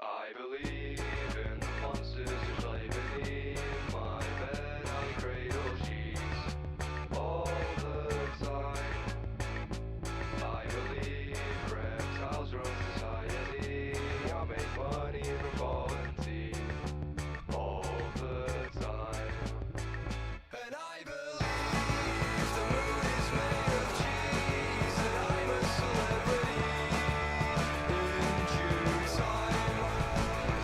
I believe in the monsters which lay beneath my bed and cradle sheets all the time. I believe reptiles run society. I make money from quality all the time. And I believe the moon is made of cheese, and I'm a celebrity in due time.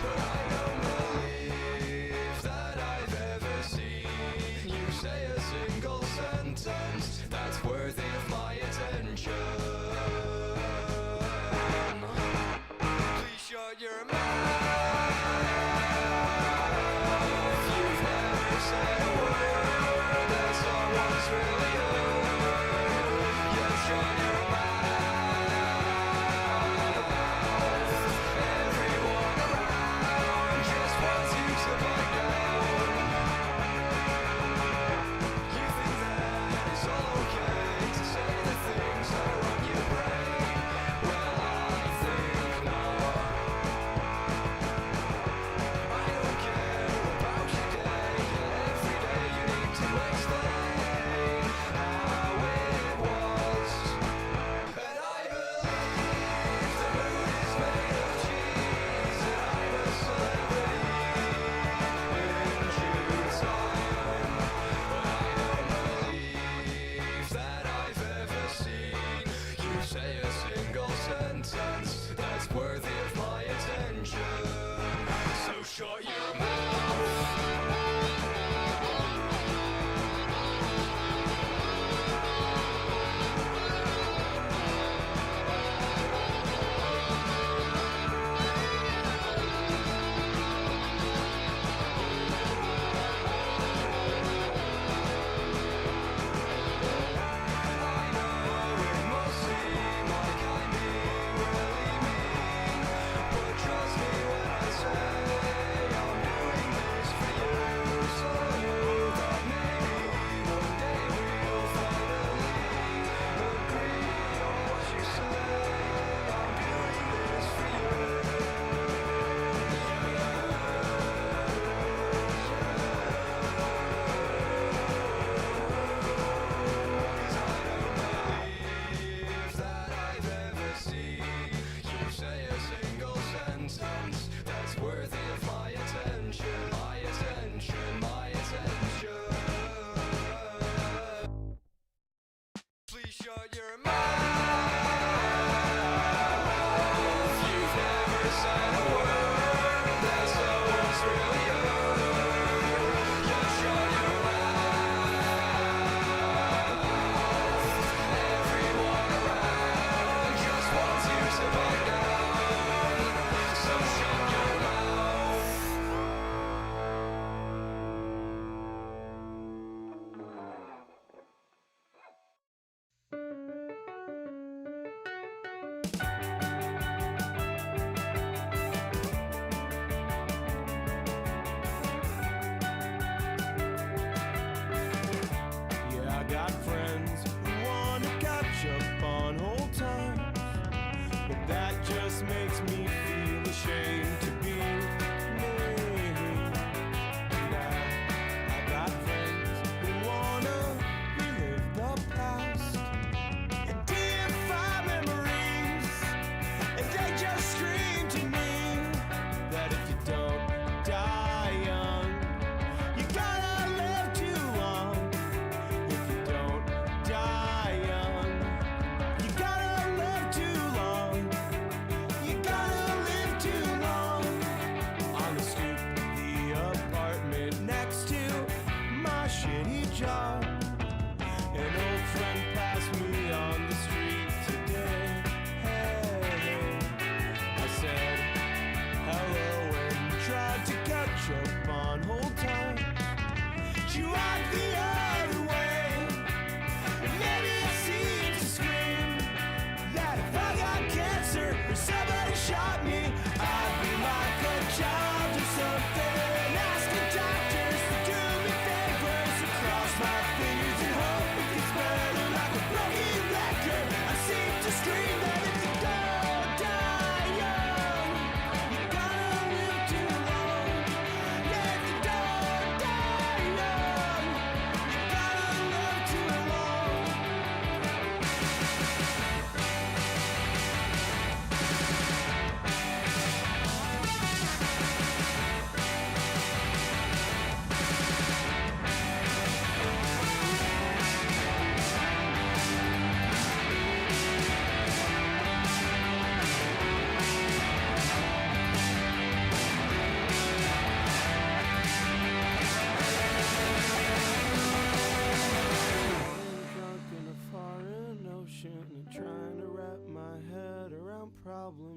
But I don't believe that I've ever seen you say a single sentence that's worthy of my attention. Please shut your mouth. You've never said a word that someone's really heard. Yet shut your mouth. Everyone around just wants you to back down. You think that it's all okay to say the things that are on your brain? Well, I think not. I don't care about your day. Every day you need to explain.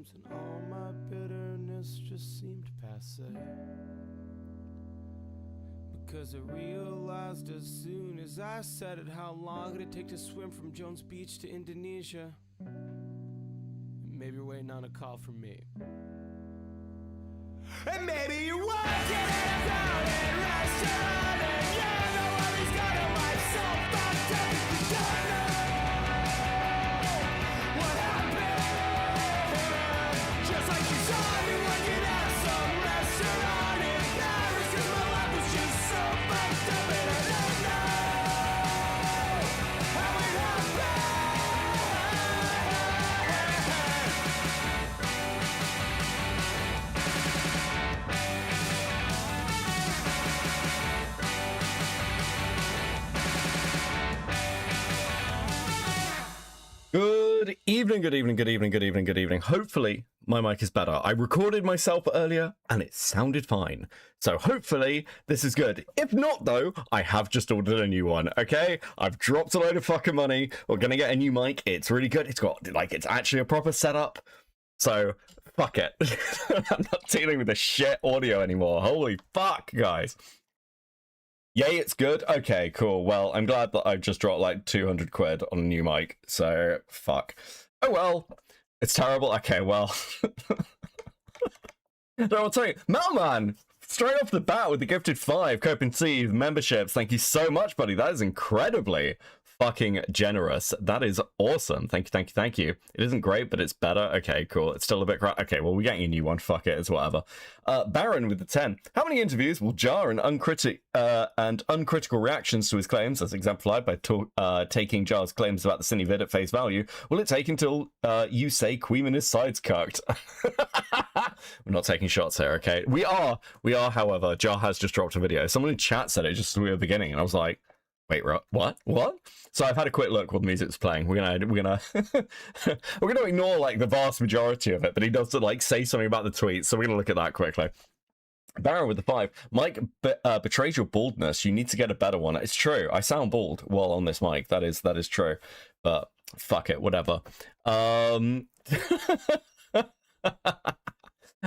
times and all my bitterness just seemed passe. Because I realized as soon as I said it, how long it'd take to swim from Jones Beach to Indonesia. And maybe you're waiting on a call from me. And maybe you're working at a crowded restaurant, and you know all he's got a life so fucked up. You don't know what happened. Just like you saw me working at some restaurant in Paris, 'cause my life was just so fucked up, and I don't know how it happened. Good evening, good evening, good evening, good evening, good evening. Hopefully my mic is better. I recorded myself earlier and it sounded fine. So hopefully this is good. If not though, I have just ordered a new one, okay? I've dropped a load of fucking money. We're gonna get a new mic. It's really good. It's got, like, it's actually a proper setup. So, fuck it. I'm not dealing with the shit audio anymore. Holy fuck, guys. Yay, it's good. Okay, cool. Well, I'm glad that I've just dropped like 200 quid on a new mic. So, fuck. Oh, well. It's terrible. Okay, well. No, I'll tell you. Melman, straight off the bat with the gifted 5 Copenhagen memberships. Thank you so much, buddy. That is incredibly fucking generous. That is awesome. Thank you, thank you, thank you. It isn't great, but it's better. Okay, cool. It's still a bit crap. Okay, well, we're getting a new one. Fuck it, it's whatever. Baron with the 10. How many interviews will Jar and uncritical reactions to his claims, as exemplified by taking Jar's claims about the Cine vid at face value, will it take until you say Queen and his sides cucked? We're not taking shots here, okay? We are, however. Jar has just dropped a video. Someone in chat said it just at the beginning, and I was like, wait, what? So I've had a quick look while the music's playing. We're gonna we're gonna ignore like the vast majority of it, but he does like say something about the tweet, so we're gonna look at that quickly. Baron with the 5. Mike betrays your baldness. You need to get a better one. It's true. I sound bald while on this mic. That is true. But fuck it, whatever.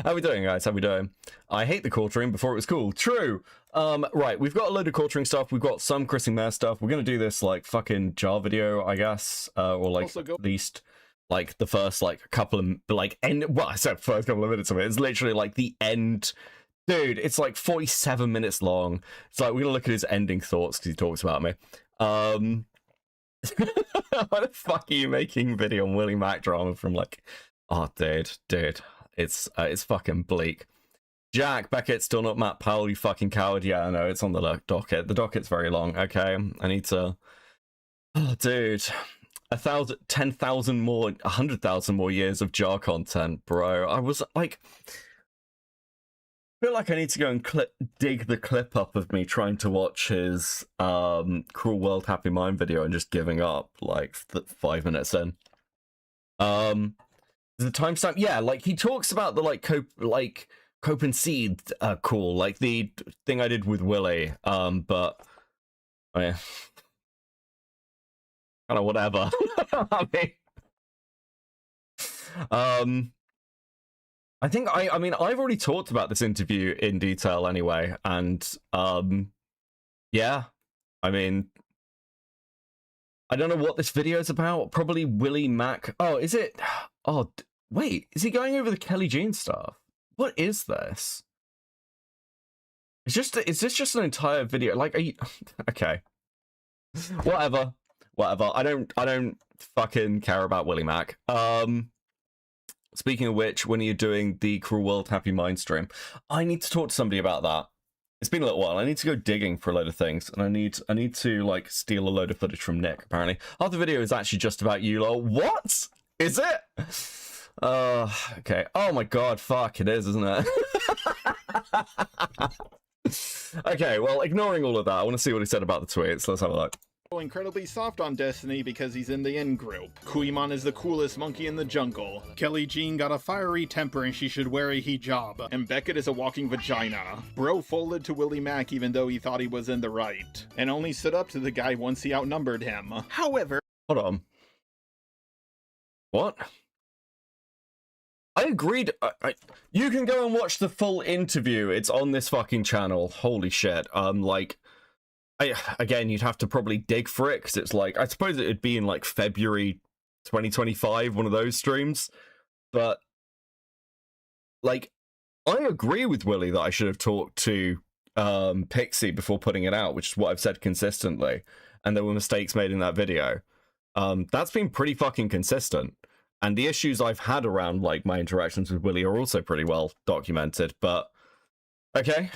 How we doing, guys? How we doing? I hate the quartering before it was cool. True. Right, we've got a load of quartering stuff. We've got some Chrissy Mare stuff. We're gonna do this like fucking jar video, I guess, or like at least like the first like couple of like end. Well, I said first couple of minutes of it. It's literally like the end. Dude, it's like 47 minutes long. It's like we're gonna look at his ending thoughts because he talks about me. Why the fuck are you making video on Willie Mac drama from like? Oh, dude. It's fucking bleak. Jack, Beckett, still not Matt Powell, you fucking coward. Yeah, I know, it's on the docket. The docket's very long, okay? I need to... Oh, dude. 10,000 more, 100,000 more years of jar content, bro. I was, like... I feel like I need to go and dig the clip up of me trying to watch his Cruel World Happy Mind video and just giving up, like, 5 minutes in. The timestamp, yeah, like, he talks about the, like, Cope and Seed call, like the thing I did with Willie, but oh yeah, kind of whatever. I think I mean I've already talked about this interview in detail anyway, and yeah, I mean I don't know what this video is about. Probably Willie Mac. Oh, is it? Oh, wait, is he going over the Kelly Jean stuff? What is this? Is this just an entire video? Like, are you okay? Whatever. I don't fucking care about Willie Mac. Speaking of which, when are you doing the Cruel World Happy Mind stream? I need to talk to somebody about that. It's been a little while. I need to go digging for a load of things, and I need to like steal a load of footage from Nick. Apparently, half the video is actually just about you, lol. What is it? Okay. Oh my god, fuck, it is, isn't it? Okay, well, ignoring all of that, I want to see what he said about the tweets. Let's have a look. Incredibly soft on Destiny because he's in the in group. Kuiman is the coolest monkey in the jungle. Kelly Jean got a fiery temper and she should wear a hijab. And Beckett is a walking vagina. Bro folded to Willie Mac even though he thought he was in the right. And only stood up to the guy once he outnumbered him. However... Hold on. What? I agreed. You can go and watch the full interview. It's on this fucking channel. Holy shit. Like, again, you'd have to probably dig for it, because it's like, I suppose it'd be in like February 2025, one of those streams. But, like, I agree with Willie that I should have talked to Pixie before putting it out, which is what I've said consistently. And there were mistakes made in that video. That's been pretty fucking consistent. And the issues I've had around, like, my interactions with Willie are also pretty well documented, but okay.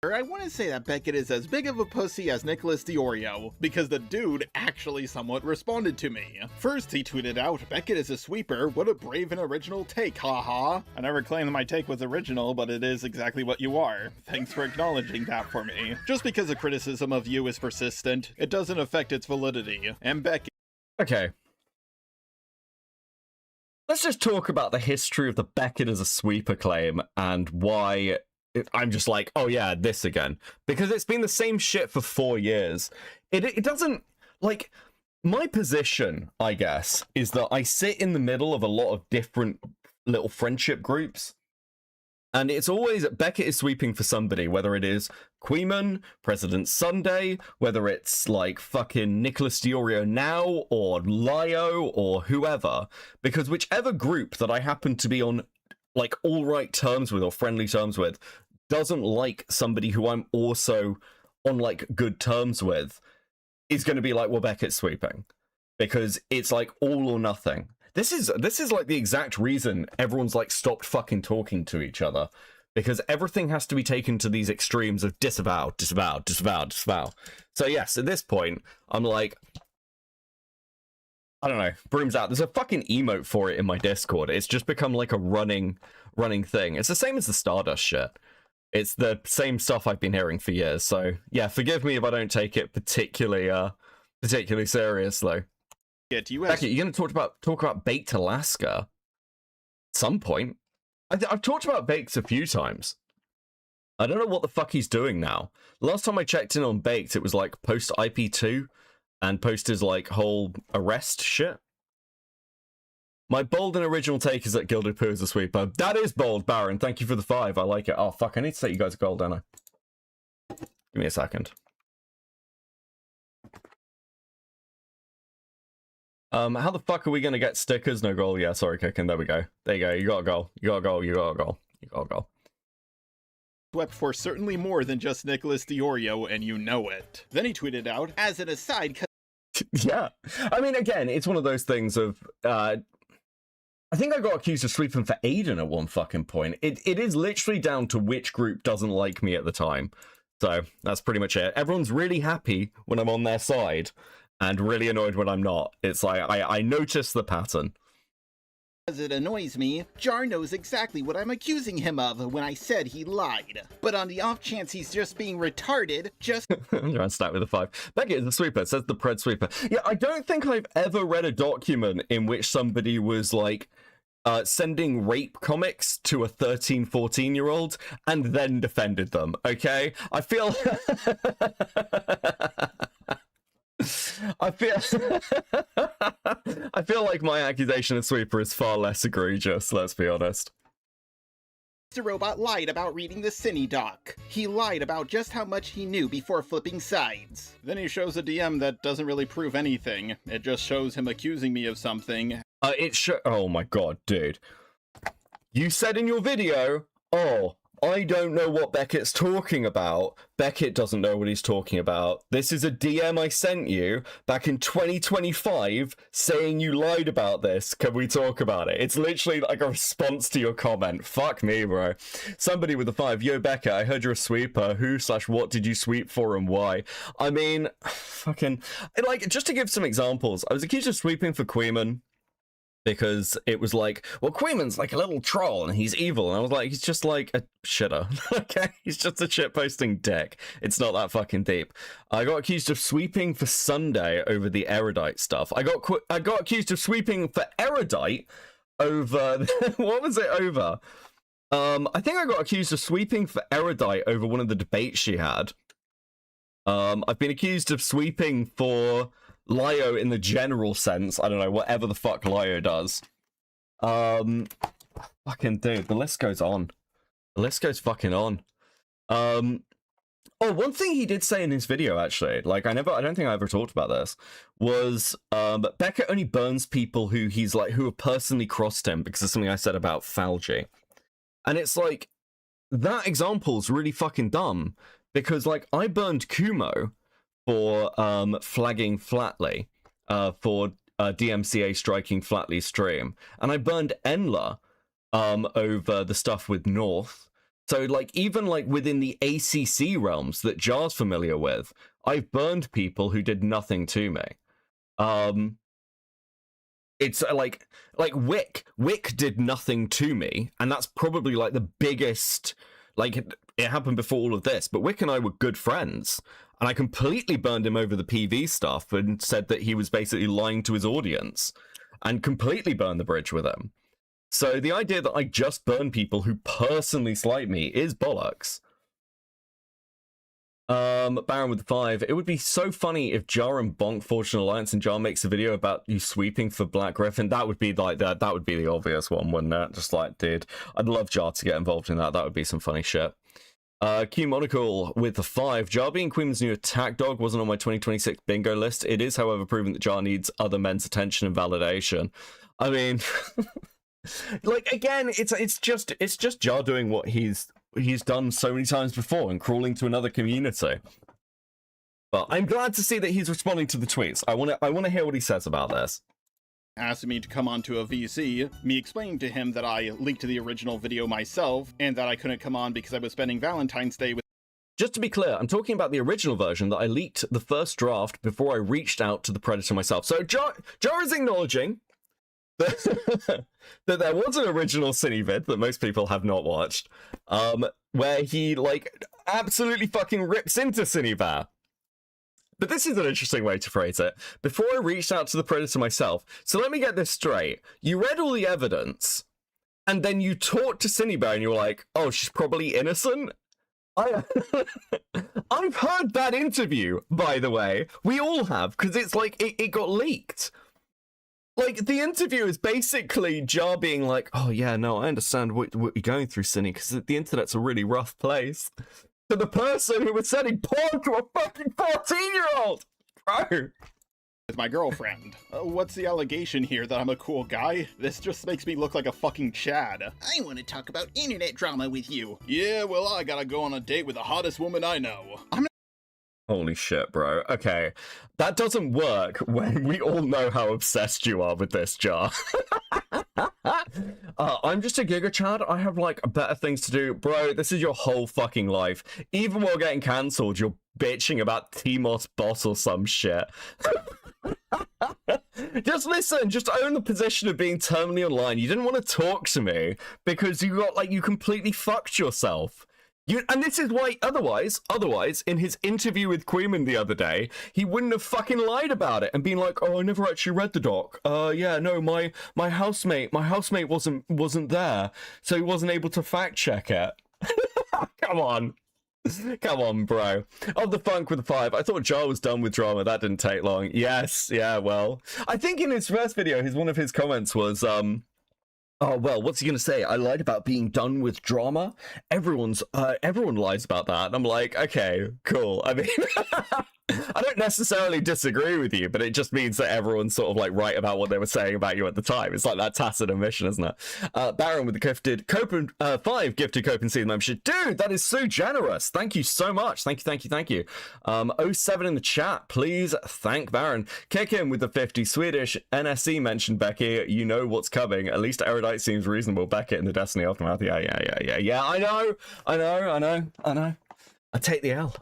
I want to say that Beckett is as big of a pussy as Nicholas Diorio, because the dude actually somewhat responded to me. First, he tweeted out, "Beckett is a sweeper, what a brave and original take, haha. I never claimed that my take was original, but it is exactly what you are. Thanks for acknowledging that for me. Just because a criticism of you is persistent, it doesn't affect its validity." And Beckett... Okay. Let's just talk about the history of the Beckett as a sweeper claim, and why... I'm just like, oh yeah, this again. Because it's been the same shit for 4 years. It doesn't, like, my position, I guess, is that I sit in the middle of a lot of different little friendship groups. And it's always, Beckett is sweeping for somebody, whether it is Queeman, President Sunday, whether it's, like, fucking Nicholas Diorio now, or Lio, or whoever. Because whichever group that I happen to be on, like, all right terms with, or friendly terms with, doesn't like somebody who I'm also on, like, good terms with, is going to be like, well, Beckett's sweeping. Because it's, like, all or nothing. This is like, the exact reason everyone's, like, stopped fucking talking to each other. Because everything has to be taken to these extremes of disavow, disavow, disavow, disavow. So, yes, at this point, I'm like... I don't know, broom's out. There's a fucking emote for it in my Discord. It's just become like a running thing. It's the same as the Stardust shit. It's the same stuff I've been hearing for years. So yeah, forgive me if I don't take it particularly seriously. Becky, you're gonna talk about Baked Alaska at some point. I've talked about Baked a few times. I don't know what the fuck he's doing now. Last time I checked in on Baked, it was like post IP2. And post his, like, whole arrest shit. My bold and original take is that Gilded Pooh is a sweeper. That is bold, Baron. Thank you for the 5. I like it. Oh, fuck. I need to set you guys a goal, don't I? Give me a second. How the fuck are we gonna get stickers? No goal. Yeah, sorry, Kicking. There we go. There you go. You got a goal. You got a goal. You got a goal. You got a goal. Swept for certainly more than just Nicholas Diorio, and you know it. Then he tweeted out, "As an aside..." Yeah. I mean, again, it's one of those things of, I think I got accused of sweeping for Aiden at one fucking point. It is literally down to which group doesn't like me at the time. So, that's pretty much it. Everyone's really happy when I'm on their side, and really annoyed when I'm not. It's like, I notice the pattern. As it annoys me, Jar knows exactly what I'm accusing him of when I said he lied. But on the off chance he's just being retarded, just... I'm trying to start with a 5. Beckett is a sweeper, says the Pred Sweeper. Yeah, I don't think I've ever read a document in which somebody was, like, sending rape comics to a 13, 14-year-old and then defended them, okay? I feel... I feel like my accusation of sweeper is far less egregious, let's be honest. Mr. Robot lied about reading the Cine doc. He lied about just how much he knew before flipping sides. Then he shows a DM that doesn't really prove anything. It just shows him accusing me of something. Oh my god, dude. You said in your video, oh, I don't know what Beckett's talking about. Beckett doesn't know what he's talking about. This is a DM I sent you back in 2025 saying you lied about this. Can we talk about it? It's literally like a response to your comment. Fuck me, bro. Somebody with a 5. Yo, Beckett, I heard you're a sweeper. Who/what did you sweep for and why? I mean, fucking... Like, just to give some examples, I was accused of sweeping for Queeman. Because it was like, well, Queeman's like a little troll and he's evil. And I was like, he's just like a shitter. Okay? He's just a shitposting dick. It's not that fucking deep. I got accused of sweeping for Sunday over the Erudite stuff. I got accused of sweeping for Erudite over... What was it over? I think I got accused of sweeping for Erudite over one of the debates she had. I've been accused of sweeping for... Lio in the general sense, I don't know, whatever the fuck Lio does. Fucking dude, the list goes on. The list goes fucking on. Oh, one thing he did say in his video, actually, like I don't think I ever talked about this, was Beckett only burns people who who have personally crossed him because of something I said about Falgi. And it's like, that example's really fucking dumb because like I burned Kumo for flagging Flatly, for DMCA striking Flatly stream, and I burned Enla over the stuff with North. So, like, even, like, within the ACC realms that Jar's familiar with, I've burned people who did nothing to me. It's, like Wick did nothing to me, and that's probably, like, the biggest, like, it happened before all of this, but Wick and I were good friends, and I completely burned him over the PV stuff and said that he was basically lying to his audience, and completely burned the bridge with him. So the idea that I just burn people who personally slight me is bollocks. Baron with the 5. It would be so funny if Jar and Bonk forged an alliance and Jar makes a video about you sweeping for Black Griffin. That would be like that would be the obvious one, wouldn't it? Just like, dude, I'd love Jar to get involved in that. That would be some funny shit. Q Monocle with the 5. Jar being Queen's new attack dog wasn't on my 2026 bingo list. It is, however, proven that Jar needs other men's attention and validation. I mean... Like, again, it's just Jar doing what he's done so many times before and crawling to another community. But I'm glad to see that he's responding to the tweets. I want to hear what he says about this. Asking me to come onto a VC, me explaining to him that I leaked the original video myself, and that I couldn't come on because I was spending Valentine's Day with... Just to be clear, I'm talking about the original version that I leaked the first draft before I reached out to the Predator myself. So Jar is acknowledging that there was an original Cine vid that most people have not watched, where he, like, absolutely fucking rips into Cinebar. But this is an interesting way to phrase it. Before I reached out to the Predator myself, so let me get this straight. You read all the evidence, and then you talked to Cinebar and you were like, oh, she's probably innocent? I've heard that interview, by the way. We all have, because it's like, it got leaked. Like, the interview is basically Jar being like, oh yeah, no, I understand what you're going through, Cine, because the internet's a really rough place. To the person who was sending porn to a fucking 14-year-old! Bro! With my girlfriend. What's the allegation here, that I'm a cool guy? This just makes me look like a fucking Chad. I want to talk about internet drama with you. Yeah, well, I gotta go on a date with the hottest woman I know. Holy shit, bro. Okay. That doesn't work when we all know how obsessed you are with this, Jar. I'm just a Giga Chad. I have, like, better things to do. Bro, this is your whole fucking life. Even while getting cancelled, you're bitching about Timos boss or some shit. Just listen, just own the position of being terminally online. You didn't want to talk to me because you completely fucked yourself. And this is why, otherwise, in his interview with Queeman the other day, he wouldn't have fucking lied about it and been like, oh, I never actually read the doc. Yeah, no, my housemate wasn't there, so he wasn't able to fact check it. Come on. Come on, bro. Of the Funk with the 5. I thought Jar was done with drama. That didn't take long. Yes, yeah, well. I think in his first video, one of his comments was, oh, well, what's he going to say? I lied about being done with drama? Everyone lies about that. And I'm like, okay, cool. I mean, I don't necessarily disagree with you, but it just means that everyone's sort of like right about what they were saying about you at the time. It's like that tacit admission, isn't it? Baron with the gifted 5 gifted Cope and Seed membership. Dude, that is so generous. Thank you so much. Thank you. 07 in the chat. Please thank Baron. Kick in with the 50. Swedish NSC mentioned Becky. You know what's coming. At least Erudite seems reasonable. Beckett in the Destiny Aftermath. Yeah. I know. I take the L.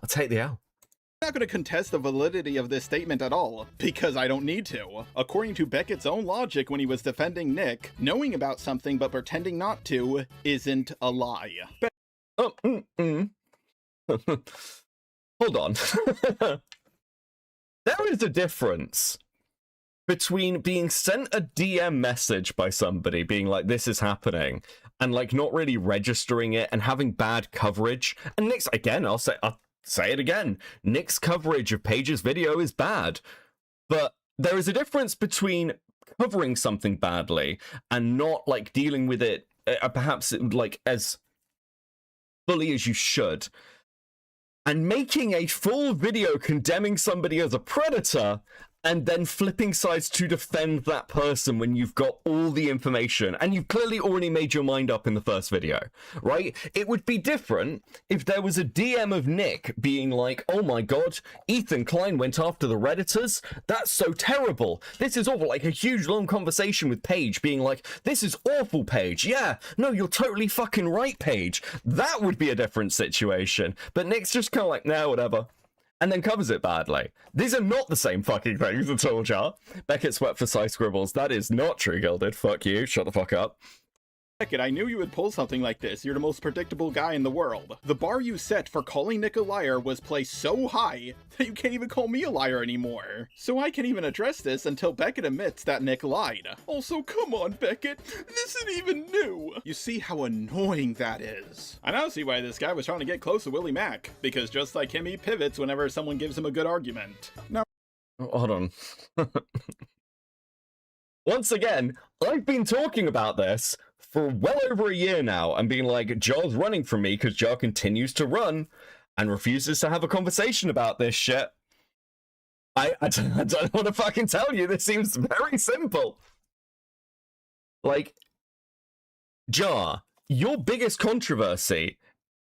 I'm not going to contest the validity of this statement at all, because I don't need to. According to Beckett's own logic when he was defending Nick, knowing about something but pretending not to isn't a lie. Hold on. There is a difference between being sent a DM message by somebody being like, this is happening, and like not really registering it and having bad coverage. And Nick's, again, I'll say it again, Nick's coverage of Paige's video is bad. But there is a difference between covering something badly and not like dealing with it perhaps like as fully as you should, and making a full video condemning somebody as a predator and then flipping sides to defend that person when you've got all the information and you've clearly already made your mind up in the first video, right? It would be different if there was a DM of Nick being like, oh my god, Ethan Klein went after the Redditors? That's so terrible. This is awful. Like a huge long conversation with Paige being like, this is awful, Paige. Yeah, no, you're totally fucking right, Paige. That would be a different situation. But Nick's just kind of like, nah, whatever. And then covers it badly. These are not the same fucking things at all, Jar. Beckett swept for side scribbles. That is not true, Gilded. Fuck you. Shut the fuck up. Beckett, I knew you would pull something like this. You're the most predictable guy in the world. The bar you set for calling Nick a liar was placed so high that you can't even call me a liar anymore. So I can't even address this until Beckett admits that Nick lied. Also, come on, Beckett. This isn't even new. You see how annoying that is. I now see why this guy was trying to get close to Willie Mack. Because just like him, he pivots whenever someone gives him a good argument. Now, hold on. Once again, I've been talking about this for well over a year now and being like, Jar's running from me because Jar continues to run and refuses to have a conversation about this shit. I don't know what to fucking tell you. This seems very simple. Like, Jar, your biggest controversy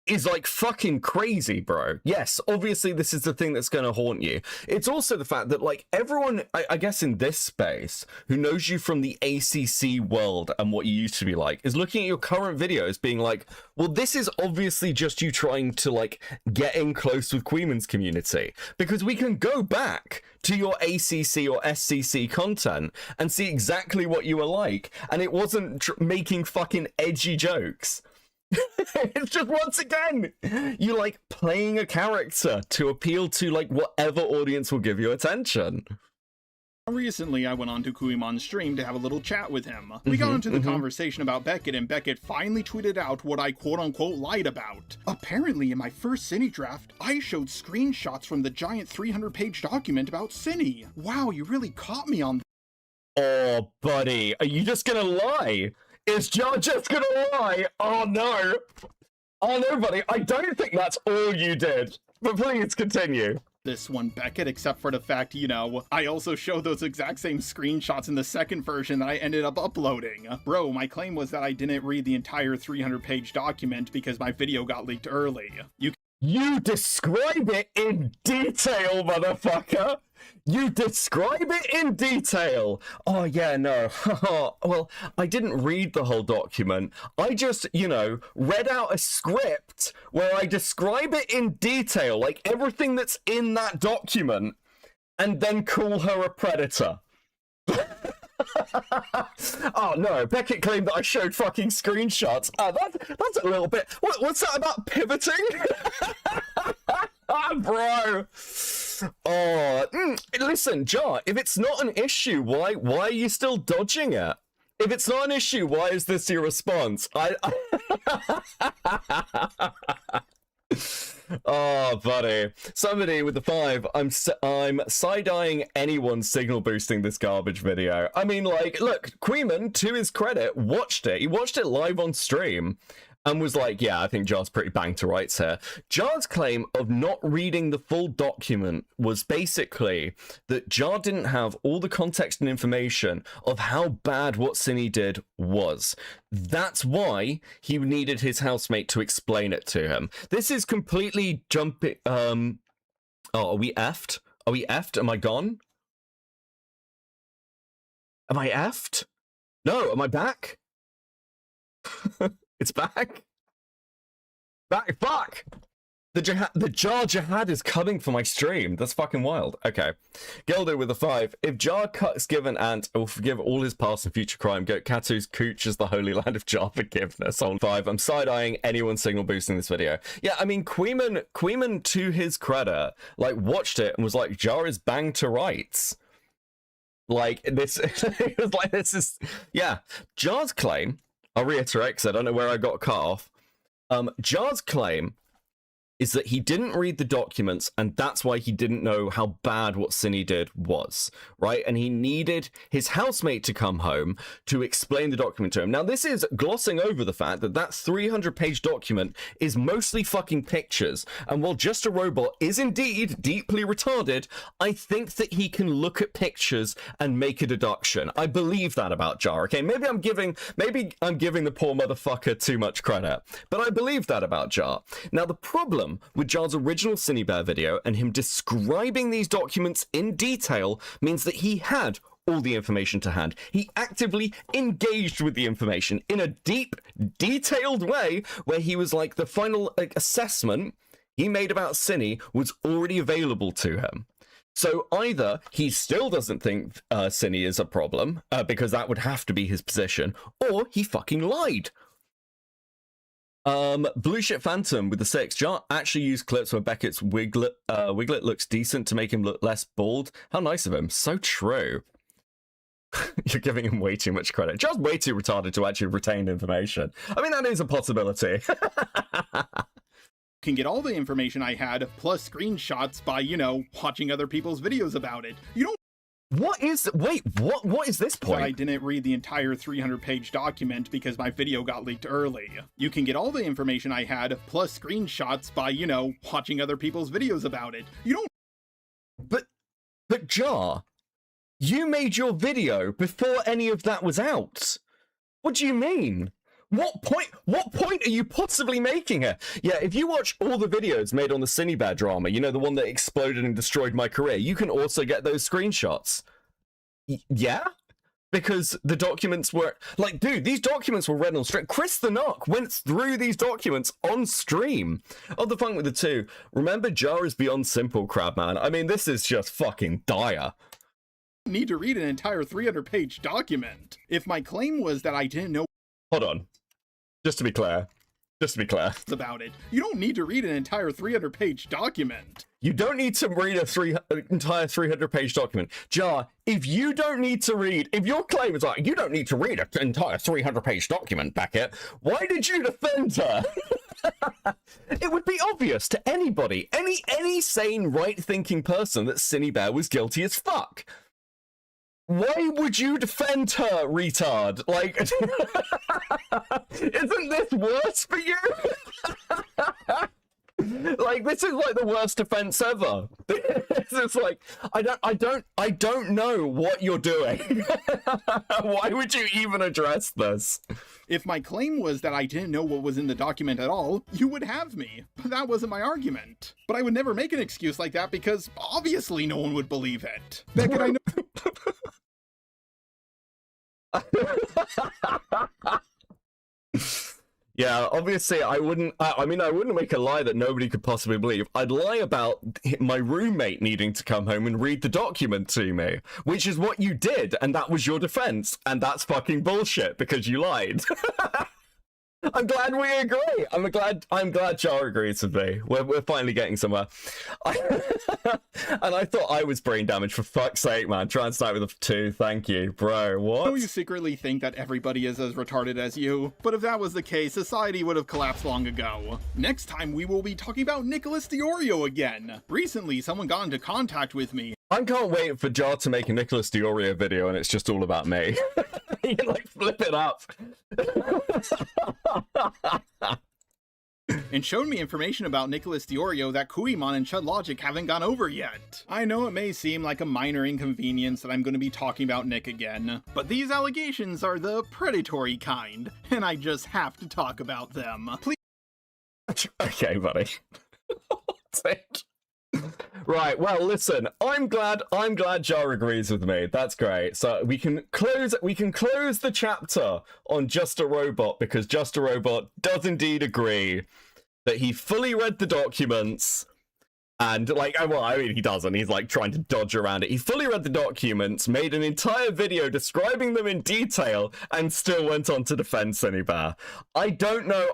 is like fucking crazy, bro. Yes, obviously this is the thing that's going to haunt you. It's also the fact that like everyone, I guess in this space, who knows you from the ACC world and what you used to be like, is looking at your current videos being like, well, this is obviously just you trying to like get in close with Queeman's community. Because we can go back to your ACC or SCC content and see exactly what you were like. And it wasn't making fucking edgy jokes. It's just, once again, you like playing a character to appeal to like whatever audience will give you attention. Recently, I went on to Kuiman's stream to have a little chat with him. We got into the conversation about Beckett, and Beckett finally tweeted out what I quote-unquote lied about. Apparently, in my first Cine draft, I showed screenshots from the giant 300-page document about Cine. Wow, you really caught me on that. Oh, buddy, are you just gonna lie? Is Jar just gonna lie? Oh no. Oh no, buddy, I don't think that's all you did. But please continue. This one, Beckett, except for the fact, you know, I also showed those exact same screenshots in the second version that I ended up uploading. Bro, my claim was that I didn't read the entire 300-page document because my video got leaked early. You describe it in detail, motherfucker! You describe it in detail! Oh, yeah, no. Well, I didn't read the whole document. I just, you know, read out a script where I describe it in detail, like everything that's in that document, and then call her a predator. Oh no, Beckett claimed that I showed fucking screenshots. That's a little bit. What's that about pivoting? Bro. Oh, listen, Jar. If it's not an issue, why are you still dodging it? If it's not an issue, why is this your response? Oh, buddy. Somebody with the 5. I'm side-eyeing anyone signal boosting this garbage video. I mean, like, look, Queeman, to his credit, watched it. He watched it live on stream and was like, yeah, I think Jar's pretty bang to rights here. Jar's claim of not reading the full document was basically that Jar didn't have all the context and information of how bad what Cine did was. That's why he needed his housemate to explain it to him. This is completely jumping. Oh, are we effed? Are we effed? Am I gone? Am I effed? No, am I back? It's back. Back. Fuck. The Jar Jihad is coming for my stream. That's fucking wild. Okay. Gildo with a 5. If Jar cuts Given Ant, will forgive all his past and future crime. Goat Katu's cooch is the holy land of Jar forgiveness. On 5. I'm side-eyeing anyone signal boosting this video. Yeah, I mean, Queeman, to his credit, like, watched it and was like, Jar is bang to rights. Like, this, it was like, this is, yeah. Jar's claim, I'll reiterate because I don't know where I got cut off. Jar's claim is that he didn't read the documents, and that's why he didn't know how bad what Cinny did was, right? And he needed his housemate to come home to explain the document to him. Now, this is glossing over the fact that that 300-page document is mostly fucking pictures, and while Just a Robot is indeed deeply retarded, I think that he can look at pictures and make a deduction. I believe that about Jar, okay? Maybe I'm giving the poor motherfucker too much credit, but I believe that about Jar. Now, the problem with Jar's original Cinebear video and him describing these documents in detail means that he had all the information to hand. He actively engaged with the information in a deep, detailed way where he was like, the final assessment he made about Cinny was already available to him. So either he still doesn't think Cinny is a problem, because that would have to be his position, or he fucking lied. Blue Shit Phantom with the 6. Jar actually used clips where Beckett's Wiglet looks decent to make him look less bald. How nice of him. So true. You're giving him way too much credit. Jar's way too retarded to actually retain information. I mean, that is a possibility. Can get all the information I had, plus screenshots by, watching other people's videos about it. You don't What is this point? I didn't read the entire 300-page document because my video got leaked early. You can get all the information I had, plus screenshots by, watching other people's videos about it. You don't... But Jar, you made your video before any of that was out. What do you mean? What point are you possibly making here? Yeah, if you watch all the videos made on the Cinebear drama, the one that exploded and destroyed my career, you can also get those screenshots. Yeah? Because the documents were... Like, dude, these documents were read on stream. Chris the Knock went through these documents on stream. Oh, the fun with the two. Remember, Jar is beyond simple, Crabman. I mean, this is just fucking dire. Need to read an entire 300-page document. If my claim was that I didn't know... Hold on. Just to be clear. About it. You don't need to read an entire 300-page document. You don't need to read an entire 300-page document. Jar, if your claim is like, you don't need to read an entire 300-page document, Beckett, why did you defend her? It would be obvious to anybody, any sane, right-thinking person that Cinebear was guilty as fuck. Why would you defend her, retard? Like, isn't this worse for you? Like, this is like the worst defense ever. This is like, I don't know what you're doing. Why would you even address this? If my claim was that I didn't know what was in the document at all, you would have me. But that wasn't my argument. But I would never make an excuse like that because obviously no one would believe it. Beckett, I know... Yeah, obviously I wouldn't make a lie that nobody could possibly believe. I'd lie about my roommate needing to come home and read the document to me, which is what you did, and that was your defense, and that's fucking bullshit because you lied. I'm glad we agree. I'm glad Jar agrees with me. We're finally getting somewhere. And I thought I was brain damaged, for fuck's sake, man. Try and start with a 2. Thank you, bro. What? I know you secretly think that everybody is as retarded as you, but if that was the case, society would have collapsed long ago. Next time, we will be talking about Nicholas Diorio again. Recently, someone got into contact with me. I can't wait for Jar to make a Nicholas Diorio video and it's just all about me. You can, like, flip it up. And showed me information about Nicholas Diorio that Kuimon and Chud Logic haven't gone over yet. I know it may seem like a minor inconvenience that I'm going to be talking about Nick again, but these allegations are the predatory kind, and I just have to talk about them. Please. Okay, buddy. Right, well, listen, I'm glad Jar agrees with me. That's great. So we can close the chapter on Just a Robot, because Just a Robot does indeed agree that he fully read the documents And, like, well, I mean, he doesn't. He's, like, trying to dodge around it. He fully read the documents, made an entire video describing them in detail, and still went on to defend Cinebear. I don't know.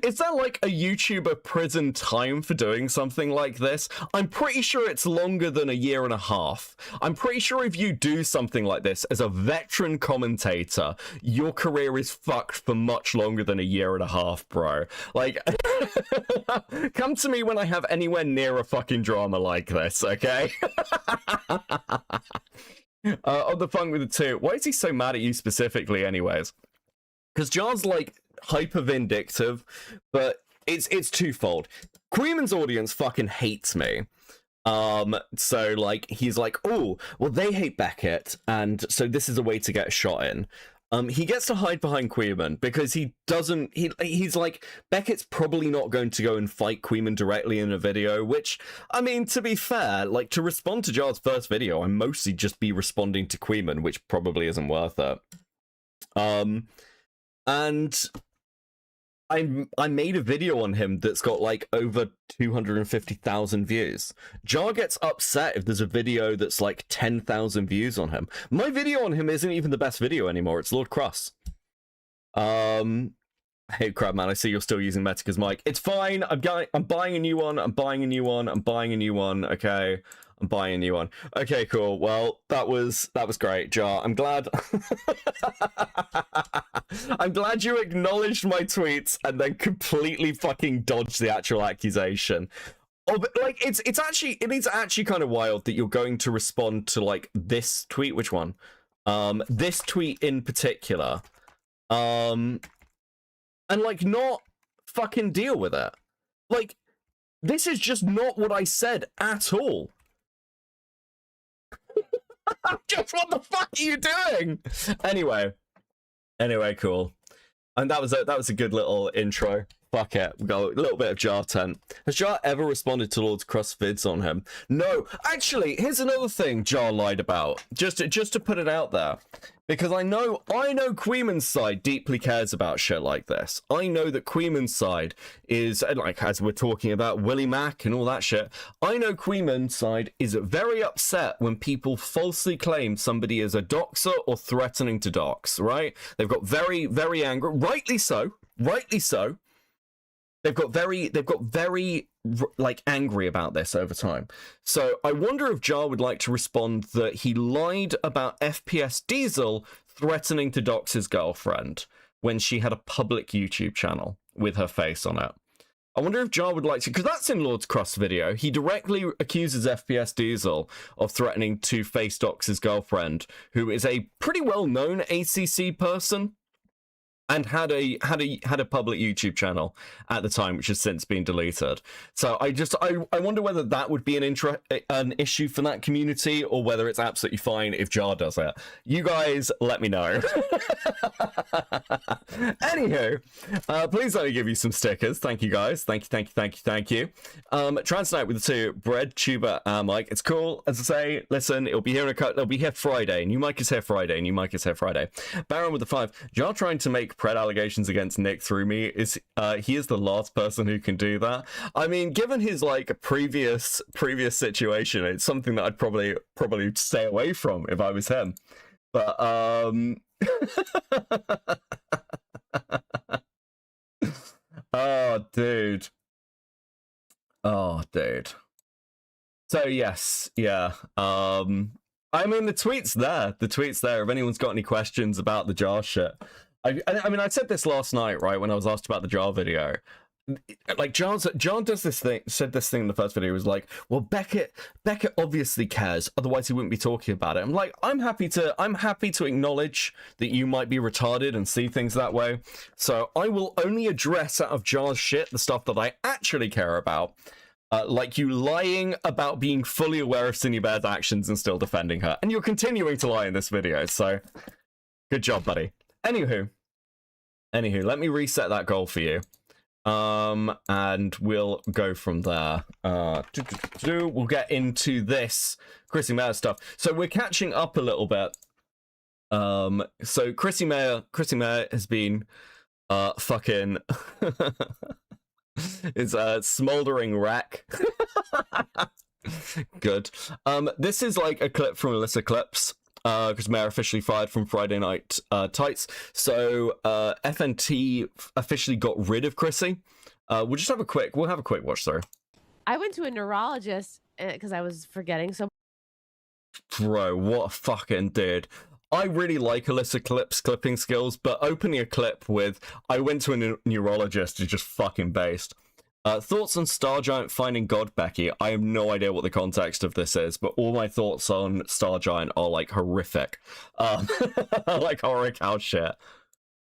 Is there, like, a YouTuber prison time for doing something like this? I'm pretty sure it's longer than a year and a half. I'm pretty sure if you do something like this as a veteran commentator, your career is fucked for much longer than a year and a half, bro. Like, come to me when I have anywhere near a fucking drama like this, okay? On the Funk with the Two, why is he so mad at you specifically anyways? Because Jar's, like, hyper vindictive, but it's twofold. Queeman's audience fucking hates me. So, like, he's like, oh, well, they hate Beckett, and so this is a way to get a shot in. He gets to hide behind Queeman because he doesn't, he's like, Beckett's probably not going to go and fight Queeman directly in a video, which, I mean, to be fair, like, to respond to Jar's first video, I'm mostly just be responding to Queeman, which probably isn't worth it. And I made a video on him that's got, like, over 250,000 views. Jar gets upset if there's a video that's, like, 10,000 views on him. My video on him isn't even the best video anymore. It's Lord Cross. Hey, Crabman, I see you're still using Metica's mic. It's fine. I'm buying a new one. I'm buying a new one. I'm buying a new one. Okay. I'm buying a new one. Okay, cool. Well, that was great, Jar. I'm glad. I'm glad you acknowledged my tweets and then completely fucking dodged the actual accusation. Oh, but, like, it is actually kind of wild that you're going to respond to, like, this tweet. Which one? This tweet in particular. And, like, not fucking deal with it. Like, this is just not what I said at all. Just what the fuck are you doing? Anyway, cool. And that was a good little intro. Fuck it, we got a little bit of Jar Tent. Has Jar ever responded to Lord's Cross vids on him? No, actually, here's another thing Jar lied about. Just to put it out there, because I know Queeman's side deeply cares about shit like this. I know that Queeman's side is, like, as we're talking about Willie Mack and all that shit, I know Queeman's side is very upset when people falsely claim somebody is a doxer or threatening to dox, right? They've got very, very angry, rightly so. They've got very like angry about this over time. So I wonder if Jar would like to respond that he lied about FPS Diesel threatening to dox his girlfriend when she had a public YouTube channel with her face on it. I wonder if Jar would like to, because that's in Lord's Cross video. He directly accuses FPS Diesel of threatening to face dox his girlfriend, who is a pretty well-known ACC person. And had a public YouTube channel at the time, which has since been deleted. So I wonder whether that would be an issue for that community, or whether it's absolutely fine if Jar does it. You guys, let me know. Anywho, please let me give you some stickers. Thank you guys. Thank you. Transnight with the two, Bread, Tuber, and Mike. It's cool. As I say, listen, it'll be here Friday. New Mike is here Friday. Baron with the 5. Jar trying to make pred allegations against Nick through me he is the last person who can do that. I mean, given his, like, previous situation, it's something that I'd probably stay away from if I was him. But oh dude. So yes, yeah. I mean, the tweet's there. If anyone's got any questions about the Jar shit. I mean, I said this last night, right, when I was asked about the Jar video. Like, Jar said this thing in the first video. He was like, well, Beckett obviously cares, otherwise he wouldn't be talking about it. I'm like, I'm happy to acknowledge that you might be retarded and see things that way. So I will only address out of Jar's shit the stuff that I actually care about. Like you lying about being fully aware of Cinebear's actions and still defending her. And you're continuing to lie in this video, so good job, buddy. Anywho, let me reset that goal for you. And we'll go from there. We'll get into this Chrissy Mayer stuff. So we're catching up a little bit. So Chrissy Mayer has been fucking It's a smoldering wreck. Good. This is like a clip from Alyssa Clips. Because Mayor officially fired from Friday Night Tights. So FNT officially got rid of Chrissy. We'll have a quick watch through. I went to a neurologist because I was forgetting so. Bro, what a fucking dude. I really like Alyssa Clips clipping skills, but opening a clip with "I went to a neurologist" is just fucking based. Thoughts on Stargiant finding God, Becky? I have no idea what the context of this is, but all my thoughts on Stargiant are like horrific. Like horror cow shit.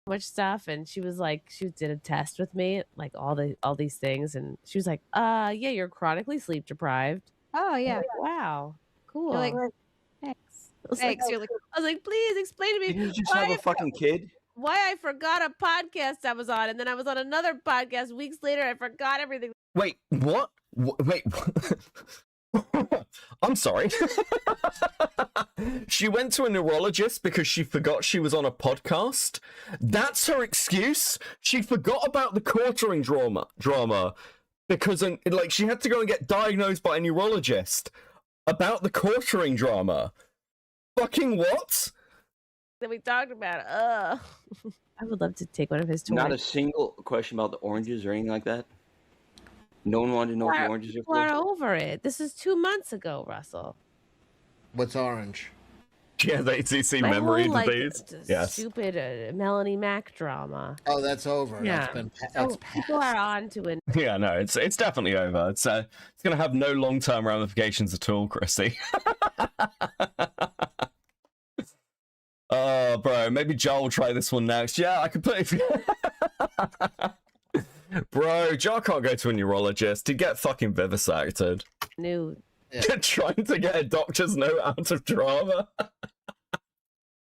Much stuff, and she was like, she did a test with me, like all these things, and she was like, yeah, you're chronically sleep deprived. Oh yeah. Like, wow, cool. You're like, thanks. Thanks. I was like, please explain to me. Did you just have a fucking kid? Why I forgot a podcast I was on, and then I was on another podcast weeks later. I forgot everything. Wait, what? Wait, I'm sorry. She went to a neurologist because she forgot she was on a podcast? That's her excuse? She forgot about the quartering drama because like she had to go and get diagnosed by a neurologist about the quartering drama. Fucking what? That we talked about it. I would love to take one of his toys. Not a single question about the oranges or anything like that? No one wanted to know what the oranges are People are for? over it. This is 2 months ago, Russell. What's orange? Yeah, the ATC My memory whole, disease. Yes. Stupid Melanie Mac drama. Oh, that's over. Yeah. That's People are on to it. Yeah, no, it's definitely over. It's gonna have no long-term ramifications at all, Chrissy. Oh, bro, maybe Joel will try this one next. Yeah, I could put it. Bro, Joel can't go to a neurologist. He'd get fucking vivisected. New. Trying to get a doctor's note out of drama.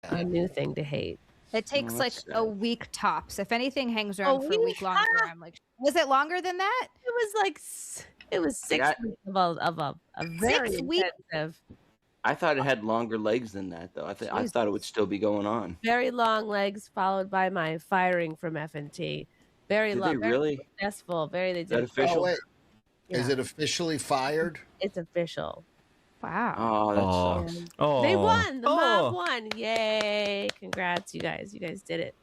A new thing to hate. It takes like that's a sad. week tops. If anything hangs around for a week longer, I'm like, was it longer than that? It was like it was 6 weeks of a very 6 weeks? intensive, I thought it had longer legs than that, though. I thought it would still be going on. very long legs, followed by my firing from FNT. Very Did long, they very really? successful. Very they Is that did. official? Oh, wait. Yeah. Is it officially fired? It's official. Wow. Oh, that Oh. sucks. Oh, They won. The Oh. mob won. Yay! Congrats, you guys. You guys did it.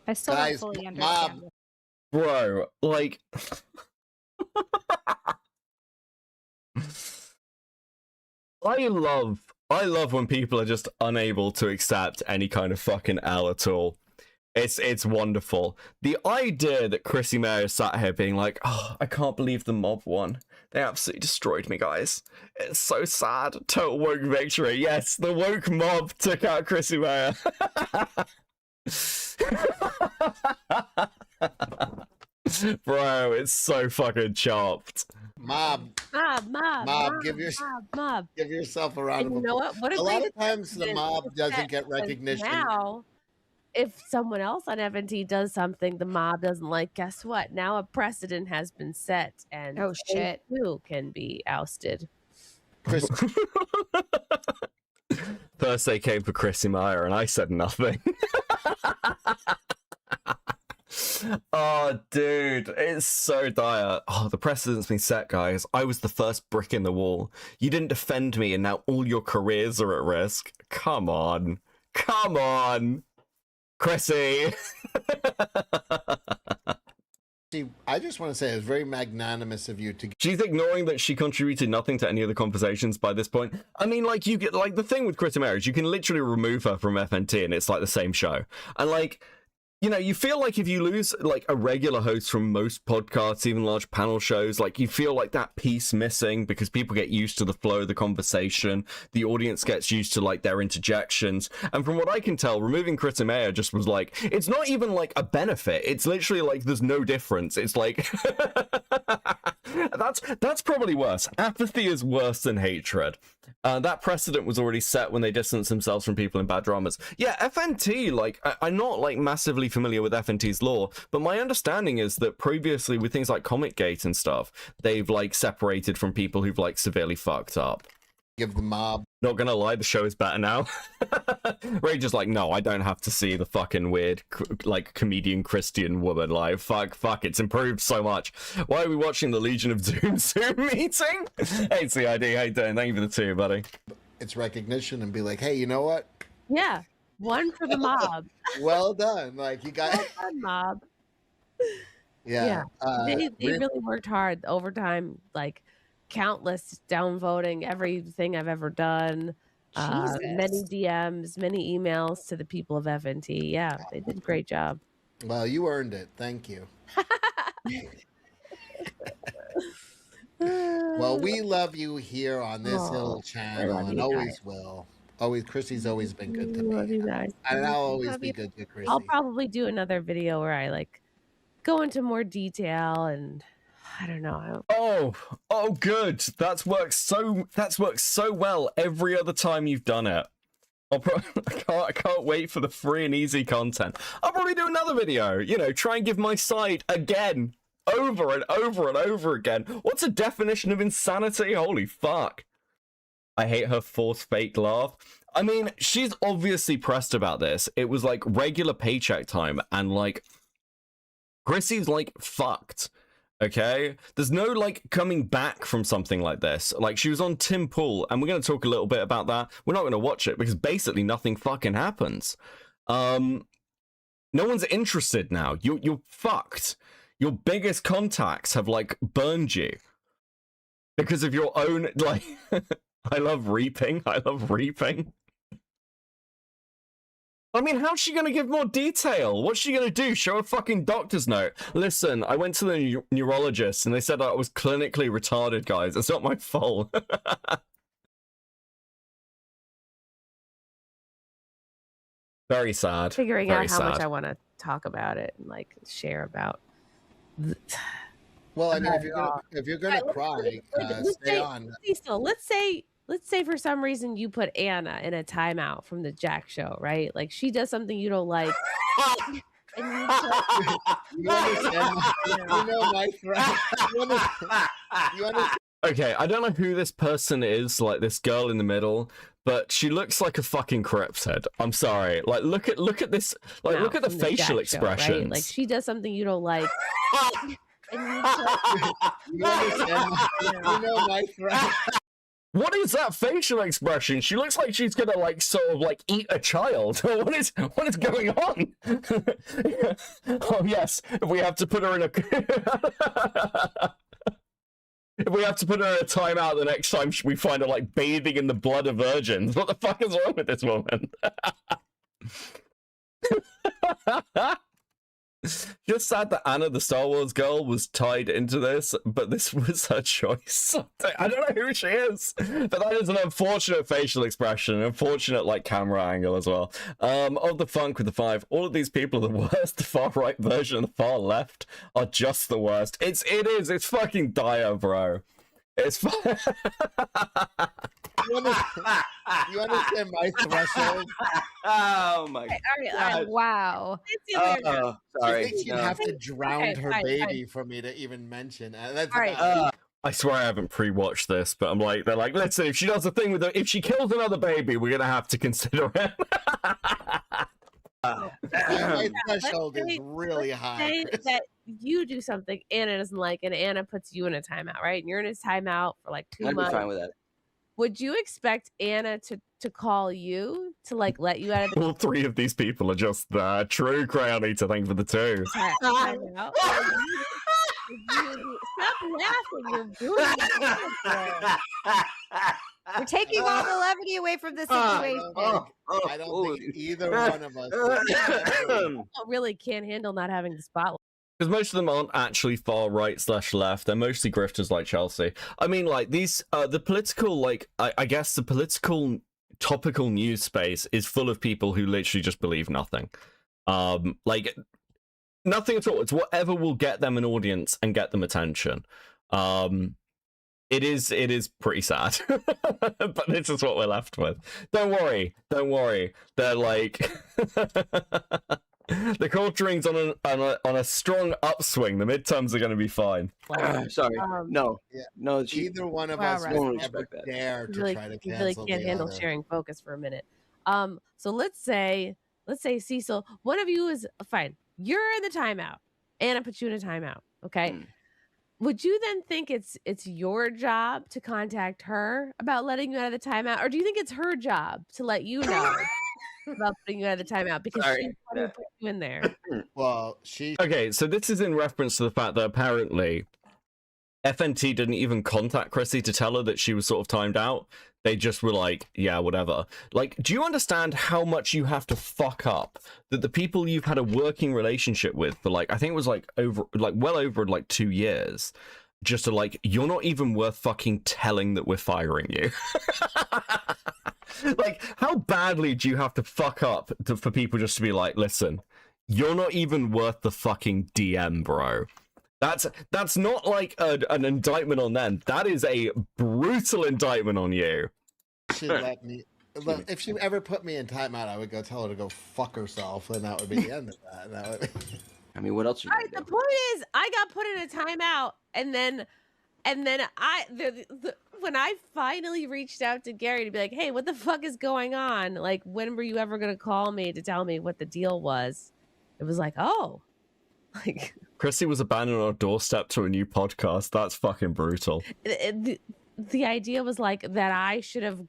I still Guys, don't fully Mom. understand. Bro, like. I love when people are just unable to accept any kind of fucking L at all. It's wonderful. The idea that Chrissy Mayer sat here being like, oh, I can't believe the mob won. They absolutely destroyed me, guys. It's so sad. Total woke victory. Yes, the woke mob took out Chrissy Mayer. Bro, it's so fucking chopped. Mob, give yourself a round And of you know applause. what? What A lot great of times the decision mob is doesn't that, get because recognition. Now, if someone else on FNT does something the mob doesn't like, guess what? Now a precedent has been set, and Oh, they shit. too can be ousted. Chris, First they came for Chrissy Meyer and I said nothing. Oh, dude, it's so dire. Oh, the precedent's been set, guys. I was the first brick in the wall. You didn't defend me and now all your careers are at risk. Come on. Come on. Chrissy. see, I just want to say it's very magnanimous of you to. She's ignoring that she contributed nothing to any of the conversations by this point. I mean, like, you get, like, the thing with Chrissy Meyer is you can literally remove her from FNT and it's like the same show. And, like, you know, you feel like if you lose, like, a regular host from most podcasts, even large panel shows, like, you feel like that piece missing because people get used to the flow of the conversation. The audience gets used to, like, their interjections. And from what I can tell, removing Chris Mayer just was like, it's not even, like, a benefit. It's literally, like, there's no difference. It's like, that's probably worse. Apathy is worse than hatred. That precedent was already set when they distanced themselves from people in bad dramas. Yeah, FNT, like, I'm not, like, massively familiar with FNT's lore, but my understanding is that previously with things like Comic Gate and stuff, they've, like, separated from people who've, like, severely fucked up. Give the mob. Not gonna lie, the show is better now. Rage is like, no, I don't have to see the fucking weird, like, comedian Christian woman. Like, fuck, it's improved so much. Why are we watching the Legion of Doom Zoom meeting? Hey, CID, how you doing? Thank you for the 2, buddy. It's recognition and be like, hey, you know what? Yeah, one for the mob. Well done. Like, you got... Well done, mob. Yeah. They really worked hard. Overtime, like, countless downvoting everything I've ever done. Many DMs, many emails to the people of FNT. Yeah, they did a great job. Well, you earned it. Thank you. Well, we love you here on this little channel and always will. Always, Chrissy's always been good to me. You guys. And I'll always be good to Chrissy. I'll probably do another video where I like go into more detail and I don't know. Oh, good. That's worked so well every other time you've done it. I can't wait for the free and easy content. I'll probably do another video. You know, try and give my side again, over and over and over again. What's a definition of insanity? Holy fuck. I hate her forced fake laugh. I mean, she's obviously pressed about this. It was like regular paycheck time, and like Chrissy's like fucked. Okay, there's no like coming back from something like this. Like, she was on Tim Pool, and we're going to talk a little bit about that. We're not going to watch it because basically nothing fucking happens. No one's interested now. You're fucked. Your biggest contacts have like burned you because of your own like. I love reaping. I mean, how's she gonna give more detail? What's she gonna do? Show a fucking doctor's note? Listen, I went to the neurologist and they said I was clinically retarded, guys. It's not my fault. Very sad. Figuring Very out how sad. much I want to talk about it and like share about. Well, I mean, if you're gonna cry, stay on. Let's say for some reason you put Anna in a timeout from the Jack show, right? Like, she does something you don't like. And You understand? You know my friend. You understand? Okay, I don't know who this person is, like this girl in the middle, but she looks like a fucking Crips head. I'm sorry. Like, look at this. Like, look at the facial expressions. Right? Like, she does something you don't like. And You understand? You know my friend. What is that facial expression? She looks like she's gonna like sort of like eat a child. What is going on? Oh yes, if we have to put her in a if we have to put her in a timeout the next time we find her like bathing in the blood of virgins. What the fuck is wrong with this woman? Just sad that Anna, the Star Wars girl, was tied into this, but this was her choice. I don't know who she is, but that is an unfortunate facial expression, an unfortunate like camera angle as well. Of the funk with the 5, all of these people are the worst. The far right version and the far left are just the worst. It's fucking dire, bro. It's You understand my threshold? Oh my All right, wow. sorry. I think you'd have to drown her baby for me to even mention. That's All right. I swear I haven't pre-watched this, but they're like, listen, if she does a thing with her, if she kills another baby, we're gonna have to consider it. My threshold is really high. say that you do something Anna doesn't like, and Anna puts you in a timeout, right? And you're in a timeout for like 2 I'd be months. fine with that. Would you expect Anna to call you to like let you out of the All 3 of these people are just true Crowley to thank for the 2. timeout? Stop laughing. You're doing it. We're taking all the levity away from the situation. I don't think either one of us Really can't handle not having the spotlight. Because most of them aren't actually far right / left. They're mostly grifters like Chelsea. I mean, like, these, the political, like, I guess the political topical news space is full of people who literally just believe nothing. Like, nothing at all. It's whatever will get them an audience and get them attention. It is pretty sad. But this is what we're left with. Don't worry. They're like... The quartering's on a strong upswing. The midterms are going to be fine. Sorry, no, Yeah. no. Either one of Wow, us Russ. would Don't never respect that. dare to You really, try to you cancel really can't the handle other. sharing focus for a minute. So let's say Cecil, one of you is fine. You're in the timeout. Anna put you in a timeout. Okay. Would you then think it's your job to contact her about letting you out of the timeout, or do you think it's her job to let you know about putting you out of the timeout because Sorry. she's the one who put you in there? Well, she Okay, so this is in reference to the fact that apparently FNT didn't even contact Chrissy to tell her that she was sort of timed out. They just were like, yeah, whatever. Like, do you understand how much you have to fuck up that the people you've had a working relationship with for like, I think it was like well over like 2 years, just to like, you're not even worth fucking telling that we're firing you. Like, how badly do you have to fuck up for people just to be like, listen, you're not even worth the fucking DM, bro. That's not like an indictment on them. That is a brutal indictment on you. should let me. Look, if she ever put me in timeout, I would go tell her to go fuck herself, and that would be the end of that. That would be... I mean, what else? All right, the point is, I got put in a timeout, and then when I finally reached out to Gary to be like, hey, what the fuck is going on? Like, when were you ever gonna call me to tell me what the deal was? It was like, oh, like Chrissy was abandoned on a doorstep to a new podcast. That's fucking brutal. The idea was like that I should have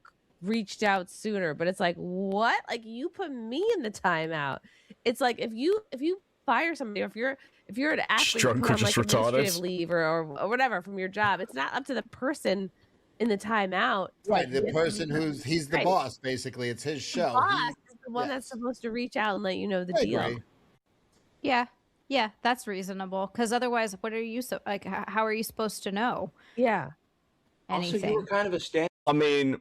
reached out sooner, but it's like, what? Like, you put me in the timeout. It's like if you fire somebody, or if you're an athlete Drunk put or on like just retarded. administrative leave or whatever from your job, it's not up to the person in the timeout. Right, the person he's the boss, basically. It's his show. The boss is the one that's supposed to reach out and let you know the deal. Agree. Yeah, that's reasonable. Because otherwise, what are you how are you supposed to know Yeah. anything? Also, you were kind of a stand. I mean,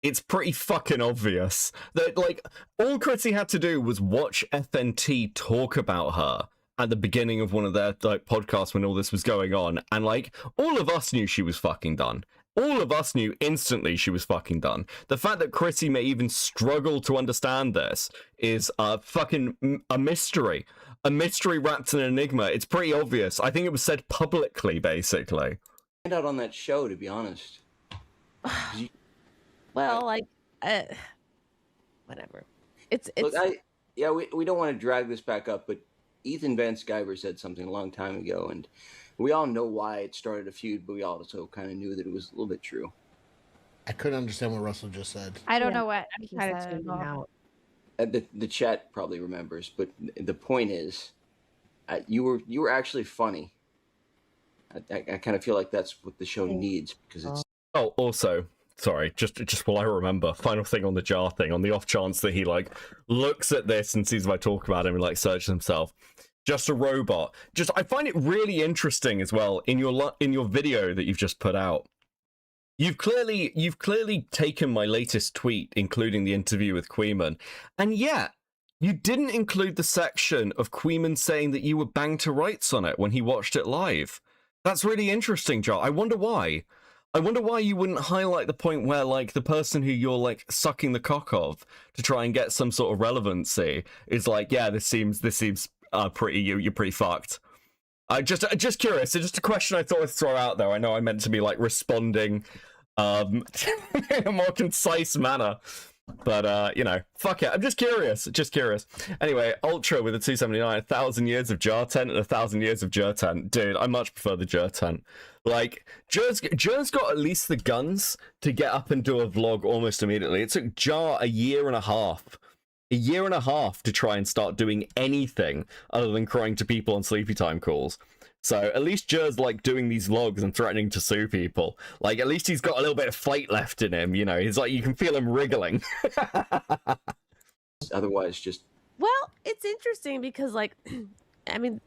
it's pretty fucking obvious that, like, all Chrissy had to do was watch FNT talk about her at the beginning of one of their like podcasts when all this was going on, and like all of us knew she was fucking done. All of us knew instantly she was fucking done. The fact that Chrissy may even struggle to understand this is a mystery. A mystery wrapped in an enigma. It's pretty obvious. I think it was said publicly, basically. Stand out on that show, to be honest. Well, like, whatever. It's Look, we don't want to drag this back up, but Ethan Van Sciver said something a long time ago, and we all know why it started a feud, but we also kind of knew that it was a little bit true. I couldn't understand what Russell just said. I don't know what I'm he kind of said tuning at all. out. The chat probably remembers, but the point is, you were actually funny. I kind of feel like that's what the show needs, because it's. Oh, also, sorry, just while I remember, final thing on the jar thing, on the off chance that he like looks at this and sees if I talk about him and like searches himself. Just a robot. I find it really interesting as well in your video that you've just put out. You've clearly taken my latest tweet, including the interview with Queeman, and yet you didn't include the section of Queeman saying that you were banged to rights on it when he watched it live. That's really interesting, Jar. I wonder why. I wonder why you wouldn't highlight the point where, like, the person who you're, like, sucking the cock of to try and get some sort of relevancy is like, yeah, this seems pretty, you're pretty fucked. Just curious. It's just a question I thought I'd throw out there. I know I meant to be, like, responding in a more concise manner. But, fuck it. I'm just curious. Anyway, Ultra with a 279, 1,000 years of Jar Tent and 1,000 years of Jer Tent. Dude, I much prefer the Jer Tent. Like, Jer's got at least the guns to get up and do a vlog almost immediately. It took Jar a year and a half to try and start doing anything other than crying to people on sleepy time calls. So at least Jer's like doing these vlogs and threatening to sue people. Like, at least he's got a little bit of fight left in him, He's like, you can feel him wriggling. Otherwise, just. Well, it's interesting because, like, I mean,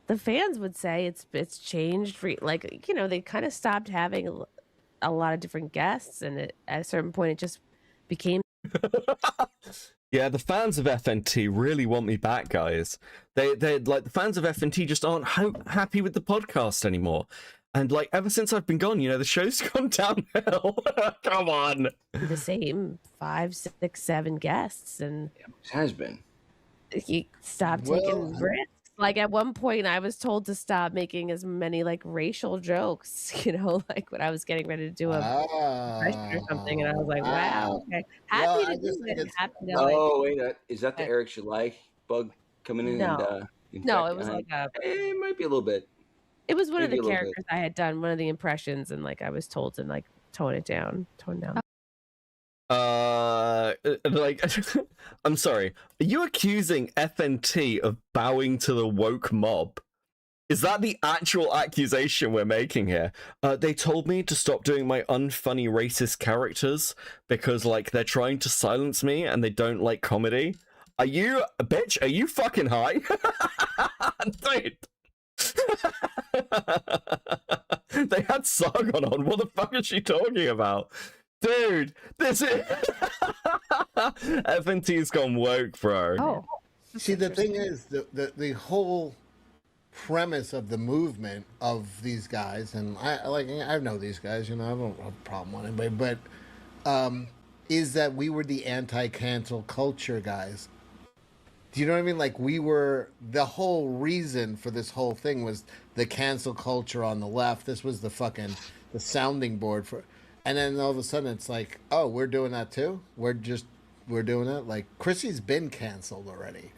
the fans would say it's changed for, like, they kind of stopped having a lot of different guests, and at a certain point it just became. Yeah, the fans of FNT really want me back, guys. They like, the fans of FNT just aren't happy with the podcast anymore. And like, ever since I've been gone, the show's gone downhill. Come on. The same 5, 6, 7 guests, and It has been. He stopped taking risks. Like at one point, I was told to stop making as many like racial jokes. Like when I was getting ready to do a impression or something, and I was like, "Wow, okay, happy to do it." Happy to Oh wait, is that the Eric Shalai bug coming in? No, and no, it was like it might be a little bit. It was one of Maybe the a little characters I had done, one of the impressions, and like I was told to like tone down. Like, I'm sorry. Are you accusing FNT of bowing to the woke mob? Is that the actual accusation we're making here? They told me to stop doing my unfunny racist characters because, like, they're trying to silence me and they don't like comedy. Are you fucking high? Dude. They had Sargon on. What the fuck is she talking about? Dude, this is FNT's gone woke, bro. Oh, see, the thing is, the whole premise of the movement of these guys, and I know these guys, I don't have a problem with anybody, but is that we were the anti-cancel culture guys. Do you know what I mean? Like, we were, the whole reason for this whole thing was the cancel culture on the left. This was the sounding board for. And then all of a sudden it's like, oh, we're doing that too? We're doing it? Like, Chrissy's been canceled already.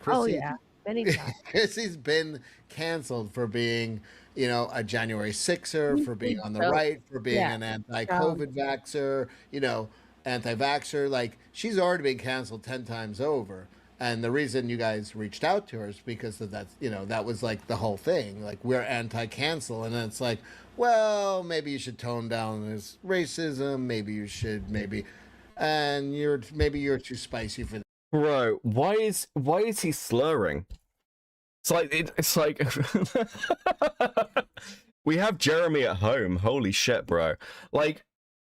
Many times. Chrissy's been canceled for being, a January 6er, for being on the right, for being an anti-COVID vaxxer, anti-vaxxer. Like, she's already been canceled 10 times over. And the reason you guys reached out to her is because of that, that was like the whole thing. Like, we're anti-cancel. And then it's like, well, maybe you should tone down this racism. Maybe you should, and you're too spicy for that. Bro, why is he slurring? It's like we have Jeremy at home. Holy shit, bro. Like,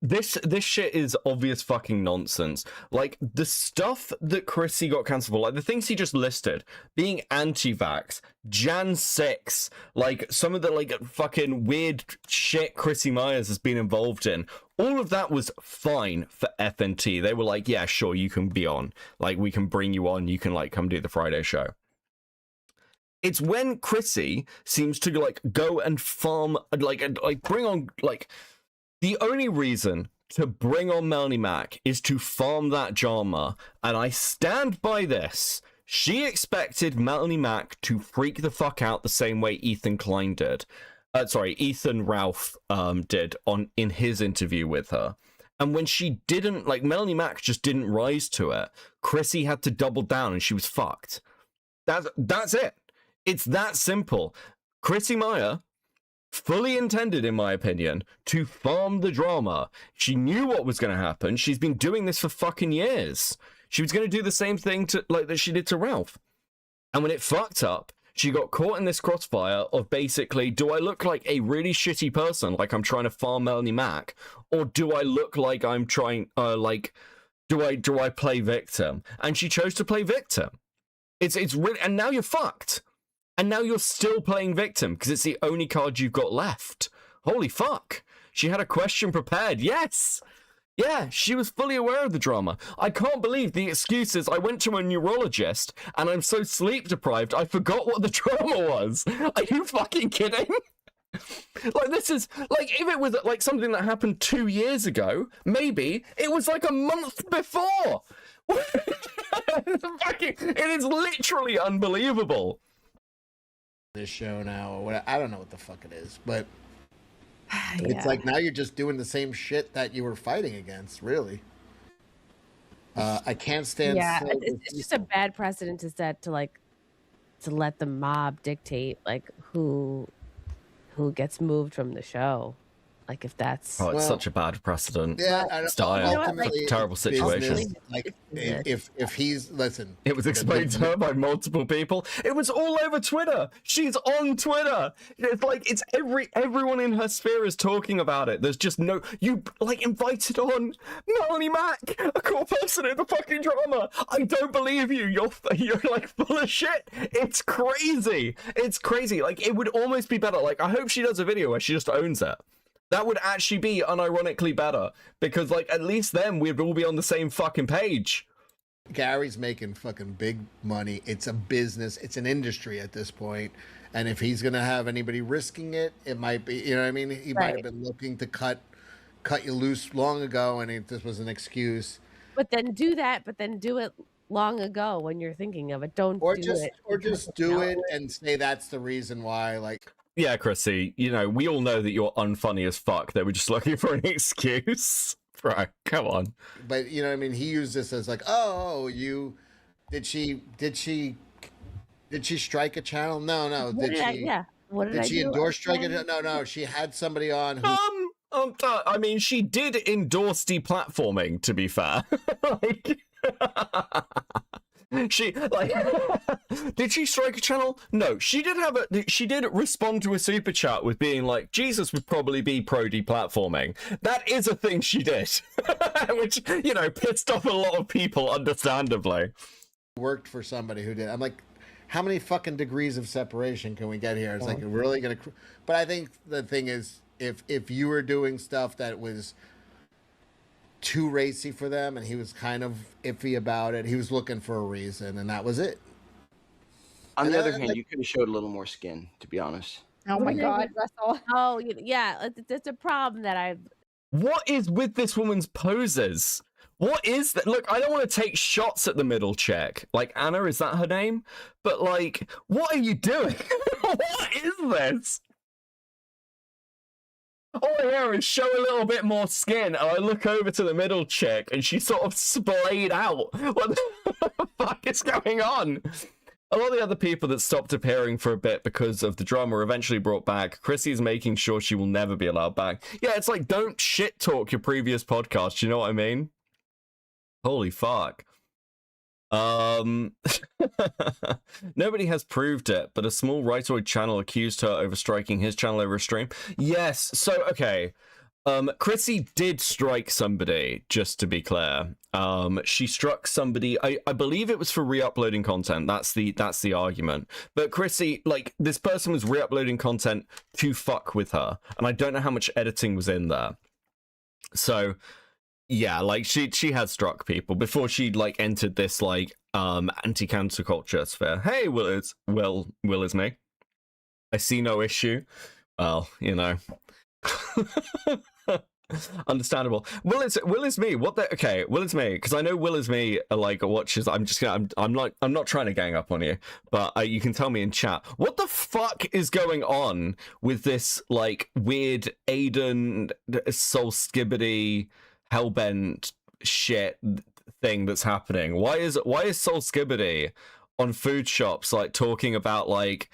this shit is obvious fucking nonsense. Like, the stuff that Chrissy got cancelled for, like the things he just listed, being anti-vax, Jan 6, like some of the like fucking weird shit Chrissy Myers has been involved in, all of that was fine for FNT. They were like, yeah, sure, you can be on. Like, we can bring you on. You can like come do the Friday show. It's when Chrissy seems to like go and farm, like bring on like. The only reason to bring on Melanie Mac is to farm that drama, and I stand by this. She expected Melanie Mac to freak the fuck out the same way Ethan Ralph did in his interview with her. And when she didn't, like, Melanie Mac just didn't rise to it, Chrissy had to double down and she was fucked. That's it. It's that simple. Chrissy Meyer fully intended, in my opinion, to farm the drama. She knew what was going to happen. She's been doing this for fucking years. She was going to do the same thing that she did to Ralph. And when it fucked up, she got caught in this crossfire of basically, do I look like a really shitty person, like I'm trying to farm Melanie Mac, or do I look like I'm trying, do I play victim? And she chose to play victim. It's really, and now you're fucked. And now you're still playing victim because it's the only card you've got left. Holy fuck. She had a question prepared. Yes. Yeah, she was fully aware of the drama. I can't believe the excuses. I went to a neurologist and I'm so sleep deprived, I forgot what the drama was. Are you fucking kidding? Like, this is, like, if it was, like, something that happened 2 years ago, maybe it was, like, a month before. It is literally unbelievable. This show now, or what, I don't know what the fuck it is, but it's like now you're just doing the same shit that you were fighting against, really. I can't stand. Yeah, it's just a bad precedent to set to let the mob dictate like who gets moved from the show. Like, if that's it's such a bad precedent. Yeah, style, terrible situation. Like, if he's it was explained to her by multiple people. It was all over Twitter. She's on Twitter. It's like everyone in her sphere is talking about it. There's just no, you like invited on Melanie Mac, a cool person in the fucking drama. I don't believe you. You're like full of shit. It's crazy. It's crazy. Like, it would almost be better. Like, I hope she does a video where she just owns it. That would actually be unironically better, because, like, at least then we'd all be on the same fucking page. Gary's making fucking big money. It's a business. It's an industry at this point. And if he's gonna have anybody risking it, it might be. You know what I mean? He might have been looking to cut you loose long ago, and this was an excuse. But then do that. But then do it long ago when you're thinking of it. Don't Or do just it. or just do it and say that's the reason why. Like, Yeah, Chrissy, you know, we all know that you're unfunny as fuck. They were just looking for an excuse. Bro, come on. but you know what I mean? He used this as like, oh, you did she strike a channel? No. What did I, What did Did I she do endorse strike again? it? No. She had somebody on who. I mean, she did endorse deplatforming, to be fair. Like, she, like, did she strike a channel? No, she did respond to a super chat with being like, Jesus would probably be pro deplatforming. That is a thing she did, which, you know, pissed off a lot of people, understandably. Worked for somebody who did. I'm like, how many fucking degrees of separation can we get here? It's like, we're really gonna. But I think the thing is, if you were doing stuff that was too racy for them, and he was kind of iffy about it, he was looking for a reason, and that was it. On the other hand, you could have showed a little more skin, to be honest. Oh my God, Russell. Oh, yeah. It's a problem that I've. What is with this woman's poses? What is that? Look, I don't want to take shots at the middle chick. Like, Anna, is that her name? But, like, what are you doing? What is this? All I hear is show a little bit more skin, and I look over to the middle chick, and she's sort of splayed out. What the fuck is going on? A lot of the other people that stopped appearing for a bit because of the drama were eventually brought back. Chrissy's making sure she will never be allowed back. Yeah, it's like, don't shit talk your previous podcast, you know what I mean? Holy fuck. Nobody has proved it, but a small rightoid channel accused her over striking his channel over a stream. Yes, so okay. Chrissy did strike somebody, just to be clear. She struck somebody, I believe it was for re-uploading content. That's the argument. But Chrissy, like, this person was re-uploading content to fuck with her, and I don't know how much editing was in there. So yeah, like she had struck people before she like entered this like anti-cancel culture sphere. Hey, Will is me. I see no issue. Well, you know. Understandable. Will is me. What the? Okay, Will is me, because I know Will is me like watches. I'm not trying to gang up on you, but you can tell me in chat what the fuck is going on with this like weird Aiden Soul Skibbity Hellbent shit thing that's happening. Why is Soul Skibbity on food shops like talking about like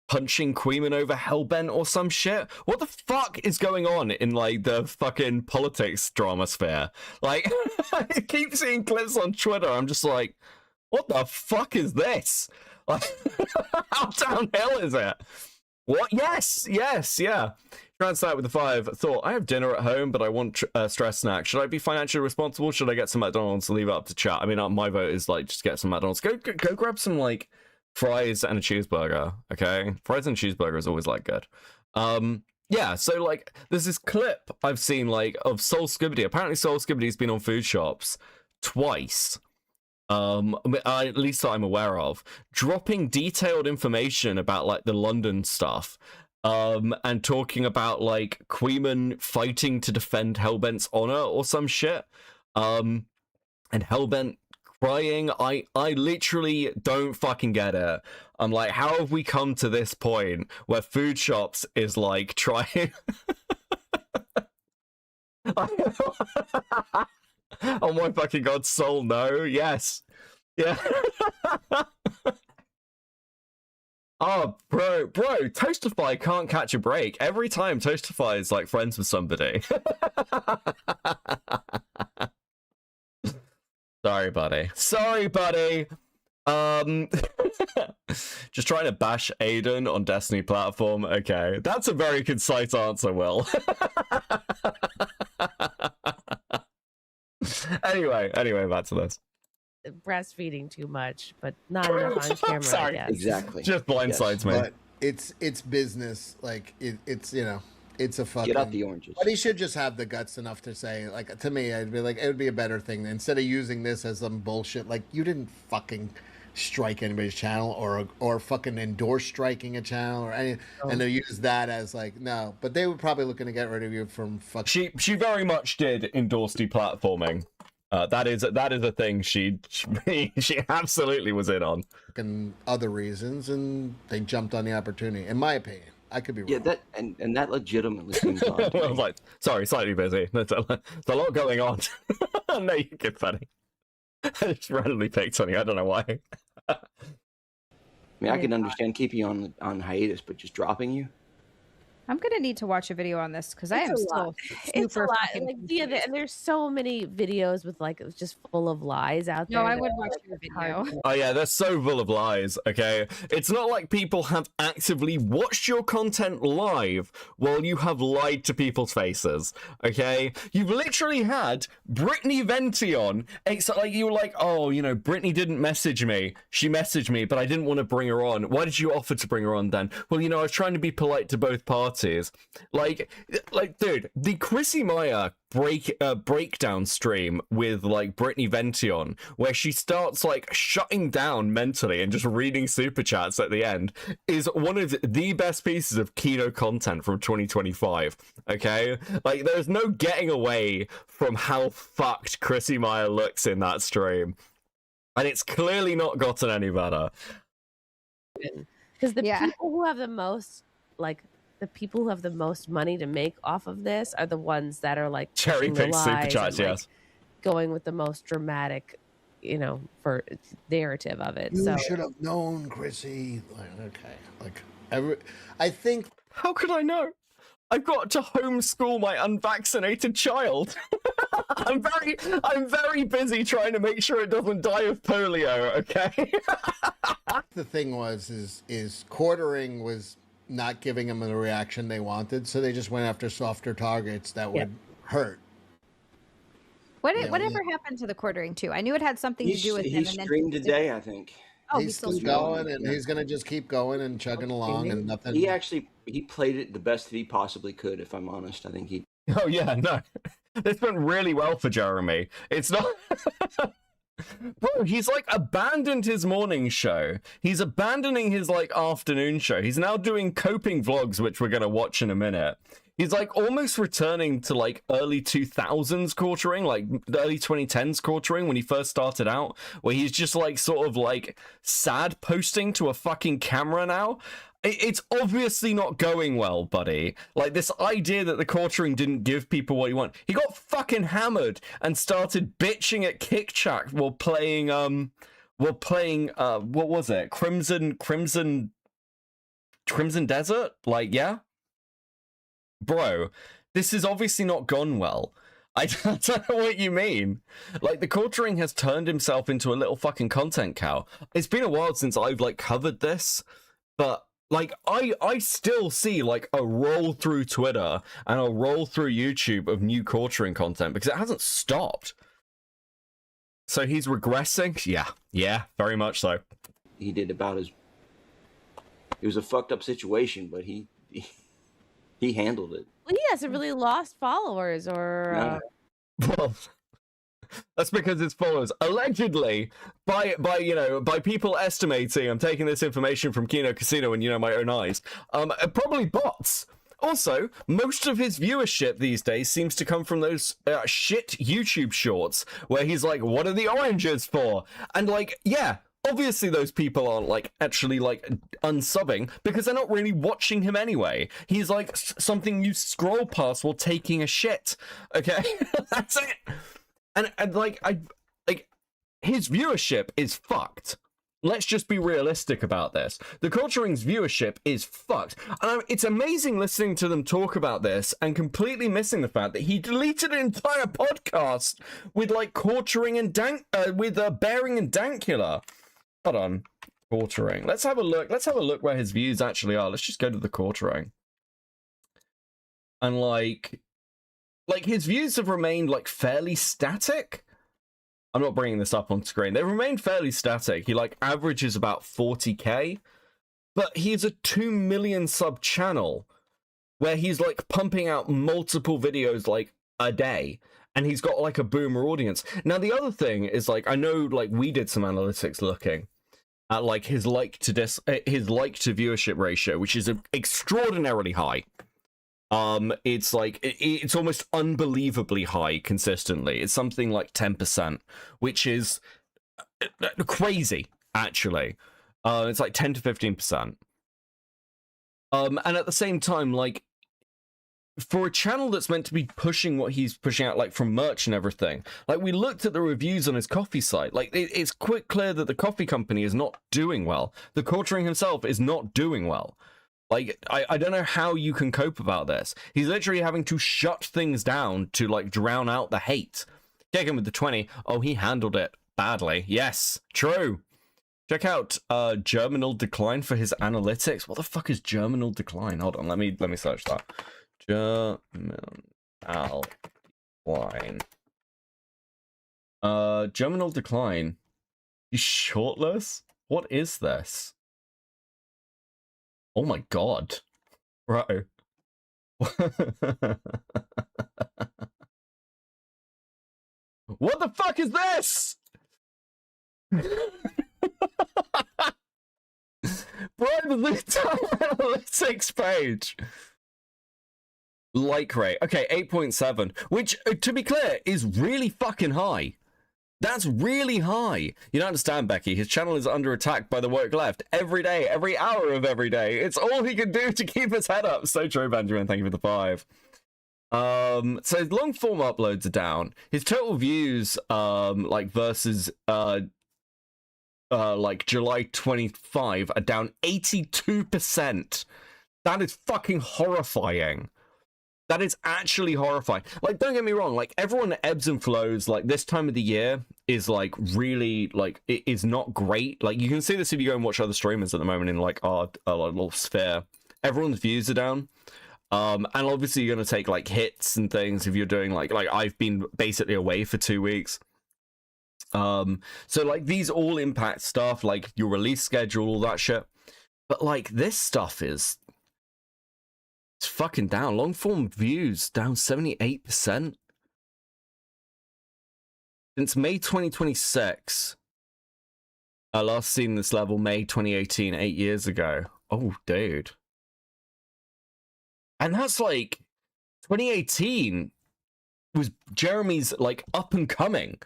punching Queeman over Hellbent or some shit? What the fuck is going on in like the fucking politics drama sphere? Like, I keep seeing clips on Twitter. I'm just like, what the fuck is this? Like, how downhill is it? What? Yes, yeah. Translate with the 5 thought, I have dinner at home, but I want stress snack. Should I be financially responsible? Should I get some McDonald's? Leave it up to chat. I mean, my vote is like, just get some McDonald's. Go grab some like fries and a cheeseburger. Okay, fries and cheeseburger is always like good. Yeah, so like there's this clip I've seen like of Soul Skibbity. Apparently Soul Skibbity's been on food shops twice. At least that I'm aware of, dropping detailed information about like the London stuff. And talking about like Queeman fighting to defend Hellbent's honor or some shit. And Hellbent crying. I literally don't fucking get it. I'm like, how have we come to this point where food shops is like trying oh my fucking god, Soul, no. Yes. Yeah. Oh, bro, Toastify can't catch a break. Every time Toastify is like friends with somebody. Sorry, buddy. Just trying to bash Aiden on Destiny platform. Okay, that's a very concise answer, Will. Anyway, back to this. Breastfeeding too much, but not enough on camera. Sorry. I guess. Exactly. Just blindsides me. But it's business. Like it's you know, It's a fucking... Get out the oranges. But he should just have the guts enough to say, like, to me, I'd be like, it would be a better thing instead of using this as some bullshit. Like, you didn't fucking strike anybody's channel or fucking endorse striking a channel or any, and they use that as like, no. But they were probably looking to get rid of you from fucking... She very much did endorse deplatforming. That is a thing she absolutely was in on. And other reasons, and they jumped on the opportunity, in my opinion. I could be wrong. Yeah, that and that legitimately seems odd. I was like, sorry, slightly busy. There's a lot going on. No, you get funny. I just randomly picked something. I don't know why. I mean, I can understand keeping you on hiatus, but just dropping you. I'm gonna need to watch a video on this because I am still It's a super lot. fucking Like, yeah, and there's so many videos with like it's just full of lies out there. No, I that would are, watch like, your hard video. to- Oh yeah, they're so full of lies, okay? It's not like people have actively watched your content live while you have lied to people's faces, okay? You've literally had Brittany Venti on. It's like you were like, oh, you know, Brittany didn't message me. She messaged me, but I didn't want to bring her on. Why did you offer to bring her on then? Well, you know, I was trying to be polite to both parties. Like, dude, the Chrissy Meyer breakdown stream with like Brittany Venti on, where she starts like shutting down mentally and just reading super chats at the end, is one of the best pieces of Kino content from 2025. Okay, like there's no getting away from how fucked Chrissy Meyer looks in that stream, and it's clearly not gotten any better. Because the people who have the most, like, the people who have the most money to make off of this are the ones that are like Cherry pushing the pick super lies chats, and, like, yes. going with the most dramatic, you know, for narrative of it. You So should have known, Chrissy. Like, okay, like I think. How could I know? I've got to homeschool my unvaccinated child. I'm very busy trying to make sure it doesn't die of polio, okay? The thing is quartering was not giving them the reaction they wanted, so they just went after softer targets that would hurt. Whatever happened to the quartering too? I knew it had something to do with him. He streamed today, I think. Oh, He's still going, and he's gonna just keep going and chugging along, and nothing. He played it the best that he possibly could. If I'm honest, I think he. Oh yeah, no, this went really well for Jeremy. It's not. Bro, he's like abandoned his morning show. He's abandoning his like afternoon show. He's now doing coping vlogs, which we're gonna watch in a minute. He's like almost returning to like early 2000s quartering, like early 2010s quartering when he first started out, where he's just like sort of like sad posting to a fucking camera now. It's obviously not going well, buddy. Like this idea that the quartering didn't give people what he want. He got fucking hammered and started bitching at Kick Chat while playing what was it? Crimson Desert? Like, yeah? Bro, this is obviously not gone well. I don't know what you mean. Like, the quartering has turned himself into a little fucking content cow. It's been a while since I've like covered this, but like I still see like a roll through Twitter and a roll through YouTube of new quartering content because it hasn't stopped. So he's regressing? Yeah, very much so. He did about his. It was a fucked up situation, but he handled it. well, he hasn't really lost followers or. Well, that's because his followers allegedly, by people estimating, I'm taking this information from Kino Casino and my own eyes, probably bots. Also, most of his viewership these days seems to come from those shit YouTube shorts where he's like, "What are the oranges for?" And like, yeah. Obviously, those people aren't like actually like unsubbing because they're not really watching him anyway. He's like something you scroll past while taking a shit. Okay, that's it. And like his viewership is fucked. Let's just be realistic about this. The Quartering's viewership is fucked. And it's amazing listening to them talk about this and completely missing the fact that he deleted an entire podcast with like Quartering and Bearing and Dankula. Hold on, Quartering. Let's have a look. Let's have a look where his views actually are. Let's just go to the Quartering. And like his views have remained like fairly static. I'm not bringing this up on screen. They remain fairly static. He like averages about 40k, but he's a 2 million sub channel. where he's like pumping out multiple videos like a day, and he's got like a boomer audience. Now the other thing is, like, I know like we did some analytics looking at like his like to viewership ratio, which is extraordinarily high. It's like it's almost unbelievably high consistently. It's something like 10%, which is crazy actually. It's like 10 to 15%. And at the same time, like, for a channel that's meant to be pushing what he's pushing out, like from merch and everything, like we looked at the reviews on his coffee site, like it's quite clear that the coffee company is not doing well. The Quartering himself is not doing well. Like, I don't know how you can cope about this. He's literally having to shut things down to like drown out the hate. Kick him with the 20. Oh, he handled it badly. Yes, true. Check out germinal decline for his analytics. What the fuck is germinal decline? Hold on, let me search that. Germinal decline. Germinal decline. He's shortless? What is this? Oh my god. Bro. What the fuck is this? Bro, the analytics page. Like rate. Okay, 8.7. Which, to be clear, is really fucking high. That's really high. You don't understand, Becky. His channel is under attack by the woke left every day, every hour of every day. It's all he can do to keep his head up. So true, Benjamin. Thank you for the 5. So his long form uploads are down. His total views, like versus like July 25 are down 82%. That is fucking horrifying. That is actually horrifying. Like, don't get me wrong, like, everyone ebbs and flows. Like, this time of the year is, like, really, like, it is not great. Like, you can see this if you go and watch other streamers at the moment in, like, our little sphere. Everyone's views are down. And obviously you're going to take, like, hits and things if you're doing, like, I've been basically away for 2 weeks. So, like, these all impact stuff, like, your release schedule, all that shit. But, like, this stuff is... It's fucking down. Long form views down 78%. Since May 2026. I last seen this level May 2018, 8 years ago. Oh, dude. And that's like 2018 was Jeremy's like up and coming.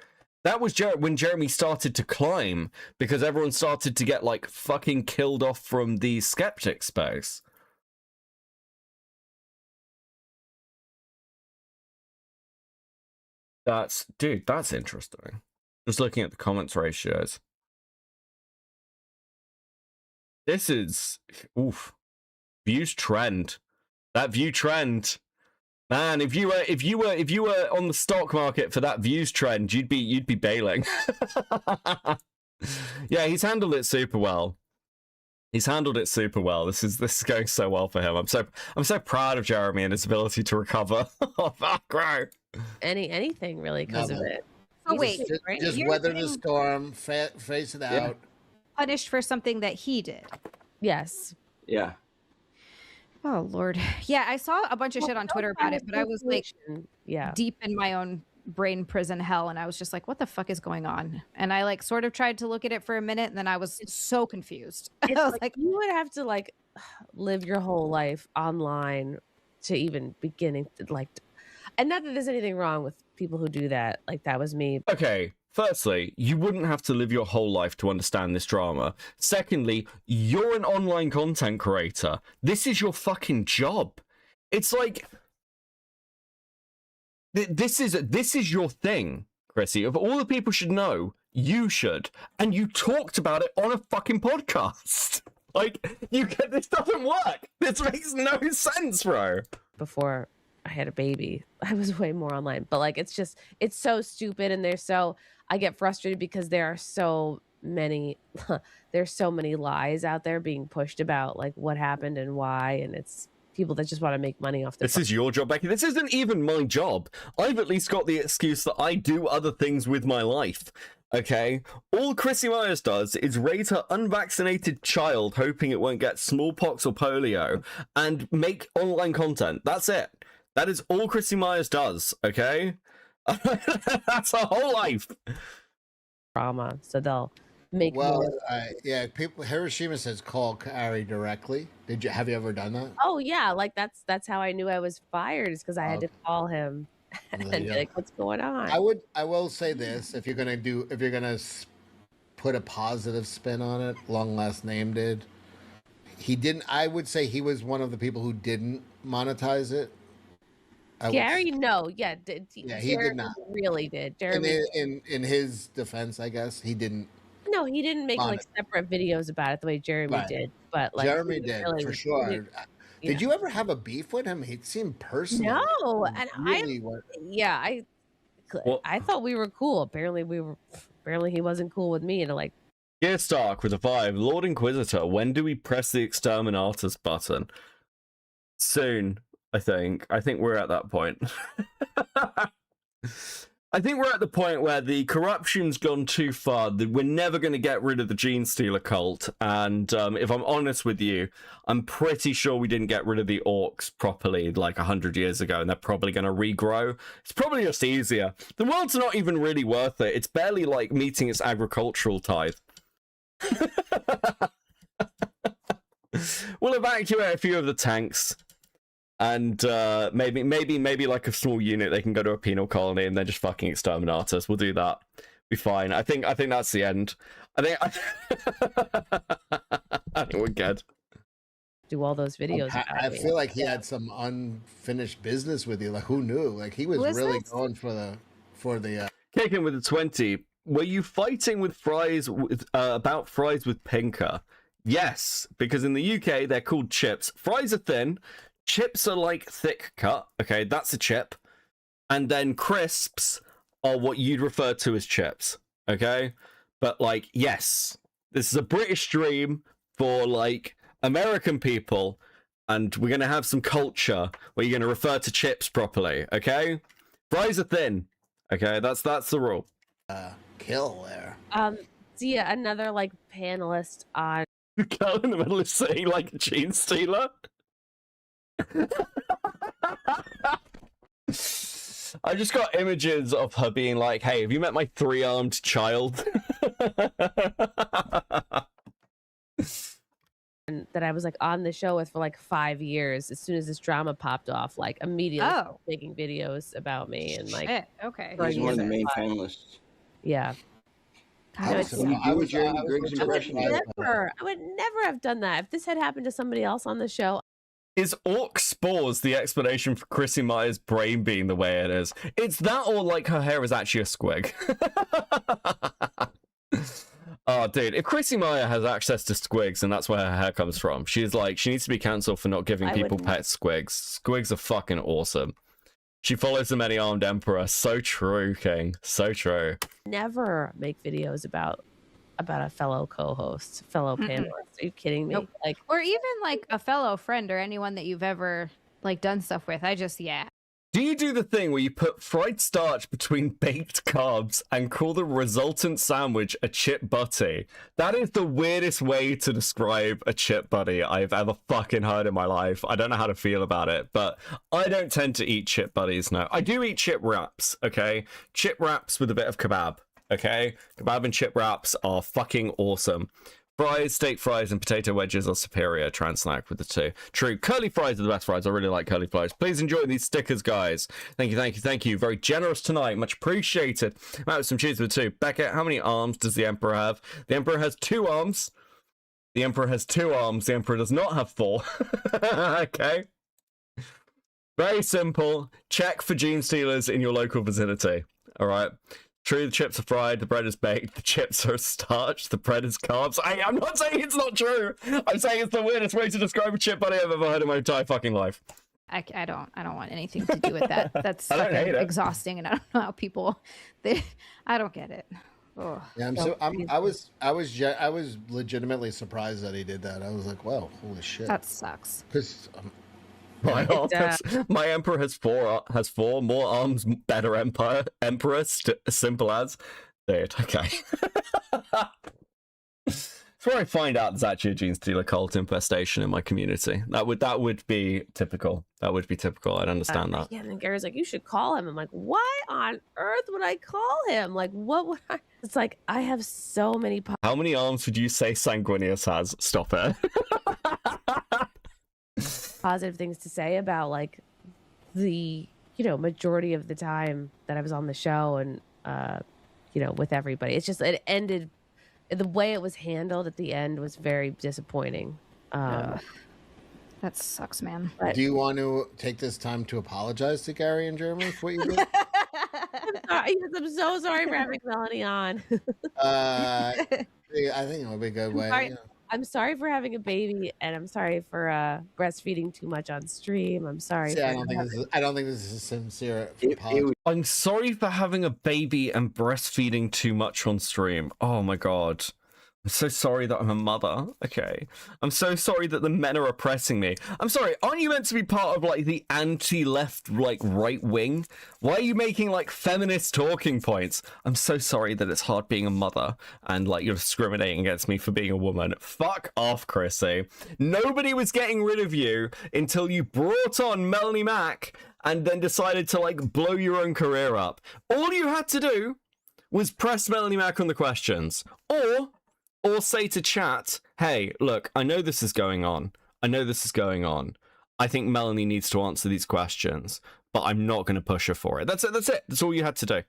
That was when Jeremy started to climb because everyone started to get like fucking killed off from the skeptic space. Dude, that's interesting. Just looking at the comments ratios. This is, oof. Views trend. That view trend. Man, if you were on the stock market for that views trend, you'd be bailing. Yeah, he's handled it super well. He's handled it super well. This is going so well for him. I'm so proud of Jeremy and his ability to recover. Oh, fuck, bro. Anything really because of it. Oh wait, just weather the storm, face it out. Punished for something that he did. Yes. Yeah. Oh Lord. Yeah, I saw a bunch of shit on Twitter about it, but I was like, deep in my own brain prison hell, and I was just like, what the fuck is going on? And I like sort of tried to look at it for a minute, and then I was so confused. I was like, you would have to like live your whole life online to even beginning to like, and not that there's anything wrong with people who do that. Like that was me. Okay. Firstly, you wouldn't have to live your whole life to understand this drama. Secondly, you're an online content creator. This is your fucking job. It's like this is your thing, Chrissy. Of all the people should know, you should. And you talked about it on a fucking podcast. Like, this doesn't work. This makes no sense, bro. Before I had a baby, I was way more online. But like, it's so stupid, and I get frustrated because there are so many lies out there being pushed about like what happened and why, and it's people that just want to make money off this. This is your job, Becky. This isn't even my job. I've at least got the excuse that I do other things with my life. Okay, all Chrissy Myers does is raise her unvaccinated child, hoping it won't get smallpox or polio, and make online content. That's it. That is all Chrissy Myers does. Okay, that's her whole life. Trauma, so they'll make. Well, yeah. People. Hiroshima says call Carrie directly. Have you ever done that? Oh yeah, like that's how I knew I was fired, is because I had to call him and be like, "What's going on?" I will say this: if you're gonna put a positive spin on it, Long Last Name did. He didn't. I would say he was one of the people who didn't monetize it. Gary, no, yeah, he did not. Really did. Jeremy, in his defense, I guess he didn't. No, he didn't make like separate videos about it the way Jeremy did. But like Jeremy did really, for sure. Did you ever have a beef with him? He seemed personal. No, and really I thought we were cool. Apparently he wasn't cool with me. And like, Gear Stark with a 5. Lord Inquisitor, when do we press the Exterminatus button? Soon, I think. I think we're at that point. I think we're at the point where the corruption's gone too far. We're never going to get rid of the Gene Stealer cult. And if I'm honest with you, I'm pretty sure we didn't get rid of the orcs properly like 100 years ago, and they're probably going to regrow. It's probably just easier. The world's not even really worth it. It's barely like meeting its agricultural tithe. We'll evacuate a few of the tanks. And maybe like a small unit, they can go to a penal colony and then just fucking exterminate us. We'll do that. Be fine. I think that's the end. I think we're good. Do all those videos. I feel like he had some unfinished business with you. Like, who knew? Like, he was really going for the. Kicking with the 20. Were you fighting with fries about fries with Pinker? Yes, because in the UK they're called chips. Fries are thin. Chips are like thick cut, okay, that's a chip. And then crisps are what you'd refer to as chips, okay? But like, yes, this is a British dream for like American people, and we're gonna have some culture where you're gonna refer to chips properly, okay? Fries are thin, okay, that's the rule. Kill there. So yeah, another like panelist on. The girl in the middle is saying like a Gene Stealer. I just got images of her being like, hey, have you met my 3-armed child? And that I was like on the show with for like 5 years. As soon as this drama popped off, like immediately making videos about me and like okay. He's one of the main panelists. Yeah. I would never have done that. If this had happened to somebody else on the show. Is orc spores the explanation for Chrissy Myers' brain being the way it is? It's that, or like her hair is actually a squig. Oh, dude, if Chrissy Meyer has access to squigs and that's where her hair comes from, she's like, she needs to be cancelled for not giving people pet squigs. Squigs are fucking awesome. She follows the many-armed emperor. So true, King. So true. Never make videos about a fellow co-host, fellow panelist. Are you kidding me? Nope. Like, or even like a fellow friend or anyone that you've ever like done stuff with. Do you do the thing where you put fried starch between baked carbs and call the resultant sandwich a chip butty? That is the weirdest way to describe a chip buddy I've ever fucking heard in my life. I don't know how to feel about it, but I don't tend to eat chip buddies now. I do eat chip wraps, okay? Chip wraps with a bit of kebab. Okay, kebab and chip wraps are fucking awesome. Fries, steak fries, and potato wedges are superior. Try and snack with the two. True, curly fries are the best fries. I really like curly fries. Please enjoy these stickers, guys. Thank you, thank you, thank you. Very generous tonight. Much appreciated. Out with some cheers for the two. Beckett, how many arms does the Emperor have? The Emperor has 2 arms. The Emperor has 2 arms. The Emperor does not have 4. Okay. Very simple. Check for gene stealers in your local vicinity. All right. True, the chips are fried, the bread is baked, the chips are starch, the bread is carbs. I'm not saying it's not true. I'm saying it's the weirdest way to describe a chip buddy I've ever heard in my entire fucking life. I don't want anything to do with that. That's fucking exhausting, and I don't know how people. I don't get it. Oh. Yeah, I was legitimately surprised that he did that. I was like, wow, holy shit. That sucks. Because. My emperor has 4 more arms, better emperor, simple as. Dude, okay. It's where I find out there's actually a Gene Stealer cult infestation in my community. That would be typical. That would be typical. I'd understand that. Yeah, and then Gary's like, you should call him. I'm like, why on earth would I call him? Like, what would I? It's like, I have so many. How many arms would you say Sanguinius has? Stop it. Positive things to say about like the majority of the time that I was on the show and with everybody. It's just it ended. The way it was handled at the end was very disappointing. That sucks, man. But do you want to take this time to apologize to Gary and Jeremy for what you did? I'm so sorry for having Melanie on. I think it would be a good way. I'm sorry for having a baby, and I'm sorry for breastfeeding too much on stream. I'm sorry. See, I don't think this is a sincere apology. I'm sorry for having a baby and breastfeeding too much on stream. Oh my god. I'm so sorry that I'm a mother. Okay. I'm so sorry that the men are oppressing me. I'm sorry, aren't you meant to be part of like the anti-left like right wing? Why are you making like feminist talking points? I'm so sorry that it's hard being a mother and like you're discriminating against me for being a woman. Fuck off, Chrissy. Nobody was getting rid of you until you brought on Melanie Mac and then decided to like blow your own career up. All you had to do was press Melanie Mac on the questions or say to chat, hey, look, I know this is going on. I think Melanie needs to answer these questions, but I'm not going to push her for it. That's it. That's all you had to do.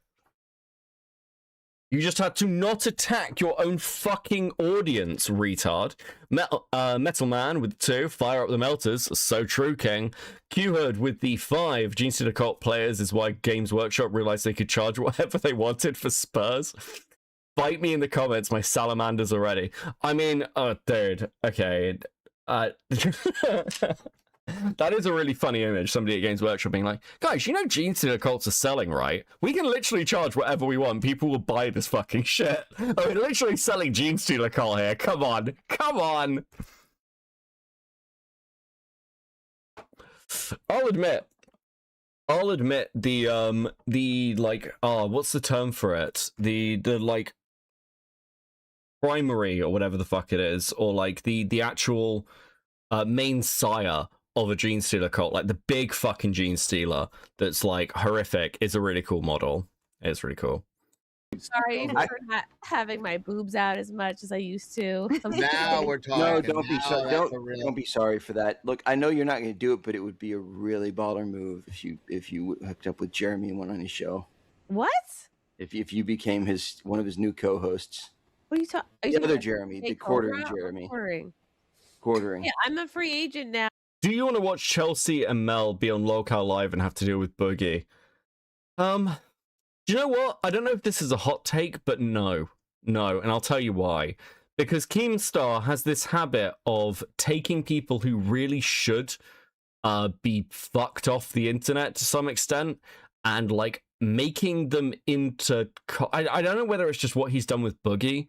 You just had to not attack your own fucking audience, retard. Metal Man with 2, fire up the melters, so true, King. Q-Hood with the 5, Gene Stealer Cult players is why Games Workshop realized they could charge whatever they wanted for Spurs. Bite me in the comments, my salamanders already. I mean, dude, okay. That is a really funny image. Somebody at Games Workshop being like, guys, you know Gene Stealer cults are selling, right? We can literally charge whatever we want. People will buy this fucking shit. We're literally selling Gene Stealer cult here. Come on. I'll admit the like, what's the term for it? The like primary or whatever the fuck it is, or like the actual main sire of a Gene Stealer cult, like the big fucking Gene Stealer that's like horrific, is a really cool model. It's really cool. Sorry for not having my boobs out as much as I used to. Now we're talking. No, don't be sorry. Don't be sorry for that. Look, I know you're not going to do it, but it would be a really baller move if you hooked up with Jeremy and went on his show. What? If you became one of his new co-hosts. What are you talking? The other Jeremy, the quartering Jeremy. Quartering. Yeah, I'm a free agent now. Do you want to watch Chelsea and Mel be on Locale Live and have to deal with Boogie? Do you know what? I don't know if this is a hot take, but no, and I'll tell you why. Because Keemstar has this habit of taking people who really should be fucked off the internet to some extent and like making them into I don't know whether it's just what he's done with Boogie,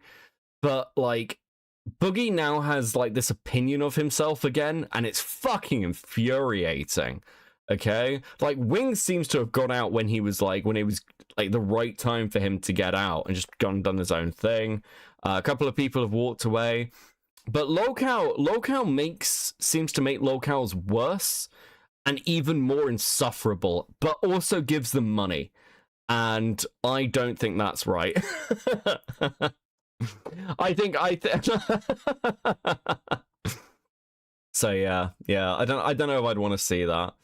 but like Boogie now has like this opinion of himself again, and it's fucking infuriating. Okay, like Wings seems to have gone out when it was like the right time for him to get out and just gone and done his own thing. A couple of people have walked away, but Locale seems to make locales worse and even more insufferable, but also gives them money. And I don't think that's right. So yeah, I don't know if I'd want to see that.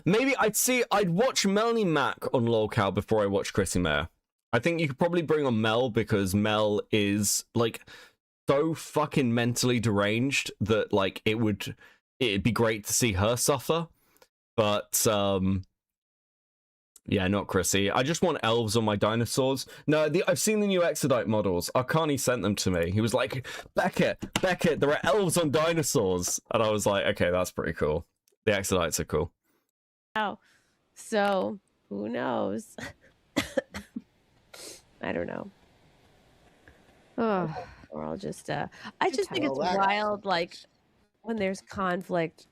Maybe I'd watch Melanie Mac on Locale before I watch Chrissy Mayer. I think you could probably bring on Mel because Mel is like so fucking mentally deranged that like it'd be great to see her suffer. But yeah, not Chrissy. I just want elves on my dinosaurs. No, I've seen the new Exodite models. Arcani sent them to me. He was like, Beckett, there are elves on dinosaurs. And I was like, okay, that's pretty cool. The Exodites are cool. Oh, so who knows? I don't know. Oh, or I'll just I just think it's wild, like when there's conflict,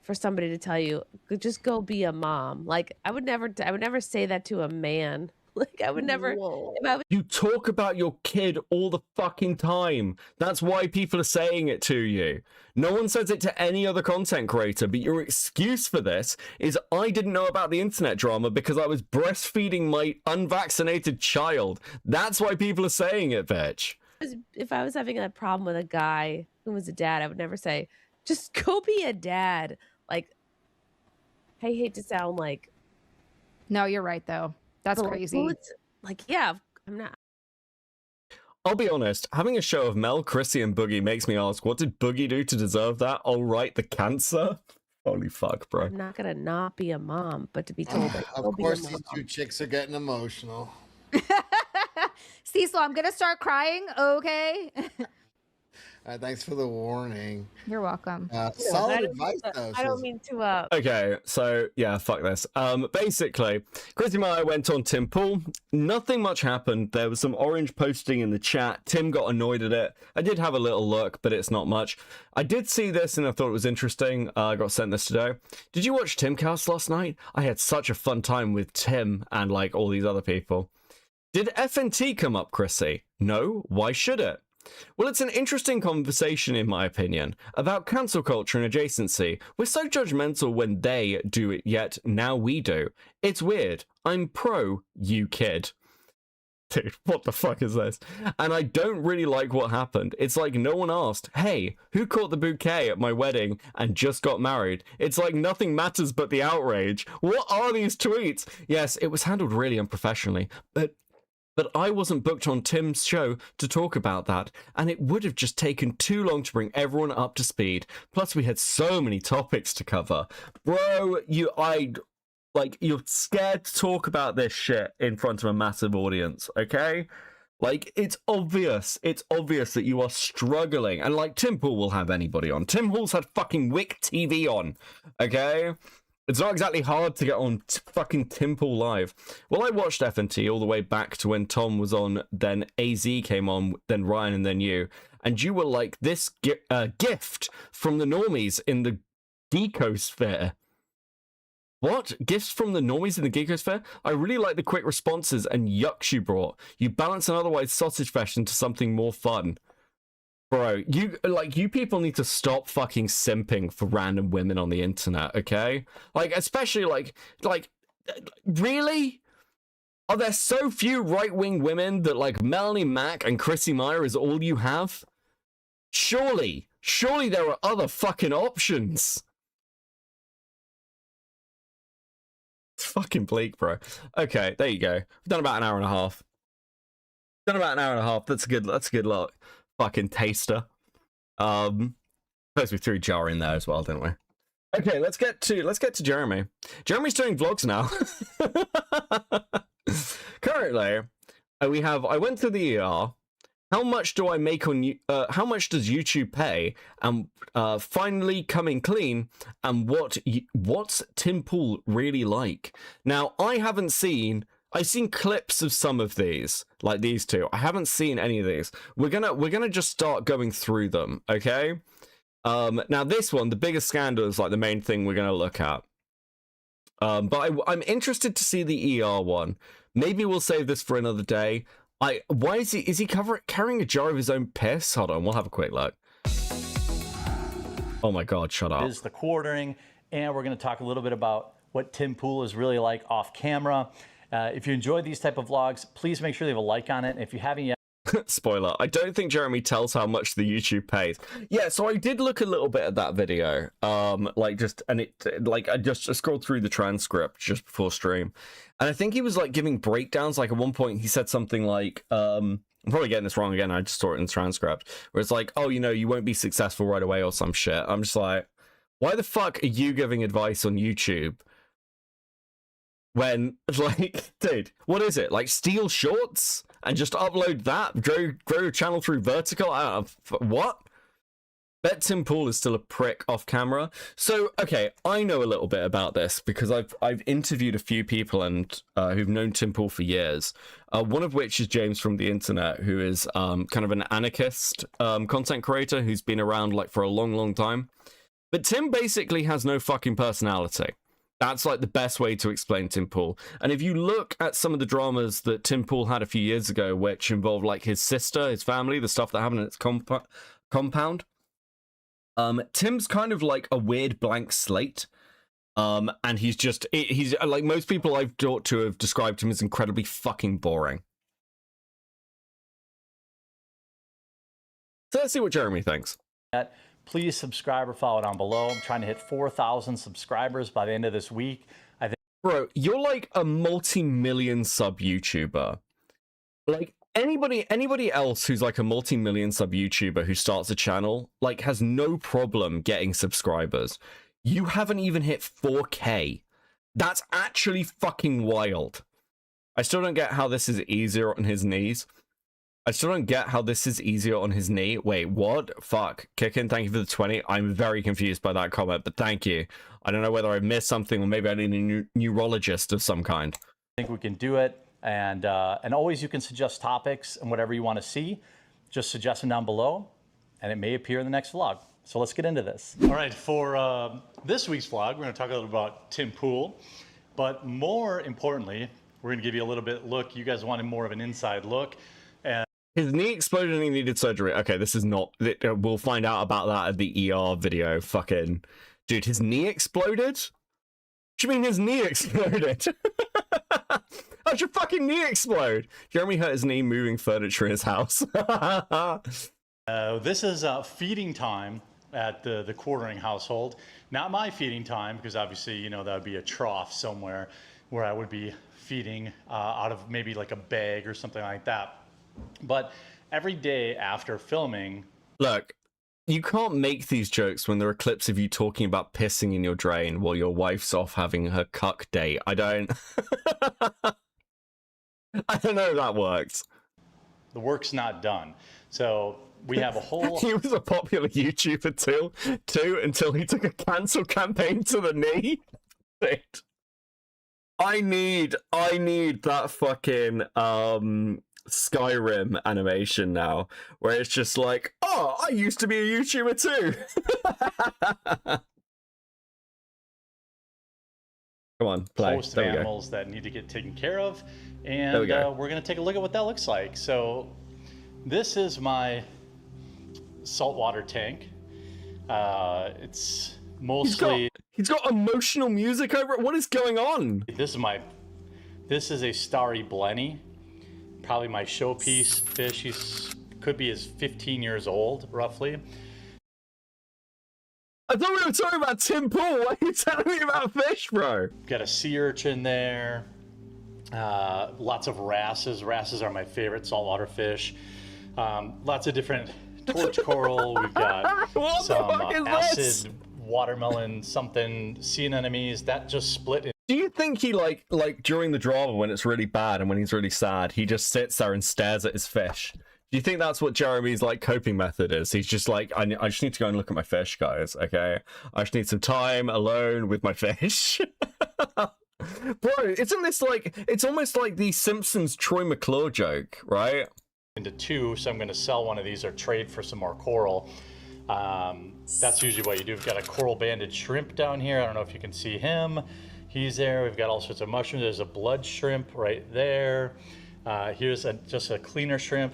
for somebody to tell you just go be a mom. Like I would never say that to a man. Like I would never. If I was You talk about your kid all the fucking time. That's why people are saying it to you. No one says it to any other content creator, but your excuse for this is I didn't know about the internet drama because I was breastfeeding my unvaccinated child. That's why people are saying it, bitch. if I was having a problem with a guy who was a dad, I would never say, just go be a dad. Like, I hate to sound like. No, you're right though. That's crazy. Like, yeah, I'm not. I'll be honest, having a show of Mel, Chrissy, and Boogie makes me ask, what did Boogie do to deserve that? Oh, right, the cancer? Holy fuck, bro. I'm not gonna not be a mom, but to be told that. Of course, these two chicks are getting emotional. Cecil, I'm gonna start crying. Okay. Thanks for the warning. You're welcome. Solid advice, though. I don't mean to. Okay, so yeah, fuck this. Basically, Chrissy and I went on Tim Pool. Nothing much happened. There was some orange posting in the chat. Tim got annoyed at it. I did have a little look, but it's not much. I did see this and I thought it was interesting. I got sent this today. Did you watch Timcast last night? I had such a fun time with Tim and like all these other people. Did FNT come up, Chrissy? No. Why should it? Well, it's an interesting conversation, in my opinion, about cancel culture and adjacency. We're so judgmental when they do it, yet now we do. It's weird. I'm pro, you kid. Dude, what the fuck is this? And I don't really like what happened. It's like no one asked, hey, who caught the bouquet at my wedding and just got married? It's like nothing matters but the outrage. What are these tweets? Yes, it was handled really unprofessionally, but I wasn't booked on Tim's show to talk about that, and it would have just taken too long to bring everyone up to speed. Plus, we had so many topics to cover. Bro, you're scared to talk about this shit in front of a massive audience, okay? Like, it's obvious that you are struggling, and like, Tim Pool will have anybody on. Tim Pool's had fucking Wick TV on, okay? It's not exactly hard to get on fucking Tim Pool Live. Well, I watched FNT all the way back to when Tom was on, then AZ came on, then Ryan, and then you. And you were like this gift from the normies in the geekosphere. What? Gifts from the normies in the geekosphere? I really like the quick responses and yucks you brought. You balance an otherwise sausage fest into something more fun. Bro, you people need to stop fucking simping for random women on the internet, okay? Like, especially, like, really? Are there so few right-wing women that, like, Melanie Mack and Chrissy Meyer is all you have? Surely there are other fucking options. It's fucking bleak, bro. Okay, there you go. We've done about an hour and a half. That's a good lot. Fucking taster. Suppose we threw Jar in there as well, didn't we? Okay, let's get to Jeremy. Jeremy's doing vlogs now. Currently, I went to the ER. How much do I make on how much does YouTube pay? And finally coming clean. And what's Tim Pool really like? Now, I've seen clips of some of these, like these two. I haven't seen any of these. We're gonna just start going through them, okay? Now this one, the biggest scandal, is like the main thing we're gonna look at. But I'm interested to see the ER one. Maybe we'll save this for another day. Why is he carrying a jar of his own piss? Hold on, we'll have a quick look. Oh my God, shut up. Is the quartering, and we're gonna talk a little bit about what Tim Pool is really like off camera. If you enjoy these type of vlogs, please make sure you leave a like on it. If you haven't yet. Spoiler, I don't think Jeremy tells how much the YouTube pays. Yeah, so I did look a little bit at that video. I just scrolled through the transcript just before stream. And I think he was like giving breakdowns. Like at one point he said something like, I'm probably getting this wrong again, I just saw it in the transcript, where it's like, oh, you won't be successful right away or some shit. I'm just like, why the fuck are you giving advice on YouTube? When, like, dude, what is it? Like, steal shorts and just upload that? Grow your channel through vertical? I don't know. What? Bet Tim Pool is still a prick off camera. So, okay, I know a little bit about this because I've interviewed a few people and who've known Tim Pool for years. One of which is James from the internet, who is kind of an anarchist content creator who's been around like for a long, long time. But Tim basically has no fucking personality. That's like the best way to explain Tim Pool. And if you look at some of the dramas that Tim Pool had a few years ago, which involved like his sister, his family, the stuff that happened in its compound, Tim's kind of like a weird blank slate. And he's like, most people I've talked to have described him as incredibly fucking boring. So let's see what Jeremy thinks. Please subscribe or follow down below. I'm trying to hit 4,000 subscribers by the end of this week. Bro, you're like a multi-million sub YouTuber. Like anybody else who's like a multi-million sub YouTuber who starts a channel, like, has no problem getting subscribers. You haven't even hit 4K. That's actually fucking wild. I still don't get how this is easier on his knees. I still don't get how this is easier on his knee. Wait, what? Fuck. Kickin', thank you for the 20. I'm very confused by that comment, but thank you. I don't know whether I missed something or maybe I need a neurologist of some kind. I think we can do it. And always you can suggest topics and whatever you want to see. Just suggest them down below, and it may appear in the next vlog. So let's get into this. All right, for this week's vlog, we're going to talk a little about Tim Pool. But more importantly, we're going to give you a little bit look. You guys wanted more of an inside look. And his knee exploded and he needed surgery. Okay, this is not... We'll find out about that at the ER video. Fucking... Dude, his knee exploded? What do you mean his knee exploded? How'd your fucking knee explode? Jeremy hurt his knee moving furniture in his house. This is feeding time at the quartering household. Not my feeding time, because obviously, you know, that would be a trough somewhere where I would be feeding out of maybe like a bag or something like that. But every day after filming... Look, you can't make these jokes when there are clips of you talking about pissing in your drain while your wife's off having her cuck date. I don't... I don't know if that works. The work's not done. So we have a whole... He was a popular YouTuber too, until he took a cancel campaign to the knee. I need that fucking Skyrim animation now, where it's just like, oh, I used to be a YouTuber too. Come on, play. Host of animals that need to get taken care of, and we're going to take a look at what that looks like. So this is my saltwater tank. It's mostly... He's got emotional music over it. What is going on? This is a starry blenny, probably my showpiece fish. He's could be as 15 years old, roughly. I thought we were talking about Tim Pool. Why are you telling me about fish, bro? Got a sea urchin there. Lots of wrasses. Wrasses are my favorite saltwater fish. Lots of different torch coral. We've got some acid watermelon something sea anemones that just split in. Do you think he like during the drama when it's really bad and when he's really sad, he just sits there and stares at his fish? Do you think that's what Jeremy's like coping method is? He's just like, I just need to go and look at my fish, guys. Okay, I just need some time alone with my fish. Bro, isn't this like, it's almost like the Simpsons Troy McClure joke, right? Into two, so I'm going to sell one of these or trade for some more coral. That's usually what you do. We've got a coral banded shrimp down here. I don't know if you can see him. He's there. We've got all sorts of mushrooms. There's a blood shrimp right there. Here's just a cleaner shrimp,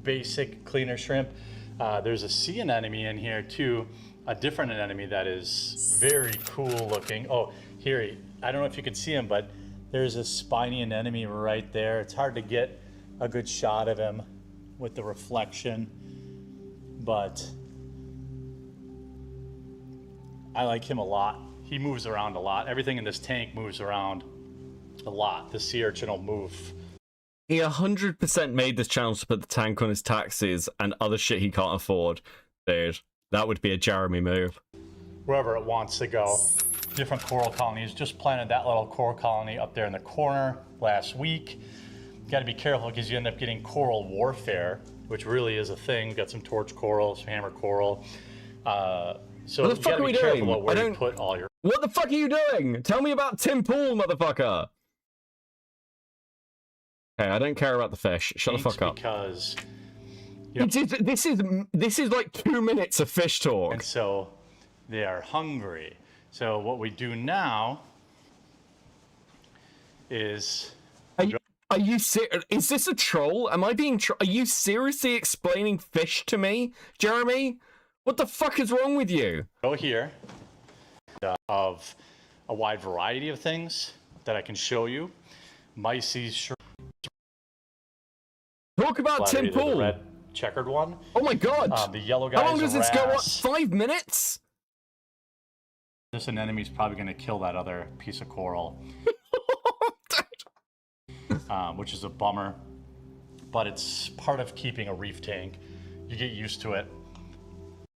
basic cleaner shrimp. There's a sea anemone in here too, a different anemone that is very cool looking. Oh, here, I don't know if you can see him, but there's a spiny anemone right there. It's hard to get a good shot of him with the reflection, but I like him a lot. He moves around a lot. Everything in this tank moves around a lot. The sea urchin will move. He 100% made this channel to put the tank on his taxes and other shit he can't afford. Dude, that would be a Jeremy move. Wherever it wants to go. Different coral colonies. Just planted that little coral colony up there in the corner last week. Got to be careful because you end up getting coral warfare, which really is a thing. Got some torch coral, some hammer coral. So what the fuck are we doing? You put all your... What the fuck are you doing? Tell me about Tim Pool, motherfucker. Okay, I don't care about the fish. Shut the fuck up. Because you know, this is like 2 minutes of fish talk. And so they are hungry. So what we do now is... Are you is this a troll? Am I being are you seriously explaining fish to me, Jeremy? What the fuck is wrong with you? Go here of a wide variety of things that I can show you. Micey's shrimp. Talk about Tim Pool. The red checkered one. Oh my god. The yellow guy. How long does this go on? 5 minutes? Just an enemy's probably going to kill that other piece of coral. Which is a bummer, but it's part of keeping a reef tank. You get used to it.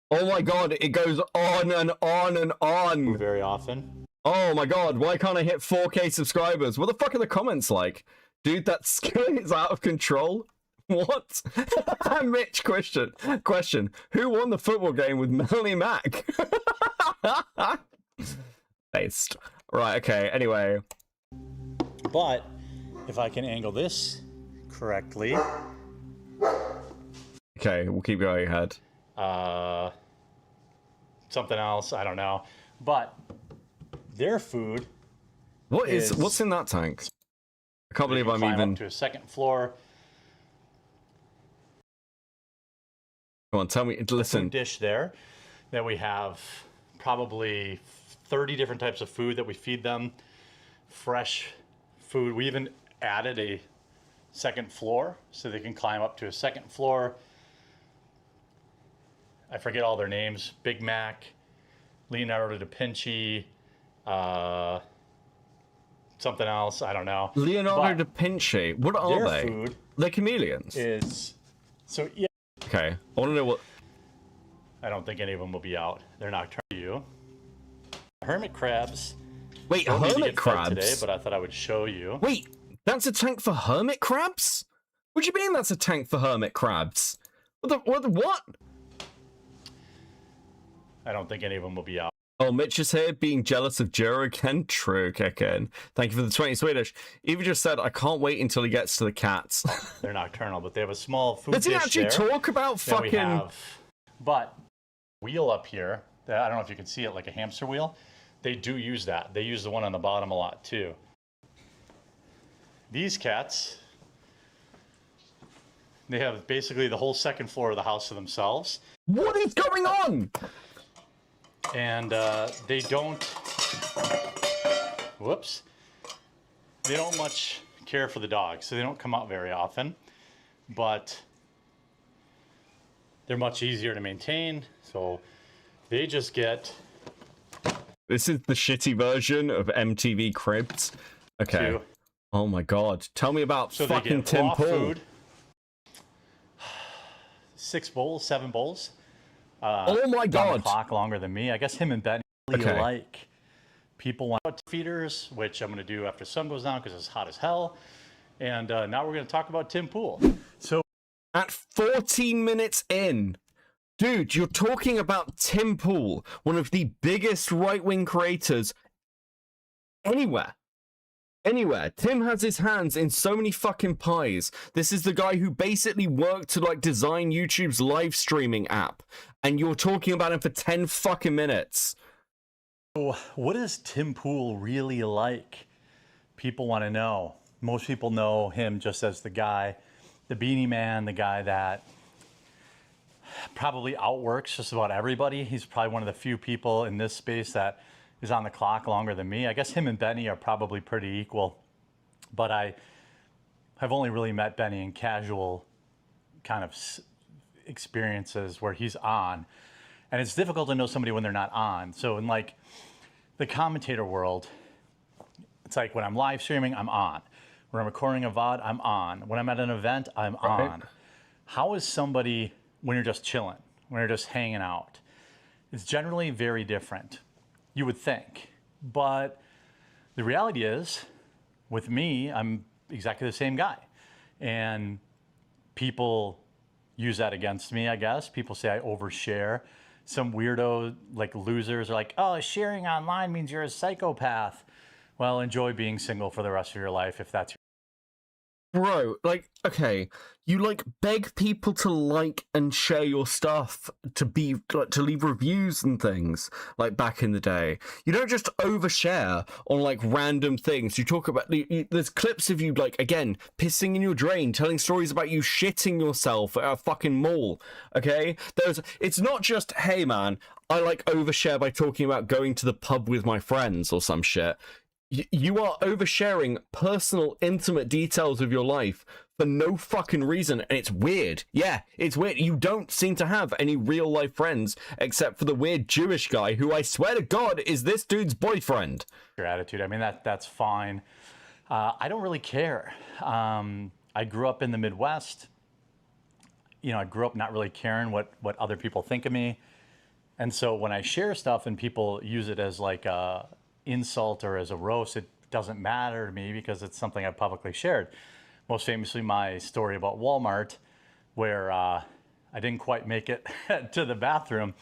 Oh my god, it goes on and on and on. Very often. Oh my god, why can't I hit 4K subscribers? What the fuck are the comments like? Dude, that skill is out of control. What? Mitch, question. Who won the football game with Melanie Mack? Based. Right, okay, anyway. But if I can angle this correctly. Okay, we'll keep going ahead. Something else, I don't know. But their food. What's in that tank? I can't believe I'm even up to a second floor. Come on, tell me. Listen. Dish there that we have probably 30 different types of food that we feed them. Fresh food. We even added a second floor so they can climb up to a second floor. I forget all their names. Big Mac, Leonardo da Vinci, something else. I don't know. Leonardo da Vinci. What are they? Food they're chameleons. Yeah. Okay. I want to know what. I don't think any of them will be out. They're nocturnal. Hermit crabs. Wait, hermit crabs today, but I thought I would show you. Wait, that's a tank for hermit crabs? What do you mean that's a tank for hermit crabs? What? I don't think any of them will be out. Oh, Mitch is here being jealous of Jero again. True, Kekin. Thank you for the 20 Swedish. Eva just said, I can't wait until he gets to the cats. They're nocturnal, but they have a small food dish. Does he actually talk about fucking... But wheel up here, I don't know if you can see it, like a hamster wheel. They do use that. They use the one on the bottom a lot too. These cats, they have basically the whole second floor of the house to themselves. What is going on? And they don't, they don't much care for the dogs, so they don't come out very often, but they're much easier to maintain, so they just get... This is the shitty version of MTV Cribs. Okay. Oh my god. Tell me about fucking Tim Pool. Food. 6 bowls, 7 bowls. Oh my god. On the clock longer than me. I guess him and Ben really like. People want feeders, which I'm going to do after sun goes down because it's hot as hell. And now we're going to talk about Tim Pool. So at 14 minutes in, dude, you're talking about Tim Pool, one of the biggest right-wing creators anywhere. Anywhere. Tim has his hands in so many fucking pies. This is the guy who basically worked to like design YouTube's live streaming app. And you're talking about him for 10 fucking minutes. So what is Tim Pool really like? People want to know. Most people know him just as the guy, the beanie man, the guy that probably outworks just about everybody. He's probably one of the few people in this space that is on the clock longer than me. I guess him and Benny are probably pretty equal, but I have only really met Benny in casual kind of experiences where he's on, and it's difficult to know somebody when they're not on. So in like the commentator world, it's like when I'm live streaming, I'm on. When I'm recording a VOD, I'm on. When I'm at an event, I'm on. How is somebody when you're just chilling, when you're just hanging out? It's generally very different. You would think, but the reality is, with me, I'm exactly the same guy, and people use that against me, I guess. People say I overshare. Some weirdo, like losers, are like, oh, sharing online means you're a psychopath. Well, enjoy being single for the rest of your life if that's your Bro, like, okay, you like beg people to like and share your stuff, to be like, to leave reviews and things, like back in the day. You don't just overshare on like random things. You talk about there's clips of you, like, again, pissing in your drain, telling stories about you shitting yourself at a fucking mall. Okay, it's not just, hey man, I like overshare by talking about going to the pub with my friends or some shit. You are oversharing personal, intimate details of your life for no fucking reason, and it's weird. Yeah, it's weird. You don't seem to have any real-life friends except for the weird Jewish guy who, I swear to God, is this dude's boyfriend. Your attitude, I mean, that's fine. I don't really care. I grew up in the Midwest. You know, I grew up not really caring what other people think of me. And so when I share stuff and people use it as like a insult or as a roast, it doesn't matter to me because it's something I've publicly shared. Most famously, my story about Walmart, where I didn't quite make it to the bathroom.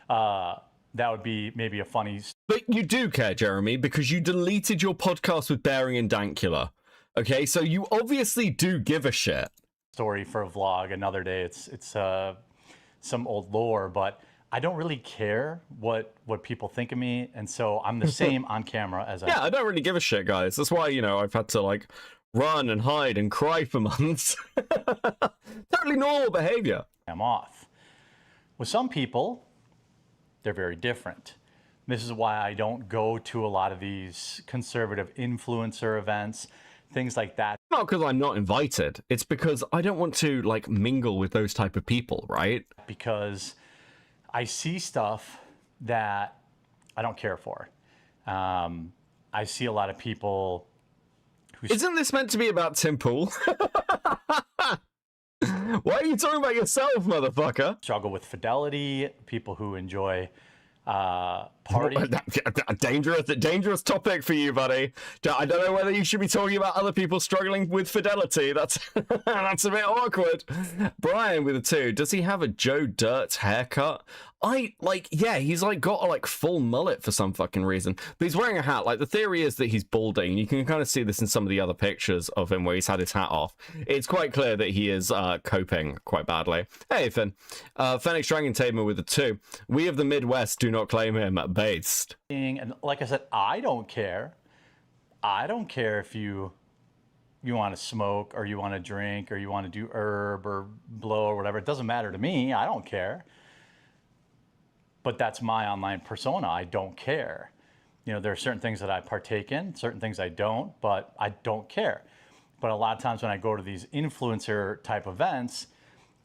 That would be maybe a funny. But you do care, Jeremy, because you deleted your podcast with Bearing and Dankula. Okay, so you obviously do give a shit. Story for a vlog another day. It's some old lore, but I don't really care what people think of me, and so I'm the same on camera as I don't really give a shit, guys. That's why, you know, I've had to like run and hide and cry for months. Totally normal behavior. I'm off. With some people, they're very different. This is why I don't go to a lot of these conservative influencer events, things like that. Not because I'm not invited. It's because I don't want to like mingle with those type of people, right? Because I see stuff that I don't care for. I see a lot of people who... Isn't this meant to be about Tim Pool? Why are you talking about yourself, motherfucker? Struggle with fidelity, people who enjoy party. Dangerous topic for you, buddy. I don't know whether you should be talking about other people struggling with fidelity. That's that's a bit awkward. Brian with a 2. Does he have a Joe Dirt haircut? Yeah, he's like got a like full mullet for some fucking reason. But he's wearing a hat. Like the theory is that he's balding. You can kind of see this in some of the other pictures of him where he's had his hat off. It's quite clear that he is coping quite badly. Hey, Finn. Phoenix Dragon Tamer with a 2. We of the Midwest do not claim him based. And like I said, I don't care. I don't care if you want to smoke or you want to drink or you want to do herb or blow or whatever. It doesn't matter to me. I don't care. But that's my online persona. I don't care. You know, there are certain things that I partake in, certain things I don't, but I don't care. But a lot of times when I go to these influencer type events,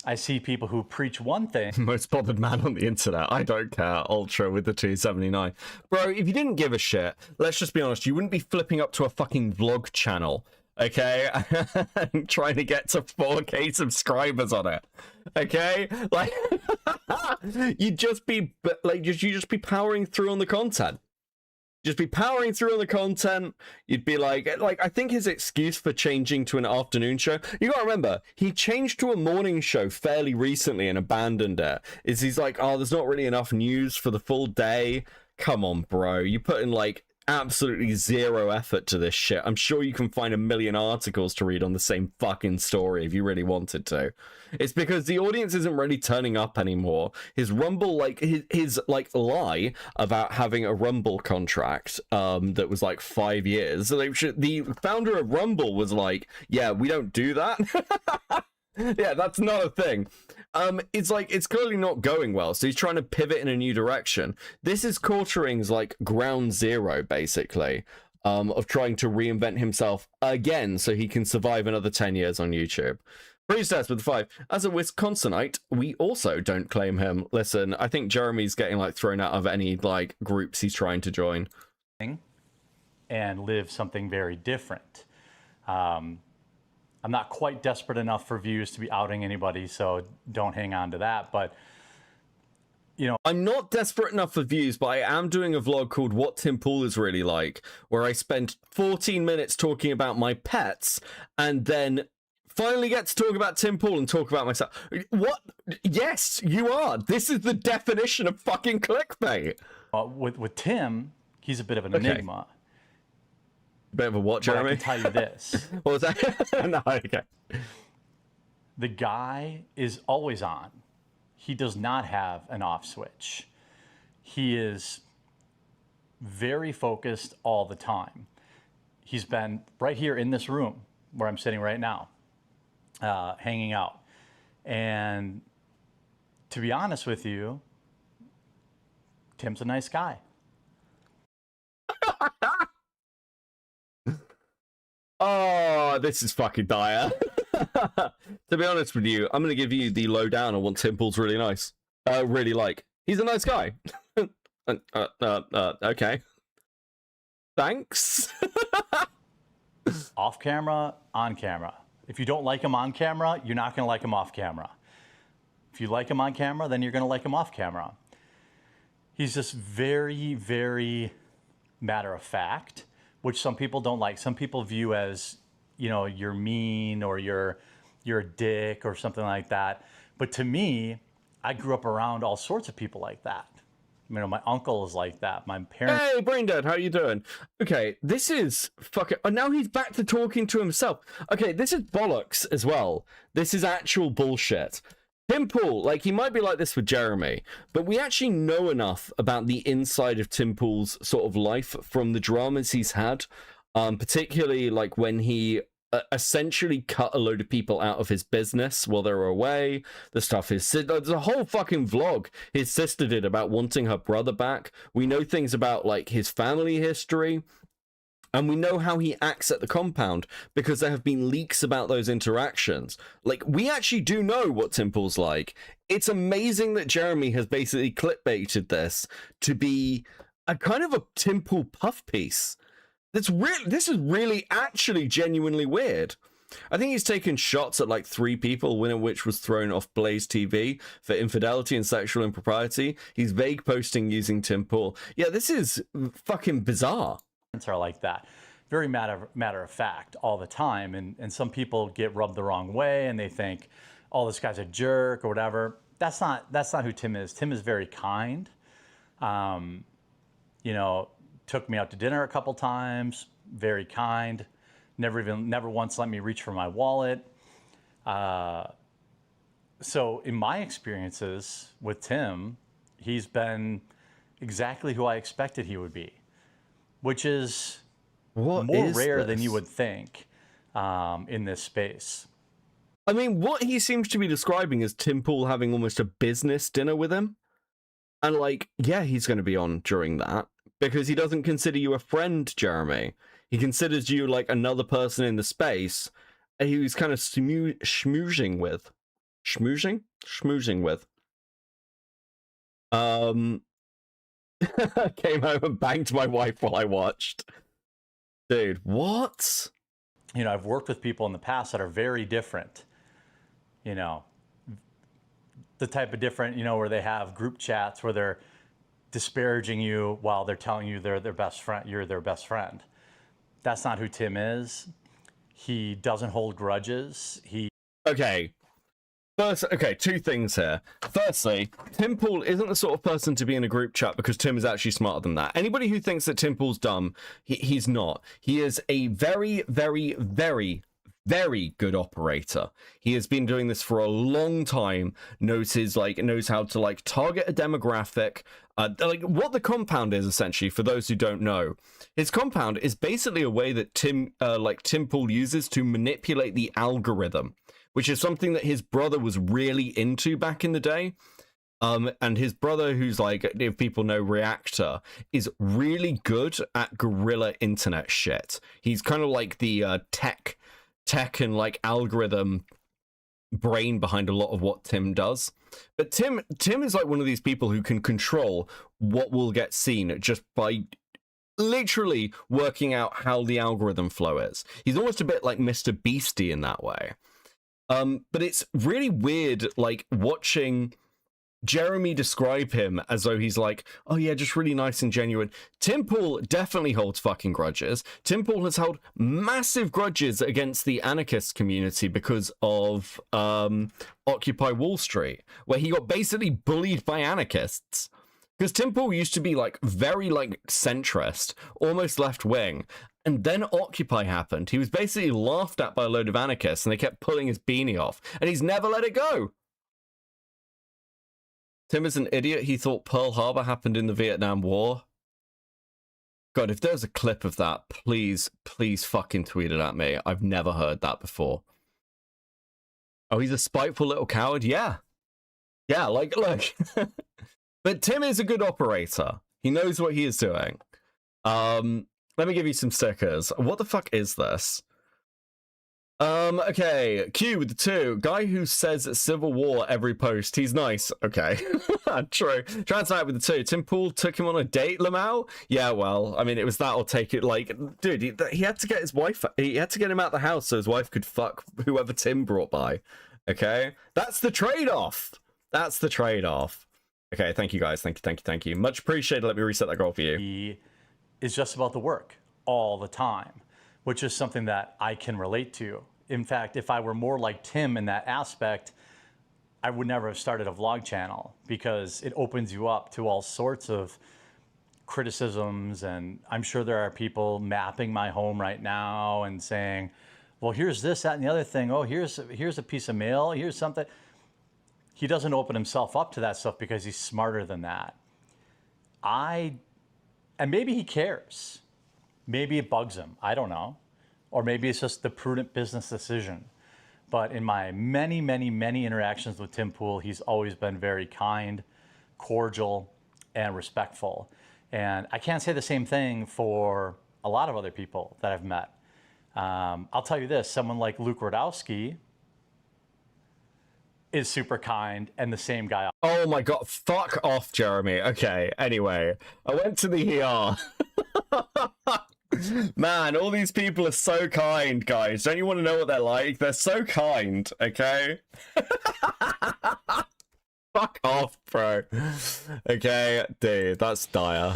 I see people who preach one thing. Most bothered man on the internet. I don't care. Ultra with the 279. Bro, if you didn't give a shit, let's just be honest, you wouldn't be flipping up to a fucking vlog channel. Okay, trying to get to 4K subscribers on it. Okay, like you'd just be like, you just be powering through on the content. Just be powering through on the content. You'd be like I think his excuse for changing to an afternoon show, you gotta remember, he changed to a morning show fairly recently and abandoned it. He's like, oh, there's not really enough news for the full day. Come on, bro, you put in like absolutely zero effort to this shit. I'm sure you can find a million articles to read on the same fucking story if you really wanted to. It's because the audience isn't really turning up anymore. His Rumble, like his like lie about having a Rumble contract that was like 5 years. So the founder of Rumble was like, yeah, we don't do that. Yeah, that's not a thing. It's like, it's clearly not going well, so he's trying to pivot in a new direction. This is Cortering's like ground zero, basically, of trying to reinvent himself again so he can survive another 10 years on YouTube. Priestess with 5. As a Wisconsinite, we also don't claim him. Listen, I think Jeremy's getting like thrown out of any like groups he's trying to join. And live something very different. I'm not quite desperate enough for views to be outing anybody, so don't hang on to that. But, you know, I'm not desperate enough for views, but I am doing a vlog called What Tim Pool is Really Like, where I spend 14 minutes talking about my pets and then finally get to talk about Tim Pool and talk about myself. What? Yes, you are. This is the definition of fucking clickbait. With Tim, he's a bit of an enigma. Bit of a what, Jeremy? But I can tell you this. What was that? No, okay. The guy is always on. He does not have an off switch. He is very focused all the time. He's been right here in this room where I'm sitting right now, hanging out. And to be honest with you, Tim's a nice guy. Oh, this is fucking dire. To be honest with you, I'm going to give you the lowdown on what Tim Pool's really nice. Really like. He's a nice guy. Okay. Thanks. Off camera, on camera. If you don't like him on camera, you're not going to like him off camera. If you like him on camera, then you're going to like him off camera. He's just very, very matter of fact, which some people don't like. Some people view as, you know, you're mean or you're a dick or something like that. But to me, I grew up around all sorts of people like that. You know, my uncle is like that. My parents. Hey, Braindead, how you doing? Okay, this is fucking. Oh, now he's back to talking to himself. Okay, this is bollocks as well. This is actual bullshit. Tim Pool, like, he might be like this with Jeremy, but we actually know enough about the inside of Tim Pool's sort of life from the dramas he's had, particularly like when he essentially cut a load of people out of his business while they were away. The stuff there's a whole fucking vlog his sister did about wanting her brother back. We know things about like his family history. And we know how he acts at the compound because there have been leaks about those interactions. Like, we actually do know what Tim Pool's like. It's amazing that Jeremy has basically clickbaited this to be a kind of a Tim Pool puff piece. This is really actually genuinely weird. I think he's taken shots at like 3 people, one of which was thrown off Blaze TV for infidelity and sexual impropriety. He's vague posting using Tim Pool. Yeah, this is fucking bizarre. Are like that, very matter of fact all the time, and some people get rubbed the wrong way and they think, oh, this guy's a jerk or whatever. That's not who Tim is. Tim is very kind. You know, took me out to dinner a couple times, very kind, never once let me reach for my wallet. So in my experiences with Tim, he's been exactly who I expected he would be, which is more rare than you would think in this space. I mean, what he seems to be describing is Tim Pool having almost a business dinner with him. And like, yeah, he's going to be on during that because he doesn't consider you a friend, Jeremy. He considers you like another person in the space and he was kind of schmoozing with. Schmoozing with. Came home and banged my wife while I watched. Dude, what? You know, I've worked with people in the past that are very different. You know, the type of different, you know, where they have group chats where they're disparaging you while they're telling you they're their best friend, you're their best friend. That's not who Tim is. He doesn't hold grudges. Okay. First, okay, 2 things here. Firstly, Tim Pool isn't the sort of person to be in a group chat because Tim is actually smarter than that. Anybody who thinks that Tim Pool's dumb, he's not. He is a very, very, very, very good operator. He has been doing this for a long time, knows how to like target a demographic. Like what the compound is essentially, for those who don't know, his compound is basically a way that Tim Pool uses to manipulate the algorithm, which is something that his brother was really into back in the day. And his brother, who's like, if people know, Reactor, is really good at guerrilla internet shit. He's kind of like the tech and like algorithm brain behind a lot of what Tim does. But Tim is like one of these people who can control what will get seen just by literally working out how the algorithm flow is. He's almost a bit like Mr. Beastie in that way. But it's really weird, like, watching Jeremy describe him as though he's like, oh yeah, just really nice and genuine. Tim Pool definitely holds fucking grudges. Tim Pool has held massive grudges against the anarchist community because of Occupy Wall Street, where he got basically bullied by anarchists. Because Tim Pool used to be like very like centrist, almost left wing, and then Occupy happened. He was basically laughed at by a load of anarchists, and they kept pulling his beanie off, and he's never let it go. Tim is an idiot. He thought Pearl Harbor happened in the Vietnam War. God, if there's a clip of that, please fucking tweet it at me. I've never heard that before. Oh, he's a spiteful little coward? Yeah. Yeah, like, look. But Tim is a good operator. He knows what he is doing. Let me give you some stickers. What the fuck is this? Okay, Q with the 2. Guy who says Civil War every post. He's nice. Okay. True. Transnight with the 2. Tim Pool took him on a date, Lamau? Yeah, well, I mean, it was that or take it. Like, dude, he had to get his wife, he had to get him out of the house so his wife could fuck whoever Tim brought by. Okay? That's the trade-off. That's the trade-off. Okay, thank you guys. Thank you. Much appreciated. Let me reset that goal for you. He is just about the work all the time, which is something that I can relate to. In fact, if I were more like Tim in that aspect, I would never have started a vlog channel, because it opens you up to all sorts of criticisms. And I'm sure there are people mapping my home right now and saying, well, here's this, that, and the other thing. Oh, here's a piece of mail. Here's something. He doesn't open himself up to that stuff because he's smarter than that. And maybe he cares. Maybe it bugs him. I don't know. Or maybe it's just the prudent business decision. But in my many, many, many interactions with Tim Pool, he's always been very kind, cordial, and respectful. And I can't say the same thing for a lot of other people that I've met. I'll tell you this, someone like Luke Rodowski is super kind, and the same guy. Oh my god, fuck off, Jeremy. Okay, anyway, I went to the ER. Man, all these people are so kind, guys. Don't you want to know what they're like? They're so kind, okay? Fuck off, bro. Okay, dude, that's dire.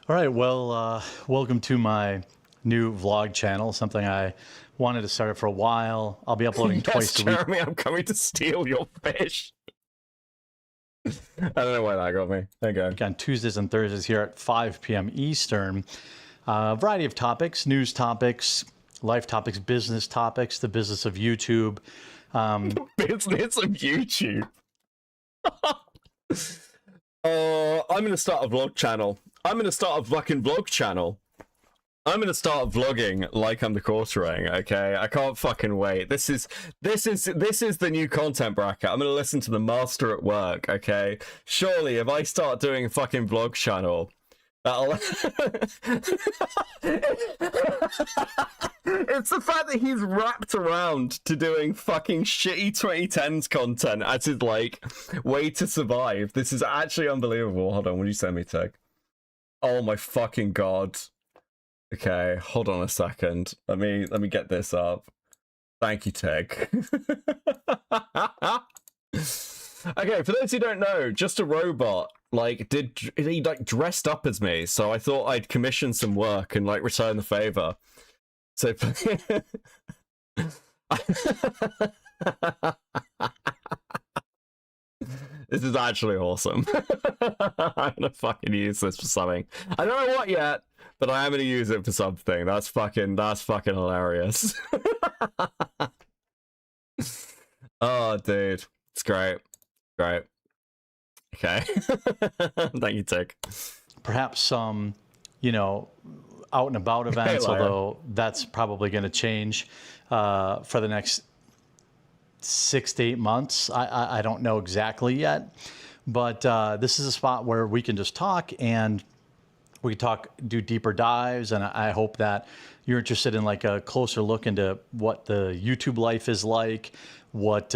All right, well, welcome to my new vlog channel, something I wanted to start it for a while. I'll be uploading twice a week. Jeremy, I'm coming to steal your fish. I don't know why that got me. There you go. On Tuesdays and Thursdays here at 5 p.m. Eastern. A variety of topics, news topics, life topics, business topics, the business of YouTube. Business of YouTube. I'm going to start a vlog channel. I'm going to start a fucking vlog channel. I'm going to start vlogging like I'm the quartering, okay? I can't fucking wait. This is the new content bracket. I'm going to listen to the master at work, okay? Surely, if I start doing a fucking vlog channel, that'll... It's the fact that he's wrapped around to doing fucking shitty 2010s content as his, like, way to survive. This is actually unbelievable. Hold on, what did you send me, Tig? Oh my fucking god. Okay, hold on a second. Let me get this up. Thank you, Tig. Okay, for those who don't know, Just a Robot, like, he like dressed up as me, so I thought I'd commission some work and like return the favor. So this is actually awesome. I'm gonna fucking use this for something. I don't know what yet, but I am gonna use it for something. That's fucking hilarious. Oh, dude, it's great. Great. Okay. Thank you, Tick. Perhaps some, out and about events, although that's probably going to change for the next 6 to 8 months. I don't know exactly yet, but this is a spot where we can just talk, and we can do deeper dives, and I hope that you're interested in like a closer look into what the YouTube life is like, what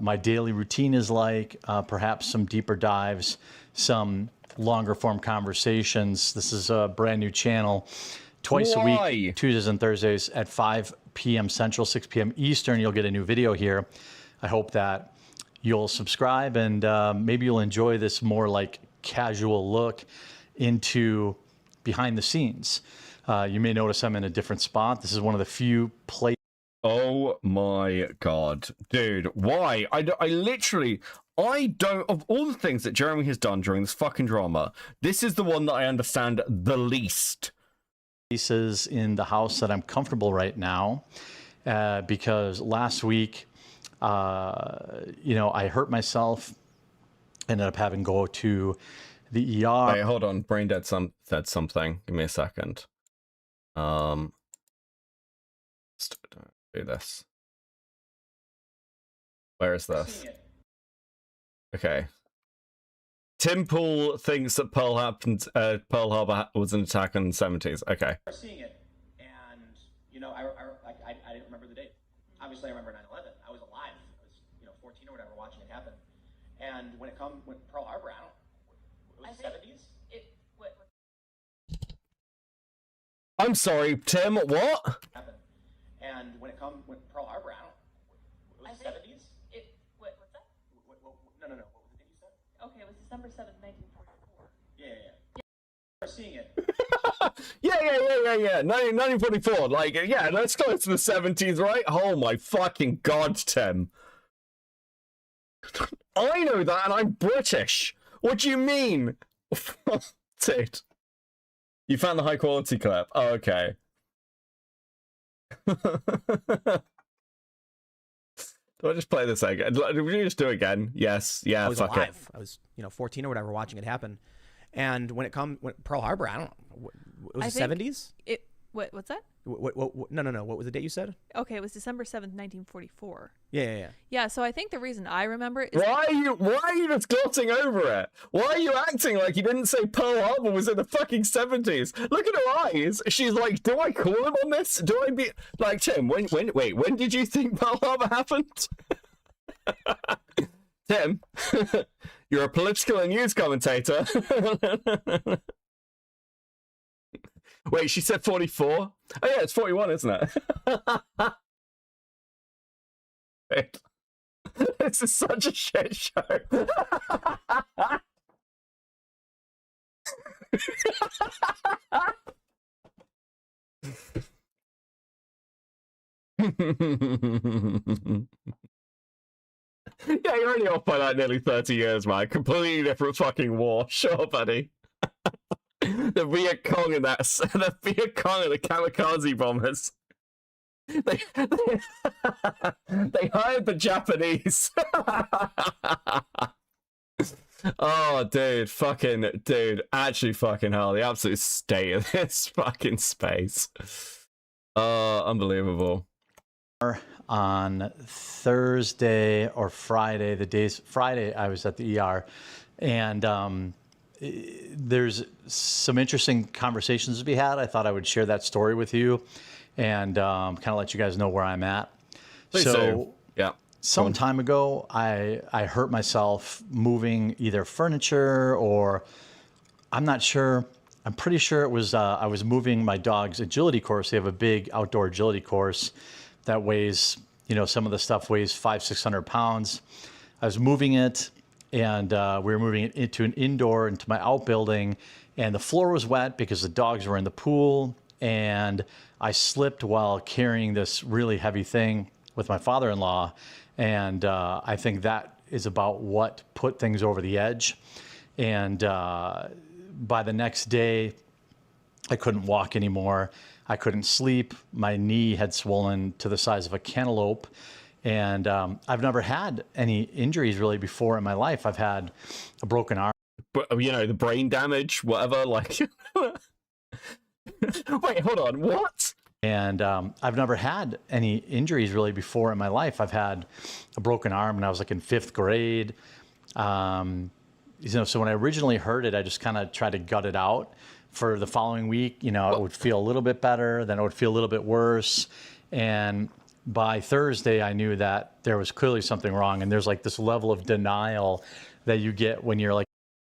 my daily routine is like, perhaps some deeper dives, some longer form conversations. This is a brand new channel, twice a week, Tuesdays and Thursdays at 5 p.m. Central, 6 p.m. Eastern. You'll get a new video here. I hope that you'll subscribe, and maybe you'll enjoy this more like casual look into behind the scenes. You may notice I'm in a different spot. This is one of the few places. Oh my god, dude, why? I literally, I don't, of all the things that Jeremy has done during this fucking drama, this is the one that I understand the least. Pieces in the house that I'm comfortable right now, because last week, I hurt myself, ended up having to go to the ER. Wait, hold on, Braindead said something. Give me a second. Do this. Where is this? Okay. Tim Pool thinks that Pearl Harbor was an attack in the 70s. Okay. Seeing it, and I didn't remember the date. Obviously, I remember 9/11. I was alive. I was 14 or whatever, watching it happen. And when Pearl Harbor, it was the 70s. I'm sorry, Tim. What? Happened. And when Pearl Harbor, it was the 70s. What's that? No. What was the date you said? Okay, it was December 7th, 1944. Yeah. Seeing it. yeah. 1944. Like, yeah, let's go to the 70s, right? Oh my fucking god, Tim. I know that, and I'm British. What do you mean? Dude. You found the high quality clip. Oh, okay. Do I just play this again? Would you just do it again? Yes. Yeah. I was fuck alive. It. I was 14 or whatever watching it happen. And when Pearl Harbor, I don't know. It was the 70s? What's that? No. What was the date you said? Okay, it was December 7th, 1944. Yeah. Yeah, so I think the reason I remember is Why are you just glossing over it? Why are you acting like you didn't say Pearl Harbor was in the fucking 70s? Look at her eyes. She's like, do I call him on this? Do I be like, Tim, when did you think Pearl Harbor happened? Tim, you're a political and news commentator. Wait, she said 44? Oh yeah, it's 41, isn't it? Wait. This is such a shit show. Yeah, you're only off by like nearly 30 years, man. Completely different fucking war. Sure, buddy. The Viet Cong and the Viet Cong and the kamikaze bombers. They hired the Japanese. Oh, dude, actually fucking hell, the absolute state of this fucking space. Unbelievable. On Thursday or Friday, Friday I was at the ER, and there's some interesting conversations to be had. I thought I would share that story with you and kind of let you guys know where I'm at. Please do. Yeah. Some time ago, I hurt myself moving either furniture or I'm not sure. I'm pretty sure it was I was moving my dog's agility course. They have a big outdoor agility course that weighs, some of the stuff weighs 500-600 pounds. I was moving it, and we were moving it into my outbuilding, and the floor was wet because the dogs were in the pool, and I slipped while carrying this really heavy thing with my father-in-law, and I think that is about what put things over the edge. And by the next day, I couldn't walk anymore. I couldn't sleep. My knee had swollen to the size of a cantaloupe. And I've never had any injuries really before in my life. I've had a broken arm. But, the brain damage, whatever, like... Wait, hold on, what? And I've never had any injuries really before in my life. I've had a broken arm when I was like in 5th grade. So when I originally heard it, I just kind of tried to gut it out. For the following week, it would feel a little bit better, then it would feel a little bit worse. And by Thursday, I knew that there was clearly something wrong. And there's like this level of denial that you get when you're like,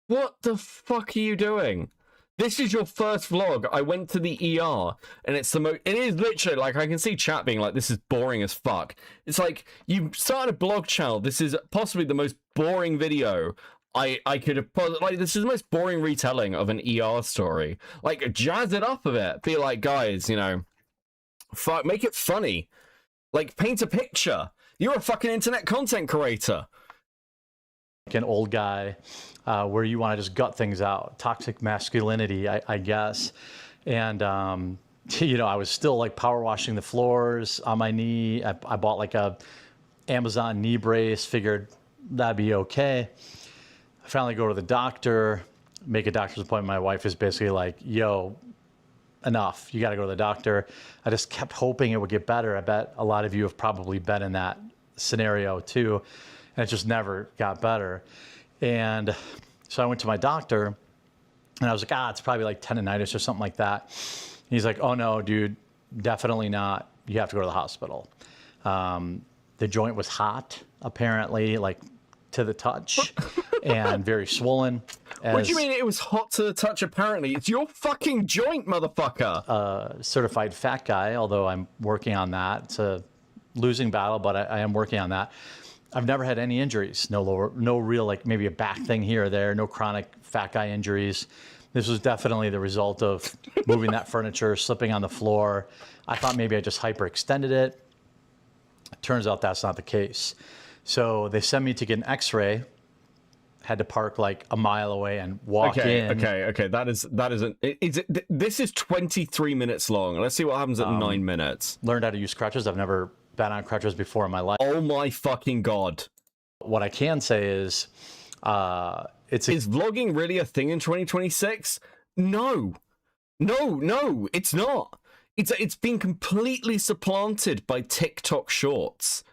what the fuck are you doing? This is your first vlog. I went to the ER, and it is literally like, I can see chat being like, this is boring as fuck. It's like, you started a blog channel. This is possibly the most boring video I could have, like, this is the most boring retelling of an ER story. Like, jazz it up a bit. Be like, guys, fuck, make it funny. Like, paint a picture. You're a fucking internet content creator. Like an old guy, where you want to just gut things out. Toxic masculinity, I guess. And, you know, I was still like power washing the floors on my knee. I bought like a Amazon knee brace, figured that'd be okay. I finally go to the doctor, make a doctor's appointment. My wife is basically like, yo, enough. You got to go to the doctor. I just kept hoping it would get better. I bet a lot of you have probably been in that scenario too. And it just never got better. And so I went to my doctor and I was like, it's probably like tendonitis or something like that. He's like, oh no, dude, definitely not. You have to go to the hospital. The joint was hot, apparently, like to the touch, and very swollen. What do you mean it was hot to the touch, apparently? It's your fucking joint, motherfucker. Certified fat guy, although I'm working on that. It's a losing battle, but I am working on that. I've never had any injuries. No real, like maybe a back thing here or there. No chronic fat guy injuries. This was definitely the result of moving that furniture, slipping on the floor. I thought maybe I just hyperextended it. Turns out that's not the case. So they sent me to get an x-ray. Had to park like a mile away and walk in. Okay. This is 23 minutes long. Let's see what happens at 9 minutes. Learned how to use crutches. I've never been on crutches before in my life. Oh my fucking God. What I can say is, is vlogging really a thing in 2026? No, it's not. It's been completely supplanted by TikTok shorts.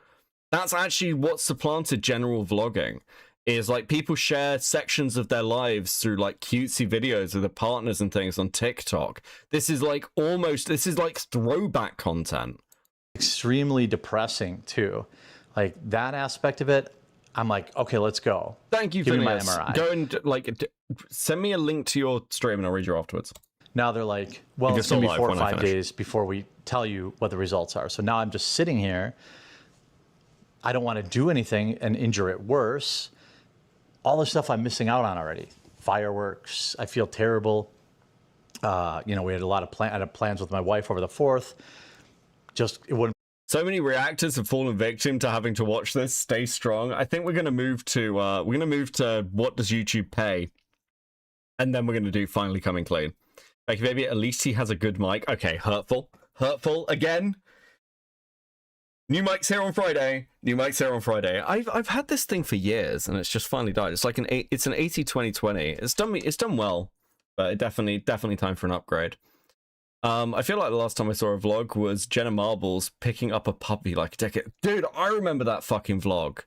That's actually what supplanted general vlogging. Is like people share sections of their lives through like cutesy videos of their partners and things on TikTok. This is like throwback content. Extremely depressing too. Like that aspect of it, I'm like, okay, let's go. Thank you, Give me my Phineas. MRI. Go and send me a link to your stream and I'll read you afterwards. Now they're like, well, it's going to be 4 or 5 days before we tell you what the results are. So now I'm just sitting here. I don't want to do anything and injure it worse. All the stuff I'm missing out on already. Fireworks. I feel terrible. We had a lot of plans with my wife over the 4th. It wouldn't. So many reactors have fallen victim to having to watch this. Stay strong. I think we're going to move to what does YouTube pay? And then we're going to do finally coming clean. Like maybe at least he has a good mic. Okay, hurtful again. New mics here on Friday. I've had this thing for years and it's just finally died. It's like an 80-20-20. It's done well, but it definitely time for an upgrade. I feel like the last time I saw a vlog was Jenna Marbles picking up a puppy like a decade. Dude, I remember that fucking vlog.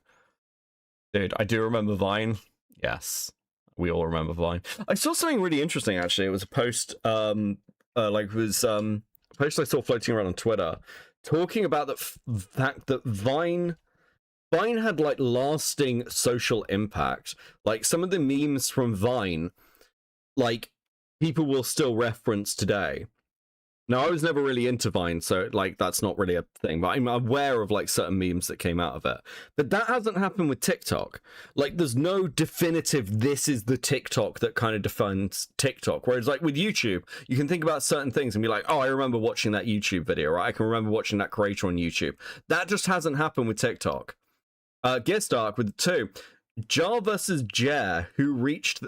Dude, I do remember Vine. Yes, we all remember Vine. I saw something really interesting actually. It was a post, a post I saw floating around on Twitter, talking about the fact that Vine had like lasting social impact. Like some of the memes from Vine, like people will still reference today. Now, I was never really into Vine, so like that's not really a thing, but I'm aware of like certain memes that came out of it. But that hasn't happened with TikTok. Like there's no definitive, this is the TikTok that kind of defines TikTok. Whereas like with YouTube, you can think about certain things and be like, oh, I remember watching that YouTube video, right? I can remember watching that creator on YouTube. That just hasn't happened with TikTok. Gearstark with 2. Jar versus Jer, who reached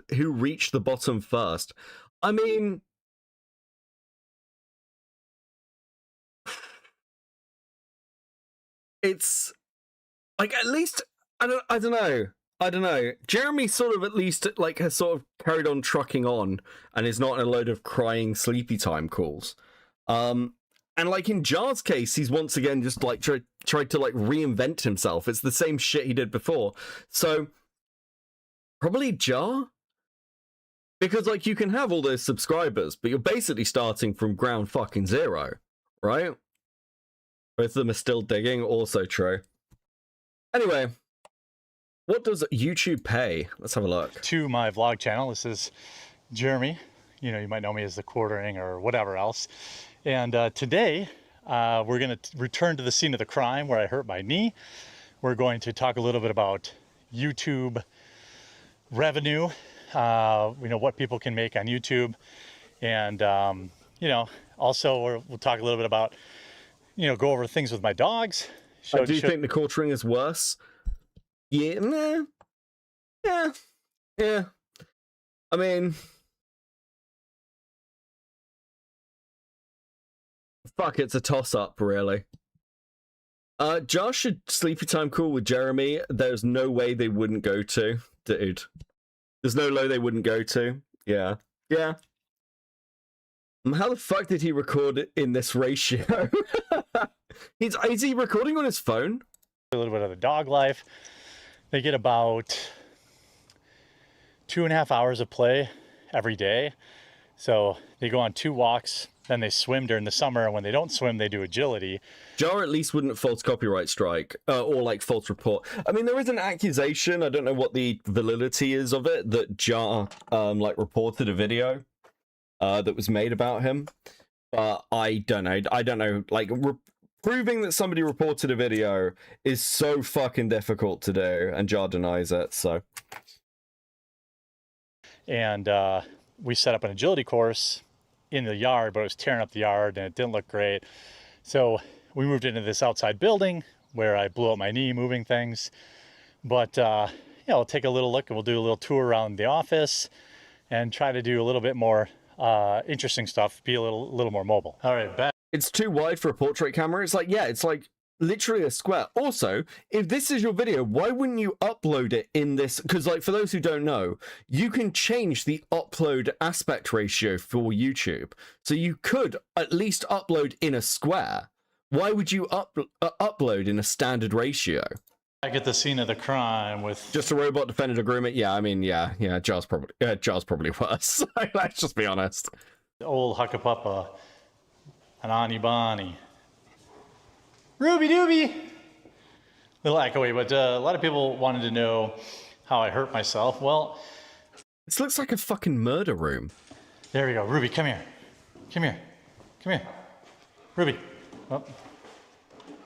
the bottom first. I mean, it's like at least I don't know. Jeremy sort of at least like has sort of carried on trucking on and is not in a load of crying sleepy time calls. And like in Jar's case, he's once again just like tried to like reinvent himself. It's the same shit he did before. So probably Jar, because like you can have all those subscribers, but you're basically starting from ground fucking zero, right? Both of them are still digging, also true. Anyway, what does YouTube pay? Let's have a look. To my vlog channel, this is Jeremy. You might know me as the Quartering or whatever else. And today, we're going to return to the scene of the crime where I hurt my knee. We're going to talk a little bit about YouTube revenue, what people can make on YouTube. And, also we'll talk a little bit about go over things with my dogs. I do think the quartering is worse. Yeah, meh. Yeah. I mean, fuck, it's a toss-up, really. Josh should sleepy time call with Jeremy. There's no way they wouldn't go to, dude. There's no way they wouldn't go to. Yeah. How the fuck did he record it in this ratio? Is he recording on his phone? A little bit of the dog life. They get about 2.5 hours of play every day. So they go on 2 walks, then they swim during the summer, and when they don't swim, they do agility. Jar at least wouldn't false copyright strike, or like false report. I mean, there is an accusation, I don't know what the validity is of it, that Jar like reported a video that was made about him. But I don't know, like proving that somebody reported a video is so fucking difficult to do, and Jar denies it, so. And we set up an agility course in the yard, but it was tearing up the yard and it didn't look great. So we moved into this outside building where I blew up my knee moving things. But we'll take a little look and we'll do a little tour around the office and try to do a little bit more interesting stuff, be a little more mobile. All right, back. It's too wide for a portrait camera. It's like, yeah, it's like literally a square. Also, if this is your video, why wouldn't you upload it in this? Because, like, for those who don't know, you can change the upload aspect ratio for YouTube. So you could at least upload in a square. Why would you upload in a standard ratio? Back at the scene of the crime with just a robot defended agreement. Yeah, I mean, yeah, Jar's probably worse. Let's just be honest. Old Huckapuppa, an Ani Bonnie. Ruby Dooby! Little echoey, but a lot of people wanted to know how I hurt myself. Well, this looks like a fucking murder room. There we go. Ruby, come here. Come here. Come here. Ruby. Oh.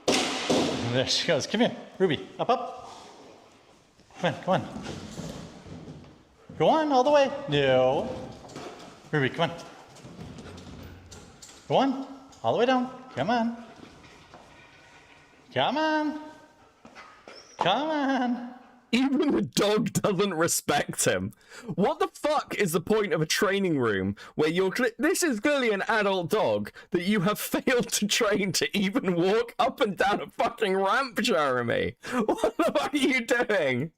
And there she goes. Come here. Ruby, up. Come on. Go on, all the way. No. Ruby, come on. Go on, all the way down. Come on. Come on. Even the dog doesn't respect him. What the fuck is the point of a training room where this is clearly an adult dog that you have failed to train to even walk up and down a fucking ramp, Jeremy? What the fuck are you doing?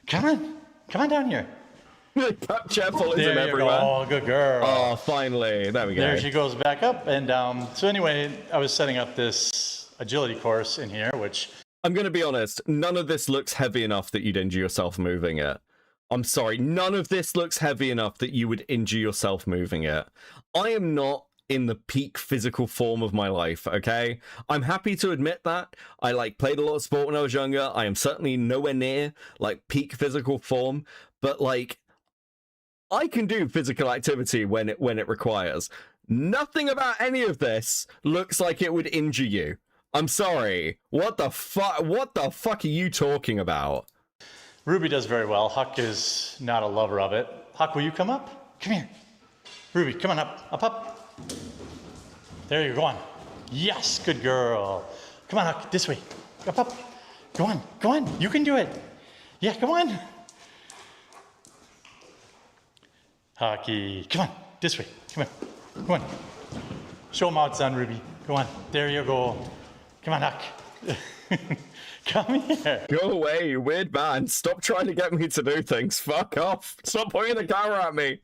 Come on down here. Chair follows him everywhere. Oh, good girl. Oh, finally. There we go. There she goes back up and down. So anyway, I was setting up this agility course in here, which I'm going to be honest, none of this looks heavy enough that you'd injure yourself moving it. I'm sorry, none of this looks heavy enough that you would injure yourself moving it. I am not in the peak physical form of my life, okay? I'm happy to admit that. I played a lot of sport when I was younger. I am certainly nowhere near peak physical form, but I can do physical activity when it requires. Nothing about any of this looks like it would injure you. I'm sorry. What the fuck are you talking about? Ruby does very well. Huck is not a lover of it. Huck, will you come up? Come here. Ruby, come on up. There you go. Go on. Yes, good girl. Come on, Huck, this way. Up. Go on. You can do it. Yeah, come on. Hucky, come on, this way. Come on. Show them how it's done, Ruby. Go on. There you go. Come on, Huck. Come here. Go away, you weird man. Stop trying to get me to do things. Fuck off. Stop pointing the camera at me.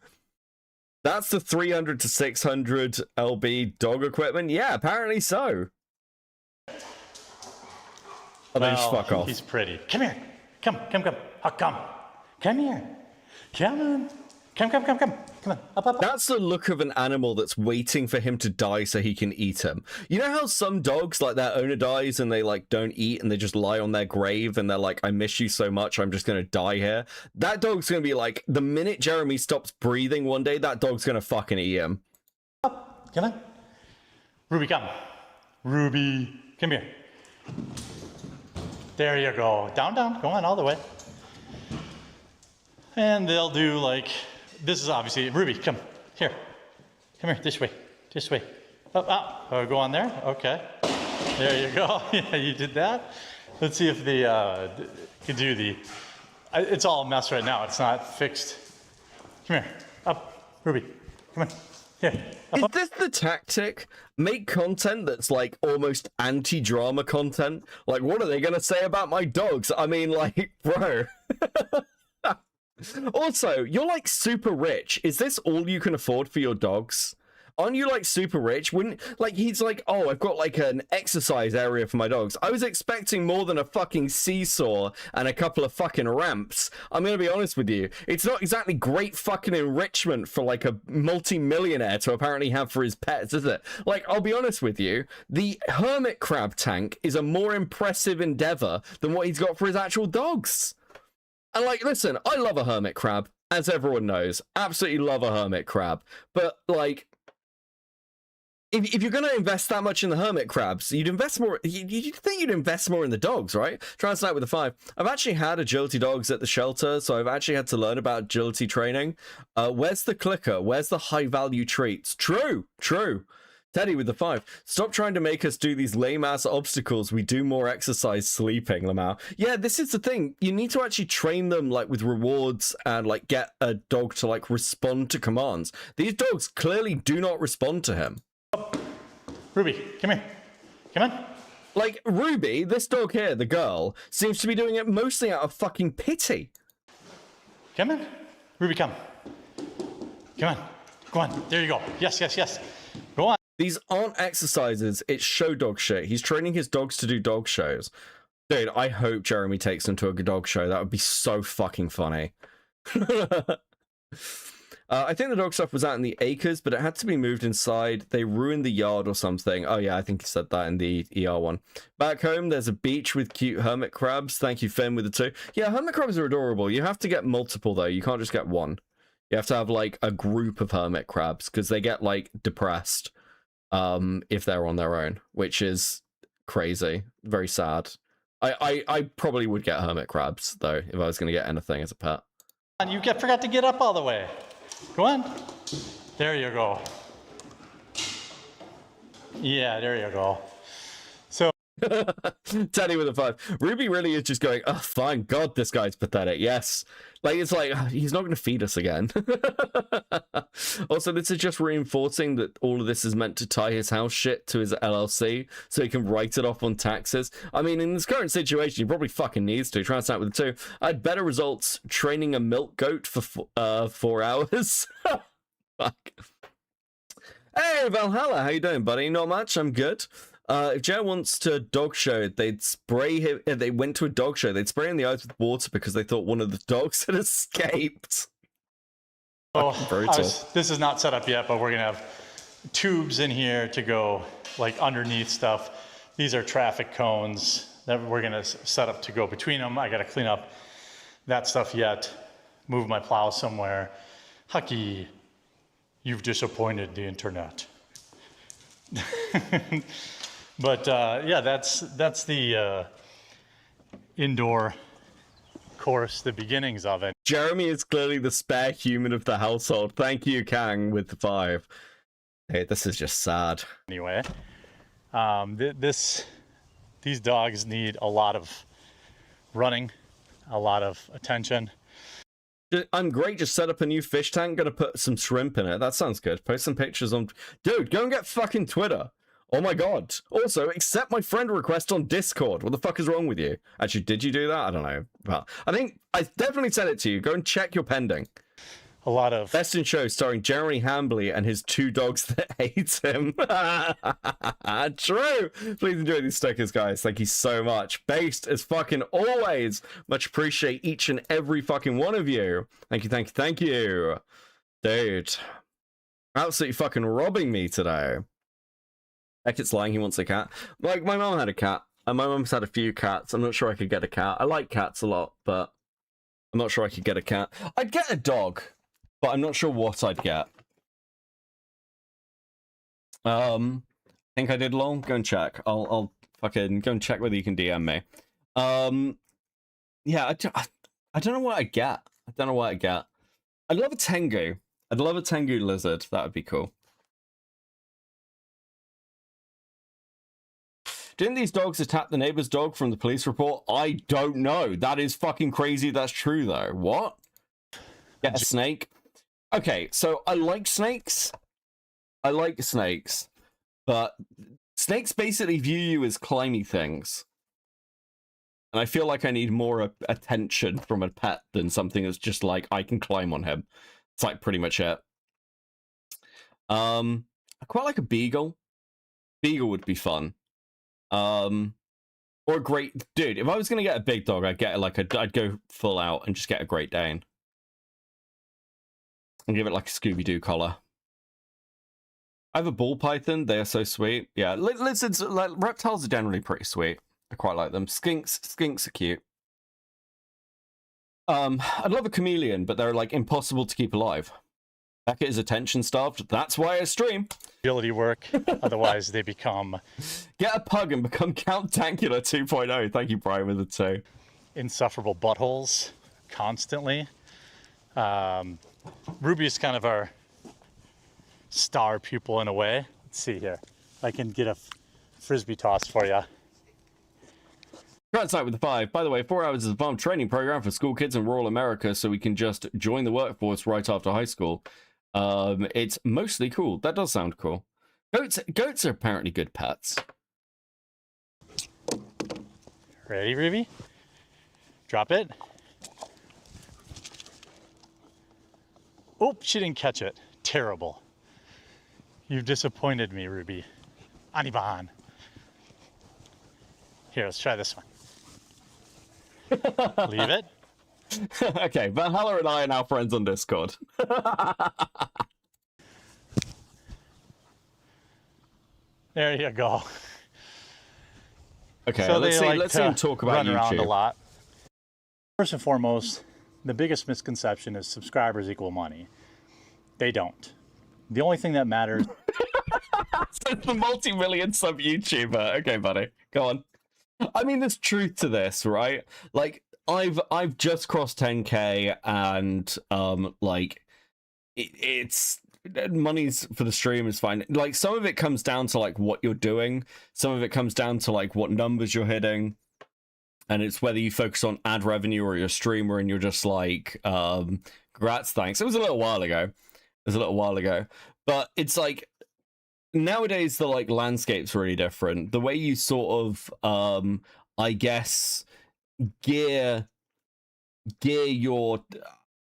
That's the 300 to 600 LB dog equipment? Yeah, apparently so. Oh, then just fuck off. He's pretty. Come here. Come. Huck, come. Come here. Come on. Come on, up. That's the look of an animal that's waiting for him to die so he can eat him. You know how some dogs, their owner dies and they, don't eat and they just lie on their grave and they're like, I miss you so much, I'm just gonna die here? That dog's gonna be like, the minute Jeremy stops breathing one day, that dog's gonna fucking eat him. Up, come on. Ruby, come. Ruby, come here. There you go. Down, go on, all the way. And they'll do this is obviously, Ruby, come here, this way. Up, go on there, okay. There you go. Yeah, you did that. Let's see if the could do the. It's all a mess right now. It's not fixed. Come here, up, Ruby. Come on. Here. Is this the tactic? Make content that's like almost anti-drama content? Like, what are they gonna say about my dogs? I mean, like, bro. Also, you're like super rich. Is this all you can afford for your dogs? Aren't you like super rich? Wouldn't like he's like, oh, I've got like an exercise area for my dogs. I was expecting more than a fucking seesaw and a couple of fucking ramps. I'm gonna be honest with you. It's not exactly great fucking enrichment for like a multi-millionaire to apparently have for his pets, is it? Like, I'll be honest with you, the hermit crab tank is a more impressive endeavor than what he's got for his actual dogs. And like, listen, I love a hermit crab, as everyone knows. Absolutely love a hermit crab. But like, if you're going to invest that much in the hermit crabs, you'd invest more. You'd think you'd invest more in the dogs, right? Try and start with the 5. I've actually had agility dogs at the shelter, so I've actually had to learn about agility training. Where's the clicker? Where's the high value treats? True. Teddy with the 5. Stop trying to make us do these lame ass obstacles. We do more exercise sleeping, Lamau. Yeah, this is the thing. You need to actually train them like with rewards and like get a dog to like respond to commands. These dogs clearly do not respond to him. Ruby, come here. Come on. Like, Ruby, this dog here, the girl, seems to be doing it mostly out of fucking pity. Come on. Ruby, come. Come on. Go on. There you go. Yes. Go on. These aren't exercises, it's show dog shit. He's training his dogs to do dog shows. Dude, I hope Jeremy takes them to a dog show. That would be so fucking funny. I think the dog stuff was out in the acres, but it had to be moved inside. They ruined the yard or something. Oh yeah, I think he said that in the ER one. Back home, there's a beach with cute hermit crabs. Thank you, Finn, with the 2. Yeah, hermit crabs are adorable. You have to get multiple, though. You can't just get one. You have to have, like, a group of hermit crabs, because they get, like, depressed if they're on their own, which is crazy. Very sad. I probably would get hermit crabs, though, if I was going to get anything as a pet. You forgot to get up all the way. Go on. There you go. Yeah, there you go. So Teddy with a 5. Ruby really is just going, oh, fine, God, this guy's pathetic. Yes. Like, it's like, he's not going to feed us again. Also, this is just reinforcing that all of this is meant to tie his house shit to his LLC so he can write it off on taxes. I mean, in this current situation, he probably fucking needs to. Try and start with the 2. I had better results training a milk goat for 4 hours. Fuck. Hey, Valhalla, how you doing, buddy? Not much, I'm good. If Jer wants to dog show, they'd spray him. They went to a dog show. They'd spray him in the eyes with water because they thought one of the dogs had escaped. This is not set up yet, but we're gonna have tubes in here to go like underneath stuff. These are traffic cones that we're gonna set up to go between them. I gotta clean up that stuff yet. Move my plow somewhere. Hucky, you've disappointed the internet. But yeah, that's the indoor course, the beginnings of it. Jeremy is clearly the spare human of the household. Thank you, Kang, with the 5. Hey, this is just sad. Anyway, these dogs need a lot of running, a lot of attention. I'm great. Just set up a new fish tank. Gonna put some shrimp in it. That sounds good. Post some pictures on. Dude, go and get fucking Twitter. Oh my god. Also, accept my friend request on Discord. What the fuck is wrong with you? Actually, did you do that? I don't know. Well, I think I definitely sent it to you. Go and check your pending. A lot of Best in Show starring Jeremy Hambley and his 2 dogs that hate him. True. Please enjoy these stickers, guys. Thank you so much. Based as fucking always. Much appreciate each and every fucking one of you. Thank you. Dude. Absolutely fucking robbing me today. Beckett's lying, he wants a cat. Like, my mom had a cat. And my mom's had a few cats. I'm not sure I could get a cat. I like cats a lot, but I'm not sure I could get a cat. I'd get a dog, but I'm not sure what I'd get. I think I did long. Go and check. I'll fucking go and check whether you can DM me. Yeah, I don't know what I'd get. I'd love a Tengu. I'd love a Tengu lizard. That would be cool. Didn't these dogs attack the neighbor's dog from the police report? I don't know. That is fucking crazy. That's true, though. What? Get a snake? Okay, so I like snakes. But snakes basically view you as climby things. And I feel like I need more attention from a pet than something that's just like, I can climb on him. It's like pretty much it. I quite like a beagle. Beagle would be fun. Or a great dude. If I was gonna get a big dog, I'd get like I'd go full out and just get a Great Dane and give it like a Scooby-Doo collar. I have a ball python. They are so sweet. Yeah, lizards, like reptiles, are generally pretty sweet. I quite like them. Skinks are cute. I'd love a chameleon, but they're like impossible to keep alive. Beckett is attention starved. That's why I stream. Ability work. Otherwise, they become... Get a pug and become Count Dankula 2.0. Thank you, Brian, with the 2. Insufferable buttholes constantly. Ruby is kind of our star pupil in a way. Let's see here. I can get a frisbee toss for you. Site with the 5. By the way, 4 hours is a farm training program for school kids in rural America, so we can just join the workforce right after high school. It's mostly cool. That does sound cool. Goats are apparently good pets. Ready, Ruby? Drop it. Oh, she didn't catch it. Terrible. You've disappointed me, Ruby. Aniban. Here, let's try this one. Leave it. Okay, Valhalla and I are now friends on Discord. There you go. Okay, so let's see him talk about run YouTube. Around a lot. First and foremost, the biggest misconception is subscribers equal money. They don't. The only thing that matters... So the multi-million sub YouTuber. Okay, buddy, go on. I mean, there's truth to this, right? Like, I've just crossed 10k, and like, it's money's for the stream is fine. Like, some of it comes down to like what you're doing. Some of it comes down to like what numbers you're hitting, and it's whether you focus on ad revenue or you're a streamer and you're just like, congrats, thanks. It was a little while ago. But it's like, nowadays the like landscape's really different. The way you sort of I guess gear your,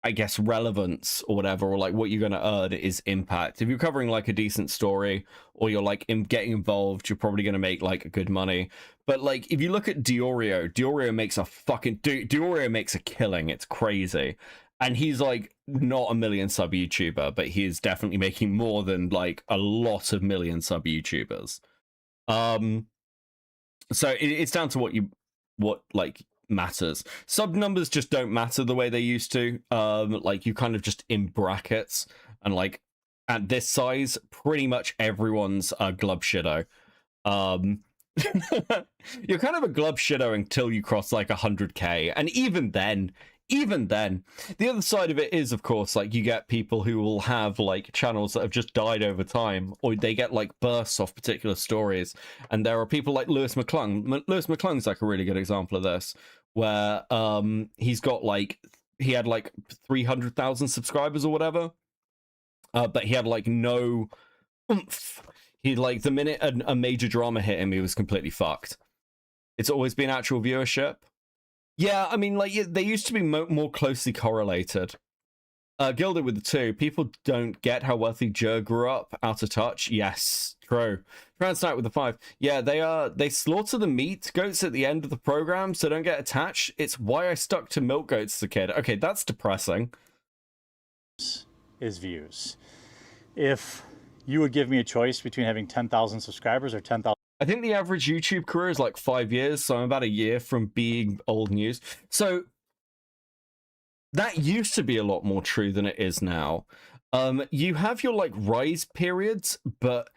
I guess, relevance or whatever, or like what you're going to earn is impact. If you're covering like a decent story, or you're like getting involved, you're probably going to make like good money. But like, if you look at Diorio makes a fucking Diorio makes a killing. It's crazy. And he's like not a million sub YouTuber, but he is definitely making more than like a lot of million sub YouTubers. So it's down to what like matters. Sub numbers just don't matter the way they used to. Like, you kind of just in brackets, and like at this size, pretty much everyone's a glub shitto. You're kind of a glub shitto until you cross like 100k, and even then, the other side of it is, of course, like, you get people who will have like channels that have just died over time, or they get like bursts off particular stories. And there are people like Lewis McClung. Lewis McClung's like a really good example of this, where he had like 300,000 subscribers or whatever, but he had like no oomph. He, like, the minute a major drama hit him, he was completely fucked. It's always been actual viewership. Yeah, I mean, like, they used to be more closely correlated. Gilded with the 2, people don't get how wealthy Jer grew up out of touch. Yes, true. Transnight with the 5. Yeah, they slaughter the meat goats at the end of the program, so don't get attached. It's why I stuck to milk goats as a kid. Okay, that's depressing. Is views. If you would give me a choice between having 10,000 subscribers or 10,000... I think the average YouTube career is like 5 years, so I'm about a year from being old news. So that used to be a lot more true than it is now. You have your like rise periods, but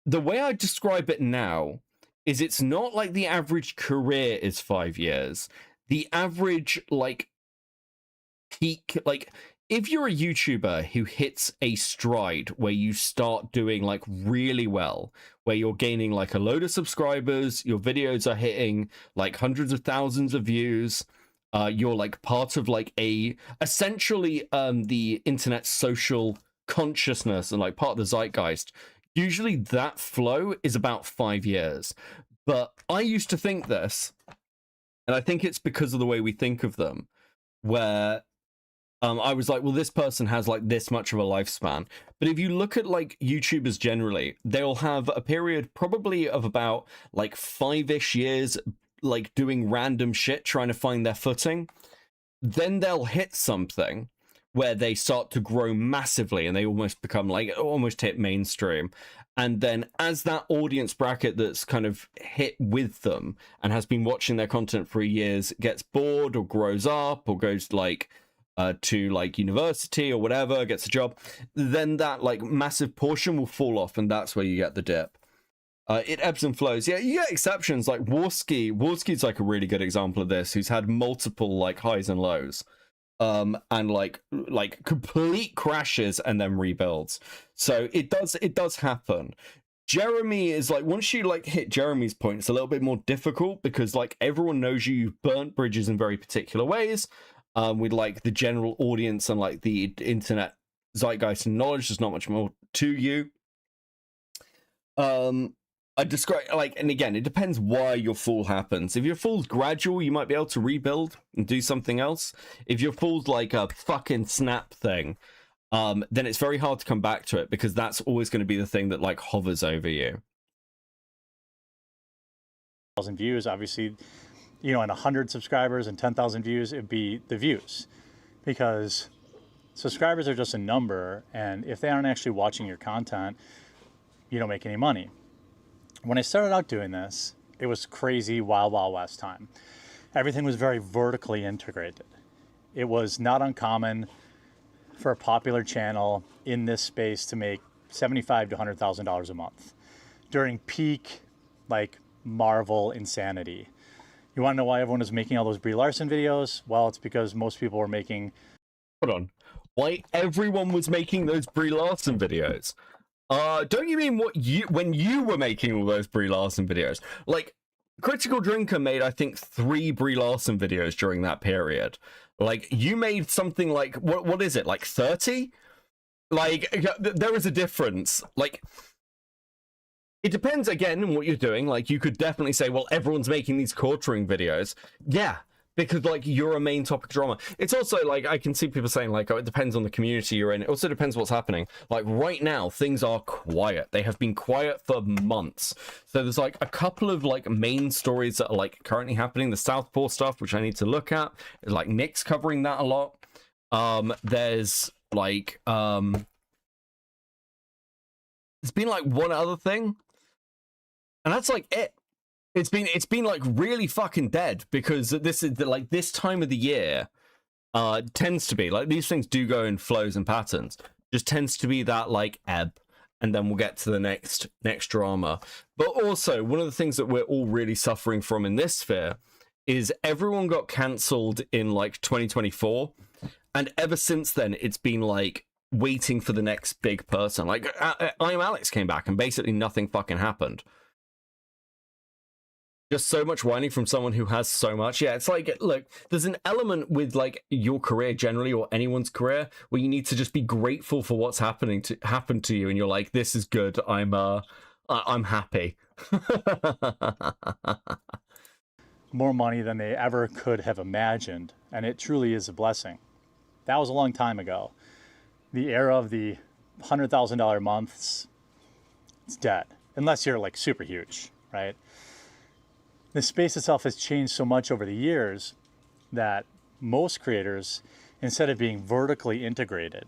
the way I describe it now is it's not like the average career is 5 years. The average like peak, like if you're a YouTuber who hits a stride where you start doing like really well, where you're gaining like a load of subscribers, your videos are hitting like hundreds of thousands of views, you're like part of like essentially the internet's social consciousness and like part of the zeitgeist, usually that flow is about 5 years. But I used to think this, and I think it's because of the way we think of them, where I was like, well, this person has like this much of a lifespan. But if you look at like YouTubers generally, they'll have a period probably of about like 5-ish years, like doing random shit, trying to find their footing. Then they'll hit something where they start to grow massively and they almost become like, almost hit mainstream. And then as that audience bracket that's kind of hit with them and has been watching their content for years gets bored or grows up or goes like to like university or whatever, gets a job, then that like massive portion will fall off, and that's where you get the dip. It ebbs and flows. Yeah, you get exceptions like Warski. Warski's like a really good example of this, who's had multiple like highs and lows, and like complete crashes and then rebuilds. So it does happen. Jeremy is like, once you like hit Jeremy's point, it's a little bit more difficult because like everyone knows you've burnt bridges in very particular ways. With like the general audience and like the internet zeitgeist and knowledge, there's not much more to you. I describe like, and again, it depends why your fall happens. If your fall's gradual, you might be able to rebuild and do something else. If your fall's like a fucking snap thing, then it's very hard to come back to it because that's always going to be the thing that like hovers over you. 1,000 views, obviously. You know, and 100 subscribers and 10,000 views, it'd be the views, because subscribers are just a number, and if they aren't actually watching your content, you don't make any money. When I started out doing this, it was crazy wild west time. Everything was very vertically integrated. It was not uncommon for a popular channel in this space to make $75,000 to $100,000 a month during peak like Marvel insanity. You want to know why everyone was making all those Brie Larson videos? Well, it's because most people were making... Hold on. Why everyone was making those Brie Larson videos? Don't you mean when you were making all those Brie Larson videos? Like, Critical Drinker made, I think, 3 Brie Larson videos during that period. Like, you made something like, what is it, like 30? Like, there is a difference. Like... It depends, again, on what you're doing. Like, you could definitely say, well, everyone's making these quartering videos. Yeah, because, like, you're a main topic drama. It's also, like, I can see people saying, like, oh, it depends on the community you're in. It also depends what's happening. Like, right now, things are quiet. They have been quiet for months. So there's, like, a couple of, like, main stories that are, like, currently happening. The Southpaw stuff, which I need to look at. Like, Nick's covering that a lot. There's, like, there's been, like, one other thing. And that's like it. It's been like really fucking dead because this is like this time of the year tends to be like these things do go in flows and patterns. Just tends to be that like ebb, and then we'll get to the next drama. But also one of the things that we're all really suffering from in this sphere is everyone got cancelled in like 2024, and ever since then it's been like waiting for the next big person. Like I'm Alex came back and basically nothing fucking happened. Just so much whining from someone who has so much. Yeah, it's like, look, there's an element with like your career generally or anyone's career where you need to just be grateful for what's happened to you, and you're like, this is good. I'm happy. More money than they ever could have imagined, and it truly is a blessing. That was a long time ago. The era of the $100,000 months, it's dead, unless you're like super huge, right? The space itself has changed so much over the years that most creators, instead of being vertically integrated,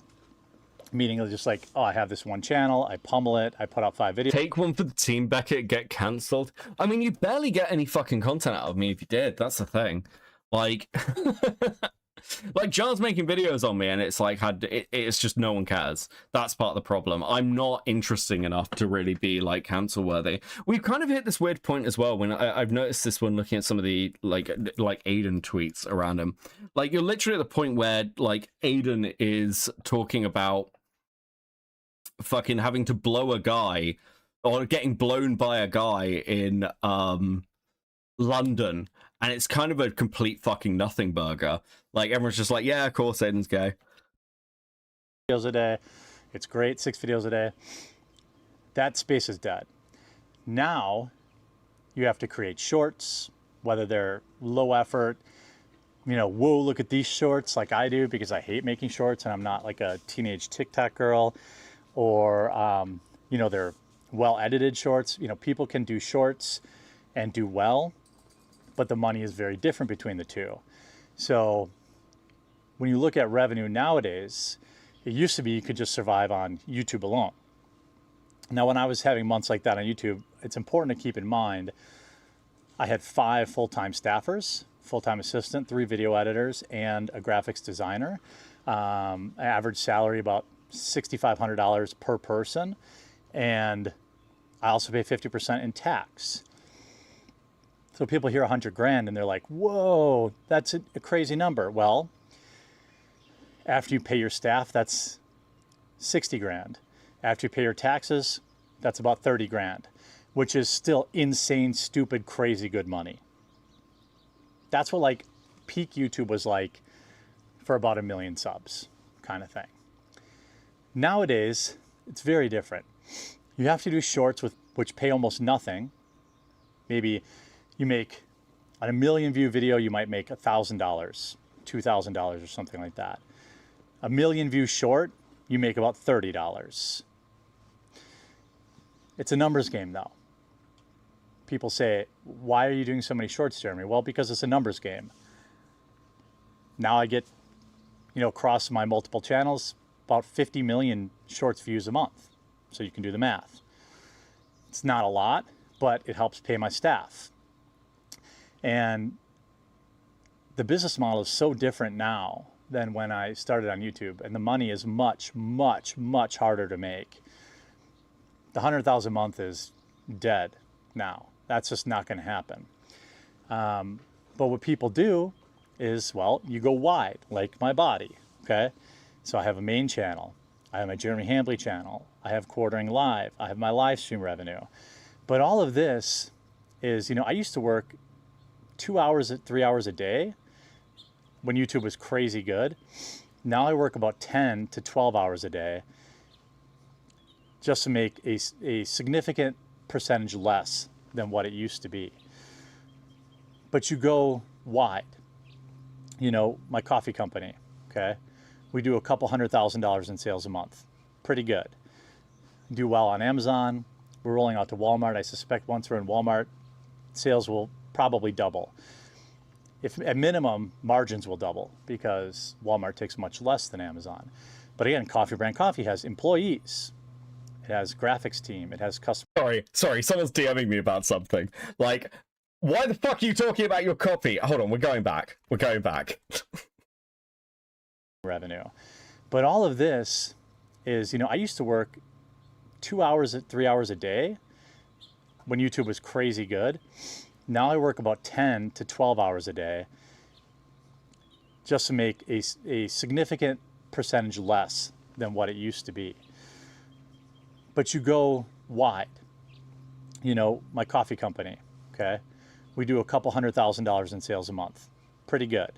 meaning they're just like, oh, I have this one channel, I pummel it, I put out 5 videos. Take one for the team, Beckett, get cancelled. I mean, you barely get any fucking content out of me if you did. That's the thing. Like, Like, John's making videos on me, and it's like, it's just no one cares. That's part of the problem. I'm not interesting enough to really be, like, cancel worthy. We've kind of hit this weird point as well, when I've noticed this when looking at some of the, like Aiden tweets around him. Like, you're literally at the point where, like, Aiden is talking about fucking having to blow a guy, or getting blown by a guy in, London, and it's kind of a complete fucking nothing burger. Like, everyone's just like, yeah, of course Aiden's gay. Videos a day. It's great, 6 videos a day. That space is dead. Now, you have to create shorts, whether they're low effort, you know, whoa, look at these shorts like I do because I hate making shorts and I'm not like a teenage TikTok girl, or, you know, they're well-edited shorts. You know, people can do shorts and do well, but the money is very different between the two. So when you look at revenue nowadays, it used to be you could just survive on YouTube alone. Now, when I was having months like that on YouTube, it's important to keep in mind, I had 5 full-time staffers, full-time assistant, 3 video editors, and a graphics designer. Average salary about $6,500 per person. And I also pay 50% in tax. So people hear 100 grand and they're like, whoa, that's a crazy number. Well, after you pay your staff, that's 60 grand. After you pay your taxes, that's about 30 grand, which is still insane, stupid, crazy good money. That's what like peak YouTube was like for about 1 million subs kind of thing. Nowadays, it's very different. You have to do shorts which pay almost nothing. Maybe you make, on a 1 million view video, you might make $1,000, $2,000 or something like that. A 1 million view short, you make about $30. It's a numbers game though. People say, why are you doing so many shorts, Jeremy? Well, because it's a numbers game. Now I get, you know, across my multiple channels, about 50 million shorts views a month. So you can do the math. It's not a lot, but it helps pay my staff. And the business model is so different now than when I started on YouTube, and the money is much, much, much harder to make. The 100,000 a month is dead now. That's just not going to happen. But what people do is, well, you go wide, like my body, okay? So I have a main channel. I have my Jeremy Hambley channel. I have Quartering Live. I have my live stream revenue. But all of this is, you know, I used to work 2 hours, 3 hours a day when YouTube was crazy good. Now I work about 10 to 12 hours a day just to make a significant percentage less than what it used to be. But you go wide. You know, my coffee company, okay? We do a couple $100,000 in sales a month. Pretty good. Do well on Amazon. We're rolling out to Walmart. I suspect once we're in Walmart, sales will probably double. If at minimum, margins will double because Walmart takes much less than Amazon. But again, Coffee Brand Coffee has employees. It has graphics team. It has customer. Sorry, someone's DMing me about something. Like, why the fuck are you talking about your copy? Hold on, we're going back. Revenue. But all of this is, you know, I used to work 2 hours, 3 hours a day when YouTube was crazy good. Now I work about 10 to 12 hours a day just to make a significant percentage less than what it used to be. But you go wide. You know, my coffee company, okay? We do a couple $100,000 in sales a month. Pretty good.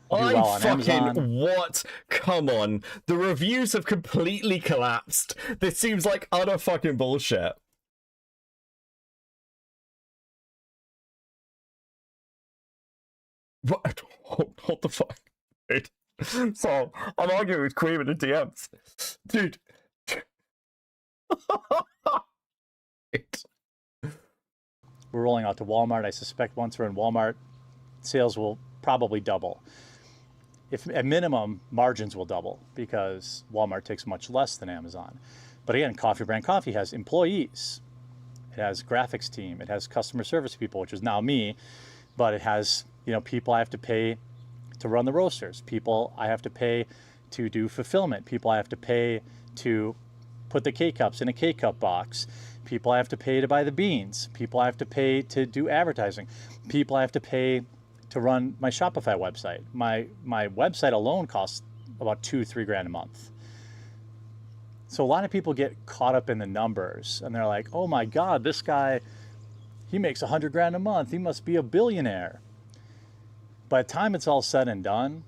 Do well on Amazon. What? Come on. The reviews have completely collapsed. This seems like utter fucking bullshit. What? What the fuck? Dude. So, I'm arguing with Queen in the DMs. Dude. We're rolling out to Walmart. I suspect once we're in Walmart, sales will probably double. If at minimum, margins will double because Walmart takes much less than Amazon. But again, Coffee Brand Coffee has employees. It has graphics team. It has customer service people, which is now me. But it has, you know, people I have to pay to run the roasters, people I have to pay to do fulfillment, people I have to pay to put the K-Cups in a K-Cup box, people I have to pay to buy the beans, people I have to pay to do advertising, people I have to pay to run my Shopify website. My website alone costs about $2-3 grand a month. So a lot of people get caught up in the numbers and they're like, oh my God, this guy, he makes 100 grand a month. He must be a billionaire. By the time it's all said and done,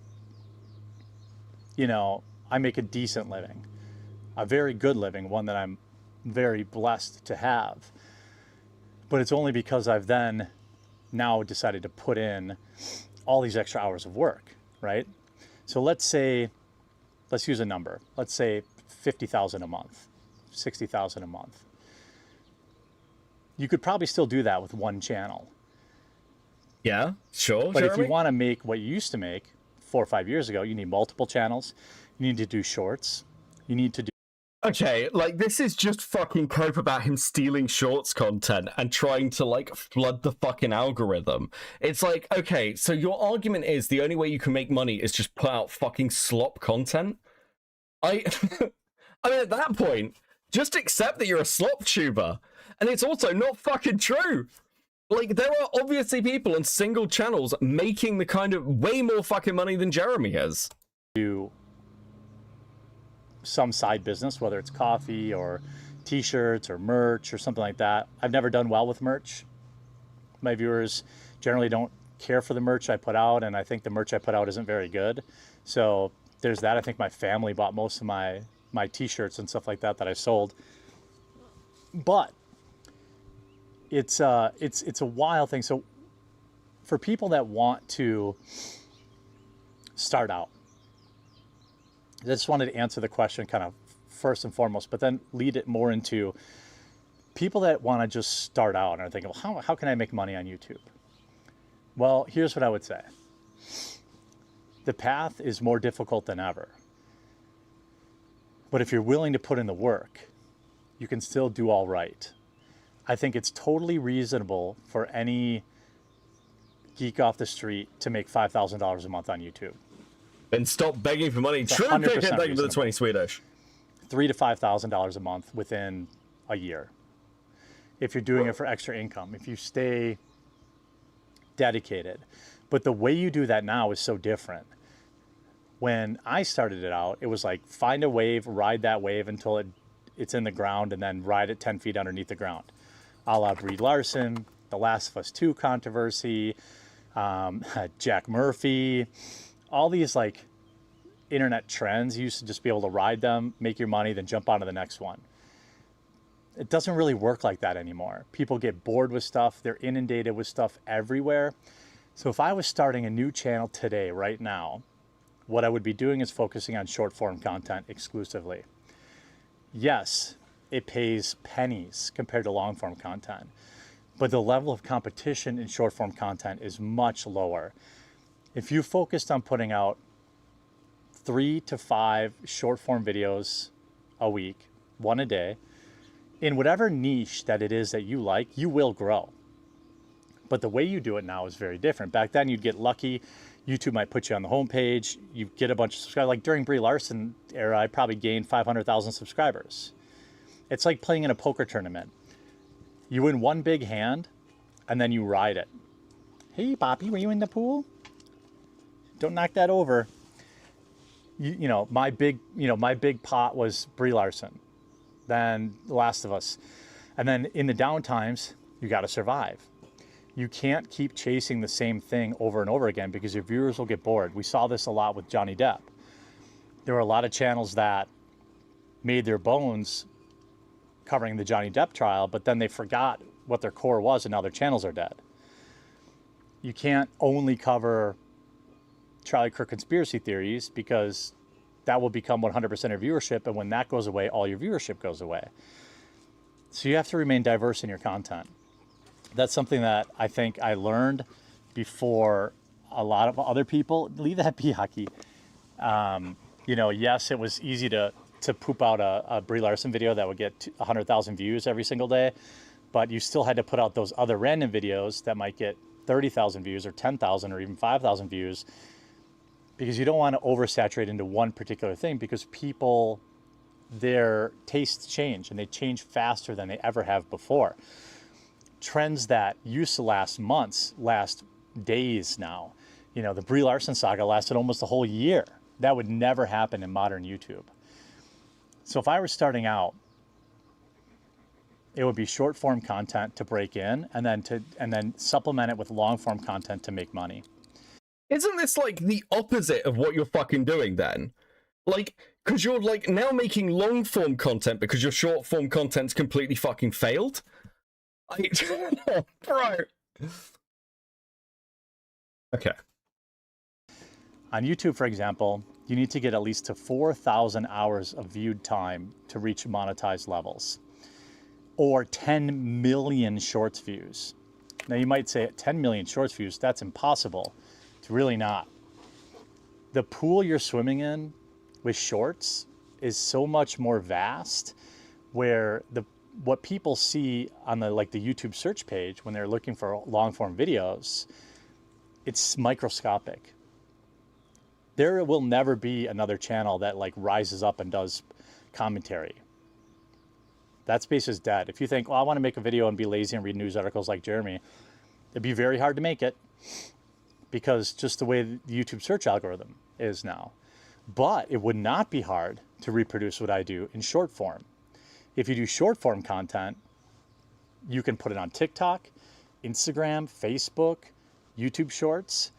you know, I make a decent living, a very good living, one that I'm very blessed to have. But it's only because I've then now decided to put in all these extra hours of work, right? So let's use a number. Let's say 50,000 a month, 60,000 a month. You could probably still do that with one channel. Yeah, sure. But Jeremy? if you want to make what you used to make 4 or 5 years ago, you need multiple channels. You need to do shorts. You need to do. Okay, like, this is just fucking Cope about him stealing shorts content and trying to, like, flood the fucking algorithm. It's like, okay, so your argument is the only way you can make money is just put out fucking slop content? I mean, at that point, just accept that you're a slop tuber. And it's also not fucking true. Like, there are obviously people on single channels making the kind of way more fucking money than Jeremy has. Do some side business, whether it's coffee or t-shirts or merch or something like that. I've never done well with merch. My viewers generally don't care for the merch I put out, and I think the merch I put out isn't very good. So there's that. I think my family bought most of my t-shirts and stuff like that I sold. But it's a wild thing. So for people that want to start out, I just wanted to answer the question kind of first and foremost, but then lead it more into people that want to just start out and are thinking, well, how can I make money on YouTube? Well, here's what I would say. The path is more difficult than ever. But if you're willing to put in the work, you can still do all right. I think it's totally reasonable for any geek off the street to make $5,000 a month on YouTube. Then stop begging for money. Thank you for the 20 Swedish. $3,000 to $5,000 a month within a year. If you're doing it for extra income, if you stay dedicated. But the way you do that now is so different. When I started it out, it was like find a wave, ride that wave until it's in the ground, and then ride it 10 feet underneath the ground. A la Brie Larson, The Last of Us 2 controversy, Jack Murphy, all these like internet trends. You used to just be able to ride them, make your money, then jump on to the next one. It doesn't really work like that anymore. People get bored with stuff. They're inundated with stuff everywhere. So if I was starting a new channel today, right now, what I would be doing is focusing on short form content exclusively. Yes, it pays pennies compared to long form content, but the level of competition in short form content is much lower. If you focused on putting out 3 to 5 short form videos a week, one a day, in whatever niche that it is that you like, you will grow. But the way you do it now is very different. Back then you'd get lucky. YouTube might put you on the homepage. You get a bunch of subscribers. Like during Brie Larson era, I probably gained 500,000 subscribers. It's like playing in a poker tournament. You win one big hand and then you ride it. Hey, Poppy, were you in the pool? Don't knock that over. You know, my big pot was Brie Larson, then The Last of Us. And then in the downtimes, you got to survive. You can't keep chasing the same thing over and over again because your viewers will get bored. We saw this a lot with Johnny Depp. There were a lot of channels that made their bones covering the Johnny Depp trial, but then they forgot what their core was and now their channels are dead. You can't only cover Charlie Kirk conspiracy theories because that will become 100% of viewership, and when that goes away, all your viewership goes away. So you have to remain diverse in your content. That's something that I think I learned before a lot of other people. Leave that be, Hockey. You know, yes, it was easy to poop out a Brie Larson video that would get 100,000 views every single day, but you still had to put out those other random videos that might get 30,000 views or 10,000 or even 5,000 views because you don't want to oversaturate into one particular thing, because people, their tastes change, and they change faster than they ever have before. Trends that used to last months last days now. You know, the Brie Larson saga lasted almost a whole year. That would never happen in modern YouTube. So if I were starting out, it would be short form content to break in, and then supplement it with long form content to make money. Isn't this like the opposite of what you're fucking doing then? Like, because you're like now making long form content because your short form content's completely fucking failed? Bro. Okay. On YouTube, for example, you need to get at least to 4,000 hours of viewed time to reach monetized levels, or 10 million shorts views. Now you might say 10 million shorts views, that's impossible. It's really not. The pool you're swimming in with shorts is so much more vast, where what people see on the YouTube search page when they're looking for long form videos, it's microscopic. There will never be another channel that like rises up and does commentary. That space is dead. If you think, well, I want to make a video and be lazy and read news articles like Jeremy, it'd be very hard to make it, because just the way the YouTube search algorithm is now. But it would not be hard to reproduce what I do in short form. If you do short form content, you can put it on TikTok, Instagram, Facebook, YouTube Shorts.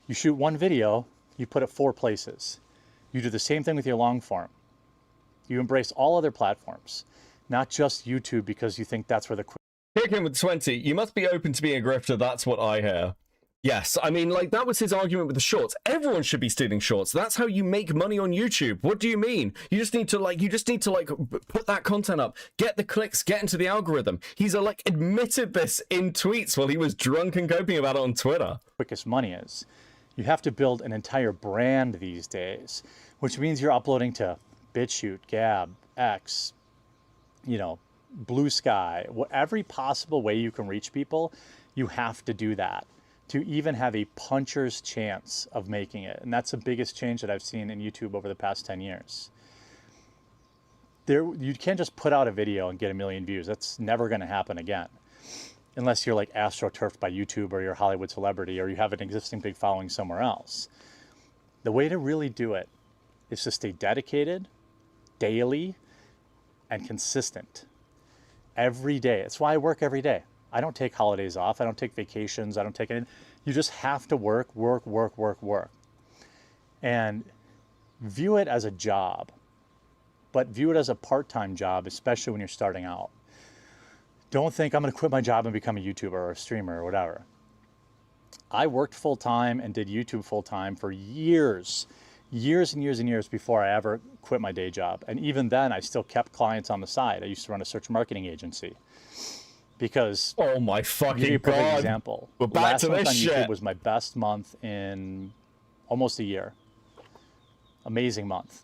You shoot one video, you put it 4 places. You do the same thing with your long form. You embrace all other platforms, not just YouTube because you think that's where the... Kick him with 20. You must be open to being a grifter. That's what I hear. Yes, I mean, like, that was his argument with the shorts. Everyone should be stealing shorts. That's how you make money on YouTube. What do you mean? You just need to put that content up, get the clicks, get into the algorithm. He's admitted this in tweets while he was drunk and coping about it on Twitter. Quickest money is. You have to build an entire brand these days, which means you're uploading to BitChute, Gab, X, Blue Sky, every possible way you can reach people. You have to do that to even have a puncher's chance of making it. And that's the biggest change that I've seen in YouTube over the past 10 years. You can't just put out a video and get 1 million views. That's never going to happen again. Unless you're like astroturfed by YouTube, or you're a Hollywood celebrity, or you have an existing big following somewhere else. The way to really do it is to stay dedicated, daily, and consistent. Every day. That's why I work every day. I don't take holidays off. I don't take vacations. I don't take anything. You just have to work. And view it as a job, but view it as a part-time job, especially when you're starting out. Don't think I'm going to quit my job and become a YouTuber or a streamer or whatever. I worked full-time and did YouTube full-time for years and years before I ever quit my day job. And even then, I still kept clients on the side. I used to run a search marketing agency. Because, oh my fucking give you a perfect god, example. We're back Last to month this on shit. YouTube was my best month in almost a year. Amazing month.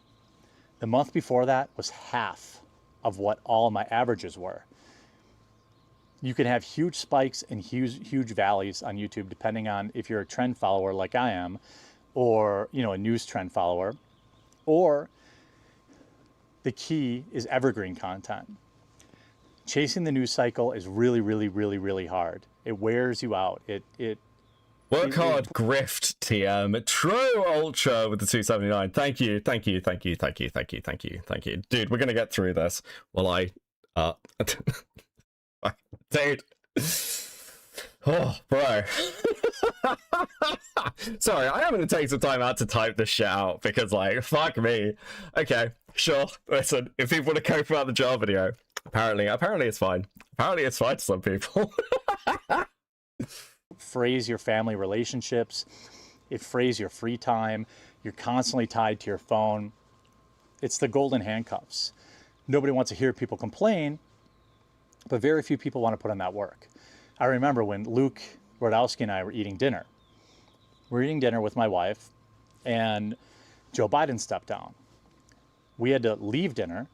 The month before that was half of what all my averages were. You can have huge spikes and huge valleys on YouTube depending on if you're a trend follower like I am, or a news trend follower, or the key is evergreen content. Chasing the news cycle is really hard. It wears you out. Work hard, grift, TM. True Ultra with the 279. Thank you. Dude, we're gonna get through this while dude. Oh, bro. Sorry, I am gonna take some time out to type this shit out because, fuck me. Okay, sure. Listen, if people want to cope about the jar video, apparently it's fine. Apparently it's fine to some people. Phrase your family relationships. It frays your free time. You're constantly tied to your phone. It's the golden handcuffs. Nobody wants to hear people complain, but very few people want to put in that work. I remember when Luke Rodowski and I were eating dinner. We're eating dinner with my wife, and Joe Biden stepped down. We had to leave dinner,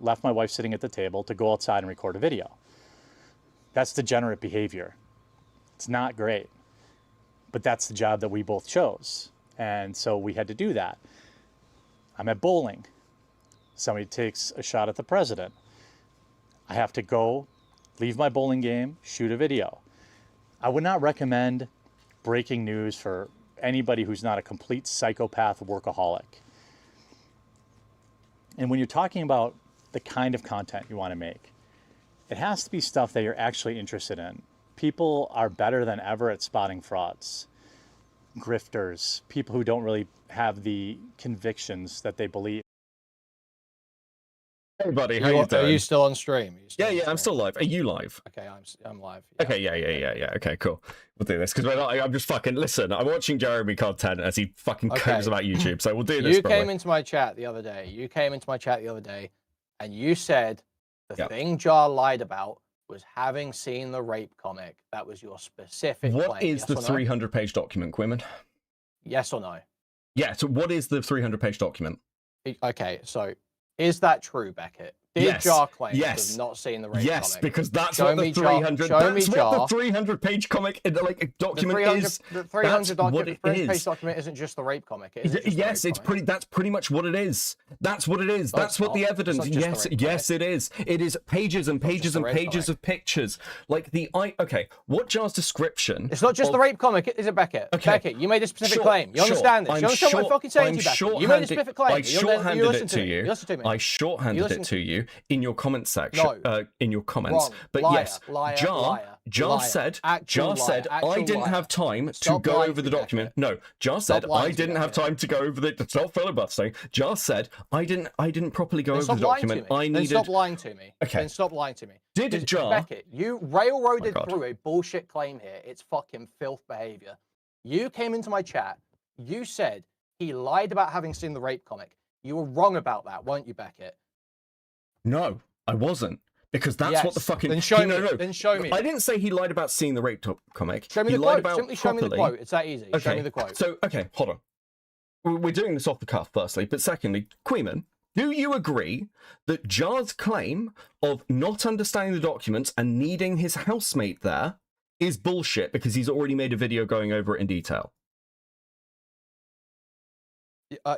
left my wife sitting at the table to go outside and record a video. That's degenerate behavior. It's not great, but that's the job that we both chose. And so we had to do that. I'm at bowling. Somebody takes a shot at the president. I have to go, leave my bowling game, shoot a video. I would not recommend breaking news for anybody who's not a complete psychopath workaholic. And when you're talking about the kind of content you want to make, it has to be stuff that you're actually interested in. People are better than ever at spotting frauds, grifters, people who don't really have the convictions that they believe. Hey buddy, how you doing? Are you still on stream? Yeah, I'm still live. Are you live? Okay, I'm live. Okay, yeah. Okay, cool. We'll do this because I'm just fucking listen. I'm watching Jeremy content as he fucking comes about YouTube, so we'll do this. You came into my chat the other day. And you said the thing Jar lied about was having seen the rape comic. That was your specific claim. What is the 300-page document, Quimman? Yes or no? Yeah. So what is the 300-page document? Okay, so is that true, Beckett? Did Jar claim to have not seen the rape comic? Yes, because that's what the 300. That's what the 300-page comic document is. The 300-page document isn't just the rape comic. Yes, it's pretty. That's pretty much what it is. That's what it is. That's what the evidence. Yes, it is. It is pages and pages and pages of pictures. Like okay, what Jar's description? It's not just the rape comic, is it, Beckett? Okay, Beckett, you made a specific claim. You understand this? You understand what I'm fucking saying to you, Beckett? You made a specific claim. I shorthanded it to you. Listen to me. I shorthanded it to you in your comment section. No. In your comments. Wrong. But Liar, yes, liar, Jar said I didn't have time to go over the document. No, Jar said I didn't have time to go over the. Stop filibustering. Jar said I didn't properly go over the document. I needed. Then stop lying to me. Okay. Then stop lying to me. Did Jar? Beckett, you railroaded through a bullshit claim here. It's fucking filth behavior. You came into my chat. You said he lied about having seen the rape comic. You were wrong about that, weren't you, Beckett? No, I wasn't. Because that's what the fucking... Then show me. Then show me. I didn't say he lied about seeing the rape comic. Show me the quote. Simply show me the quote. It's that easy. Okay. Show me the quote. So, okay, hold on. We're doing this off the cuff, firstly. But secondly, Queeman, do you agree that Jar's claim of not understanding the documents and needing his housemate there is bullshit because he's already made a video going over it in detail?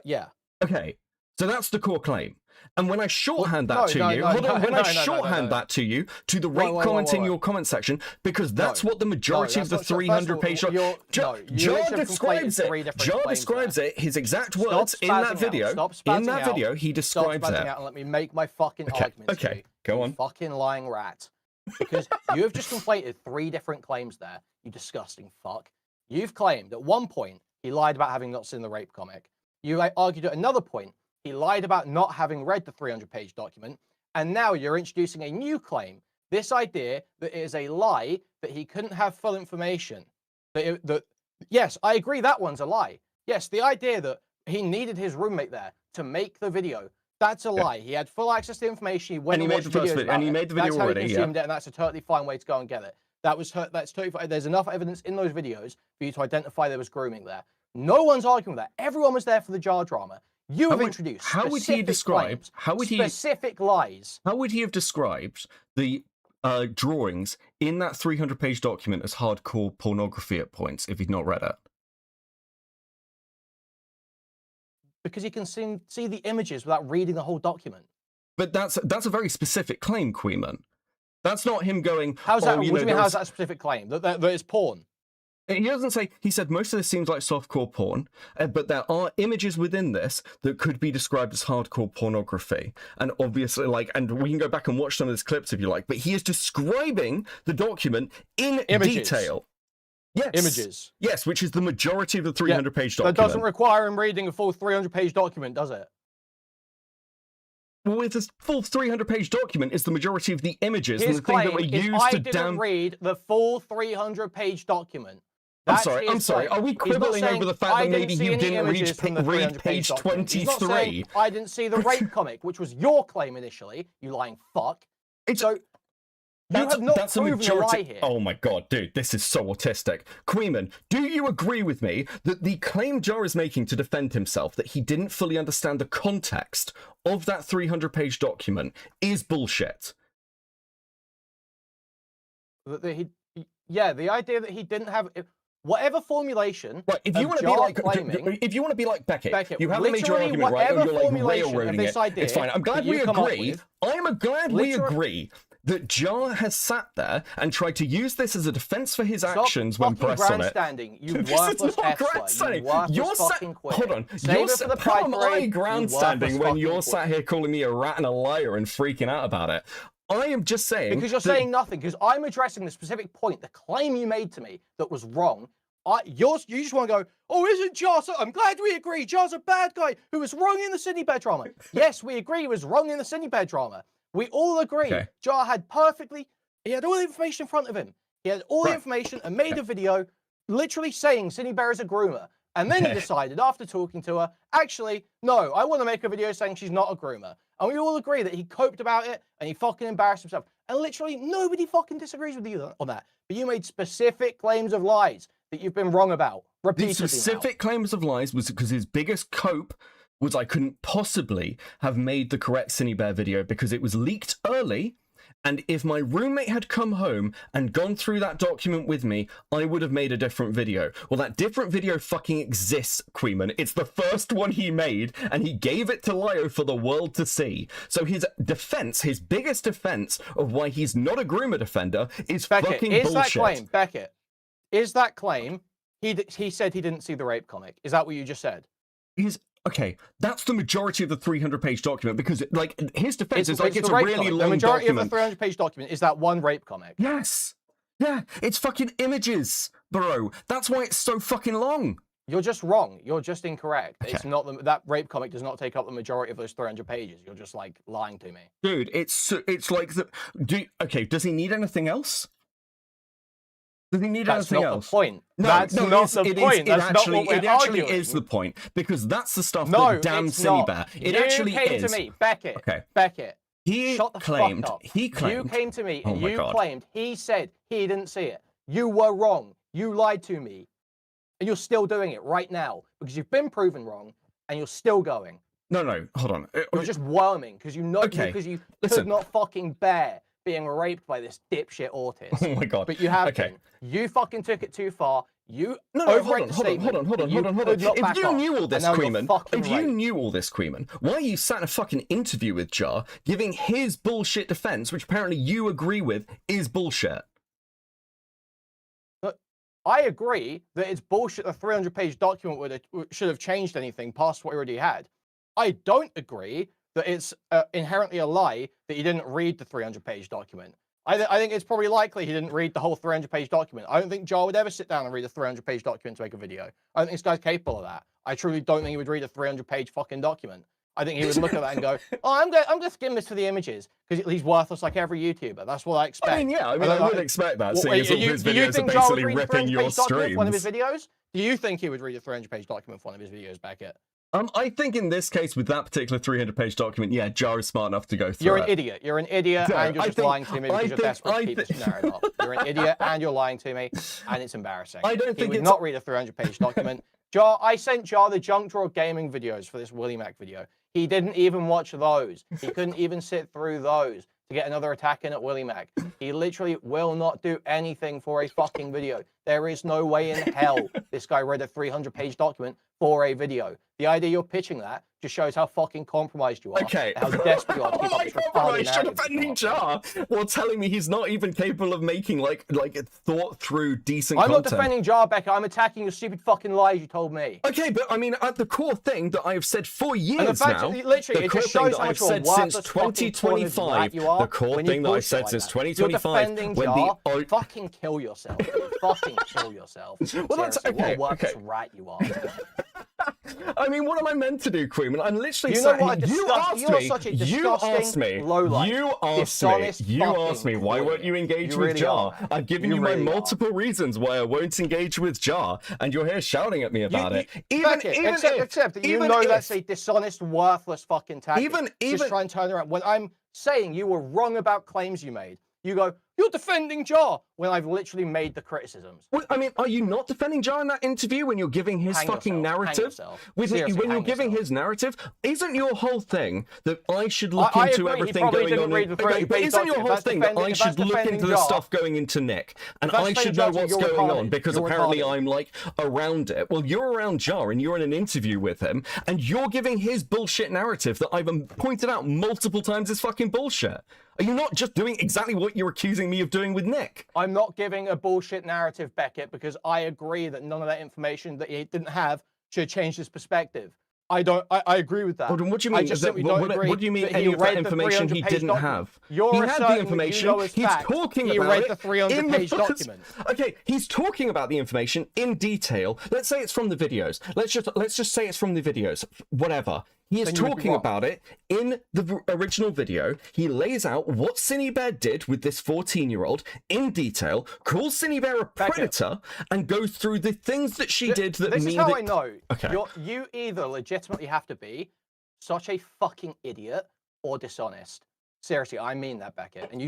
Yeah. Okay. So that's the core claim. And when I shorthand that to you, when I shorthand that to you, to the rape comment in your comment section, because that's what the majority of the 300-page... Jar describes it. Jar describes it, his exact words in that video. In that video, he describes it. And let me make my fucking argument. Okay, go on. You fucking lying rat. Because you have just conflated 3 different claims there, you disgusting fuck. You've claimed at one point he lied about having not seen the rape comic. You argued at another point he lied about not having read the 300-page document, and now you're introducing a new claim, this idea that it is a lie, that he couldn't have full information. Yes, I agree that one's a lie. Yes, the idea that he needed his roommate there to make the video, that's a lie. He had full access to information, he went and watched videos about and he made the video already, That's how he consumed it, and that's a totally fine way to go and get it. That's totally fine. There's enough evidence in those videos for you to identify there was grooming there. No one's arguing with that. Everyone was there for the Jar drama. You have introduced specific lies. How would he have described the drawings in that 300-page document as hardcore pornography at points if he'd not read it? Because you can see the images without reading the whole document. But that's a very specific claim, Queeman. That's not him going... How's that? What do you mean, how's that a specific claim? That it's porn? He doesn't say, he said most of this seems like softcore porn, but there are images within this that could be described as hardcore pornography. And obviously, and we can go back and watch some of these clips if you like, but he is describing the document in detail. Yes. Images. Yes, which is the majority of the 300-page document. That doesn't require him reading a full 300-page document, does it? Well, with this full 300-page document is the majority of the images and the claim thing that were used to didn't read the full 300-page document. I'm sorry. Are we quibbling over the fact that maybe you didn't read page 23? I didn't see the rape comic, which was your claim initially, you lying fuck. That's a majority. Here. Oh my god, dude, this is so autistic. Queeman, do you agree with me that the claim Jar is making to defend himself that he didn't fully understand the context of that 300-page document is bullshit? The idea that he didn't have... whatever formulation. Right, if you want to be like Beckett, you have a major argument, right? And you're like railroading it. It's fine. I'm glad we agree. I'm glad we agree that Jar has sat there and tried to use this as a defense for his actions when pressed on it. You worthless grandstanding. You're fucking quid. Hold on. How am I grandstanding when you're sat here calling me a rat and a liar and freaking out about it? I am just saying... Because you're saying nothing, because I'm addressing the specific point, the claim you made to me that was wrong. You just want to go, oh, isn't Jar... I'm glad we agree. Jar's a bad guy who was wrong in the Sydney Bear drama. Yes, we agree he was wrong in the Sydney Bear drama. We all agree. Okay. Jar had he had all the information in front of him. He had all the information and made a video literally saying Sydney Bear is a groomer. And then he decided, after talking to her, actually, no, I want to make a video saying she's not a groomer. And we all agree that he coped about it and he fucking embarrassed himself. And literally nobody fucking disagrees with you on that. But you made specific claims of lies that you've been wrong about repeatedly. The specific claims of lies was because his biggest cope was I couldn't possibly have made the correct Cine Bear video because it was leaked early, and if my roommate had come home and gone through that document with me, I would have made a different video. Well, that different video fucking exists, Queeman. It's the first one he made, and he gave it to Lyo for the world to see. So his defense, his biggest defense of why he's not a groomer defender is fucking bullshit. Beckett, is that claim, he said he didn't see the rape comic. Is that what you just said? Okay, that's the majority of the 300-page document because, like, his defense is like it's a really long document. The majority of the 300-page document is that one rape comic. Yes. Yeah, it's fucking images, bro. That's why it's so fucking long. You're just wrong. You're just incorrect. Okay. It's not that rape comic does not take up the majority of those 300 pages. You're just, like, lying to me. Dude, it's like okay, does he need anything else? Does he need anything else? That's not the point. No, that's not the point. It actually is the point because that's the stuff that damns Cine Bear. It actually is. You came to me, Beckett. Okay. Beckett. Shut the fuck up. He claimed. You came to me and you claimed he said he didn't see it. You were wrong. You lied to me, and you're still doing it right now because you've been proven wrong and you're still going. No, hold on. You're just worming because you know because you could not fucking bear being raped by this dipshit autist. Oh my god. But you have been. You fucking took it too far. You hold on. If you knew all this, Queeman, why you sat in a fucking interview with Jar giving his bullshit defense, which apparently you agree with, is bullshit? But I agree that it's bullshit. The 300-page document should have changed anything past what we already had. I don't agree that it's inherently a lie that he didn't read the 300-page document. I think it's probably likely he didn't read the whole 300-page document. I don't think Jar would ever sit down and read a 300-page document to make a video. I don't think this guy's capable of that. I truly don't think he would read a 300-page fucking document. I think he would look at that and go, "Oh, I'm going to skim this for the images because he's worthless like every YouTuber." That's what I expect. I mean, yeah, I would expect that. Seeing as all his videos are basically ripping your streams. One of his videos? Do you think he would read a 300-page document for one of his videos, Beckett? I think in this case, with that particular 300-page document, yeah, Jar is smart enough to go through it. You're an idiot. You're an idiot, and you're just lying to me because you're desperate to keep this narrative up. You're an idiot, and you're lying to me, and it's embarrassing. I don't think he would not read a 300-page document. Jar, I sent Jar the Junk Drawer gaming videos for this Willie Mac video. He didn't even watch those. He couldn't even sit through those to get another attack in at Willie Mac. He literally will not do anything for a fucking video. There is no way in hell this guy read a 300-page document for a video. The idea you're pitching that just shows how fucking compromised you are. Okay. How desperate you are to keep up this compromised? You're defending Jar while telling me he's not even capable of making like thought through decent content. I'm not defending Jar, Becca. I'm attacking your stupid fucking lies you told me. Okay, but I mean, at the core thing that I have said for years and the fact now, literally, the core thing that I've said since 2025, the core thing that I've said since 2025, when the fucking kill yourself. Fucking kill yourself. Well, that's okay. What a worthless rat you are. I mean, what am I meant to do, Queen? I'm literally saying, you asked me, why won't you engage with Jar? I've given you my multiple reasons why I won't engage with Jar, and you're here shouting at me about it. Except that you know that's a dishonest, worthless fucking tactic. Just try and turn around. When I'm saying you were wrong about claims you made, you go, you're defending Jar when I've literally made the criticisms. Well, I mean, are you not defending Jar in that interview when you're giving his fucking narrative? When you're giving his narrative, isn't your whole thing that I should look into everything going on? But isn't your whole thing that I should look into the stuff going into Nick, and I should know what's going on because apparently I'm like around it? Well, you're around Jar and you're in an interview with him, and you're giving his bullshit narrative that I've pointed out multiple times is fucking bullshit. Are you not just doing exactly what you're accusing me of doing with Nick? I'm not giving a bullshit narrative, Beckett, because I agree that none of that information that he didn't have should change his perspective. I agree with that. Hold on, what do you mean? What do you mean any of that information he didn't have? He had the information. He's talking about it. He read the 300-page document. Okay, he's talking about the information in detail. Let's say it's from the videos. Let's just say it's from the videos. Whatever. He is talking about it in the original video. He lays out what Cinebear did with this 14-year-old in detail, calls Cinebear a predator, and goes through the things that she did that this mean is how that... I know. Okay. You either legitimately have to be such a fucking idiot or dishonest. Seriously, I mean that, Beckett. And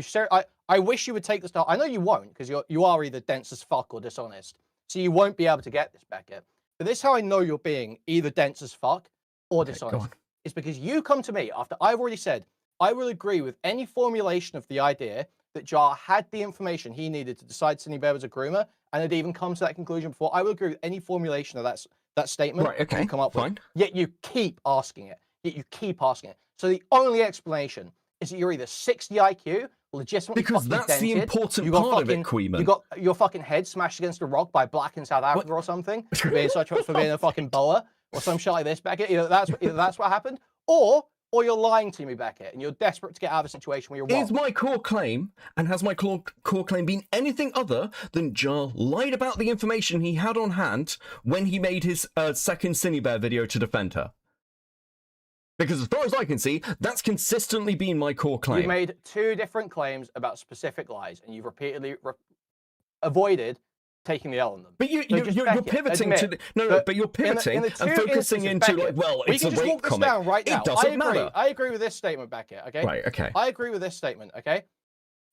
I wish you would take the start. I know you won't, because you are either dense as fuck or dishonest. So you won't be able to get this, Beckett. But this is how I know you're being either dense as fuck or dishonest. It's because you come to me after I've already said I will agree with any formulation of the idea that Jar had the information he needed to decide Cinebear was a groomer, and had even come to that conclusion before. I will agree with any formulation of that statement. Right, okay, you come up fine. with. Yet you keep asking it. So the only explanation is that you're either 60 IQ, legitimately because that's dented, the important part of it, Queeman. You got your fucking head smashed against a rock by black in South Africa or something for being a fucking boa or some shit like this, Beckett. Either that's what happened, or you're lying to me, Beckett, and you're desperate to get out of a situation where you're wrong. Is my core claim, and has my core claim been anything other than Jar lied about the information he had on hand when he made his second Cinebear video to defend her? Because as far as I can see, that's consistently been my core claim. You made two different claims about specific lies, and you've repeatedly avoided taking the L on them. But you're pivoting to but you're pivoting and focusing into like, well, it's a rape comic. Right now. It doesn't matter. I agree with this statement, Beckett. Okay. Right. Okay. I agree with this statement. Okay.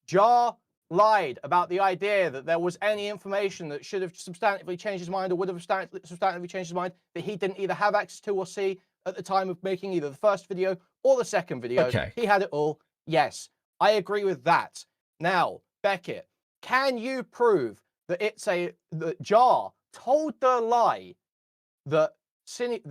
Jar lied about the idea that there was any information that should have substantively changed his mind or would have substantively changed his mind that he didn't either have access to or see at the time of making either the first video or the second video. Okay. He had it all. Yes, I agree with that. Now, Beckett, can you prove that that Jar told the lie that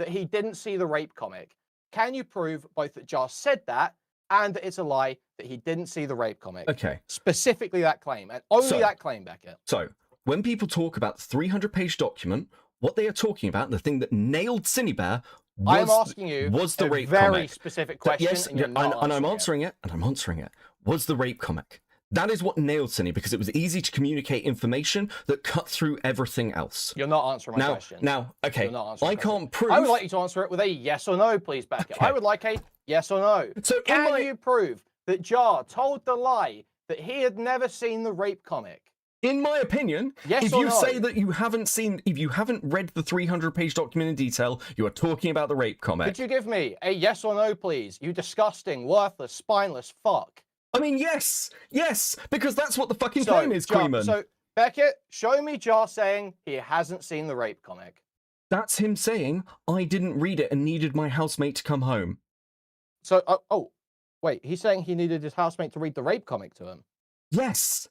he didn't see the rape comic? Can you prove both that Jar said that and that it's a lie that he didn't see the rape comic? Okay. Specifically that claim, and only that claim, Beckett. So, when people talk about the 300-page document, what they are talking about, the thing that nailed Cinebear, I'm asking you was the rape very comic. Specific question. Yes, and I'm answering it. And I'm answering it. Was the rape comic? That is what nailed Cine, because it was easy to communicate information that cut through everything else. You're not answering my question. Now, okay, I can't prove... I would like you to answer it with a yes or no, please, Beckett. Okay. I would like a yes or no. So can you prove that Jar told the lie that he had never seen the rape comic? In my opinion, if you say that you haven't read the 300-page document in detail, you are talking about the rape comic. Could you give me a yes or no, please? You disgusting, worthless, spineless fuck. I mean, yes, because that's what the fucking claim is, Queeman. So, Beckett, show me Jar saying he hasn't seen the rape comic. That's him saying, I didn't read it and needed my housemate to come home. So, wait, he's saying he needed his housemate to read the rape comic to him? Yes.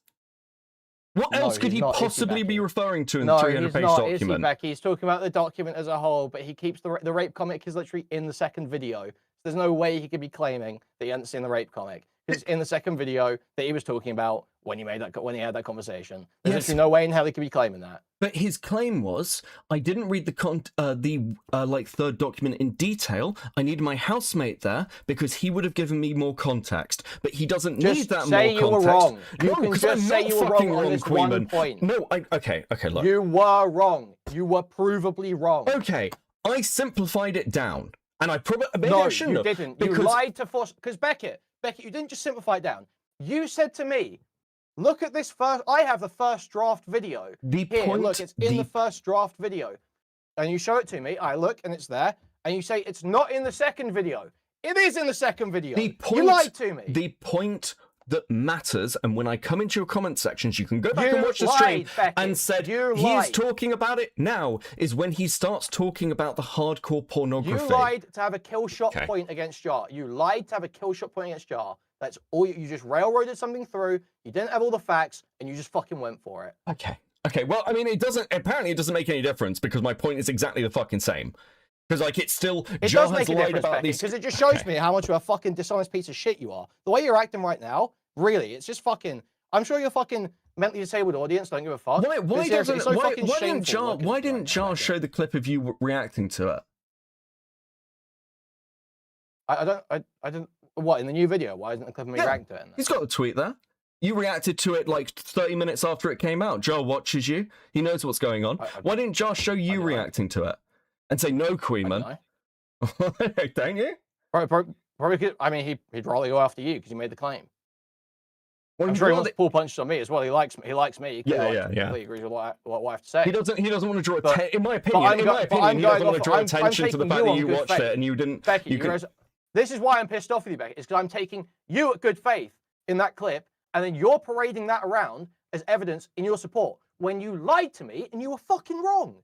What else could he possibly be referring to in the 300-page document? He's talking about the document as a whole, but he keeps the rape comic is literally in the second video. So there's no way he could be claiming that he hadn't seen the rape comic. It's in the second video that he was talking about when he had that conversation. There's literally no way in hell he could be claiming that. But his claim was, I didn't read the third document in detail. I needed my housemate there because he would have given me more context. But he doesn't need that more context. Just say you were wrong. You can just say you were wrong on this one point. No, okay, look. You were wrong. You were provably wrong. Okay, I simplified it down, and I probably I shouldn't have. You didn't. You lied to force. Because Beckett, you didn't just simplify it down. You said to me, look at this first. I have the first draft video. Look, it's in the first draft video. And you show it to me. I look and it's there. And you say it's not in the second video. It is in the second video. You lied to me. The point that matters. And when I come into your comment sections, you can go back and You watch the stream lied, Becky. and said You he's lied. talking about it now is when he starts talking about the hardcore pornography. You lied to have a kill shot Okay. point against Jar. You lied to have a kill shot point against Jar. That's all. You just railroaded something through. You didn't have all the facts, and you just fucking went for it. Okay. Okay. Well, I mean, apparently it doesn't make any difference because my point is exactly the fucking same. Because, like, it's still, It Jar does make has a lied difference, about these. because it just shows me how much of a fucking dishonest piece of shit you are. The way you're acting right now, really, it's just fucking. I'm sure your fucking mentally disabled audience don't give a fuck. Why But seriously, it's so fucking didn't shameful Jar, looking why right didn't now, Jar Becky. show the clip of you reacting to it? I didn't. What, in the new video? Why isn't the clip of me Yeah, reacting to it? He's got a tweet there. You reacted to it like 30 minutes after it came out. Jar watches you. He knows what's going on. Why didn't Jar show you reacting to it? And say, no, Queenman. Don't you? Probably could, I mean, he'd probably go after you because you made the claim. Well, I'm sure he wants to pull punches on me as well. He likes me. He likes me. He Yeah. completely agrees with what I have to say. He doesn't want to draw But- in my but opinion. I'm In go- my but opinion, I'm he going doesn't want to off- draw I'm attention to the taking fact you that on you good watched faith. it and you didn't. Becky, You can, this is why I'm pissed off with you, Becky. It's because I'm taking you at good faith in that clip, and then you're parading that around as evidence in your support when you lied to me and you were fucking wrong.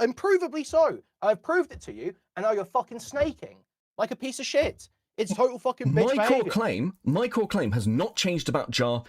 Improvably so. I've proved it to you, and now you're fucking snaking like a piece of shit. It's total fucking bitch behavior. my core claim has not changed about Jar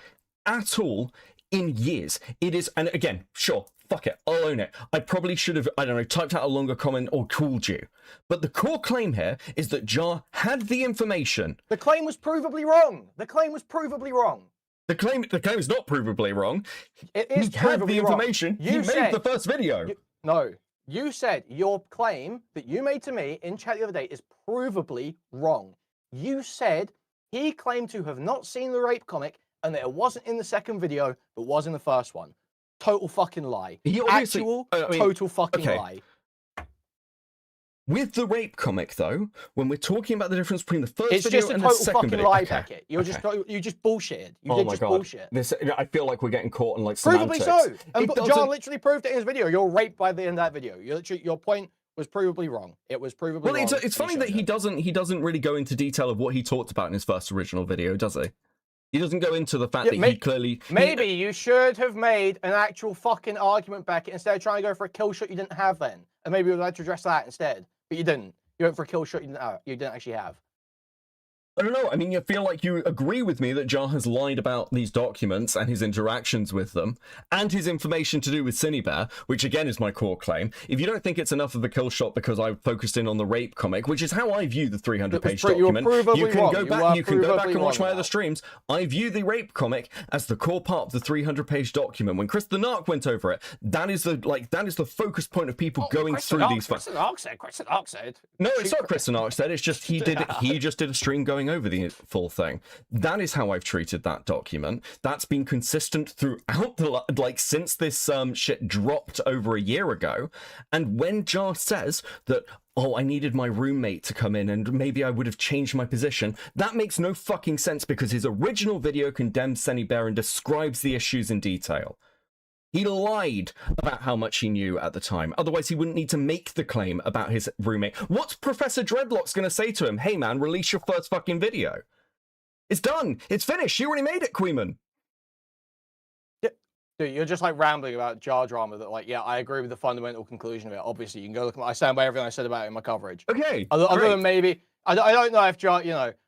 at all in years. It is, and again, sure, fuck it, I'll own it. I probably should have, I don't know, typed out a longer comment or called you. But the core claim here is that Jar had the information. The claim was provably wrong. The claim was provably wrong. The claim is not provably wrong. It is He had the provably wrong. information. You He said- made the first video. No, you said your claim that you made to me in chat the other day is provably wrong. You said he claimed to have not seen the rape comic and that it wasn't in the second video, but was in the first one. Total fucking lie. He obviously- Actual, I mean, total fucking okay. lie. With the rape comic, though, when we're talking about the difference between the first It's video just a and the total second fucking video, lie, okay. Beckett. You just bullshitted. You Oh did my just god! bullshit. This, I feel like we're getting caught in like Provably semantics. so. And It John doesn't- literally proved it in his video. You're raped by the end of that video. You literally, your point was provably wrong. It was provably Well, wrong. it's and funny showed that he it. doesn't really go into detail of what he talked about in his first original video, does he? He doesn't go into the fact Yeah, that he clearly Maybe you should have made an actual fucking argument, Beckett, instead of trying to go for a kill shot you didn't have then. And maybe you'd like to address that instead. But you didn't. You went for a kill shot you didn't actually have. I don't know. I mean, you feel like you agree with me that Jar has lied about these documents and his interactions with them, and his information to do with Cinebear, which again is my core claim. If you don't think it's enough of a kill shot because I focused in on the rape comic, which is how I view the 300-page document, you can go back. You can go back and watch my other streams. I view the rape comic as the core part of the 300-page document. When Chris the Narc went over it, that is the focus point of people going through these. Chris the Narc said. No, it's not Chris and Arch said. It's just he just did a stream going over the full thing. That is how I've treated that document. That's been consistent throughout since this shit dropped over a year ago. And when Jar says that, oh, I needed my roommate to come in and maybe I would have changed my position, that makes no fucking sense because his original video condemns Cinebear and describes the issues in detail. He lied about how much he knew at the time. Otherwise, he wouldn't need to make the claim about his roommate. What's Professor Dreadlock's going to say to him? Hey, man, release your first fucking video. It's done. It's finished. You already made it, Queeman. Dude, you're just like rambling about Jar drama that, like, yeah, I agree with the fundamental conclusion of it. Obviously, you can go look at I stand by everything I said about it in my coverage. Okay. Other than maybe, I don't know if Jar,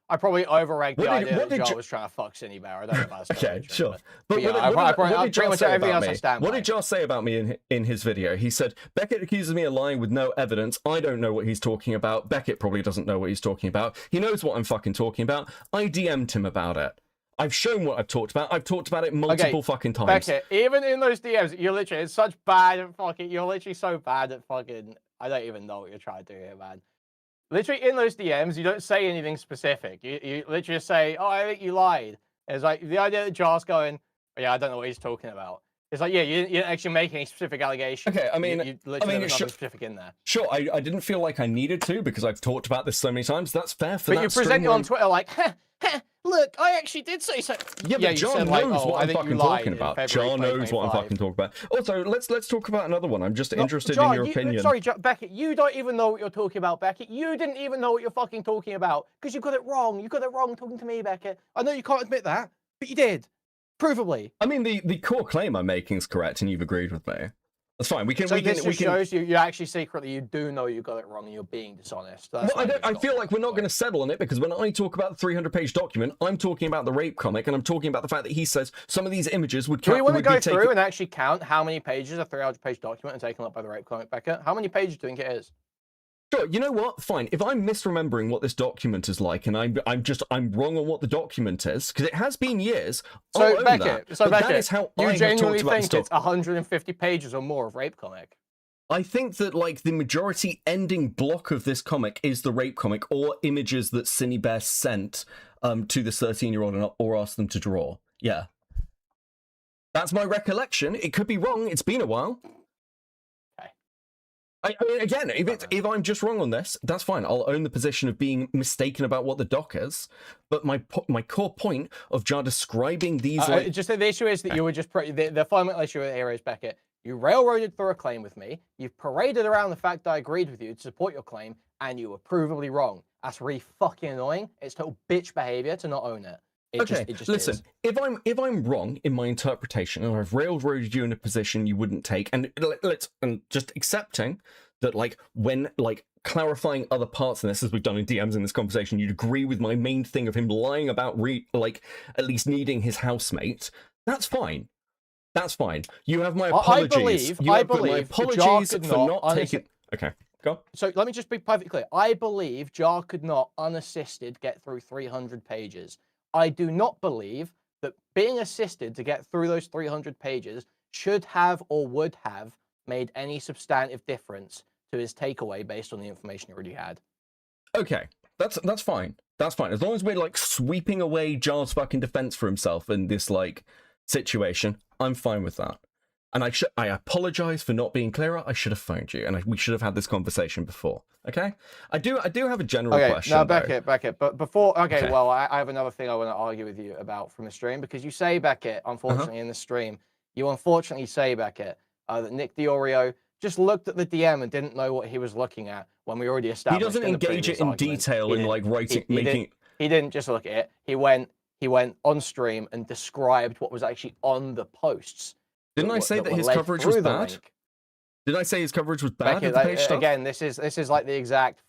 I probably overranked the What did- idea what that did Jar Jar- was trying to fuck Cinebear. I don't know about that. Okay, sure. But yeah, I pretty much everything else I stand What by. did Jar say about me in his video? He said, Beckett accuses me of lying with no evidence. I don't know what he's talking about. Beckett probably doesn't know what he's talking about. He knows what I'm fucking talking about. I DM'd him about it. I've shown what I've talked about. I've talked about it multiple fucking times. Beckett, even in those DMs, you're literally it's such bad at fucking. You're literally so bad at fucking. I don't even know what you're trying to do here, man. Literally in those DMs, you don't say anything specific. You literally just say, "Oh, I think you lied." It's like the idea that Jar's going, oh, "Yeah, I don't know what he's talking about." It's like, yeah, you didn't actually make any specific allegation. Okay, I mean, you literally there's nothing specific in there. Sure, I didn't feel like I needed to because I've talked about this so many times. That's fair for But that you present it on Twitter like, look, I actually did say so. Yeah, but Jar knows like, oh, what I I'm think fucking you lied talking in about. February Jar knows what I'm 2025. fucking talking about. Also, let's talk about another one. I'm just interested Jar, in your opinion. Sorry, Beckett, you don't even know what you're talking about, Beckett. You didn't even know what you're fucking talking about because you got it wrong. You got it wrong talking to me, Beckett. I know you can't admit that. But you did, provably. I mean, the core claim I'm making is correct, and you've agreed with me. That's fine. This just shows you actually secretly you do know you got it wrong and you're being dishonest. That's well, I feel like we're not going to settle on it, because when I talk about the 300-page document, I'm talking about the rape comic, and I'm talking about the fact that he says some of these images would. Do we want to go through and actually count how mmany pages a 300-page document is taken up by the rape comic, Becca? How many pages do you think it is? Sure, you know what? Fine. If I'm misremembering what this document is like, and I'm wrong on what the document is, because it has been years. So Beckett, that is how you genuinely think it's 150 pages or more of rape comic? I think that like the majority ending block of this comic is the rape comic, or images that Cinny Bear sent to the 13-year-old or asked them to draw. Yeah, that's my recollection. It could be wrong. It's been a while. I mean, again, if I'm just wrong on this, that's fine. I'll own the position of being mistaken about what the doc is. But my core point of Jar describing these... just the issue is that you were just... The fundamental issue here is, Beckett, you railroaded through a claim with me, you've paraded around the fact that I agreed with you to support your claim, and you were provably wrong. That's really fucking annoying. It's total bitch behavior to not own it. It just listen, is. If I'm wrong in my interpretation, and I've railroaded you in a position you wouldn't take, and just accepting that, like, when clarifying other parts of this, as we've done in DMs in this conversation, you'd agree with my main thing of him lying about at least needing his housemate. That's fine. That's fine. You have my apologies. I believe my apologies for not taking. Okay. Go. So let me just be perfectly clear. I believe Jar could not, unassisted, get through 300 pages. I do not believe that being assisted to get through those 300 pages should have or would have made any substantive difference to his takeaway based on the information he already had. Okay, that's fine. That's fine. As long as we're like sweeping away Jar's fucking defense for himself in this like situation, I'm fine with that. And I apologize for not being clearer. I should have phoned you, and we should have had this conversation before. Okay, I do have a general question. No, Beckett. But before, well, I have another thing I want to argue with you about from the stream, because you say, Beckett, unfortunately in the stream, you unfortunately say, Beckett, that Nick Diorio just looked at the DM and didn't know what he was looking at when we already established. He doesn't engage it in detail in like writing, making. He didn't just look at it. He went on stream and described what was actually on the posts. Didn't I say that his coverage was bad? Didn't I say his coverage was bad? Beckett, again, this is like the exact.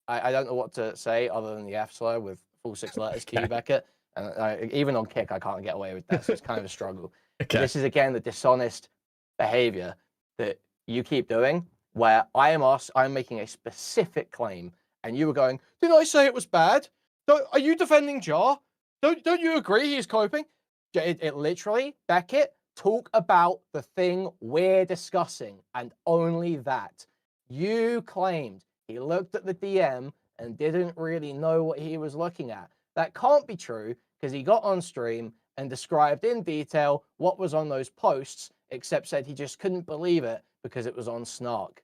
I don't know what to say other than the F slur with full 6 letters to you, Beckett. And even on Kick, I can't get away with that. So it's kind of a struggle. Okay. This is again the dishonest behavior that you keep doing, where I'm making a specific claim, and you were going, "Didn't I say it was bad? Are you defending Jar? Don't you agree he's coping?" It literally, Beckett. Talk about the thing we're discussing, and only that. You claimed he looked at the DM and didn't really know what he was looking at. That can't be true, because he got on stream and described in detail what was on those posts, except said he just couldn't believe it because it was on Snark.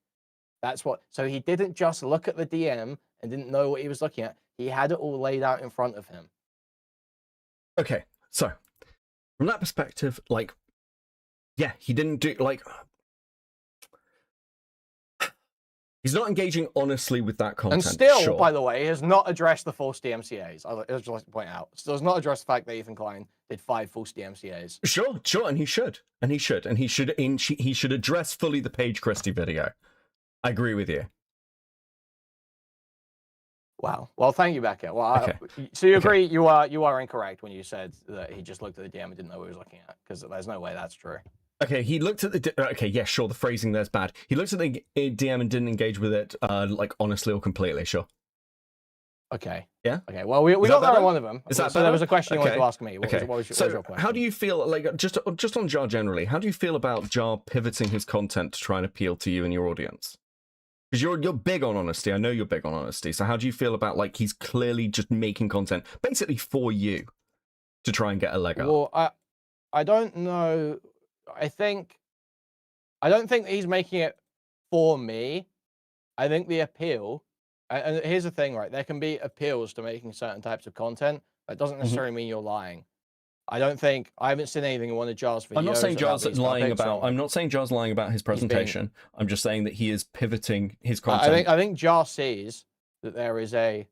So he didn't just look at the DM and didn't know what he was looking at. He had it all laid out in front of him. Okay, so from that perspective, like, yeah, he didn't do, like, he's not engaging honestly with that content. And still, by the way, he has not addressed the false DMCAs. I just like to point out. Still has not addressed the fact that Ethan Klein did 5 false DMCAs. Sure, and he should address fully the Paige Christie video. I agree with you. Wow. Well, thank you, Becca. Well, okay. So you agree you are incorrect when you said that he just looked at the DM and didn't know what he was looking at, because there's no way that's true. Okay, he looked at the... Okay, yeah, sure, the phrasing there's bad. He looked at the DM and didn't engage with it, like, honestly or completely, sure. Okay. Yeah? Okay, well, we got that on one of them. Is that so there was a question you wanted to ask me. What was your question? How do you feel, like, just on Jar generally, how do you feel about Jar pivoting his content to try and appeal to you and your audience? Because you're big on honesty. I know you're big on honesty. So how do you feel about, like, he's clearly just making content basically for you to try and get a leg up? Well, I don't know... I don't think that he's making it for me. I think the appeal, and here's the thing, right? There can be appeals to making certain types of content. That doesn't necessarily mean you're lying. I haven't seen anything in one of Jar's videos. I'm not saying Jar's lying about. I'm not saying Jar's lying about his presentation. I'm just saying that he is pivoting his content. I think Jar sees that there is a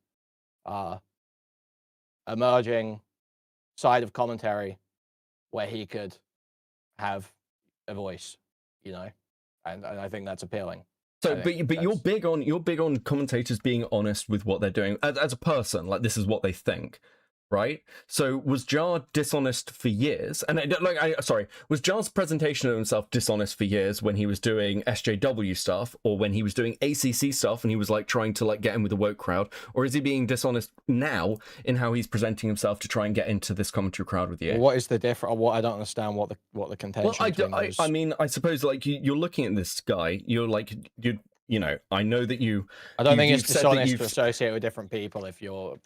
emerging side of commentary where he could have a voice, you know, and I think that's appealing. So, but you're big on commentators being honest with what they're doing as a person. Like, this is what they think, right? So, was Jar dishonest for years? And was Jar's presentation of himself dishonest for years when he was doing SJW stuff, or when he was doing ACC stuff and he was like trying to like get in with the woke crowd, or is he being dishonest now in how he's presenting himself to try and get into this commentary crowd with you? What is the difference? What I don't understand what the contention. Well, I mean, I suppose like you're looking at this guy, you're like you know, I know that you. I don't think it's dishonest to associate with different people if your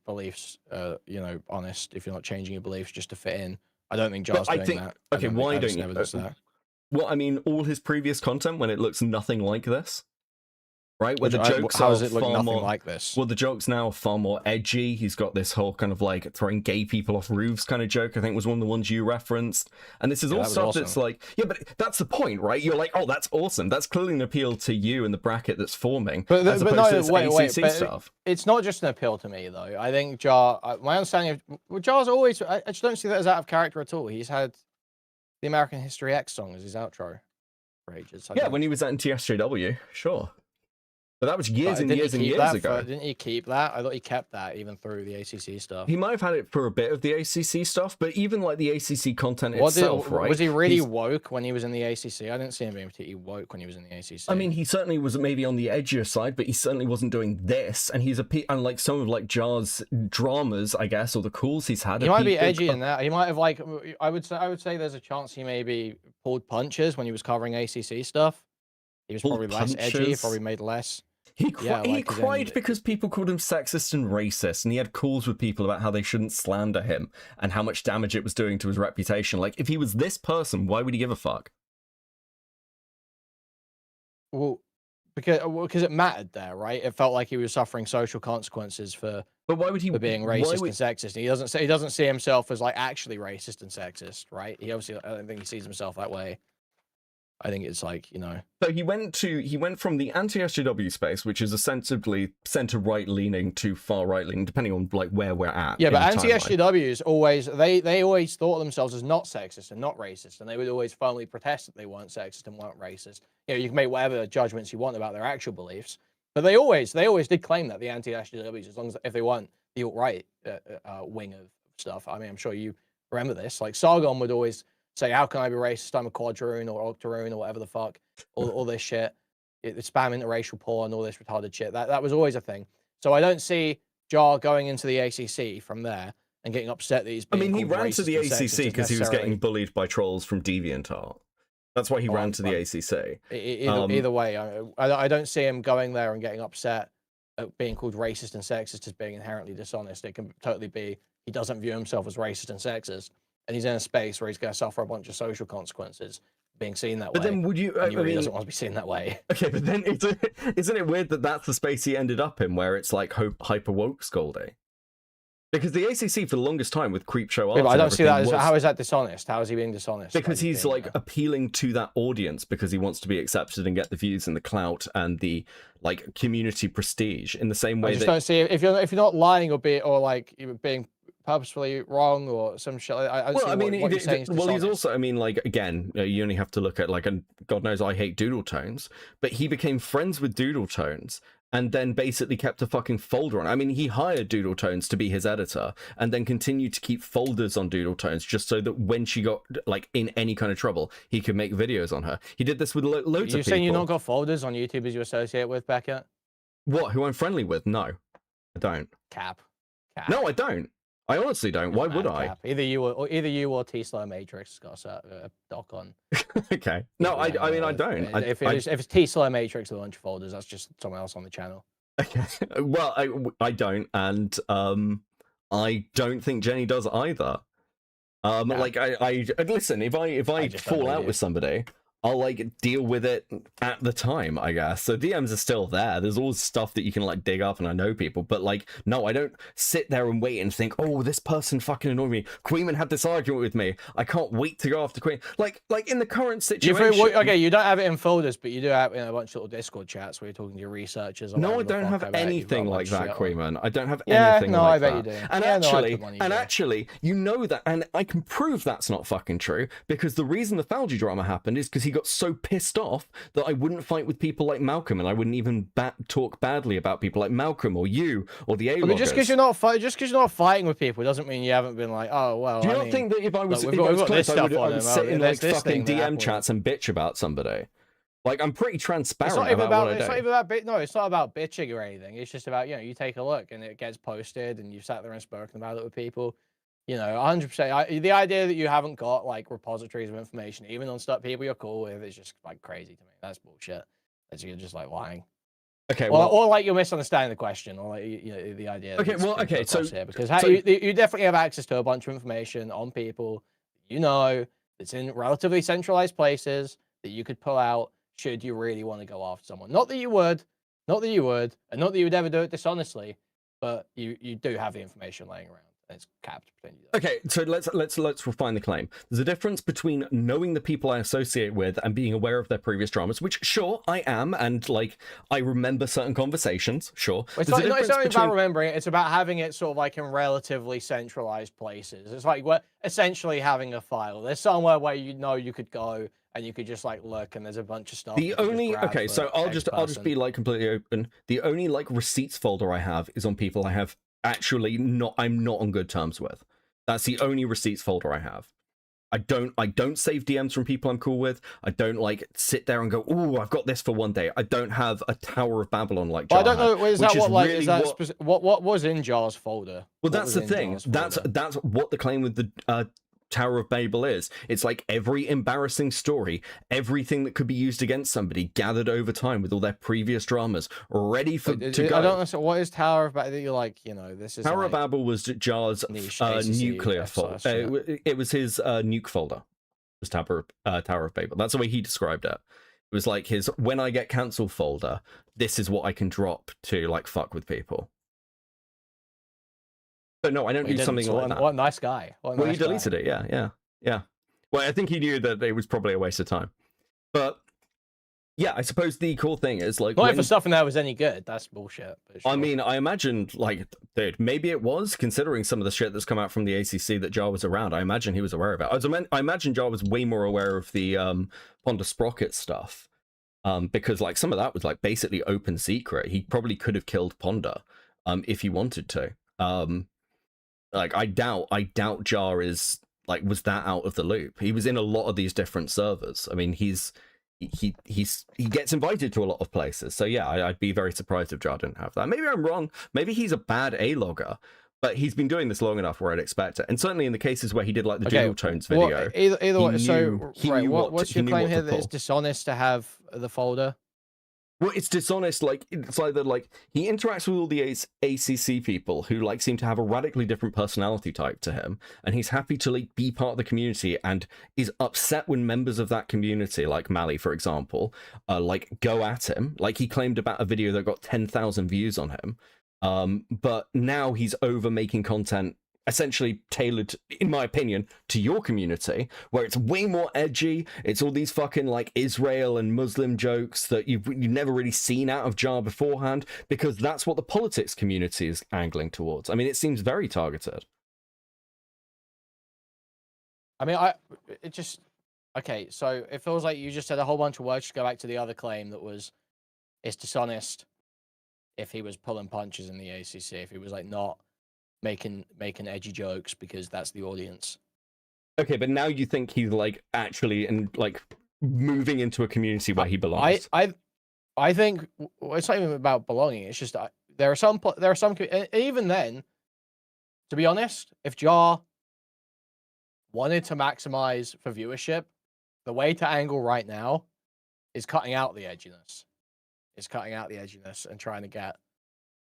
beliefs, you know, honest. If you're not changing your beliefs just to fit in, I don't think Jar's doing that. Okay, why don't you? Well, I mean, all his previous content when it looks nothing like this. Right, where the jokes how are does it look far nothing more like this? Well, the jokes now are far more edgy. He's got this whole kind of like throwing gay people off roofs kind of joke. I think was one of the ones you referenced. And this is all stuff that's like, yeah, but that's the point, right? You're like, oh, that's awesome. That's clearly an appeal to you and the bracket that's forming. But no, wait, stuff. It's not just an appeal to me though. I think Jar. My understanding of Jar's always. I just don't see that as out of character at all. He's had the American History X song as his outro for ages. Yeah, when he was at TSJW, sure. But that was years and years ago. Didn't he keep that? I thought he kept that even through the ACC stuff. He might have had it for a bit of the ACC stuff, but even like the ACC content itself, right? Was he really woke when he was in the ACC? I didn't see him being particularly woke when he was in the ACC. I mean, he certainly was maybe on the edgier side, but he certainly wasn't doing this. And he's unlike some of like Jar's dramas, I guess, or the calls he's had. He might be edgy in that. He might have like I would say there's a chance he maybe pulled punches when he was covering ACC stuff. He was probably less edgy. Probably made less. He cried because people called him sexist and racist, and he had calls with people about how they shouldn't slander him and how much damage it was doing to his reputation. Like, if he was this person, why would he give a fuck? Well, because it mattered there, right? It felt like he was suffering social consequences for. But why would he? For being racist and sexist? He doesn't see himself as like actually racist and sexist, right? He obviously, I don't think he sees himself that way. I think it's like, you know. So he went from the anti-SJW space, which is ostensibly center-right leaning to far-right leaning, depending on like where we're at. Yeah, but anti-SJWs always they always thought of themselves as not sexist and not racist, and they would always firmly protest that they weren't sexist and weren't racist. You know, you can make whatever judgments you want about their actual beliefs, but they always did claim that the anti-SJWs, as long as if they weren't the alt-right wing of stuff. I mean, I'm sure you remember this. Like Sargon would always say, how can I be racist? I'm a quadroon or octoroon or whatever the fuck. All this shit. It's spam interracial porn, all this retarded shit. That was always a thing. So I don't see Jar going into the ACC from there and getting upset that he's being he ran to the ACC because he was getting bullied by trolls from DeviantArt. That's why he ran to the ACC. Either way, I don't see him going there and getting upset at being called racist and sexist as being inherently dishonest. It can totally be he doesn't view himself as racist and sexist. And he's in a space where he's going to suffer a bunch of social consequences being seen that way. But then would you... and he really doesn't want to be seen that way. Okay, but then isn't it weird that that's the space he ended up in, where it's like hyper woke scolding? Because the ACC for the longest time with creep show art... Yeah, but I don't see that. How is that dishonest? How is he being dishonest? Because he's like appealing to that audience because he wants to be accepted and get the views and the clout and the like community prestige in the same way. I just don't see if you're not lying or being purposefully wrong or some shit. He's also, I mean, like, again, you only have to look at, like, God knows I hate Doodle Tones, but he became friends with Doodle Tones and then basically kept a fucking folder on. I mean, he hired Doodle Tones to be his editor and then continued to keep folders on Doodle Tones just so that when she got, like, in any kind of trouble, he could make videos on her. He did this with loads of people. You're saying you've not got folders on YouTubers you associate with, Beckett? What, who I'm friendly with? No, I don't. Cap. No, I don't. I honestly don't. Why would I? Either you or T-Slow Matrix got a doc on. Okay. No, I mean I don't. If it's T-Slow Matrix with a bunch of folders, that's just someone else on the channel. Okay. Well, I don't, and I don't think Jenny does either. Like I listen. If I fall out with somebody, I'll like deal with it at the time, I guess. So DMs are still there. There's all stuff that you can like dig up, and I know people, but like, no, I don't sit there and wait and think, oh, this person fucking annoyed me. Queenman had this argument with me. I can't wait to go after Queen. Like in the current situation. Okay, you don't have it in folders, but you do have it in a bunch of little Discord chats where you're talking to your researchers. No, I don't have anything like that, Queenman. I don't have anything like that. I bet you do. And actually, you know that, and I can prove that's not fucking true, because the reason the Falgi drama happened is because he got so pissed off that I wouldn't fight with people like Malcolm, and I wouldn't even talk badly about people like Malcolm or you or the A-loggers. But just because you're not fighting with people doesn't mean you haven't been like, oh well. Do you not think that if I was close, I would sit in like fucking DM chats and bitch about somebody? Like, I'm pretty transparent about what I do. It's not even about it's not about bitching or anything. It's just about, you take a look and it gets posted and you sat there and spoken about it with people. 100%. The idea that you haven't got like repositories of information, even on stuff people you're cool with, is just like crazy to me. That's bullshit. You're just like lying. Okay. Or like you're misunderstanding the question, or like the idea. Okay. Well. Okay. So because you definitely have access to a bunch of information on people, that's in relatively centralized places that you could pull out should you really want to go after someone. Not that you would, and not that you would ever do it dishonestly, but you do have the information laying around. It's capped. Okay, so let's refine the claim. There's a difference between knowing the people I associate with and being aware of their previous dramas, which sure I am, and like I remember certain conversations. Sure, it's not about remembering it. It's about having it sort of like in relatively centralized places. It's like we're essentially having a file. There's somewhere where you could go and you could just like look, and there's a bunch of stuff. So I'll just be like completely open. The only like receipts folder I have is on people I have I'm not on good terms with. That's the only receipts folder I have. I don't save DMs from people I'm cool with. I don't like sit there and go, oh, I've got this for one day. I don't have a Tower of Babylon like Jar. I don't know. What was in Jar's folder? Well, that's the thing. That's what the claim with the Tower of Babel is. It's like every embarrassing story, everything that could be used against somebody gathered over time with all their previous dramas ready to go. I don't know. What is Tower of Babel? You're like, this is Tower of Babel was Jar's nuclear folder. It was his nuke folder. It was Tower of Babel. That's the way he described it. It was like his when I get cancelled folder. This is what I can drop to like fuck with people. But no, I don't do something like that. What a nice guy. Well, he deleted it, yeah. Well, I think he knew that it was probably a waste of time. But yeah, I suppose the cool thing is like... Not if the stuff in there was any good, that's bullshit. Sure. I mean, I imagine, like, dude, maybe it was, considering some of the shit that's come out from the ACC that Jar was around. I imagine he was aware of it. I imagine Jar was way more aware of the Ponder Sprocket stuff. Because, like, some of that was, like, basically open secret. He probably could have killed Ponder if he wanted to. Like, I doubt Jar is like was that out of the loop. He was in a lot of these different servers. I mean, he gets invited to a lot of places. So yeah, I'd be very surprised if Jar didn't have that. Maybe I'm wrong. Maybe he's a bad A-logger, but he's been doing this long enough where I'd expect it. And certainly in the cases where he did like the Jingle Tones video, well, either way. So right, what's your claim here that it's dishonest to have the folder? Well, it's dishonest, like, it's either, like, he interacts with all the ACC people who, like, seem to have a radically different personality type to him, and he's happy to, like, be part of the community, and is upset when members of that community, like Mally, for example, like, go at him. Like, he claimed about a video that got 10,000 views on him, but now he's over making content essentially tailored, in my opinion, to your community, where it's way more edgy. It's all these fucking like Israel and Muslim jokes that you've never really seen out of Jar beforehand, because that's what the politics community is angling towards. I mean, it seems very targeted. I mean, okay, so it feels like you just said a whole bunch of words to go back to the other claim that was, it's dishonest if he was pulling punches in the ACC, if he was like not making edgy jokes because that's the audience. Okay, but now you think he's like actually and like moving into a community where he belongs. I think it's not even about belonging. It's just there are some even then, to be honest, if Jar wanted to maximize for viewership, the way to angle right now is cutting out the edginess. And trying to get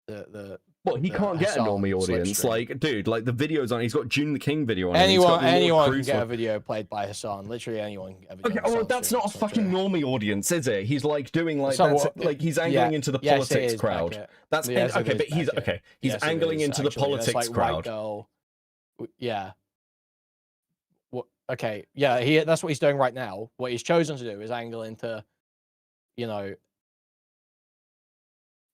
the Well, he can't get a Hassan normie audience. slipstream. Like, dude, like the videos on. He's got June the King video on. He's Anyone, got the Lord anyone can Cruz get a one. video played by Hassan. Literally anyone can get a video. Okay, on well, Hassan's that's stream. not a It's fucking true. normie audience, is it? He's like doing like So that's what- like he's angling yeah, into the yes, it politics is, crowd. Beckett. That's Yes, it okay, is, but he's Beckett. okay. He's Yes, it angling is, into the actually. That's politics like white crowd. girl. Yeah. Okay. Yeah. That's what he's doing right now. What he's chosen to do is angle into, you know,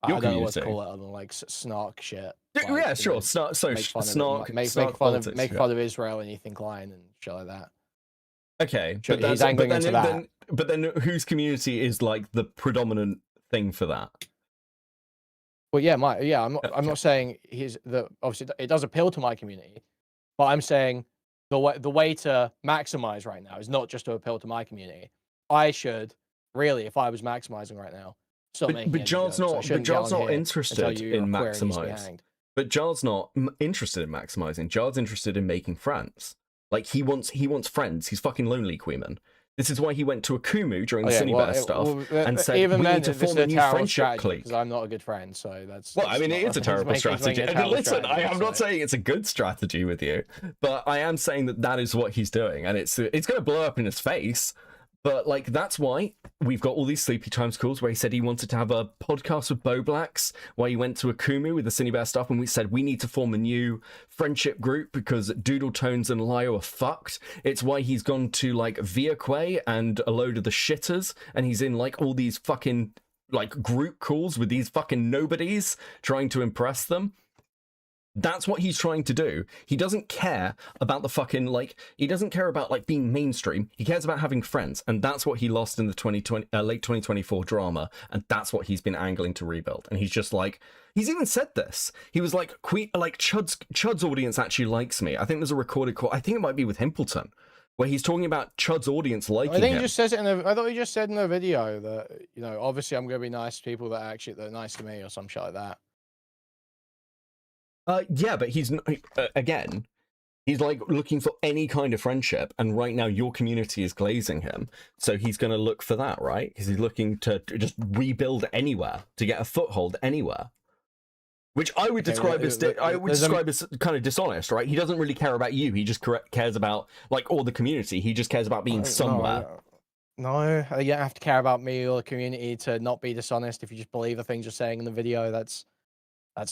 Your I don't know what to community. call it other than like snark shit. Yeah, Like, you sure. know, Snark, so make fun snark, of, make snark fun politics, of, make yeah. fun of Israel and Ethan Klein and shit like that. Okay, Sure, but he's that's angling into that. But then whose community is like the predominant thing for that? Well, yeah, I'm not saying obviously it does appeal to my community, but I'm saying the way to maximize right now is not just to appeal to my community. I should really, if I was maximizing right now, stop making. But Jar's not. But Jar's not interested in maximize. maximize. But Jar's not interested in maximizing. Jar's interested in making friends. Like he wants friends. He's fucking lonely, Queeman. This is why he went to a Kumu during the Cinebear stuff and said, even we then, need to this form is a new terrible friendship strategy clique. because I'm not a good friend, so that's. Well, I mean, it is a terrible it's making strategy. a And terrible listen, I am not so- saying it's a good strategy with you, but I am saying that that is what he's doing, and it's going to blow up in his face. But like that's why we've got all these Sleepy Times calls where he said he wanted to have a podcast with Bo Blacks, where he went to a Kumu with the Cinebear stuff, and we said we need to form a new friendship group because Doodle Tones and Lio are fucked. It's why he's gone to like Viaquay and a load of the shitters, and he's in like all these fucking like group calls with these fucking nobodies trying to impress them. That's what he's trying to do. He doesn't care about the fucking, like, he doesn't care about, like, being mainstream. He cares about having friends. And that's what he lost in the late 2024 drama. And that's what he's been angling to rebuild. And he's just like, he's even said this. He was like, Chud's audience actually likes me. I think there's a recorded call. I think it might be with Himpleton, where he's talking about Chud's audience liking I think him. he just says it I thought he just said in the video that, you know, obviously I'm going to be nice to people that are nice to me or some shit like that. Yeah, but he's again, he's like looking for any kind of friendship, and right now your community is glazing him, so he's going to look for that, right? Because he's looking to just rebuild anywhere, to get a foothold anywhere, which I would describe as as kind of dishonest, right? He doesn't really care about you; he just cares about like all the community. He just cares about being somewhere. No, you don't have to care about me or the community to not be dishonest. If you just believe the things you're saying in the video, that's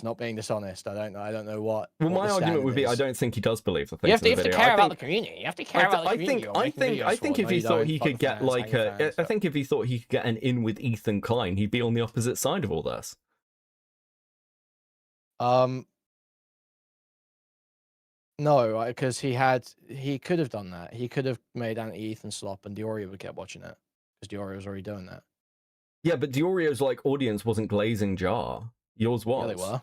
not being dishonest. I don't know what. Well, what my the argument would be, standard I is. don't think he does believe the things You have in the to video. care I about think- the community. You have to care about the community. I think if he thought he could get like I think if he thought he could get an in with Ethan Klein, he'd be on the opposite side of all this. No, because he could have done that. He could have made anti-Ethan slop, and Diorio would get watching it because Diorio was already doing that. Yeah, but Diorio's like audience wasn't glazing Jar. Yours was. Yeah, they were.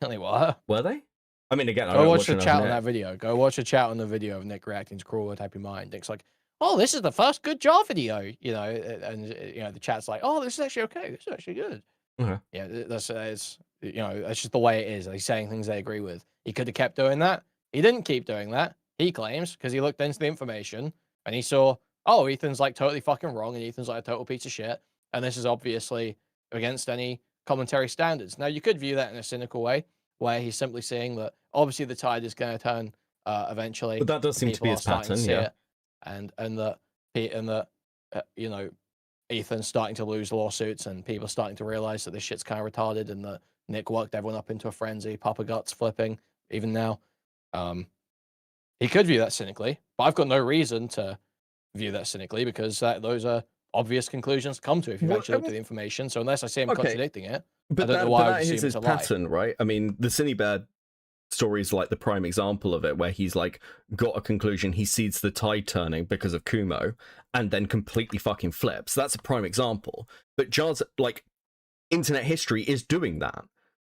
Yeah, they were. Were they? I mean, again, I Go don't watch the enough chat on Nick. that video. Go watch the chat on the video of Nick reacting to Crawler Type Your Mind. Nick's like, "Oh, this is the first good Jar video," you know, and you know the chat's like, "Oh, this is actually okay. This is actually good." Okay. Yeah, that's it's you know that's just the way it is. He's saying things they agree with. He could have kept doing that. He didn't keep doing that. He claims because he looked into the information and he saw, oh, Ethan's like totally fucking wrong and Ethan's like a total piece of shit. And this is obviously against any commentary standards. Now, you could view that in a cynical way, where he's simply saying that obviously the tide is going to turn eventually. But that does seem to be people are his starting pattern, see yeah. it, and that you know, Ethan's starting to lose lawsuits and people are starting to realize that this shit's kind of retarded and that Nick worked everyone up into a frenzy, Papa Guts flipping even now. He could view that cynically, but I've got no reason to view that cynically because those are obvious conclusions to come to if you've actually looked at the information. So unless I see him contradicting it, I don't know why I would assume is it's his a lie. pattern, right? I mean, the Cinebear story is like the prime example of it, where he's like got a conclusion, he sees the tide turning because of Kumo, and then completely fucking flips. That's a prime example. But Jar's like internet history is doing that.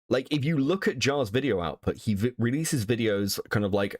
Like if you look at Jar's video output, he releases videos kind of like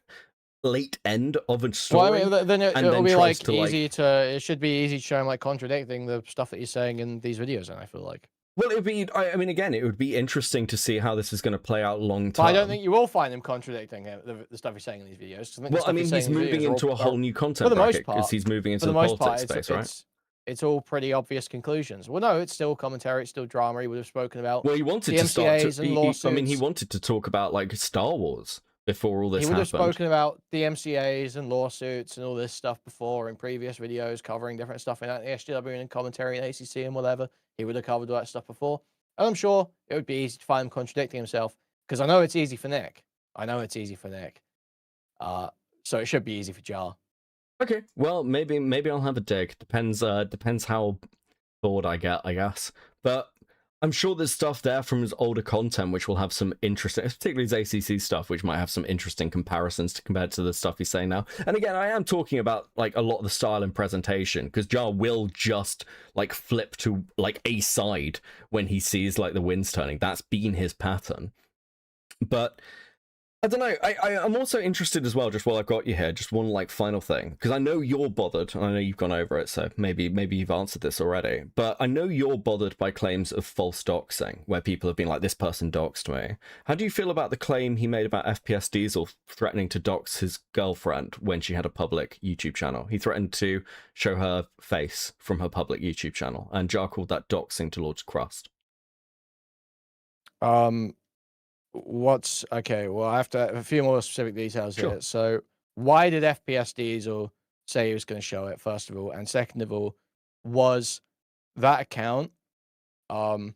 late end of a story. Well, I mean, then it'll be tries like to, easy to. It should be easy to show him like contradicting the stuff that he's saying in these videos. And I feel like. Well, it'd be. I mean, again, it would be interesting to see how this is going to play out long term. But I don't think you will find him contradicting the stuff he's saying in these videos. Well, I mean, he's moving into a whole new content for the most bracket part because he's moving into the most politics part, space, right? it's all pretty obvious conclusions. Well, no, it's still commentary, it's still drama. He would have spoken about Well, he wanted the to start. MCAs and lawsuits. I mean, he wanted to talk about like Star Wars before all this He would happened. have spoken about the MCAs and lawsuits and all this stuff before in previous videos covering different stuff in the SGW and commentary and ACC and whatever. He would have covered all that stuff before. And I'm sure it would be easy to find him contradicting himself because I know it's easy for Nick. So it should be easy for Jar. Okay, well, maybe I'll have a dig. Depends how bored I get, I guess. But I'm sure there's stuff there from his older content which will have some interesting, particularly his ACC stuff, which might have some interesting comparisons to compare to the stuff he's saying now. And again, I am talking about like a lot of the style and presentation, because Jar will just like flip to like a side when he sees like the winds turning. That's been his pattern. But I don't know. I'm also interested as well, just while I've got you here, just one like final thing, because I know you're bothered, and I know you've gone over it, so maybe you've answered this already, but I know you're bothered by claims of false doxing, where people have been like, this person doxed me. How do you feel about the claim he made about FPS Diesel threatening to dox his girlfriend when she had a public YouTube channel? He threatened to show her face from her public YouTube channel, and Jar called that doxing to Lord's Crust. What's okay? Well, I have to have a few more specific details Sure. here. So, why did FPS Diesel say he was going to show it? First of all, and second of all, was that account, like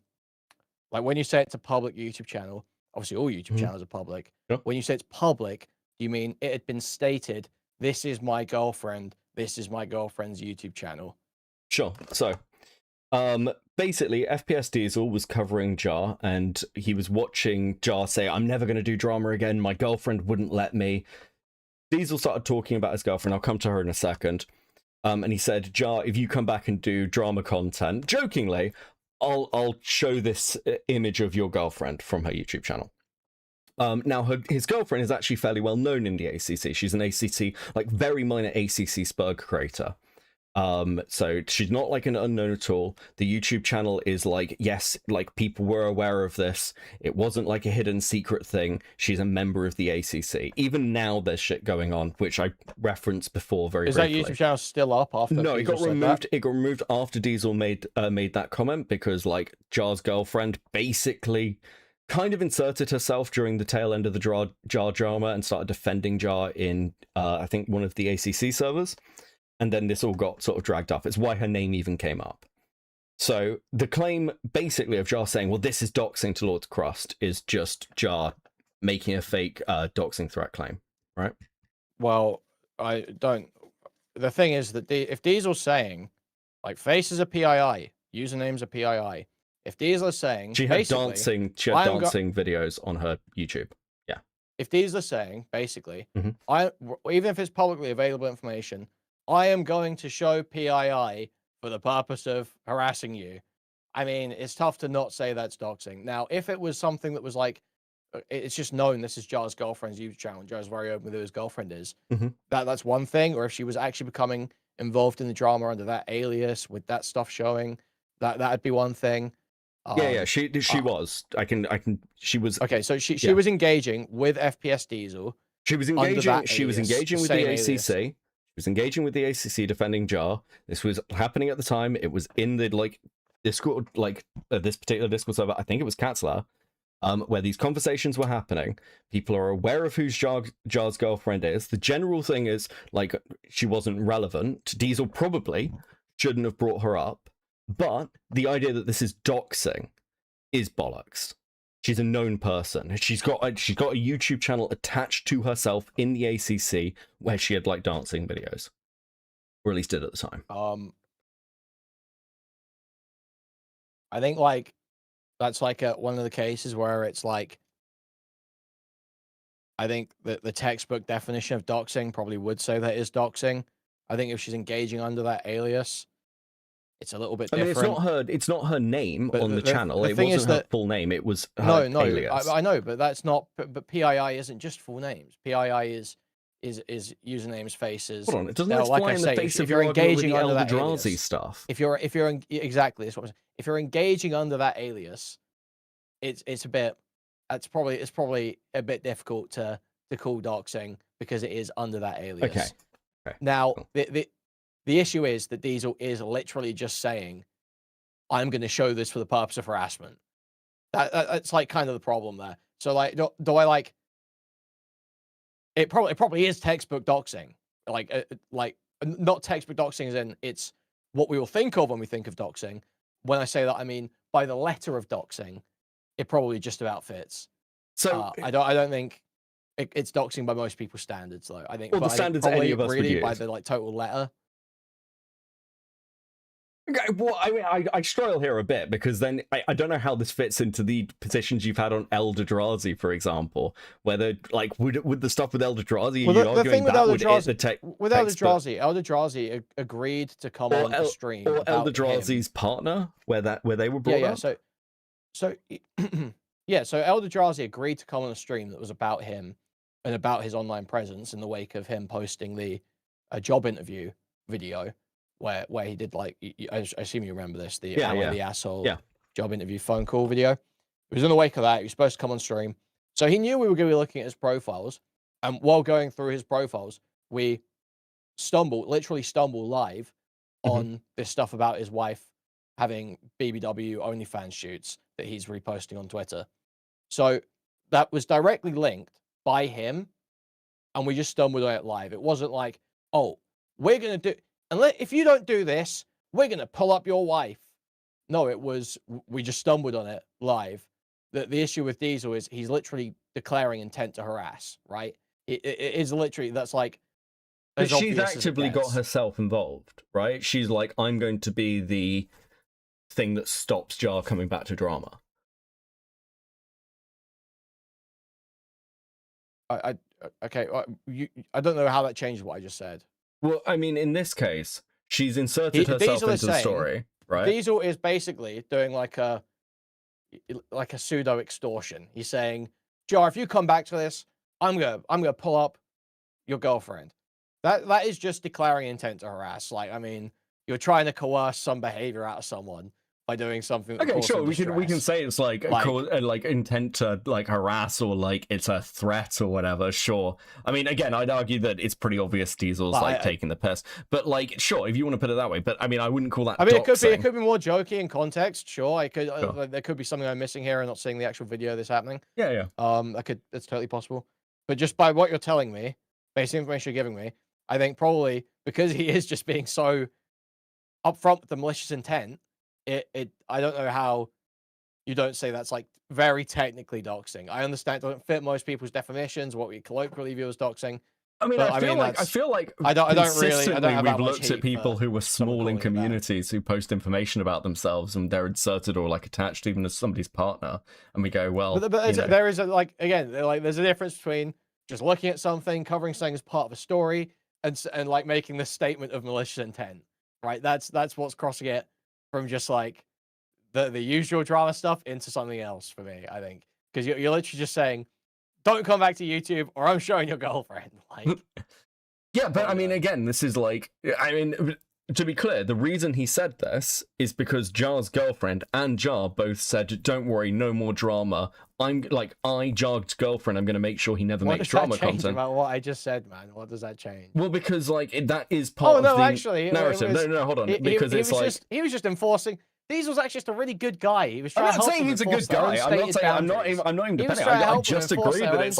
when you say it's a public YouTube channel? Obviously, all YouTube channels are public. Sure. When you say it's public, do you mean it had been stated? This is my girlfriend. This is my girlfriend's YouTube channel. Sure. So, basically, FPS Diesel was covering Jar, and he was watching Jar say, I'm never going to do drama again. My girlfriend wouldn't let me. Diesel started talking about his girlfriend. I'll come to her in a second. And he said, Jar, if you come back and do drama content, jokingly, I'll show this image of your girlfriend from her YouTube channel. Now, his girlfriend is actually fairly well known in the ACC. She's an ACC, like very minor ACC Spurg creator. So she's not like an unknown at all. The YouTube channel is like, yes, like people were aware of this. It wasn't like a hidden secret thing. She's a member of the ACC. Even now there's shit going on, which I referenced before very briefly. Is that YouTube channel still up after No, it got removed. That? It got removed after Diesel made that comment, because like Jar's girlfriend basically kind of inserted herself during the tail end of the Jar drama and started defending Jar in I think one of the ACC servers. And then this all got sort of dragged up. It's why her name even came up. So the claim basically of Jar saying, well, this is doxing to Lord's Crust, is just Jar making a fake doxing threat claim, right? Well, I don't. The thing is that if Diesel's saying, like, face is a PII, username's a PII. If Diesel is saying, she had dancing videos on her YouTube. Yeah. If Diesel is saying, basically, even if it's publicly available information, I am going to show PII for the purpose of harassing you. I mean, it's tough to not say that's doxing. Now, if it was something that was like, it's just known this is Jar's girlfriend's YouTube channel, and Jar's very open with who his girlfriend is, that's one thing. Or if she was actually becoming involved in the drama under that alias with that stuff showing, that'd be one thing. She was. She was. Okay, so she was engaging with FPS Diesel. She was engaging. She was engaging with the ACC. Alias. She was engaging with the ACC, defending Jar. This was happening at the time. It was in the Discord, this particular Discord server. I think it was Katzler, where these conversations were happening. People are aware of who Jar's girlfriend is. The general thing is like she wasn't relevant. Diesel probably shouldn't have brought her up, but the idea that this is doxing is bollocks. She's a known person. She's got a YouTube channel attached to herself in the ACC where she had like dancing videos, or at least did at the time. I think like that's like one of the cases where it's like, I think that the textbook definition of doxing probably would say that is doxing. I think if she's engaging under that alias, it's a little bit different. I mean, it's not her name on the channel. It wasn't her full name. It was her alias. I know, but that's not. But PII isn't just full names. PII is usernames, faces. Hold on, it doesn't fly in the face of you're engaging under that alias stuff. If you're exactly, that's what I'm saying. If you're engaging under that alias, it's a bit. It's probably a bit difficult to call doxing because it is under that alias. Okay. Now The issue is that Diesel is literally just saying, I'm going to show this for the purpose of harassment. That's like kind of the problem there. So like, do I like, it probably is textbook doxing. Like not textbook doxing as in it's what we will think of when we think of doxing. When I say that, I mean, by the letter of doxing, it probably just about fits. So I don't think it's doxing by most people's standards, though. I think, well, the I think standards any of us would really by use. the like total letter. Okay, well, I mean, I struggle here a bit because then I don't know how this fits into the positions you've had on Eldrazi, for example. Whether like would the stuff with Eldrazi, Well, you the arguing thing with that would hit the Eldrazi agreed to come on the stream or about Eldrazi's partner, where they were brought up. So Eldrazi agreed to come on a stream that was about him and about his online presence in the wake of him posting the job interview video where he did like I assume you remember this, the asshole job interview phone call video. It was in the wake of that. He was supposed to come on stream, so he knew we were going to be looking at his profiles. And while going through his profiles, we literally stumble live on this stuff about his wife having BBW OnlyFans shoots that he's reposting on Twitter. So that was directly linked by him, and we just stumbled on it live. It wasn't like, oh, we're going to do, if you don't do this, we're going to pull up your wife. No, it was, we just stumbled on it live. The issue with Diesel is he's literally declaring intent to harass, right? It is literally, that's like, but she's actively got herself involved, right? She's like, I'm going to be the thing that stops Jar coming back to drama. I don't know how that changed what I just said. Well, I mean, in this case, she's inserted herself into the story, right? Diesel is basically doing like a pseudo extortion. He's saying, Jar, if you come back to this, I'm gonna pull up your girlfriend. That is just declaring intent to harass. Like, I mean, you're trying to coerce some behavior out of someone by doing something. Okay, sure. We can say it's like intent to like harass, or like it's a threat or whatever. Sure. I mean, again, I'd argue that it's pretty obvious Diesel's taking the piss. But like, sure, if you want to put it that way. But I mean, I wouldn't call that. I mean, it could be more jokey in context. Sure, there could be something I'm missing here and not seeing the actual video of this happening. Yeah. It's totally possible. But just by what you're telling me, based on the information you're giving me, I think probably because he is just being so upfront with the malicious intent, I don't know how you don't say that's like very technically doxing. I understand it doesn't fit most people's definitions, what we colloquially view as doxing. I mean, I feel like I don't really. We've looked at people who were small in communities who post information about themselves and they're inserted or like attached even as somebody's partner, and we go, well, there is there's a difference between just looking at something, covering something as part of a story, and like making the statement of malicious intent, right? That's what's crossing it from just like the usual drama stuff into something else for me, I think, because you're literally just saying, don't come back to YouTube or I'm showing your girlfriend. Like, yeah, but I mean, again, this is like, I mean, to be clear, the reason he said this is because Jar's girlfriend and Jar both said, don't worry, no more drama. Jar's girlfriend, I'm going to make sure he never makes drama content. About what I just said, man? What does that change? Well, because like that is part of the narrative. No, hold on. Because he was just enforcing. Diesel's actually just a really good guy. He was trying I'm to not help saying he's a good guy. I'm not even defending. I just agree that it's.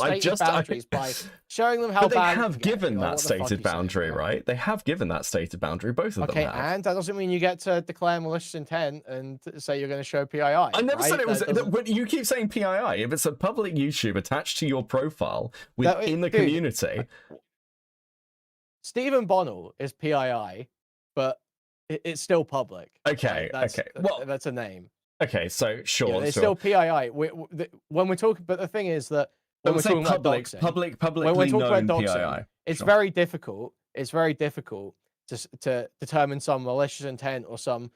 By showing them how but they have given that stated boundary, right? They have given that stated boundary. Both of them have. Okay, and that doesn't mean you get to declare malicious intent and say you're going to show PII. I never said it was. But you keep saying PII. If it's a public YouTube attached to your profile within the community, Stephen Bonnell is PII, but it's still public. Okay. Well, that's a name. Okay, so sure. It's still PII. When we're talking, but the thing is that when we're talking about doxing, publicly known PII, it's very difficult. It's very difficult to determine some malicious intent or some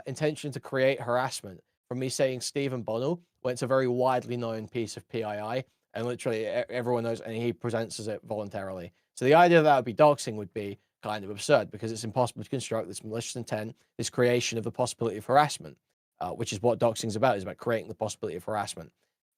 intention to create harassment from me saying Stephen Bonnell, when it's a very widely known piece of PII and literally everyone knows, and he presents as it voluntarily. So the idea that would be doxing would be kind of absurd because it's impossible to construct this malicious intent, this creation of the possibility of harassment, which is what doxing is about creating the possibility of harassment.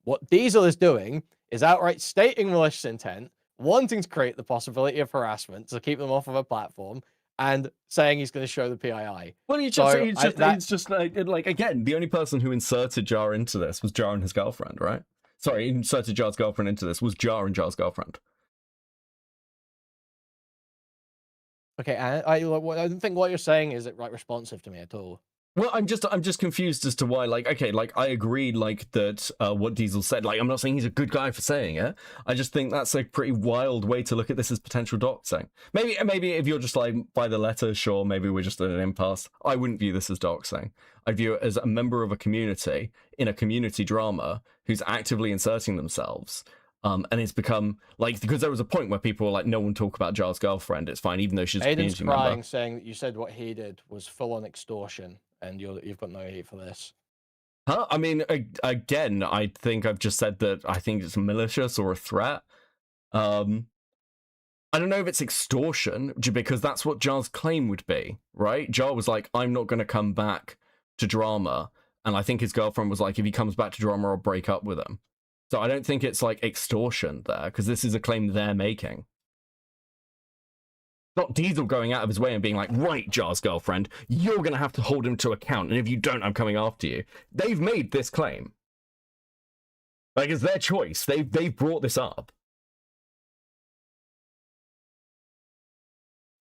What Diesel is doing is outright stating malicious intent, wanting to create the possibility of harassment to keep them off of a platform, and saying he's going to show the PII. Well, it's just like again, the only person who inserted Jar into this was Jar and his girlfriend, right? Sorry, inserted Jar's girlfriend into this was Jar and Jar's girlfriend. Okay, and I don't think what you're saying is responsive to me at all. Well, I'm just confused as to why, like, okay, like, I agree, like, that what Diesel said, like, I'm not saying he's a good guy for saying it, I just think that's a pretty wild way to look at this as potential doxing. Maybe if you're just, like, by the letter, sure, maybe we're just at an impasse. I wouldn't view this as doxing. I view it as a member of a community, in a community drama, who's actively inserting themselves, and it's become, like, because there was a point where people were like, no one talk about Jar's girlfriend, it's fine, even though she's a community member. Aiden's crying, saying that you said what he did was full-on extortion. And you've got no hate for this. Huh? I mean, again, I think I've just said that I think it's malicious or a threat. I don't know if it's extortion, because that's what Jar's claim would be, right? Jar was like, I'm not going to come back to drama. And I think his girlfriend was like, if he comes back to drama, I'll break up with him. So I don't think it's like extortion there, because this is a claim they're making. Not Diesel going out of his way and being like, right, Jar's girlfriend, you're going to have to hold him to account, and if you don't, I'm coming after you. They've made this claim. Like, it's their choice. They've brought this up.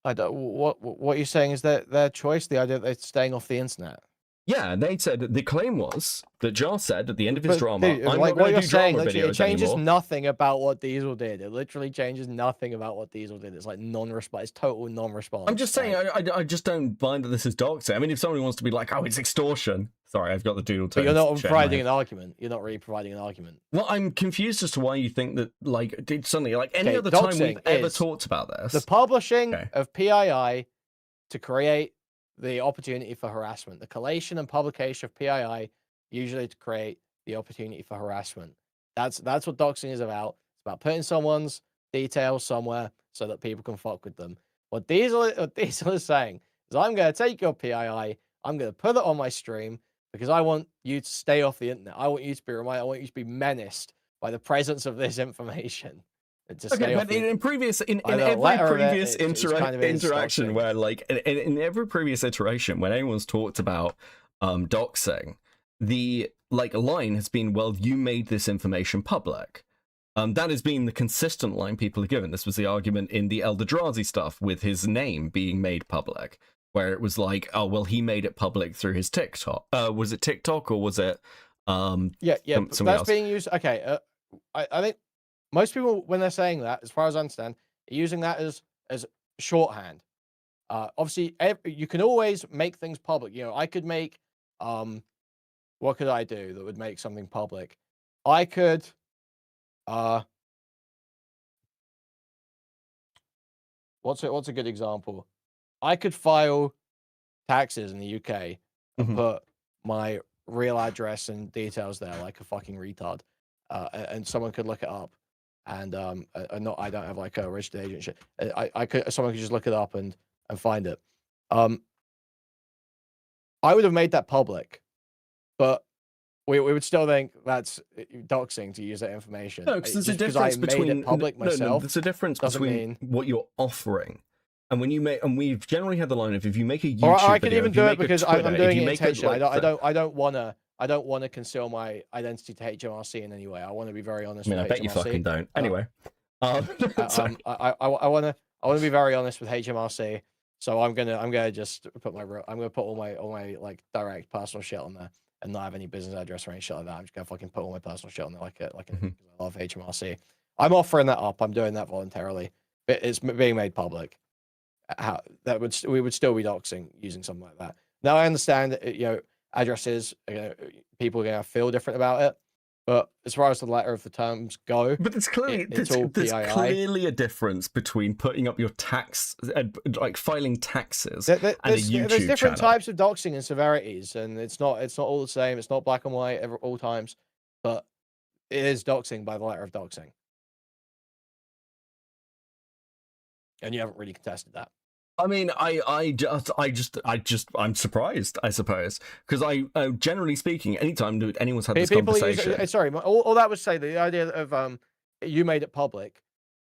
I don't. What you're saying is their choice. The idea that they're staying off the internet. Yeah, they said the claim was that Jar said at the end of his drama, dude, I'm like not going what to do you're saying, drama videos it changes anymore. nothing about what Diesel did. It literally changes nothing about what Diesel did. It's like non-response. It's total non-response. I'm just saying, I just don't find that this is doxing. I mean, if somebody wants to be like, oh, it's extortion. Sorry, I've got the doodle. But you're not providing an argument. You're not really providing an argument. Well, I'm confused as to why you think that, like, suddenly, like, any other time we've ever talked about this. The publishing of PII to create the opportunity for harassment. The collation and publication of PII usually to create the opportunity for harassment. That's what doxing is about. It's about putting someone's details somewhere so that people can fuck with them. What Diesel is saying is, I'm going to take your PII, I'm going to put it on my stream because I want you to stay off the internet. I want you to be reminded. I want you to be menaced by the presence of this information. Okay, but in every previous interaction where, like, in every previous iteration, when anyone's talked about doxing, the, like, line has been, well, you made this information public. That has been the consistent line people have given. This was the argument in the Eldrazi stuff with his name being made public, where it was like, oh, well, he made it public through his TikTok. Was it TikTok or was it that's else? Being used. Okay, I think most people, when they're saying that, as far as I understand, are using that as shorthand. Obviously, you can always make things public. You know, I could make, what could I do that would make something public? I could, what's a good example? I could file taxes in the UK and put my real address and details there like a fucking retard, and someone could look it up. And I don't have like a registered agent shit. Someone could just look it up and find it. I would have made that public, but we would still think that's doxing to use that information. No, because there's a difference between public myself. There's a difference between what you're offering. And when you make, and we've generally had the line of, if you make a YouTube or I can video, even do it because I'm doing it intentionally. I don't want to conceal my identity to HMRC in any way. I want to be very honest. I mean, with I bet HMRC. you fucking don't. Anyway, I want to be very honest with HMRC. So I'm gonna just put all my like direct personal shit on there and not have any business address or any shit like that. I'm just gonna fucking put all my personal shit on there I love HMRC. I'm offering that up. I'm doing that voluntarily. It's being made public. We would still be doxing using something like that. Now I understand that, addresses, people are gonna feel different about it, but as far as the letter of the terms go, but there's clearly there's clearly a difference between putting up your tax, like filing taxes, and a YouTube There's different channel. types of doxing and severities, and it's not all the same. It's not black and white all times, but it is doxing by the letter of doxing, and you haven't really contested that. I mean, I'm surprised, I suppose, because generally speaking, anytime anyone's had this conversation. Sorry, all that would say the idea of you made it public.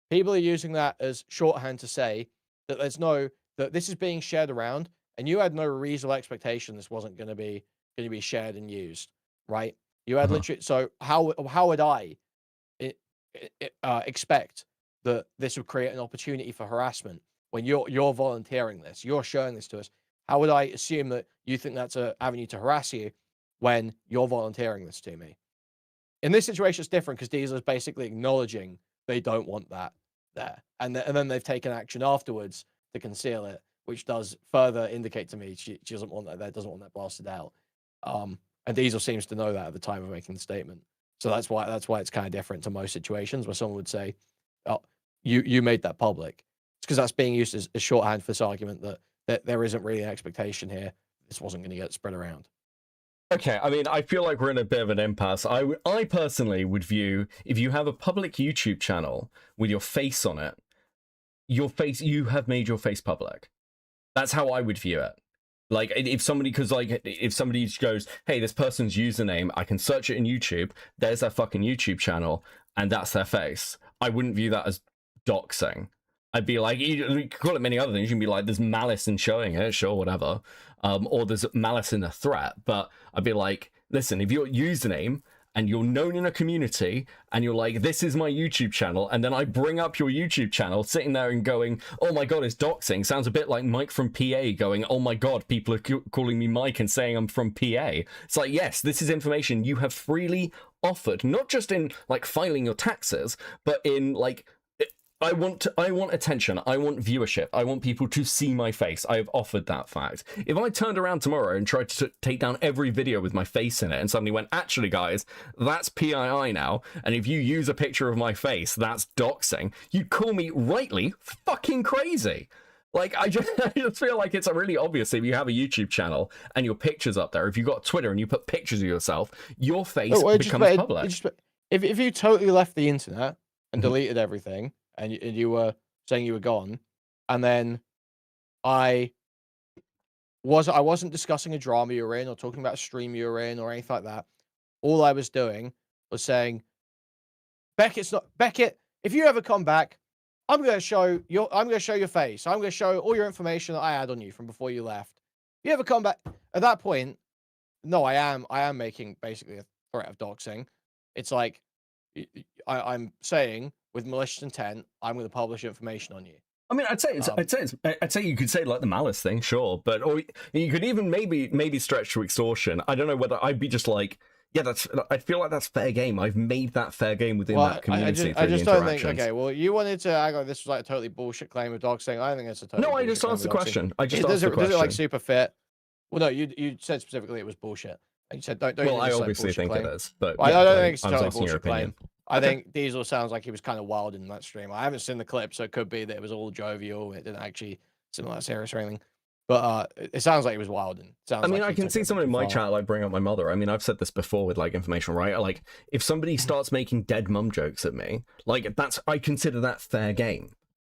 People are using that as shorthand to say that that this is being shared around, and you had no reasonable expectation this wasn't going to be shared and used, right? You had literally. So how would I expect that this would create an opportunity for harassment when you're volunteering this, you're showing this to us? How would I assume that you think that's an avenue to harass you when you're volunteering this to me? In this situation, it's different because Diesel is basically acknowledging they don't want that there, and then they've taken action afterwards to conceal it, which does further indicate to me she doesn't want that there, doesn't want that blasted out. And Diesel seems to know that at the time of making the statement. So that's why it's kind of different to most situations where someone would say, "Oh, you made that public." It's because that's being used as shorthand for this argument that there isn't really an expectation here. This wasn't going to get spread around. Okay, I mean, I feel like we're in a bit of an impasse. I personally would view, if you have a public YouTube channel with your face on it, you have made your face public. That's how I would view it. Like, if somebody goes, hey, this person's username, I can search it in YouTube, there's their fucking YouTube channel, and that's their face. I wouldn't view that as doxing. I'd be like, you could call it many other things. You can be like, there's malice in showing it, sure, whatever. Or there's malice in a threat. But I'd be like, listen, if your username and you're known in a community and you're like, this is my YouTube channel, and then I bring up your YouTube channel sitting there and going, oh my God, it's doxing. Sounds a bit like Mike from PA going, oh my God, people are calling me Mike and saying I'm from PA. It's like, yes, this is information you have freely offered, not just in like filing your taxes, but in like, I want attention. I want viewership. I want people to see my face. I have offered that fact. If I turned around tomorrow and tried to take down every video with my face in it and suddenly went, actually, guys, that's PII now, and if you use a picture of my face, that's doxing, you'd call me rightly fucking crazy. Like, I just feel like it's really obvious if you have a YouTube channel and your picture's up there. If you've got Twitter and you put pictures of yourself, your face becomes public. If you totally left the internet and deleted everything, and you were saying you were gone, and then I wasn't discussing a drama you were in or talking about a stream you were in or anything like that. All I was doing was saying, Beckett, if you ever come back, I'm gonna show your face. I'm gonna show all your information that I had on you from before you left. If you ever come back at that point, no, I am making basically a threat of doxing. It's like I'm saying, with malicious intent, I'm going to publish information on you. I mean, I'd say you could say like the malice thing, sure, but or you could even maybe stretch to extortion. I don't know whether I'd be just like, yeah, I feel like that's fair game. I've made that fair game within that community. I just don't think. Okay, well, you wanted to act like this was like a totally bullshit claim of doxing. I think it's a totally. No, I just asked the question. Does it like super fit? Well, no, you said specifically it was bullshit. And you said don't. Well, I obviously think it is, but I don't think it's a totally bullshit claim. I think Diesel sounds like he was kind of wild in that stream. I haven't seen the clip, so it could be that it was all jovial. It didn't actually seem that serious or anything. But it sounds like he was wild. I mean, I can see someone in my chat like bring up my mother. I mean, I've said this before with like information, right? Like, if somebody starts making dead mum jokes at me, like I consider that fair game,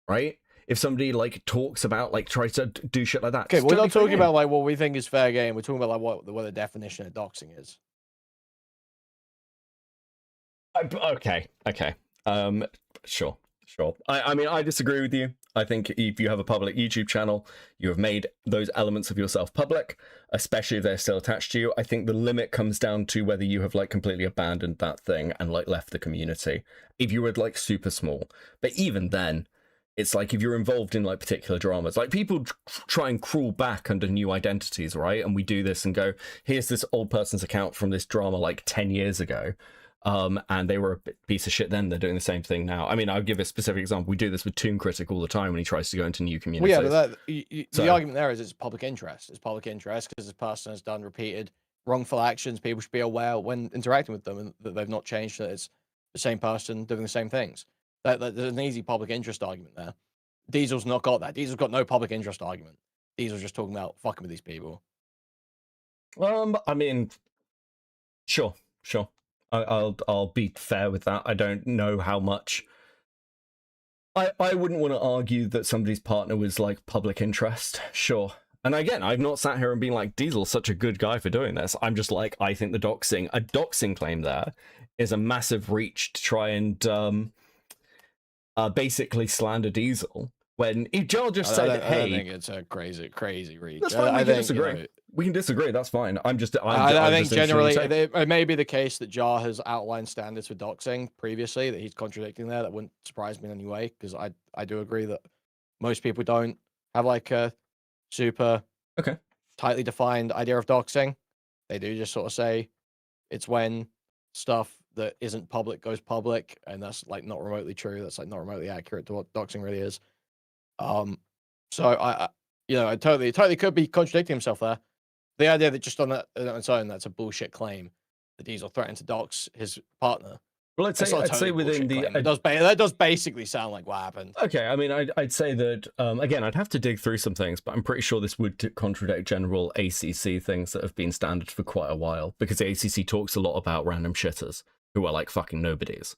right? If somebody like talks about like tries to do shit like that. Okay, we're not talking about like what we think is fair game. We're talking about like what the definition of doxing is. Okay. Sure. I mean, I disagree with you. I think if you have a public YouTube channel, you have made those elements of yourself public, especially if they're still attached to you. I think the limit comes down to whether you have like completely abandoned that thing and like left the community. If you were like super small, but even then, it's like if you're involved in like particular dramas, like people try and crawl back under new identities, right? And we do this and go, here's this old person's account from this drama like 10 years ago. And they were a piece of shit then. They're doing the same thing now. I mean, I'll give a specific example. We do this with Toon Critic all the time when he tries to go into new communities. Well, yeah, but the argument there is it's public interest. It's public interest because this person has done repeated wrongful actions. People should be aware when interacting with them and that they've not changed, that it's the same person doing the same things. There's an easy public interest argument there. Diesel's not got that. Diesel's got no public interest argument. Diesel's just talking about fucking with these people. I mean, sure. I'll be fair with that. I don't know how much. I wouldn't want to argue that somebody's partner was like public interest. Sure. And again, I've not sat here and been like, Diesel's such a good guy for doing this. I'm just like, I think a doxing claim there is a massive reach to try and basically slander Diesel When if Jar just I said, don't "Hey," think it's a crazy reach. that's fine. We can disagree. You know, we can disagree. That's fine. I think generally it may be the case that Jar has outlined standards for doxing previously that he's contradicting there. That wouldn't surprise me in any way, because I do agree that most people don't have like a super tightly defined idea of doxing. They do just sort of say it's when stuff that isn't public goes public, and that's like not remotely true. That's like not remotely accurate to what doxing really is. So I totally could be contradicting himself there. The idea that just on its own, that's a bullshit claim that Diesel threatened to dox his partner. Well, I'd say within the that does basically sound like what happened. Okay, I mean, I'd say that again, I'd have to dig through some things, but I'm pretty sure this would contradict general ACC things that have been standard for quite a while, because the ACC talks a lot about random shitters who are like fucking nobodies,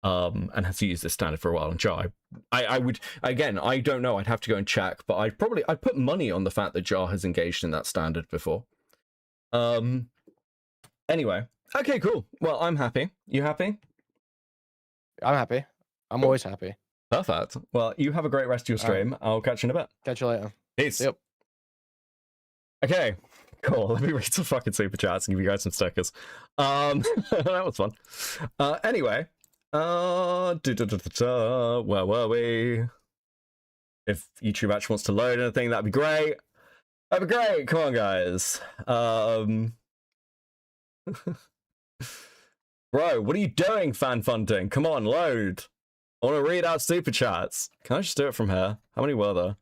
and has used this standard for a while. And Jar, I would, again, I don't know, I'd have to go and check, but I'd put money on the fact that Jar has engaged in that standard before. Anyway, okay, cool. Well, I'm happy. You happy? I'm happy. I'm always happy. Perfect. Well, you have a great rest of your stream. I'll catch you in a bit. Catch you later. Peace. Yep. Okay, cool. Let me read some fucking super chats and give you guys some stickers. That was fun. Anyway, where were we? If YouTube actually wants to load anything, that'd be great. That'd be great. Come on, guys. Bro, what are you doing, fan funding? Come on, load. I want to read out super chats. Can I just do it from here? How many were there?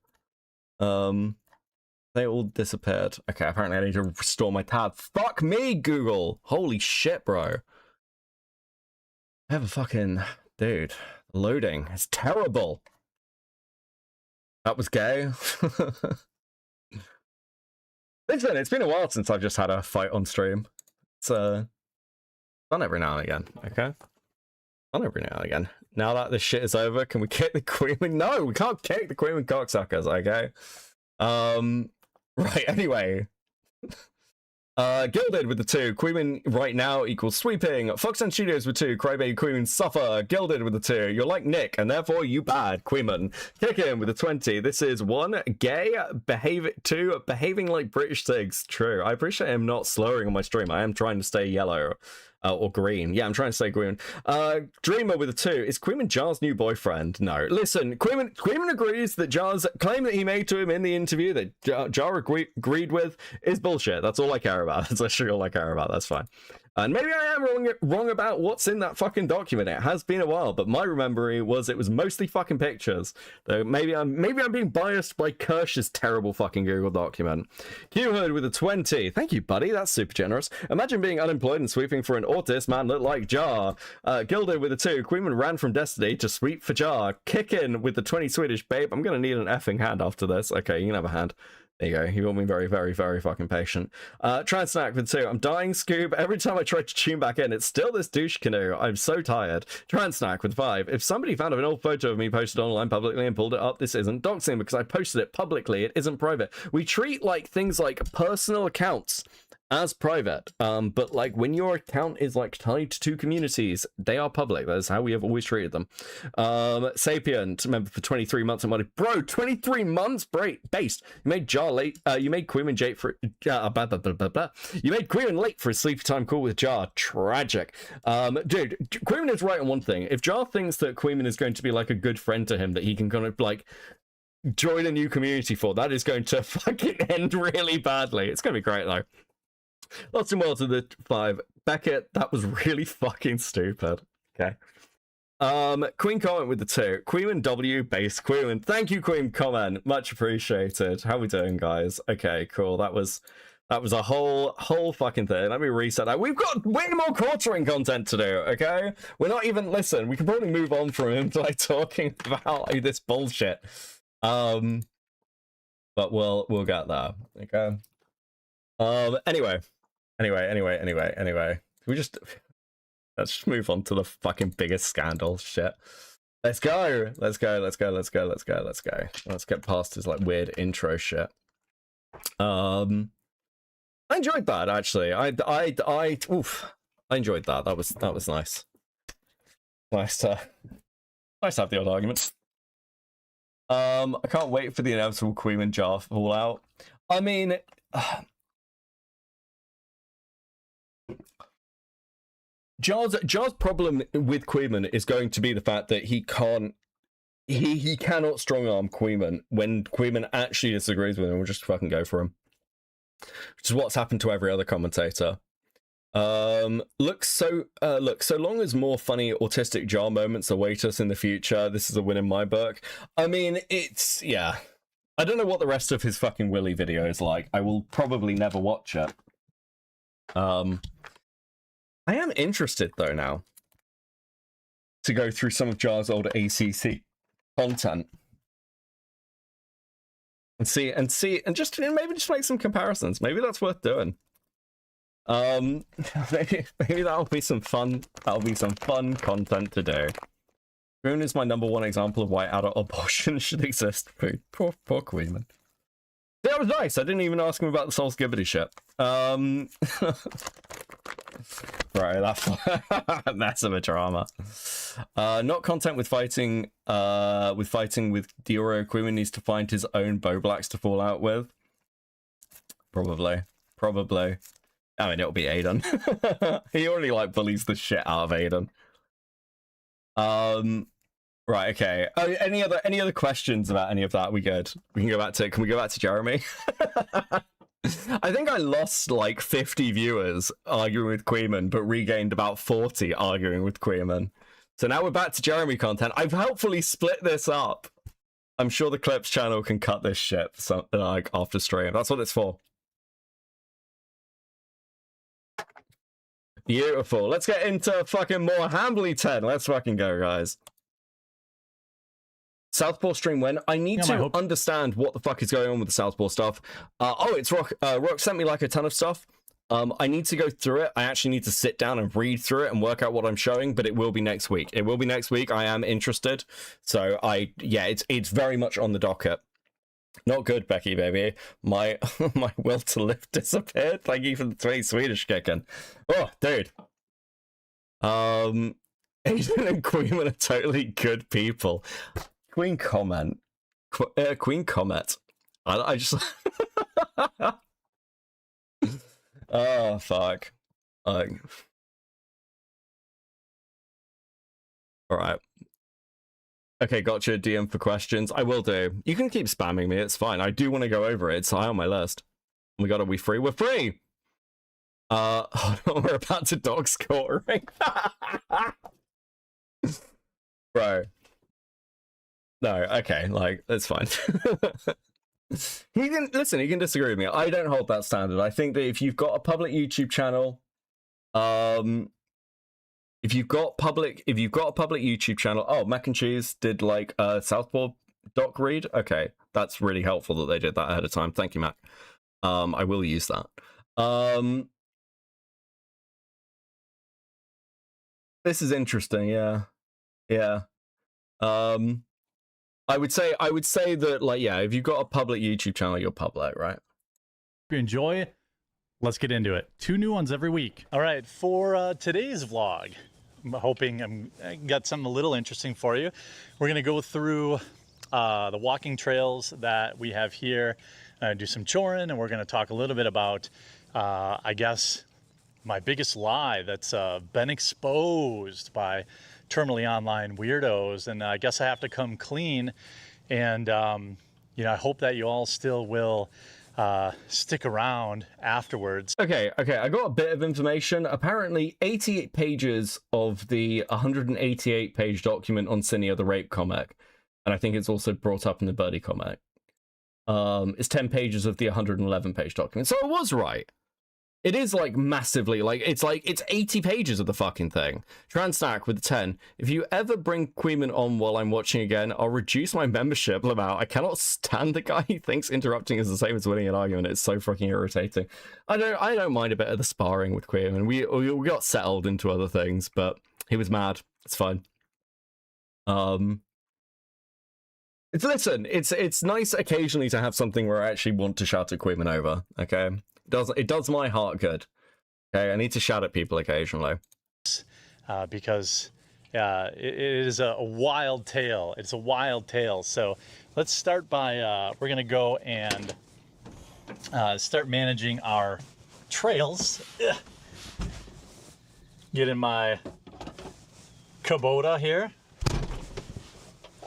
They all disappeared. Okay, apparently I need to restore my tab. Fuck me, Google. Holy shit, bro. I have a fucking... Dude, loading. It's terrible. That was gay. Listen, it's been a while since I've just had a fight on stream. It's fun every now and again, okay? Fun every now and again. Now that this shit is over, can we kick the Queen? No, we can't kick the Queen cocksuckers, okay? Right, anyway. Gilded with the 2. Queen right now equals sweeping. Fox and Studios with 2. Crybaby Queen suffer. Gilded with the 2. You're like Nick, and therefore you bad. Queenman. Kick in with the 20. This is 1. Gay. 2. Behaving like British Tigs. True. I appreciate him not slurring on my stream. I am trying to stay yellow. Or green. Yeah, I'm trying to say green. Dreamer with a 2. Is Queeman Jar's new boyfriend? No. Listen, Queeman agrees that Jar's claim that he made to him in the interview that Jar agreed with is bullshit. That's all I care about. That's literally all I care about. That's fine. And maybe I am wrong about what's in that fucking document. It has been a while, but my memory was it was mostly fucking pictures. Though maybe I'm being biased by Kirsch's terrible fucking Google document. Q-Hood with a 20. Thank you, buddy. That's super generous. Imagine being unemployed and sweeping for an autist man look like Jar. Gilded with a 2. Queenman ran from Destiny to sweep for Jar. Kickin with the 20 Swedish. Babe, I'm gonna need an effing hand after this. Okay, you can have a hand. There you go. You got me very, very, very fucking patient. Try and snack with 2. I'm dying, Scoob. Every time I try to tune back in, it's still this douche canoe. I'm so tired. Try and snack with 5. If somebody found an old photo of me posted online publicly and pulled it up, this isn't doxing because I posted it publicly. It isn't private. We treat like things like personal accounts as private, but like when your account is like tied to 2 communities, they are public. That is how we have always treated them. Sapient, member for 23 months and money. Bro, 23 months? Based. You made Jar late. You made Queenman Jake for blah, blah, blah, blah, blah. You made Queenman late for a sleepy time call with Jar. Tragic. Dude, Queenman is right on one thing. If Jar thinks that Queenman is going to be like a good friend to him that he can kind of like join a new community for, that is going to fucking end really badly. It's going to be great though. Lots and more to the 5. Beckett, that was really fucking stupid. Okay. Queen comment with the 2. Queen W base Queen. Thank you, Queen comment. Much appreciated. How we doing, guys? Okay, cool. That was a whole fucking thing. Let me reset that. We've got way more quartering content to do, okay? We're not even listen, we can probably move on from him to like talking about like, this bullshit. But we'll get there. Okay. Anyway. Let's just move on to the fucking biggest scandal shit. Let's go. Let's get past his like weird intro shit. I enjoyed that actually. I enjoyed that. That was nice. Nice to have the odd argument. I can't wait for the inevitable Queen and Jar fallout. I mean, Jar's problem with Queeman is going to be the fact that he cannot strong arm Queeman when Queeman actually disagrees with him. We'll just fucking go for him, which is what's happened to every other commentator. Look, so long as more funny autistic Jar moments await us in the future, this is a win in my book. I mean, it's, yeah. I don't know what the rest of his fucking Willy video is like. I will probably never watch it. I am interested though now to go through some of Jar's old ACC content and see and just maybe just make some comparisons. Maybe that's worth doing. Maybe that'll be some fun. That'll be some fun content to do. Boone is my #1 example of why adult abortion should exist. Poor Queenman. That was nice. I didn't even ask him about the Souls Gibbity shit. Right, that's mess of a drama. Not content with fighting with Dioro. Queenman needs to find his own Boblacks to fall out with. Probably. I mean, it'll be Aiden. He already like bullies the shit out of Aiden. Right, okay. Any other questions about any of that? We good? We can go back to. Can we go back to Jeremy? I think I lost like 50 viewers arguing with Queeman, but regained about 40 arguing with Queeman. So now we're back to Jeremy content. I've helpfully split this up. I'm sure the Clips channel can cut this shit something like after stream. That's what it's for. Beautiful. Let's get into fucking more Hambly 10. Let's fucking go, guys. Southpaw stream when I need to understand what the fuck is going on with the Southpaw stuff. Oh, it's Rock. Rock sent me like a ton of stuff. I need to go through it. I actually need to sit down and read through it and work out what I'm showing, but it will be next week. It will be next week. I am interested. So it's very much on the docket. Not good, Becky, baby. My will to live disappeared. Thank you for the 20 Swedish kicking. Oh, dude. Aiden and Queen are totally good people. Queen comment. Queen comment. I just... Oh, fuck. Alright. Okay, gotcha. DM for questions. I will do. You can keep spamming me. It's fine. I do want to go over it. It's high on my list. We gotta be free. We're free! We're about to dog scoring. Bro. No, okay, like, it's fine. He can disagree with me. I don't hold that standard. I think that if you've got a public YouTube channel, if you've got a public YouTube channel, oh, Mac and Cheese did like a Southpaw doc read. Okay, that's really helpful that they did that ahead of time. Thank you, Mac. I will use that. This is interesting. Yeah. I would say that, like, yeah, if you've got a public YouTube channel, you're public, right? If you enjoy, let's get into it. 2 new ones every week. All right, for today's vlog, I'm hoping I got something a little interesting for you. We're gonna go through the walking trails that we have here, do some chorin, and we're gonna talk a little bit about, I guess, my biggest lie that's been exposed by terminally online weirdos, and I guess I have to come clean, and you know, I hope that you all still will stick around afterwards. Okay, I got a bit of information. Apparently 88 pages of the 188 page document on Cinia the Rape comic, and I think it's also brought up in the Birdie comic, is 10 pages of the 111 page document. So I was right. It is like massively, like it's 80 pages of the fucking thing. Transnack with the 10. If you ever bring Queeman on while I'm watching again, I'll reduce my membership amount. I cannot stand the guy. He thinks interrupting is the same as winning an argument. It's so fucking irritating. I don't mind a bit of the sparring with Queeman. We got settled into other things, but he was mad. It's fine. It's nice occasionally to have something where I actually want to shout at Queeman over. Okay. It does my heart good. Okay, I need to shout at people occasionally. Because It is a wild tale. It's a wild tale. So let's start by, we're going to go and start managing our trails. Ugh. Get in my Kubota here.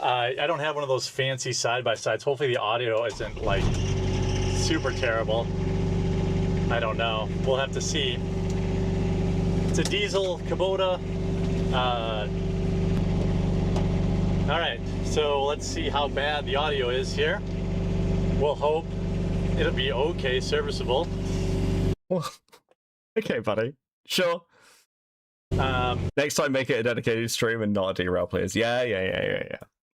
I don't have one of those fancy side-by-sides. Hopefully the audio isn't like super terrible. I don't know. We'll have to see. It's a diesel Kubota. All right, so let's see how bad the audio is here. We'll hope it'll be okay, serviceable. Well, okay, buddy. Sure. Next time, make it a dedicated stream and not a derail, please. Yeah.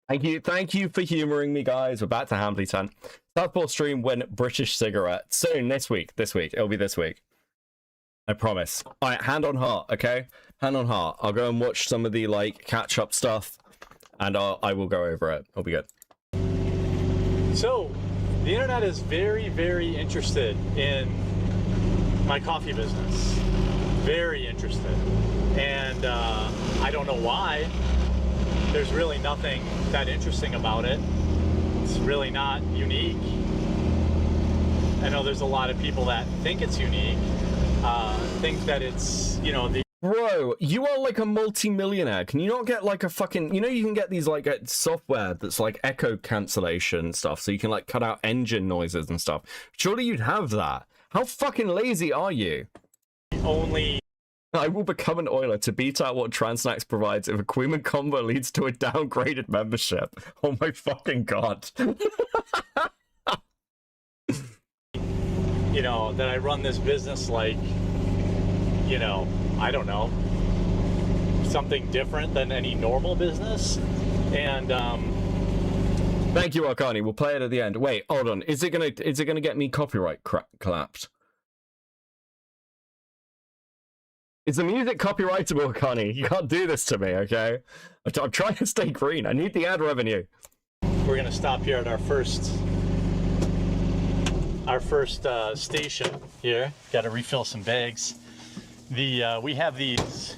Thank you for humoring me, guys. We're back to Hambley 10. Southpaw stream when British cigarette. Soon, this week. It'll be this week. I promise. All right, hand on heart, okay? Hand on heart. I'll go and watch some of the, like, catch-up stuff, and I will go over it. It'll be good. So, the internet is very, very interested in my coffee business. Very interested. And I don't know why. There's really nothing that interesting about it. It's really not unique. I know there's a lot of people that think it's unique, think that it's, you know, the... Bro, you are like a multi-millionaire. Can you not get like a fucking... You know you can get these like software that's like echo cancellation stuff, so you can like cut out engine noises and stuff. Surely you'd have that. How fucking lazy are you? Only... I will become an oiler to beat out what Transnax provides if a Queeman combo leads to a downgraded membership. Oh my fucking god. You know, that I run this business like, you know, I don't know, something different than any normal business. And thank you, Arcani. We'll play it at the end. Wait, hold on. Is it gonna get me copyright clapped? Is the music copyrightable, Connie? You can't do this to me, okay? I'm trying to stay green. I need the ad revenue. We're gonna stop here at our first station here. Got to refill some bags. We have these.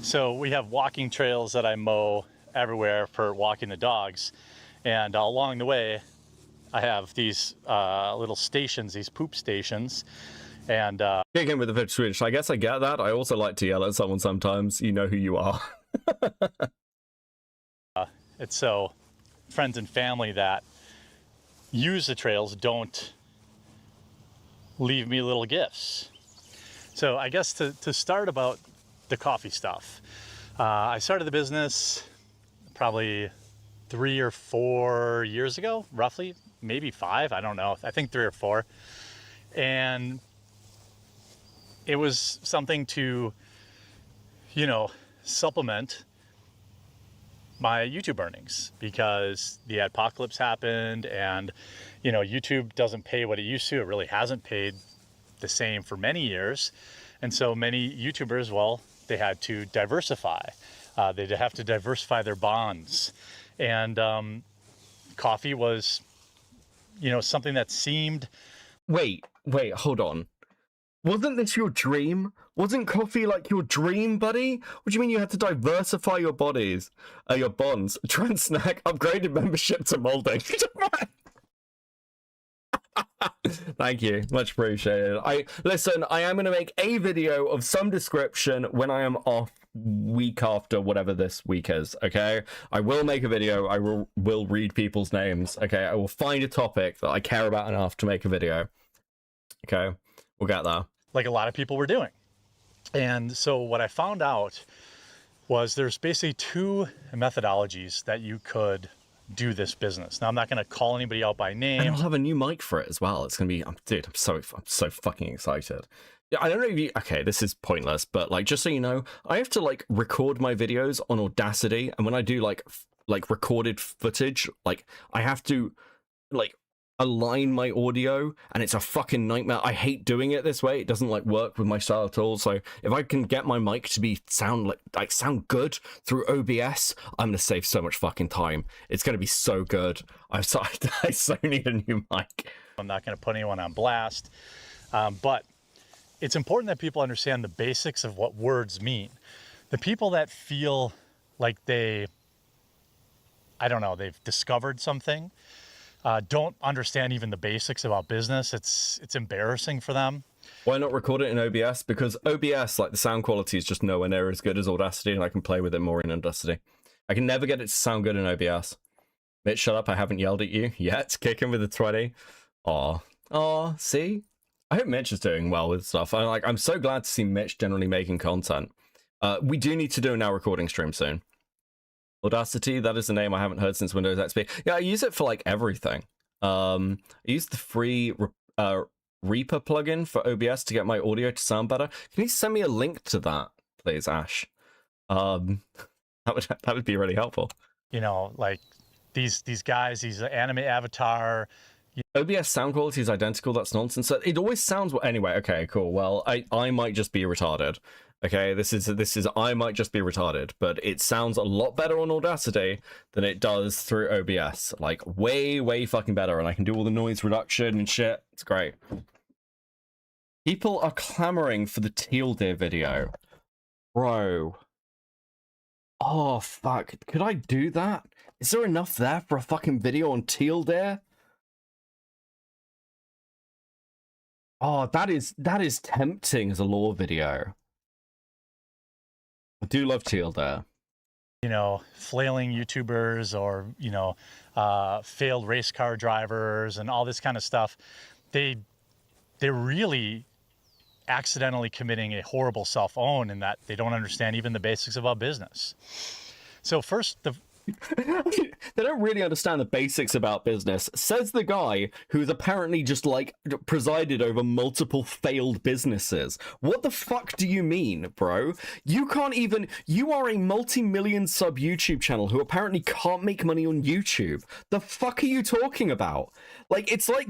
So we have walking trails that I mow everywhere for walking the dogs, and along the way, I have these little stations, these poop stations, and kick in with the pitch switch. I guess I get that. I also like to yell at someone sometimes. You know who you are. It's so friends and family that use the trails don't leave me little gifts. So I guess to start about the coffee stuff, I started the business probably 3 or 4 years ago, roughly. Maybe 5, I don't know. I think 3 or 4. And it was something to, you know, supplement my YouTube earnings, because the adpocalypse happened and, you know, YouTube doesn't pay what it used to. It really hasn't paid the same for many years. And so many YouTubers, well, they had to diversify. They'd have to diversify their bonds. And coffee was, you know, something that seemed... Wait, hold on. Wasn't this your dream? Wasn't coffee like your dream, buddy? What do you mean you had to diversify your bonds? Transnack upgraded membership to molding. Thank you, much appreciated. Listen, I am going to make a video of some description when I am off week after whatever this week is, okay? I will make a video. I will read people's names, okay? I will find a topic that I care about enough to make a video, okay? We'll get there. Like a lot of people were doing. And so what I found out was there's basically 2 methodologies that you could do this business. Now, I'm not going to call anybody out by name. And I'll have a new mic for it as well. It's going to be, dude, I'm so fucking excited. I don't know if you, okay, this is pointless, but like, just so you know, I have to like record my videos on Audacity. And when I do like recorded footage, like I have to like align my audio, and it's a fucking nightmare. I hate doing it this way. It doesn't like work with my style at all. So if I can get my mic to be sound good through OBS, I'm gonna save so much fucking time. It's gonna be so good. I so need a new mic. I'm not gonna put anyone on blast, but it's important that people understand the basics of what words mean. The people that feel like they've discovered something, don't understand even the basics about business. It's embarrassing for them. Why not record it in OBS? Because OBS, like, the sound quality is just nowhere near as good as Audacity, and I can play with it more in Audacity. I can never get it to sound good in OBS. Mitch, shut up, I haven't yelled at you yet. Kicking with a 20. Aw, see? I hope Mitch is doing well with stuff. I'm so glad to see Mitch generally making content. We do need to do a now recording stream soon. Audacity, that is the name I haven't heard since Windows XP. Yeah, I use it for, like, everything. I use the free Reaper plugin for OBS to get my audio to sound better. Can you send me a link to that, please, Ash? That would be really helpful. You know, like these guys, these anime avatar. OBS sound quality is identical. That's nonsense. It always sounds anyway. Okay, cool. Well, I might just be retarded. Okay, this is I might just be retarded, but it sounds a lot better on Audacity than it does through OBS. Like, way fucking better, and I can do all the noise reduction and shit. It's great. People are clamoring for the Teal Deer video. Bro. Oh, fuck. Could I do that? Is there enough there for a fucking video on Teal Deer? Oh, that is tempting as a lore video. I do love Teal Deer. You know, flailing YouTubers or, you know, failed race car drivers and all this kind of stuff. They're really accidentally committing a horrible self-own in that they don't understand even the basics about business. So first, they don't really understand the basics about business, says the guy who's apparently just, like, presided over multiple failed businesses. What the fuck do you mean, bro? You are a multi-million sub YouTube channel who apparently can't make money on YouTube. The fuck are you talking about? Like, it's like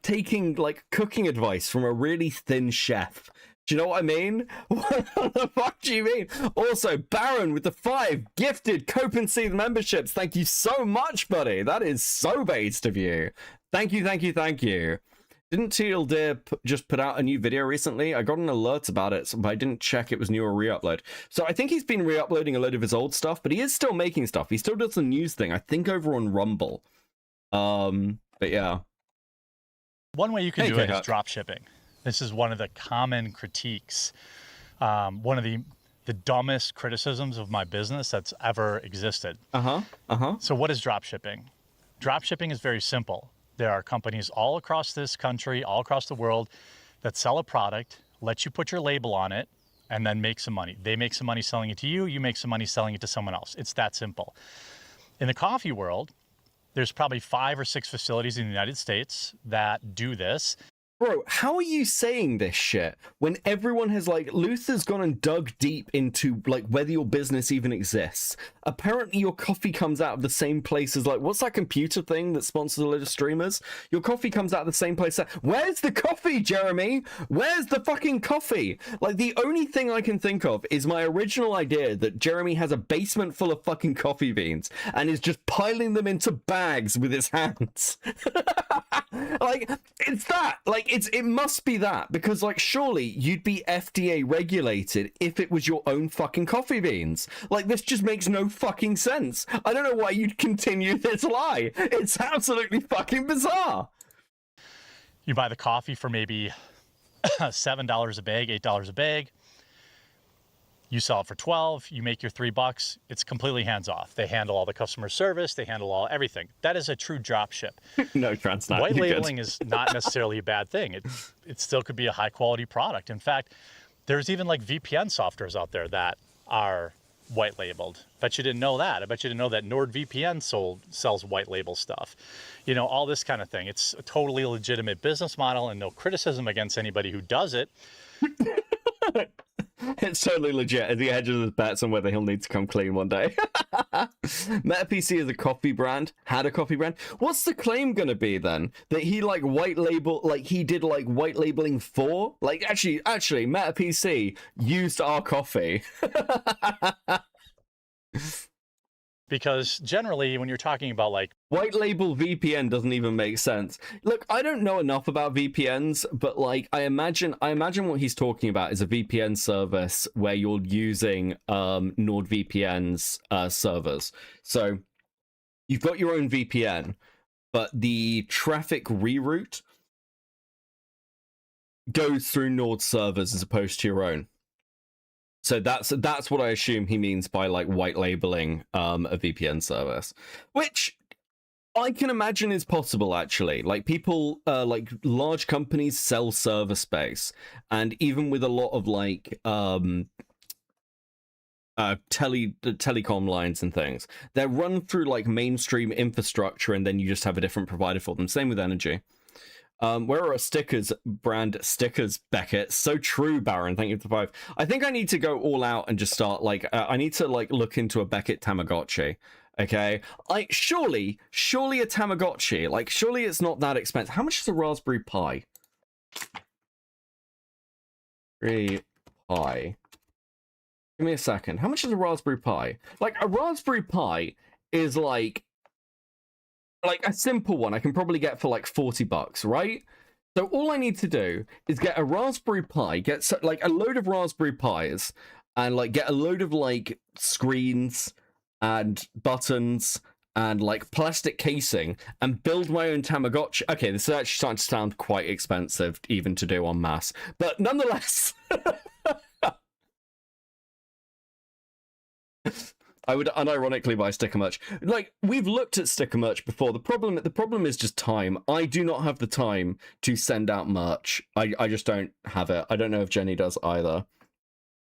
taking, like, cooking advice from a really thin chef. Do you know what I mean? What the fuck do you mean? Also, Baron with the 5 gifted Copecast memberships. Thank you so much, buddy. That is so based of you. Thank you. Didn't Teal Deer just put out a new video recently? I got an alert about it, but I didn't check it was new or re-upload. So I think he's been re-uploading a load of his old stuff, but he is still making stuff. He still does the news thing, I think over on Rumble. But yeah. One way you can do it is drop shipping. This is one of the common critiques. One of the dumbest criticisms of my business that's ever existed. So what is drop shipping? Drop shipping is very simple. There are companies all across this country, all across the world, that sell a product, let you put your label on it, and then make some money. They make some money selling it to you, you make some money selling it to someone else. It's that simple. In the coffee world, there's probably 5 or 6 facilities in the United States that do this. Bro, how are you saying this shit when everyone has, like, Luther's gone and dug deep into, like, whether your business even exists? Apparently your coffee comes out of the same place as, like, what's that computer thing that sponsors a lot of streamers? Your coffee comes out of the same place. Where's the coffee, Jeremy? Where's the fucking coffee? Like, the only thing I can think of is my original idea that Jeremy has a basement full of fucking coffee beans and is just piling them into bags with his hands. Like, it's that. Like, it must be that, because, like, surely you'd be FDA regulated if it was your own fucking coffee beans. Like, this just makes no fucking sense. I don't know why you'd continue this lie. It's absolutely fucking bizarre. You buy the coffee for maybe $7 a bag, $8 a bag. You sell it for $12, you make your $3. It's completely hands off. They handle all the customer service, they handle everything. That is a true drop ship. No, transnat. White labeling is not necessarily a bad thing. It still could be a high quality product. In fact, there's even like VPN softwares out there that are white labeled. Bet you didn't know that. I bet you didn't know that NordVPN sells white label stuff. You know, all this kind of thing. It's a totally legitimate business model and no criticism against anybody who does it. It's totally legit. At the edge of the bets on whether he'll need to come clean one day. MetaPC is a coffee brand. Had a coffee brand. What's the claim gonna be then? That he like white label, like he did like white labeling for? Like actually, MetaPC used our coffee. Because generally, when you're talking about like white label VPN doesn't even make sense. Look, I don't know enough about VPNs, but like I imagine what he's talking about is a VPN service where you're using NordVPN's servers. So you've got your own VPN, but the traffic reroute goes through Nord servers as opposed to your own. So that's what I assume he means by like white labeling a VPN service, which I can imagine is possible actually. Like people, like large companies sell server space, and even with a lot of like telecom lines and things, they're run through like mainstream infrastructure, and then you just have a different provider for them. Same with energy. Where are our stickers, brand stickers, Beckett? So true, Baron. Thank you for the 5. I think I need to go all out and just start like I need to like look into a Beckett Tamagotchi. Okay, surely a Tamagotchi, like surely it's not that expensive. How much is a Raspberry Pi? Raspberry Pi. Give me a second. How much is a Raspberry Pi? Like a Raspberry Pi is like a simple one I can probably get for like $40, right? So all I need to do is get a Raspberry Pi, get like a load of Raspberry Pis, and like get a load of like screens and buttons and like plastic casing, and build my own Tamagotchi. Okay, this is actually starting to sound quite expensive even to do en masse, but nonetheless. I would unironically buy sticker merch. Like, we've looked at sticker merch before. The problem is just time. I do not have the time to send out merch. I just don't have it. I don't know if Jenny does either.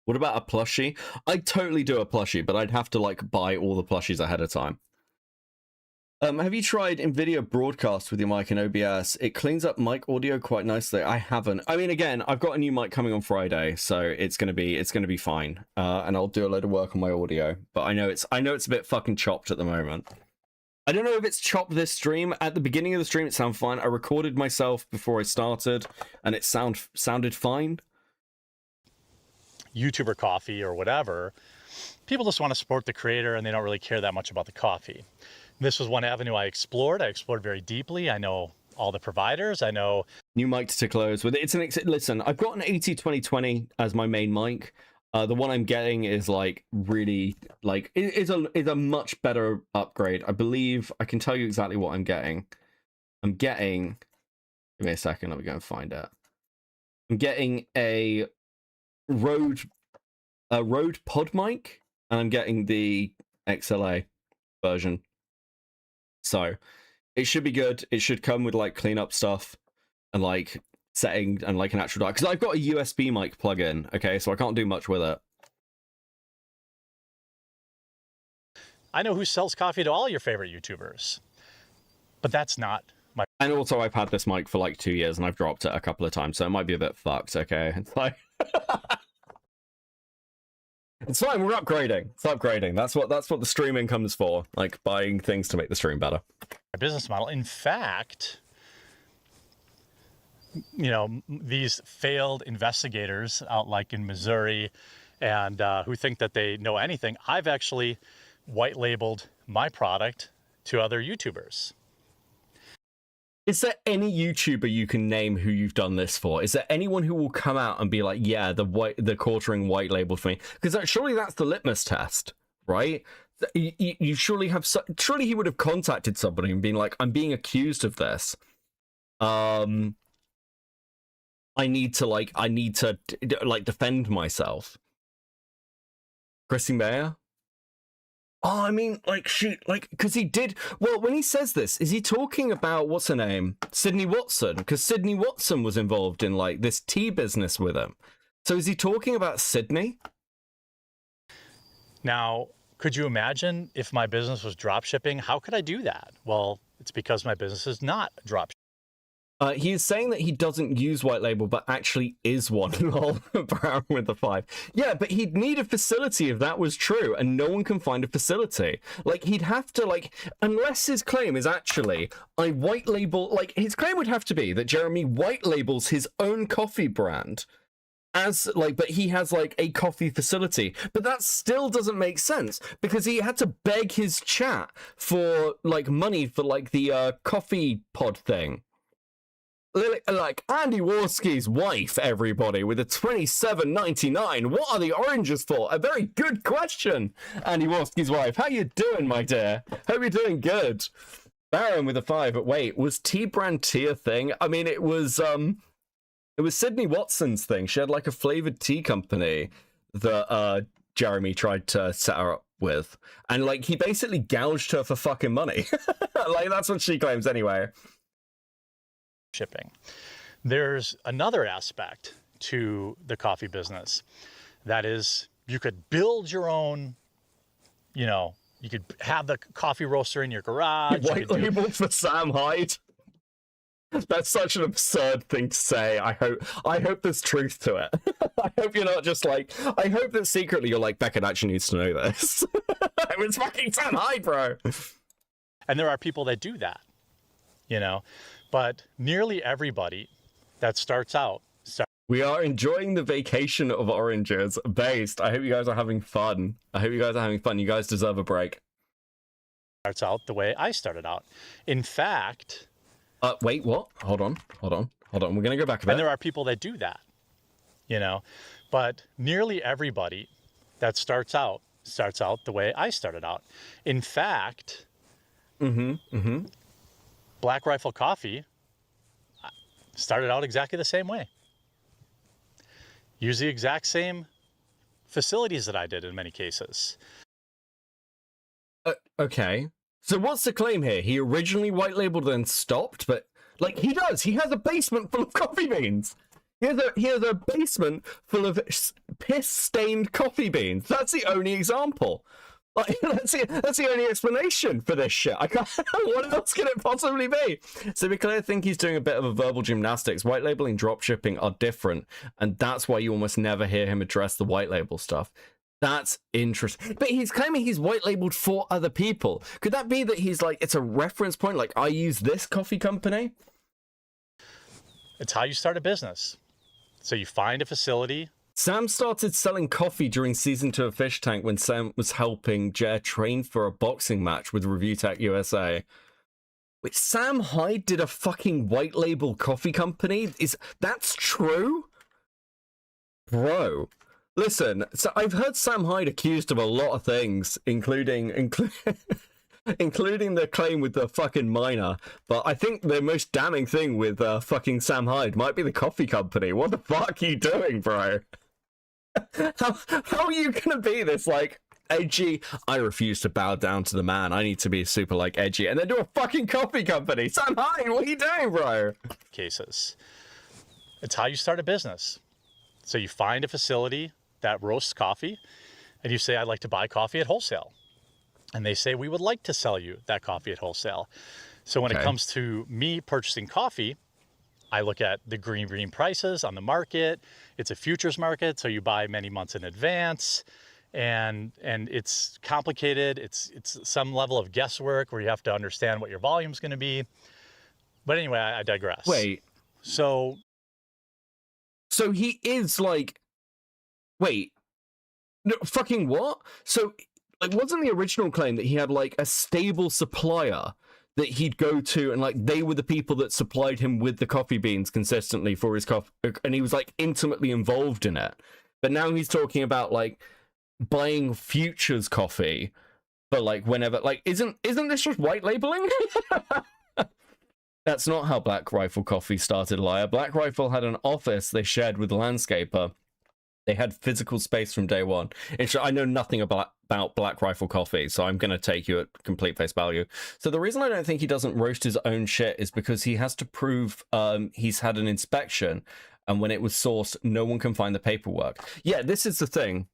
What about a plushie? I'd totally do a plushie, but I'd have to like buy all the plushies ahead of time. Have you tried NVIDIA Broadcast with your mic in OBS? It cleans up mic audio quite nicely. I haven't. I mean, again, I've got a new mic coming on Friday, so it's gonna be fine. And I'll do a load of work on my audio. But I know it's a bit fucking chopped at the moment. I don't know if it's chopped this stream. At the beginning of the stream, it sounded fine. I recorded myself before I started, and it sounded fine. YouTuber coffee or whatever, people just want to support the creator and they don't really care that much about the coffee. This was one avenue I explored. I explored very deeply. I know all the providers. I know new mic to close with. Listen, I've got an 80-20-20 as my main mic. The one I'm getting is like really like is a much better upgrade. I believe I can tell you exactly what I'm getting. I'm getting. Give me a second. Let me go and find it. I'm getting a Rode pod mic, and I'm getting the XLA version. So it should be good. It should come with like cleanup stuff and like setting and like an actual dial, because I've got a USB mic plug-in. Okay, so I can't do much with it. I know who sells coffee to all your favorite YouTubers, but that's not my. And also, I've had this mic for like 2 years, and I've dropped it a couple of times, so it might be a bit fucked. Okay, it's like. It's fine, we're upgrading. It's upgrading. That's what the stream income is for. Like buying things to make the stream better. My business model. In fact, you know, these failed investigators out like in Missouri and who think that they know anything, I've actually white labeled my product to other YouTubers. Is there any YouTuber you can name who you've done this for? Is there anyone who will come out and be like, yeah, the quartering white labeled for me? Because surely that's the litmus test, right? You surely have, surely he would have contacted somebody and been like, I'm being accused of this. I need to defend myself. Chrissy Mayer? Oh, I mean, like, shoot, like, because he did. Well, when he says this, is he talking about what's her name, Sydney Watson? Because Sydney Watson was involved in like this tea business with him. So is he talking about Sydney? Now, could you imagine if my business was drop shipping? How could I do that? Well, it's because my business is not drop shipping. He is saying that he doesn't use white label, but actually is one. Brown with the 5. Yeah, but he'd need a facility if that was true, and no one can find a facility. Like, he'd have to, like, unless his claim is actually, I white label, like, his claim would have to be that Jeremy white labels his own coffee brand as like, but he has like a coffee facility, but that still doesn't make sense because he had to beg his chat for like money for like the coffee pod thing. Like Andy Warski's wife, everybody, with a $27.99. What are the oranges for? A very good question, Andy Warski's wife. How you doing, my dear? Hope you're doing good. Baron with a 5. Wait, was Tea Brand Tea a thing? I mean, it was Sydney Watson's thing. She had like a flavored tea company that Jeremy tried to set her up with, and like he basically gouged her for fucking money. Like that's what she claims anyway. Shipping. There's another aspect to the coffee business. That is, you could build your own, you know, you could have the coffee roaster in your garage. White label for Sam Hyde. That's such an absurd thing to say. I hope there's truth to it. I hope you're not just like, I hope that secretly you're like, Beckett actually needs to know this. It's fucking Sam Hyde, bro. And there are people that do that, you know. But nearly everybody that starts out. We are enjoying the vacation of oranges. Based. I hope you guys are having fun. You guys deserve a break. Starts out the way I started out. In fact. Wait, what? Hold on. We're going to go back a bit. And there are people that do that, you know. But nearly everybody that starts out the way I started out. In fact. Black Rifle Coffee started out exactly the same way. Use the exact same facilities that I did in many cases. Okay. So what's the claim here? He originally white labeled and stopped, but like he does. He has a basement full of coffee beans. He has a basement full of piss-stained coffee beans. That's the only example. Like, that's the only explanation for this shit. I can't. What else can it possibly be? So we clearly think he's doing a bit of a verbal gymnastics. White labeling, drop shipping are different, and that's why you almost never hear him address the white label stuff. That's interesting. But he's claiming he's white labeled for other people. Could that be that he's like, it's a reference point? Like, I use this coffee company. It's how you start a business. So you find a facility. Sam started selling coffee during season 2 of Fish Tank when Sam was helping Jer train for a boxing match with Review Tech USA. Wait, Sam Hyde did a fucking white label coffee company? That's true? Bro. Listen, so I've heard Sam Hyde accused of a lot of things, including the claim with the fucking miner, but I think the most damning thing with fucking Sam Hyde might be the coffee company. What the fuck are you doing, bro? How are you gonna be this like edgy? I refuse to bow down to the man. I need to be super like edgy, and then do a fucking coffee company. Sam Hyde, what are you doing, bro? Cases. It's how you start a business. So you find a facility that roasts coffee, and you say, I'd like to buy coffee at wholesale. And they say, we would like to sell you that coffee at wholesale. So when it comes to me purchasing coffee, I look at the green prices on the market. It's a futures market, so you buy many months in advance, and it's complicated. It's some level of guesswork where you have to understand what your volume is going to be. But anyway, I digress. Wait. So he is like, wait, no, fucking what? So like, wasn't the original claim that he had like a stable supplier that he'd go to, and like they were the people that supplied him with the coffee beans consistently for his coffee, and he was like intimately involved in it? But now he's talking about like buying futures coffee for like whenever, like isn't this just white labeling? That's not how Black Rifle Coffee started, liar. Black Rifle had an office they shared with the landscaper. They had physical space from day one. I know nothing about Black Rifle Coffee, so I'm going to take you at complete face value. So the reason I don't think he doesn't roast his own shit is because he has to prove he's had an inspection, and when it was sourced, no one can find the paperwork. Yeah, this is the thing.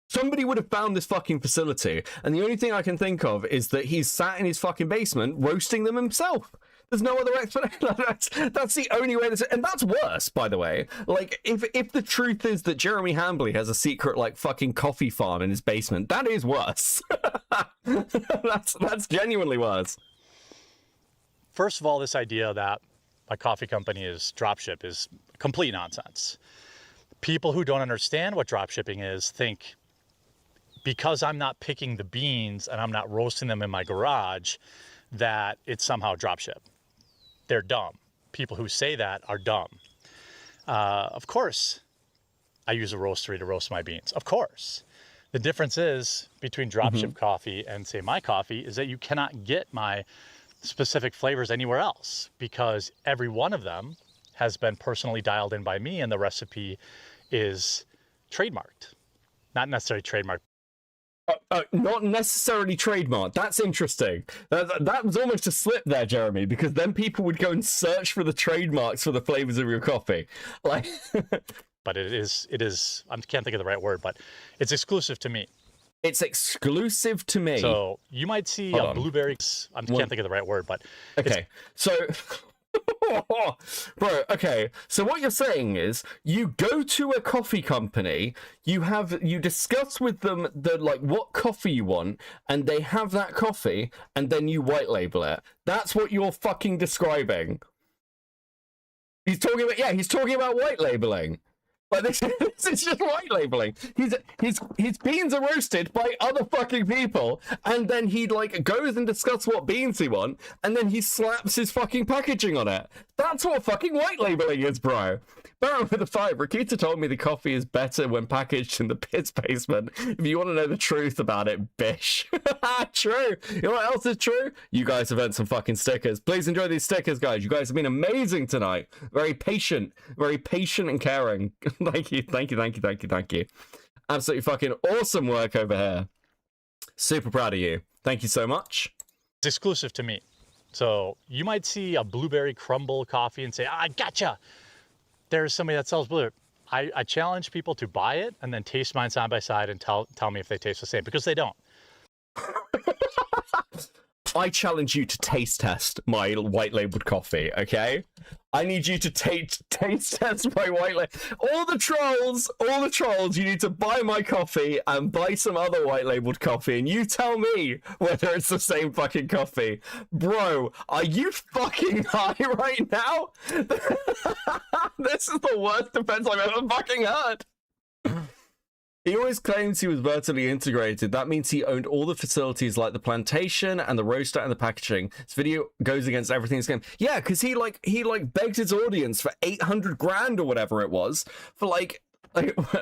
Somebody would have found this fucking facility, and the only thing I can think of is that he's sat in his fucking basement roasting them himself. There's no other explanation. That's the only way to, and that's worse, by the way. Like, if the truth is that Jeremy Hambley has a secret, like, fucking coffee farm in his basement, that is worse. That's genuinely worse. First of all, this idea that a coffee company is dropship is complete nonsense. People who don't understand what dropshipping is think because I'm not picking the beans and I'm not roasting them in my garage, that it's somehow dropship. They're dumb. People who say that are dumb. Of course, I use a roastery to roast my beans. Of course. The difference is between dropship coffee and, say, my coffee is that you cannot get my specific flavors anywhere else because every one of them has been personally dialed in by me and the recipe is trademarked. Not necessarily trademarked. Not necessarily trademarked. That's interesting. That was almost a slip there, Jeremy, because then people would go and search for the trademarks for the flavors of your coffee. Like, but it is, I can't think of the right word, but it's exclusive to me. It's exclusive to me. So you might see a blueberry, I can't think of the right word, but. Okay, so. Bro, okay, so what you're saying is you go to a coffee company, you discuss with them what coffee you want, and they have that coffee, and then you white label it. That's what you're fucking describing. He's talking about white labeling. Like this is just white labeling. His beans are roasted by other fucking people, and then he goes and discusses what beans he want, and then he slaps his fucking packaging on it. That's what fucking white labeling is, bro. Baron with a 5. Rakita told me the coffee is better when packaged in the piss basement. If you want to know the truth about it, bish. True. You know what else is true? You guys have earned some fucking stickers. Please enjoy these stickers, guys. You guys have been amazing tonight. Very patient and caring. Thank you. Absolutely fucking awesome work over here. Super proud of you. Thank you so much. It's exclusive to me. So you might see a blueberry crumble coffee and say, I gotcha. There's somebody that sells blueberry. I challenge people to buy it and then taste mine side by side and tell me if they taste the same, because they don't. I challenge you to taste test my white labeled coffee, okay? I need you to taste test my white label. All the trolls, you need to buy my coffee and buy some other white labeled coffee, and you tell me whether it's the same fucking coffee. Bro, are you fucking high right now? This is the worst defense I've ever fucking heard. He always claims he was vertically integrated. That means he owned all the facilities like the plantation and the roaster and the packaging. This video goes against everything he's claimed. Yeah, because he begged his audience for 800 grand or whatever it was for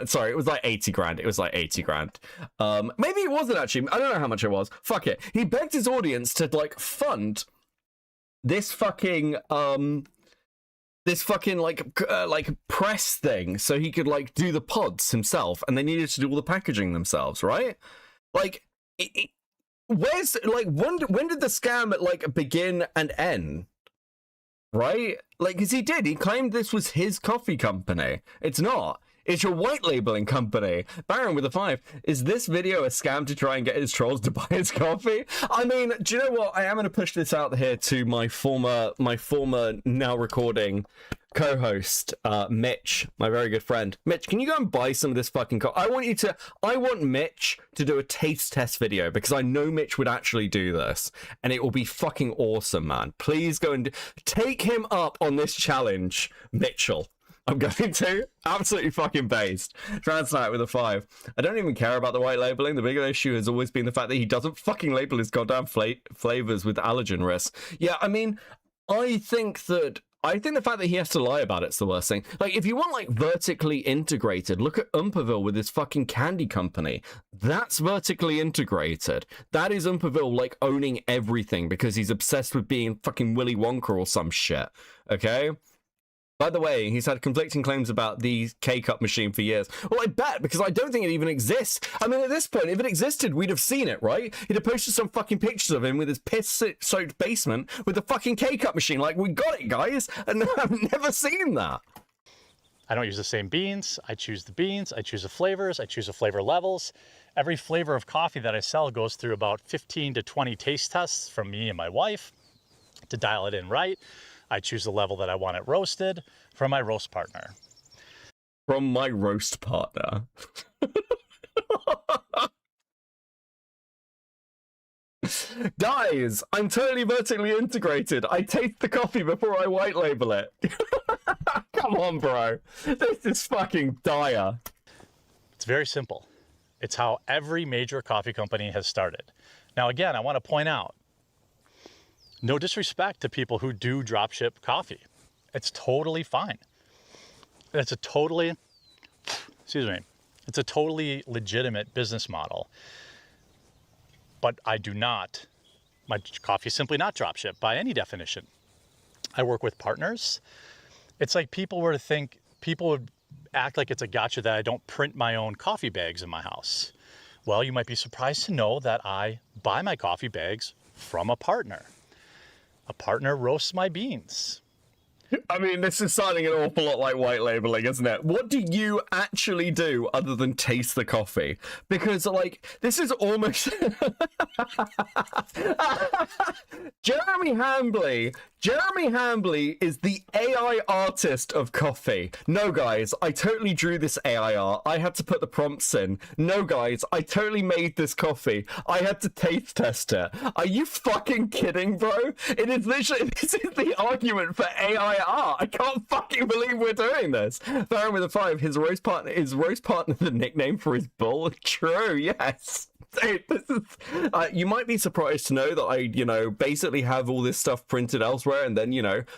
sorry, it was like 80 grand. It was like 80 grand. Maybe it wasn't actually. I don't know how much it was. Fuck it. He begged his audience to fund this fucking press thing so he could do the pods himself, and they needed to do all the packaging themselves, right? When did the scam begin and end, right? Because he claimed this was his coffee company. It's not. It's your white labeling company. Baron with a 5. Is this video a scam to try and get his trolls to buy his coffee? I mean, do you know what? I am going to push this out here to my former now recording co-host, Mitch, my very good friend. Mitch, can you go and buy some of this fucking coffee? I want Mitch to do a taste test video, because I know Mitch would actually do this, and it will be fucking awesome, man. Please go and take him up on this challenge, Mitchell. I'm going to. Absolutely fucking based. Transnight with a 5. I don't even care about the white labeling. The bigger issue has always been the fact that he doesn't fucking label his goddamn flavors with allergen risk. Yeah, I mean, I think the fact that he has to lie about it's the worst thing. If you want vertically integrated, look at Umperville with his fucking candy company. That's vertically integrated. That is Umperville owning everything because he's obsessed with being fucking Willy Wonka or some shit. Okay? By the way, he's had conflicting claims about the K-Cup machine for years. Well, I bet, because I don't think it even exists. I mean, at this point, if it existed, we'd have seen it, right? He'd have posted some fucking pictures of him with his piss-soaked basement with the fucking K-Cup machine. We got it, guys. And I've never seen that. I don't use the same beans. I choose the beans. I choose the flavors. I choose the flavor levels. Every flavor of coffee that I sell goes through about 15 to 20 taste tests from me and my wife to dial it in right. I choose the level that I want it roasted from my roast partner. From my roast partner. Guys, I'm totally vertically integrated. I taste the coffee before I white label it. Come on, bro. This is fucking dire. It's very simple. It's how every major coffee company has started. Now, again, I want to point out, no disrespect to people who do dropship coffee. It's totally fine. It's a totally, it's a totally legitimate business model. But I do not, my coffee is simply not dropship by any definition. I work with partners. It's like people would act like it's a gotcha that I don't print my own coffee bags in my house. Well, you might be surprised to know that I buy my coffee bags from a partner. A partner roasts my beans. I mean, this is sounding an awful lot like white labeling, isn't it? What do you actually do other than taste the coffee? Because, like, this is almost... Jeremy Hambley is the AI artist of coffee. No, guys, I totally drew this AI art. I had to put the prompts in. No, guys, I totally made this coffee. I had to taste test it. Are you fucking kidding, bro? It is literally... This is the argument for AI art. I can't fucking believe we're doing this. Baron with a 5. His roast partner the nickname for his bull. True, yes. Dude, this is you might be surprised to know that I, basically have all this stuff printed elsewhere and then,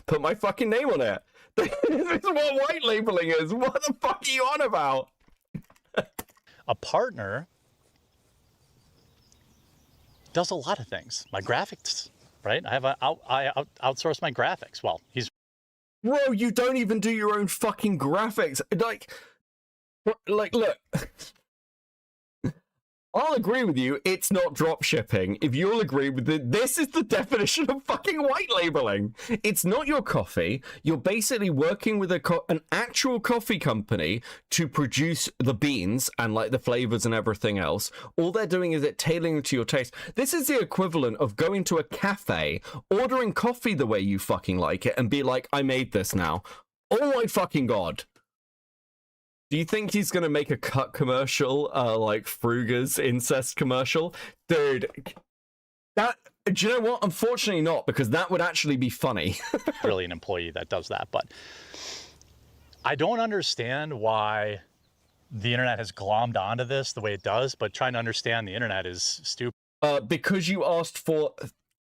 put my fucking name on it. This is what white labeling is. What the fuck are you on about? A partner does a lot of things. My graphics, right? I outsource my graphics. Well, he's... Bro, you don't even do your own fucking graphics. Like, look. I'll agree with you, it's not drop shipping. If you'll agree with it, this is the definition of fucking white labeling. It's not your coffee. You're basically working with an actual coffee company to produce the beans and like the flavors and everything else. All they're doing is tailoring to your taste. This is the equivalent of going to a cafe, ordering coffee the way you fucking like it, and be like, I made this now. Oh my fucking god. Do you think he's gonna make a cut commercial, like Fruga's incest commercial? Dude, do you know what? Unfortunately not, because that would actually be funny. Really an employee that does that, but I don't understand why the internet has glommed onto this the way it does, but trying to understand the internet is stupid. Because you asked for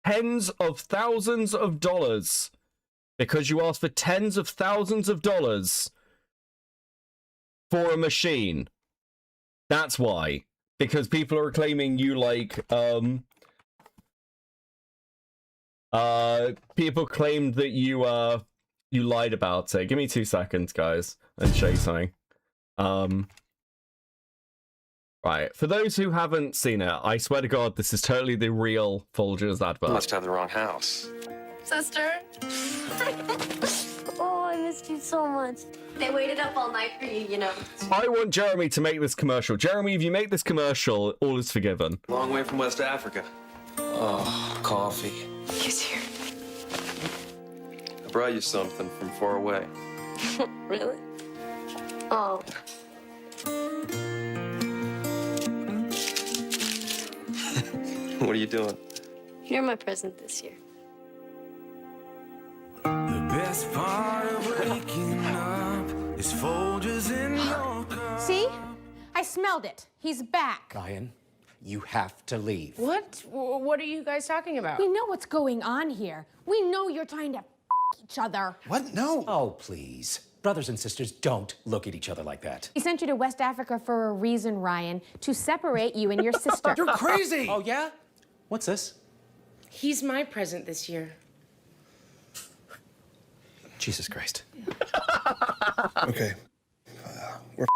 tens of thousands of dollars. Because you asked for tens of thousands of dollars for a machine. That's why. Because people are claiming you people claimed that you lied about it. Give me 2 seconds, guys, and show you something. Right, for those who haven't seen it, I swear to God, this is totally the real Folgers advert. Must have the wrong house. Sister. Oh, I missed you so much. They waited up all night for you, I want Jeremy to make this commercial. Jeremy, if you make this commercial, all is forgiven. Long way from West Africa. Oh, coffee. He's here. I brought you something from far away. Really? Oh. What are you doing? You're my present this year. The best part of waking up is Folgers in your cup. See? I smelled it. He's back. Ryan, you have to leave. What? What are you guys talking about? We know what's going on here. We know you're trying to each other. What? No. Oh, please. Brothers and sisters don't look at each other like that. He sent you to West Africa for a reason, Ryan, to separate you and your sister. You're crazy! Oh, yeah? What's this? He's my present this year. Jesus Christ. Okay. We're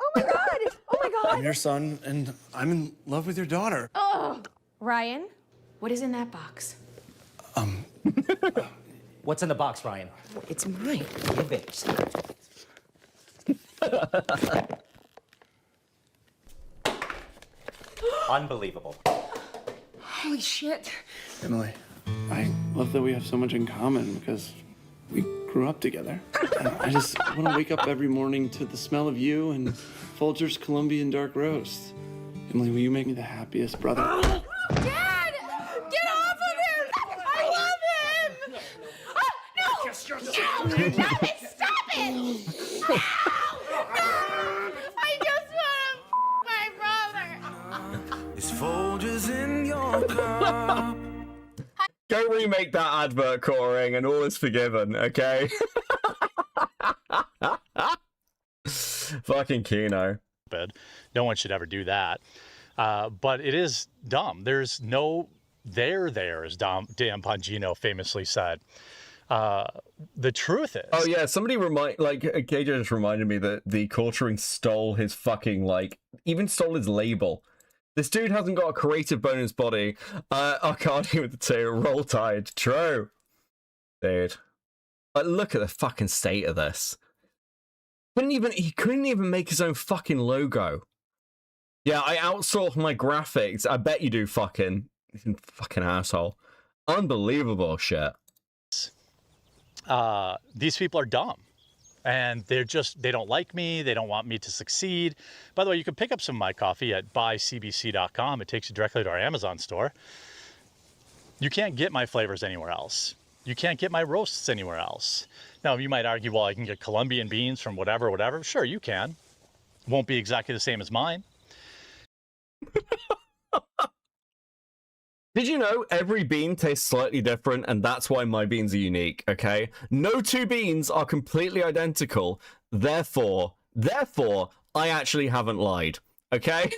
Oh my God! Oh my God! I'm your son, and I'm in love with your daughter. Oh, Ryan, what is in that box? What's in the box, Ryan? It's mine. Give it. Unbelievable. Holy shit. Emily, I love that we have so much in common because we grew up together. And I just want to wake up every morning to the smell of you and Folger's Colombian dark roast. Emily, will you make me the happiest brother? Dad! Stop it! No! I just want my brother. It's Folgers in your cup. Go remake that advert, Coring, and all is forgiven, okay? Fucking Kino. No one should ever do that. But it is dumb. There's no there, as Dan Bongino famously said. The truth is... Oh, yeah, somebody KJ just reminded me that the Quartering stole his fucking, even stole his label. This dude hasn't got a creative bone in his body. Arcadi with the 2, Roll Tide. True. Dude. Look at the fucking state of this. He couldn't even make his own fucking logo. Yeah, I outsourced my graphics. I bet you do, fucking asshole. Unbelievable shit. These people are dumb. And they don't like me. They don't want me to succeed. By the way, you can pick up some of my coffee at buycbc.com. It takes you directly to our Amazon store. You can't get my flavors anywhere else. You can't get my roasts anywhere else. Now, you might argue, well, I can get Colombian beans from whatever. Sure, you can. Won't be exactly the same as mine. Did you know every bean tastes slightly different, and that's why my beans are unique, okay? No two beans are completely identical, therefore, I actually haven't lied, okay?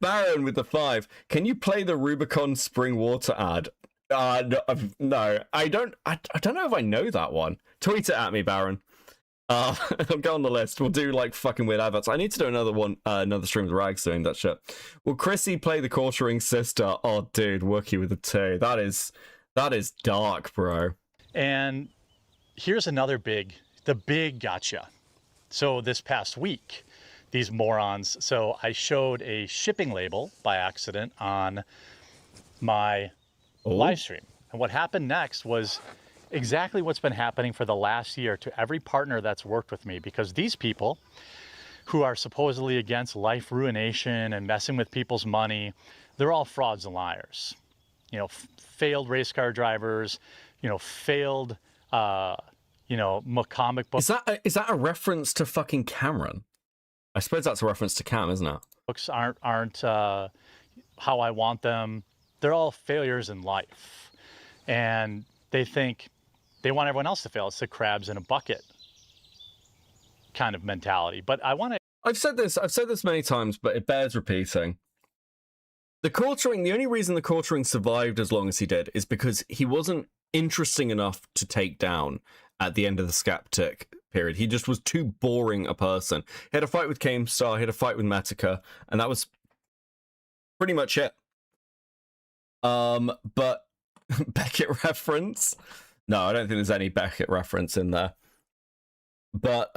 Baron with the 5. Can you play the Rubicon spring water ad? No, I don't know if I know that one. Tweet it at me, Baron. I'll go on the list. We'll do fucking weird adverts. I need to do another one, another stream with Rags doing that shit. Will Chrissy play the Quartering sister? Oh, dude, Wookie with the 2. That is dark, bro. And here's another big gotcha. So this past week, these morons. So I showed a shipping label by accident on my live stream, and what happened next was exactly what's been happening for the last year to every partner that's worked with me, because these people who are supposedly against life ruination and messing with people's money, they're all frauds and liars. Failed race car drivers, failed, comic book. Is that a reference to fucking Cameron? I suppose that's a reference to Cam, isn't it? Books aren't how I want them. They're all failures in life. And they think they want everyone else to fail. It's the crabs in a bucket kind of mentality. But I've said this many times, but it bears repeating. The only reason the Quartering survived as long as he did is because he wasn't interesting enough to take down at the end of the Skeptic period. He just was too boring a person. He had a fight with Keemstar, he had a fight with Metica, and that was pretty much it. But Beckett reference? No, I don't think there's any Beckett reference in there. But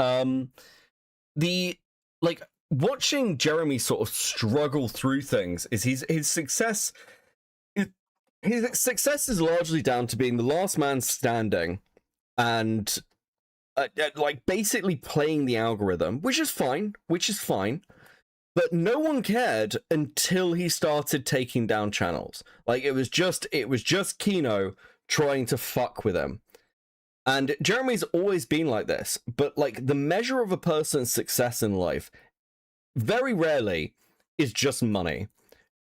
watching Jeremy sort of struggle through things is his success. His success is largely down to being the last man standing, and basically playing the algorithm, which is fine. But no one cared until he started taking down channels. It was just Kino trying to fuck with him. And Jeremy's always been like this, but the measure of a person's success in life very rarely is just money.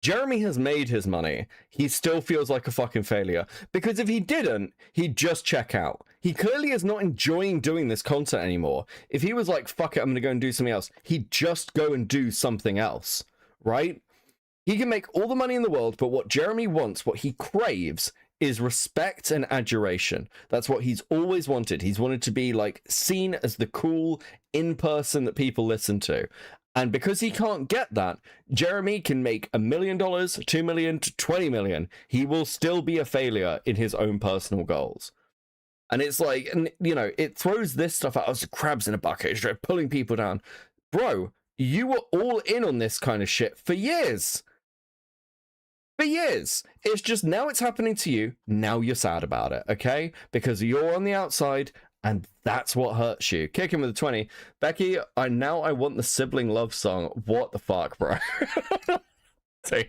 Jeremy has made his money. He still feels like a fucking failure, because if he didn't, he'd just check out. He clearly is not enjoying doing this content anymore. If he was like, fuck it, I'm gonna go and do something else, he'd just go and do something else, right? He can make all the money in the world, but what Jeremy wants, what he craves, is respect and adoration. That's what he's always wanted. He's wanted to be seen as the cool in-person that people listen to. And because he can't get that, Jeremy can make $1 million, $2 million to $20 million. He will still be a failure in his own personal goals. And it's it throws this stuff out as crabs in a bucket. It's like pulling people down. Bro, you were all in on this kind of shit for years. For years. It's just now it's happening to you. Now you're sad about it, okay? Because you're on the outside, and that's what hurts you. Kick him with a 20. Becky, I want the sibling love song. What the fuck, bro? Dude.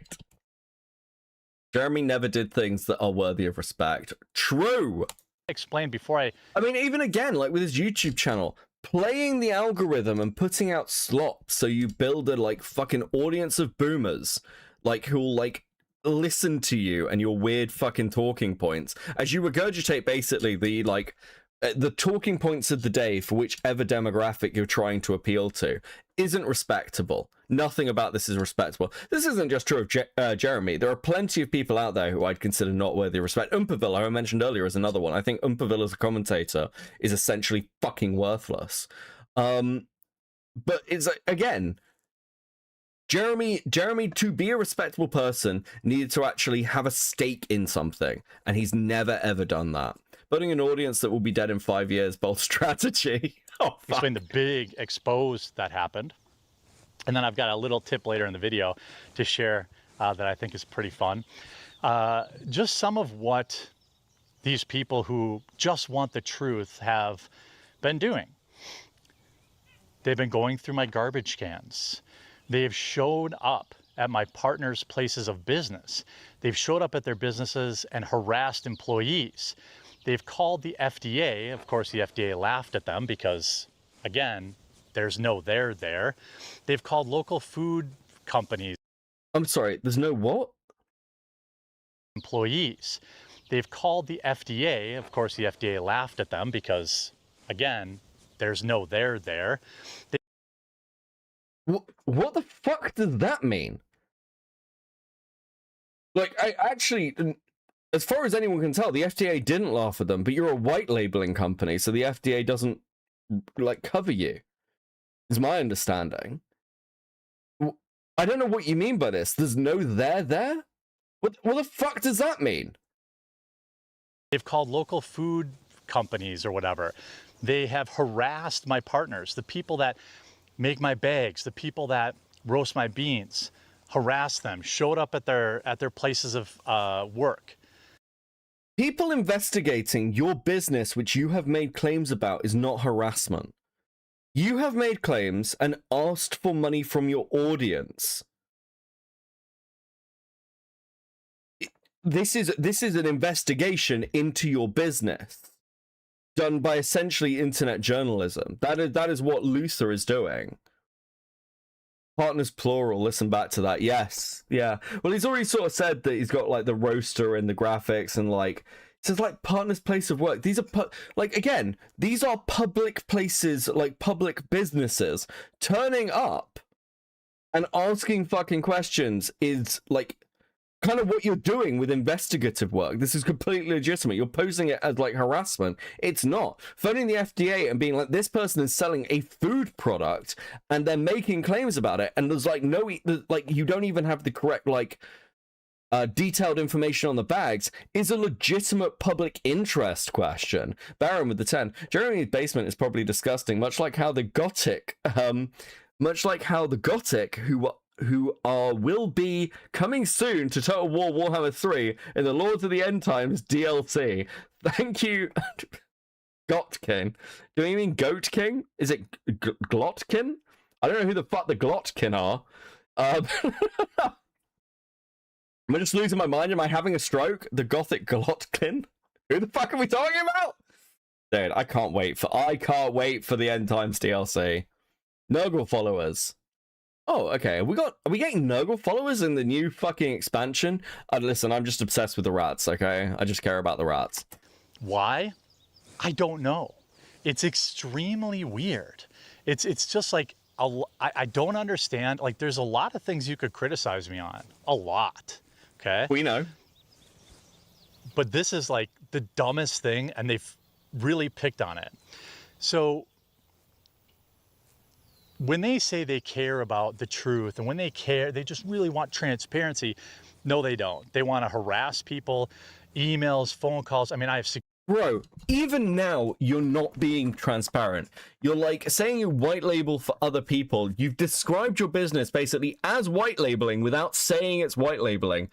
Jeremy never did things that are worthy of respect. True. explain before I mean, even again, like with his YouTube channel, playing the algorithm and putting out slops so you build a like fucking audience of boomers, like who'll like listen to you and your weird fucking talking points as you regurgitate basically the like the talking points of the day for whichever demographic you're trying to appeal to isn't respectable. Nothing about this is respectable. This isn't just true of Jeremy. There are plenty of people out there who I'd consider not worthy of respect. Umpaville, I mentioned earlier, is another one. I think Umpaville as a commentator is essentially fucking worthless. But it's again, Jeremy, to be a respectable person, needed to actually have a stake in something, and he's never ever done that. Building an audience that will be dead in 5 years, bold strategy. Oh, fuck. Explain the big expose that happened. And then I've got a little tip later in the video to share that I think is pretty fun. Just some of what these people who just want the truth have been doing. They've been going through my garbage cans. They've showed up at my partners' places of business. They've showed up at their businesses and harassed employees. They've called the FDA. Of course, the FDA laughed at them because, again, there's no there there. They've called local food companies. I'm sorry, there's no what? Employees. They've called the FDA. Of course, the FDA laughed at them because, again, there's no there there. What the fuck does that mean? Like, I actually, as far as anyone can tell, the FDA didn't laugh at them, but you're a white labeling company, so the FDA doesn't, like, cover you, is my understanding. I don't know what you mean by this. There's no there? What the fuck does that mean? They've called local food companies or whatever. They have harassed my partners, the people that make my bags, the people that roast my beans, harassed them, showed up at their places of work. People investigating your business which you have made claims about is not harassment. You have made claims and asked for money from your audience. This is an investigation into your business done by essentially internet journalism. That is what Luther is doing. Partners plural, listen back to that. Yes. Yeah. Well, he's already sort of said that he's got like the roaster and the graphics and like, it says like partners' place of work. These are like, again, these are public places, like public businesses. Turning up and asking fucking questions is like kind of what you're doing with investigative work. This is completely legitimate. You're posing it as like harassment. It's not. Phoning the FDA and being like, this person is selling a food product and they're making claims about it, and there's like no, like you don't even have the correct like detailed information on the bags, is a legitimate public interest question. Baron with the 10. Jeremy's basement is probably disgusting, much like how the Gothic, who will be coming soon to Total War Warhammer 3 in the Lords of the End Times DLC. Thank you, Gotkin. Do you mean Goat King? Is it Glotkin? I don't know who the fuck the Glotkin are. Am I just losing my mind? Am I having a stroke? The Gothic Glotkin? Who the fuck are we talking about? Dude, I can't wait for the End Times DLC. Nurgle followers. Oh, okay. Are we getting Nurgle followers in the new fucking expansion? Listen, I'm just obsessed with the rats, okay? I just care about the rats. Why? I don't know. It's extremely weird. It's just like, I don't understand. Like, there's a lot of things you could criticize me on. A lot. Okay? We know. But this is like the dumbest thing, and they've really picked on it. So when they say they care about the truth and when they care, they just really want transparency. No, they don't. They want to harass people, emails, phone calls. I mean, Bro, even now, you're not being transparent. You're like saying you white label for other people. You've described your business basically as white labeling without saying it's white labeling.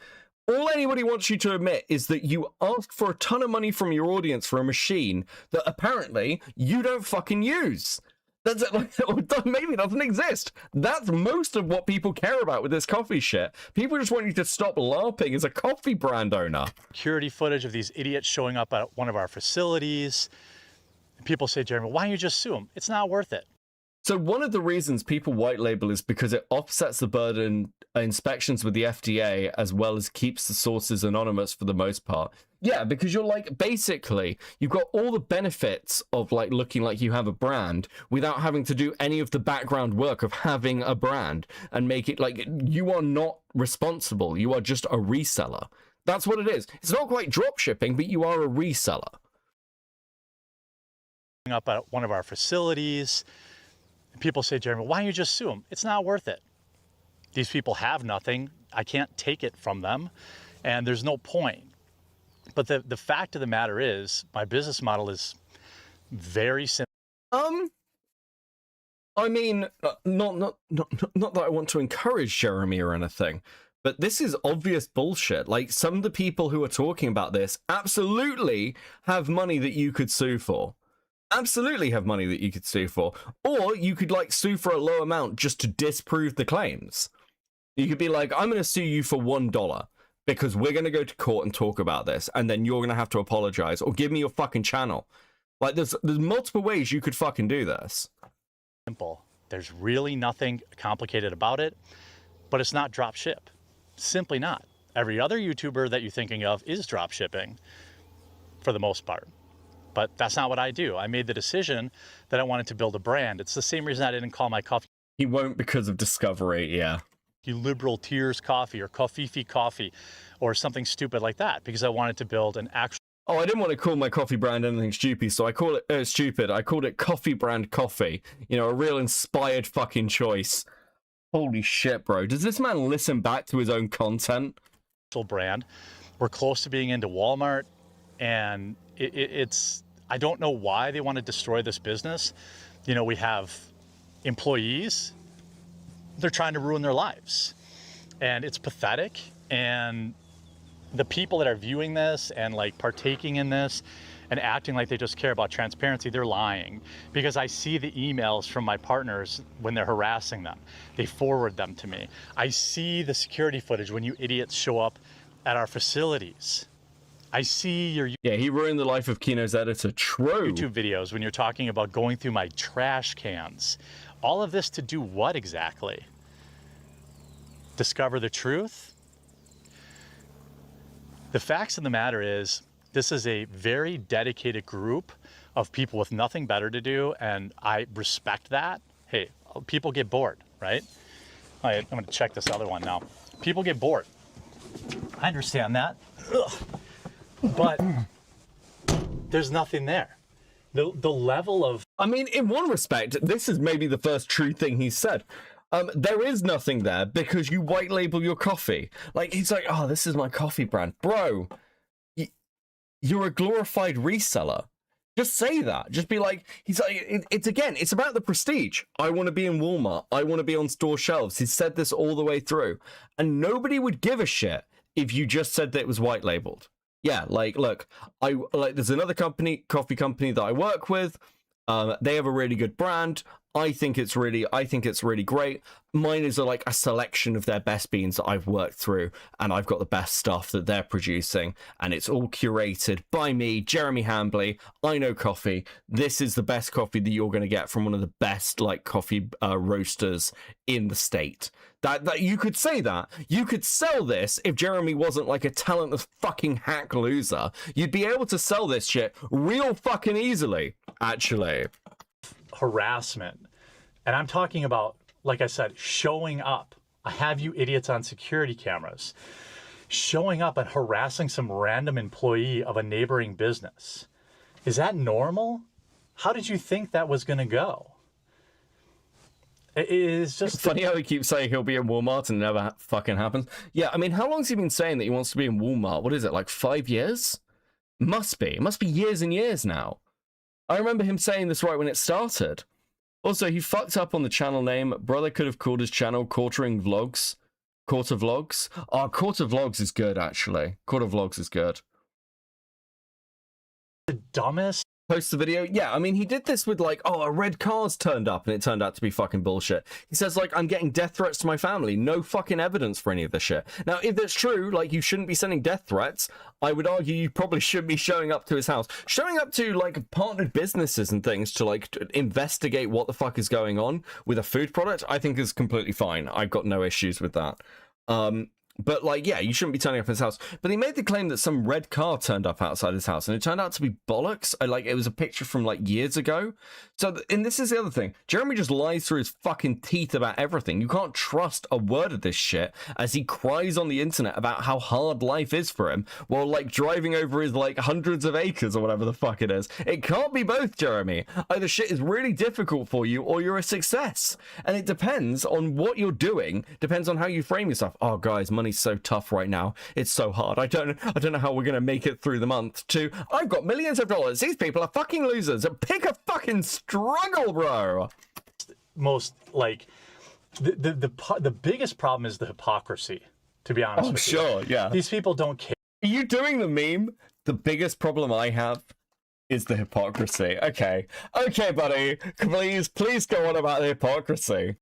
All anybody wants you to admit is that you ask for a ton of money from your audience for a machine that apparently you don't fucking use. That's it. Like, maybe it doesn't exist. That's most of what people care about with this coffee shit. People just want you to stop LARPing as a coffee brand owner. Security footage of these idiots showing up at one of our facilities. People say, Jeremy, why don't you just sue them? It's not worth it. So one of the reasons people white label is because it offsets the burden inspections with the FDA as well as keeps the sources anonymous for the most part. Yeah, because you're like, basically, you've got all the benefits of like looking like you have a brand without having to do any of the background work of having a brand and make it like you are not responsible. You are just a reseller. That's what it is. It's not quite drop shipping, but you are a reseller. Up at one of our facilities. People say, Jeremy, why don't you just sue them? It's not worth it. These people have nothing. I can't take it from them, and there's no point. But the fact of the matter is, my business model is very simple. I mean, not that I want to encourage Jeremy or anything, but this is obvious bullshit. Like, some of the people who are talking about this absolutely have money that you could sue for. Absolutely have money that you could sue for. Or you could, like, sue for a low amount just to disprove the claims. You could be like, I'm going to sue you for $1 because we're going to go to court and talk about this, and then you're going to have to apologize or give me your fucking channel. Like, there's multiple ways you could fucking do this. Simple. There's really nothing complicated about it, but it's not drop ship. Simply not. Every other YouTuber that you're thinking of is drop shipping for the most part. But that's not what I do. I made the decision that I wanted to build a brand. It's the same reason I didn't call my coffee. He won't because of Discovery, yeah. You liberal tears coffee or coffee coffee or something stupid like that, because I wanted to build an actual. Oh, I didn't want to call my coffee brand anything stupid, so I call it stupid. I called it Coffee Brand Coffee. You know, a real inspired fucking choice. Holy shit, bro. Does this man listen back to his own content? Brand. We're close to being into Walmart, and it's. I don't know why they want to destroy this business. You know, we have employees. They're trying to ruin their lives, and it's pathetic. And the people that are viewing this and like partaking in this and acting like they just care about transparency, they're lying, because I see the emails from my partners when they're harassing them. They forward them to me. I see the security footage when you idiots show up at our facilities. I see your. Yeah, he ruined the life of Kino's editor. True. YouTube videos when you're talking about going through my trash cans. All of this to do what exactly? Discover the truth? The facts of the matter is, this is a very dedicated group of people with nothing better to do, and I respect that. Hey, people get bored, right? I'm going to check this other one now. People get bored. I understand that. Ugh. But there's nothing there. The level of... I mean, in one respect, this is maybe the first true thing he's said. There is nothing there because you white label your coffee. Like, he's like, oh, this is my coffee brand. Bro, you're a glorified reseller. Just say that. Just be like, he's like, it's about the prestige. I want to be in Walmart. I want to be on store shelves. He's said this all the way through. And nobody would give a shit if you just said that it was white labeled. Yeah, like, look, there's another coffee company that I work with. They have a really good brand. I think it's really great. Mine is like a selection of their best beans that I've worked through, and I've got the best stuff that they're producing, and it's all curated by me, Jeremy Hambley. I know coffee. This is the best coffee that you're going to get from one of the best like coffee roasters in the state. That you could say that. You could sell this if Jeremy wasn't like a talentless fucking hack loser. You'd be able to sell this shit real fucking easily, actually. Harassment. And I'm talking about, like I said, showing up. I have you idiots on security cameras. Showing up and harassing some random employee of a neighboring business. Is that normal? How did you think that was going to go? It is just funny how he keeps saying he'll be in Walmart and it never fucking happens. Yeah, I mean, how long's he been saying that he wants to be in Walmart? What is it, like 5 years? Must be. It must be years and years now. I remember him saying this right when it started. Also, he fucked up on the channel name. Brother could have called his channel Quarter Vlogs. Oh, Quarter Vlogs is good, actually. Quarter Vlogs is good. The dumbest post the video. Yeah, I mean, he did this with like, oh, a red car's turned up and it turned out to be fucking bullshit. He says like, I'm getting death threats to my family. No fucking evidence for any of this shit. Now, if that's true, like you shouldn't be sending death threats. I would argue you probably should be showing up to his house, showing up to like partnered businesses and things to like to investigate what the fuck is going on with a food product. I think is completely fine. I've got no issues with that. But like, yeah, you shouldn't be turning up his house. But he made the claim that some red car turned up outside his house, and it turned out to be bollocks. Like, it was a picture from like years ago. So, and this is the other thing. Jeremy just lies through his fucking teeth about everything. You can't trust a word of this shit as he cries on the internet about how hard life is for him while like driving over his like hundreds of acres or whatever the fuck it is. It can't be both, Jeremy. Either shit is really difficult for you or you're a success. And it depends on what you're doing, depends on how you frame yourself. Oh, guys, money's so tough right now. It's so hard. I don't know how we're gonna make it through the month. To I've got millions of dollars. These people are fucking losers. Pick a fucking struggle, bro. Most like the biggest problem is the hypocrisy. To be honest with you. Sure, yeah. These people don't care. Are you doing the meme? The biggest problem I have is the hypocrisy. Okay, buddy. Please go on about the hypocrisy.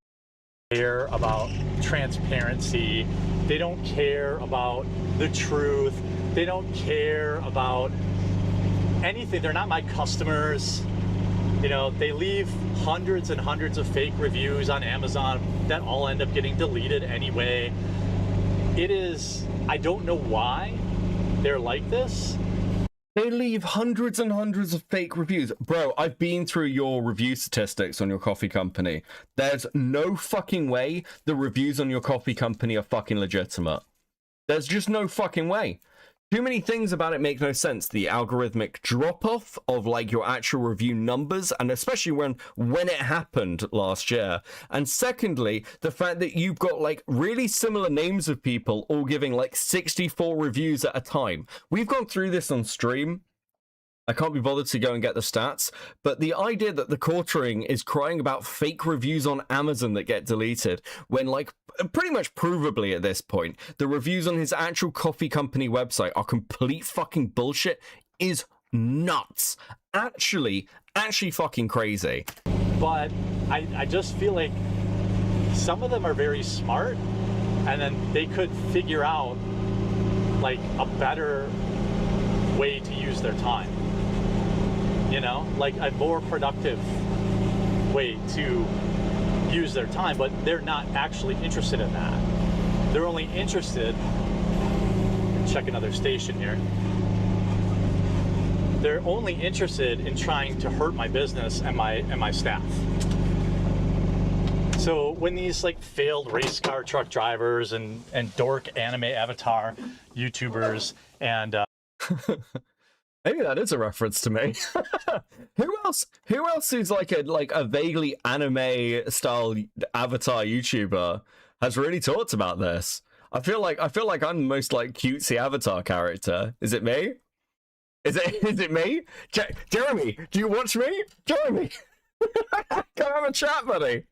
Care about transparency. They don't care about the truth. They don't care about anything. They're not my customers. You know, they leave hundreds and hundreds of fake reviews on Amazon that all end up getting deleted anyway. I don't know why they're like this. They leave hundreds and hundreds of fake reviews. Bro, I've been through your review statistics on your coffee company. There's no fucking way the reviews on your coffee company are fucking legitimate. There's just no fucking way. Too many things about it make no sense. The algorithmic drop-off of like your actual review numbers, and especially when it happened last year. And secondly, the fact that you've got like really similar names of people all giving like 64 reviews at a time. We've gone through this on stream. I can't be bothered to go and get the stats, but the idea that the quartering is crying about fake reviews on Amazon that get deleted when, like, pretty much provably at this point, the reviews on his actual coffee company website are complete fucking bullshit is nuts. Actually fucking crazy. But I just feel like some of them are very smart, and then they could figure out, like, a better way to use their time. You know, like a more productive way to use their time, but they're not actually interested in that. They're only interested, check another station here. They're only interested in trying to hurt my business and my staff. So when these like failed race car truck drivers and dork anime avatar YouTubers and maybe that is a reference to me. Who else who's like a vaguely anime style avatar YouTuber has really talked about this? I feel like I'm the most like cutesy avatar character. Is it me? Is it me? Jeremy, do you watch me? Jeremy, come have a chat, buddy.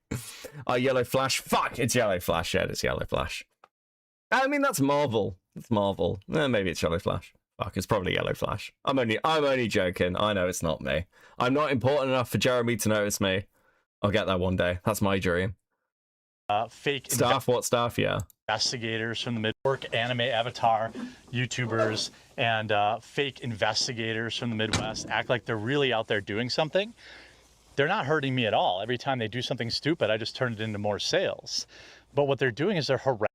Oh, Yellow Flash. Fuck, it's Yellow Flash. Yeah, it's Yellow Flash. I mean, that's Marvel. It's Marvel. Maybe it's Yellow Flash. Fuck, it's probably Yellow Flash. I'm only joking. I know it's not me. I'm not important enough for Jeremy to notice me. I'll get that one day. That's my dream. Fake staff. What staff? Yeah. Investigators from the Midwest, anime avatar YouTubers, and fake investigators from the Midwest act like they're really out there doing something. They're not hurting me at all. Every time they do something stupid, I just turn it into more sales. But what they're doing is they're harassing.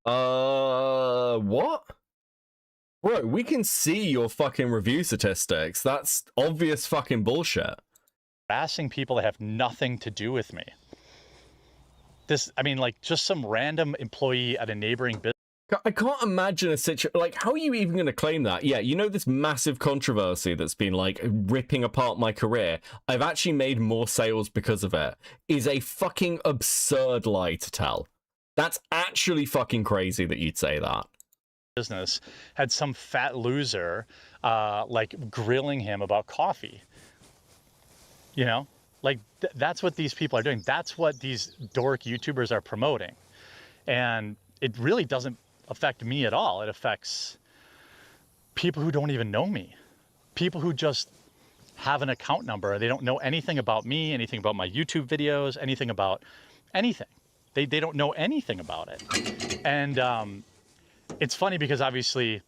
What? Bro, we can see your fucking review statistics. That's obvious fucking bullshit. Harassing people that have nothing to do with me. I mean, like, just some random employee at a neighboring business. I can't imagine a situation, like, how are you even going to claim that? Yeah, you know this massive controversy that's been, like, ripping apart my career? I've actually made more sales because of it. Is a fucking absurd lie to tell. That's actually fucking crazy that you'd say that. Business had some fat loser like grilling him about coffee. You know, like that's what these people are doing. That's what these dork YouTubers are promoting, and it really doesn't affect me at all. It affects people who don't even know me, people who just have an account number. They don't know anything about me, anything about my YouTube videos, anything about anything. They don't know anything about it. And it's funny because obviously,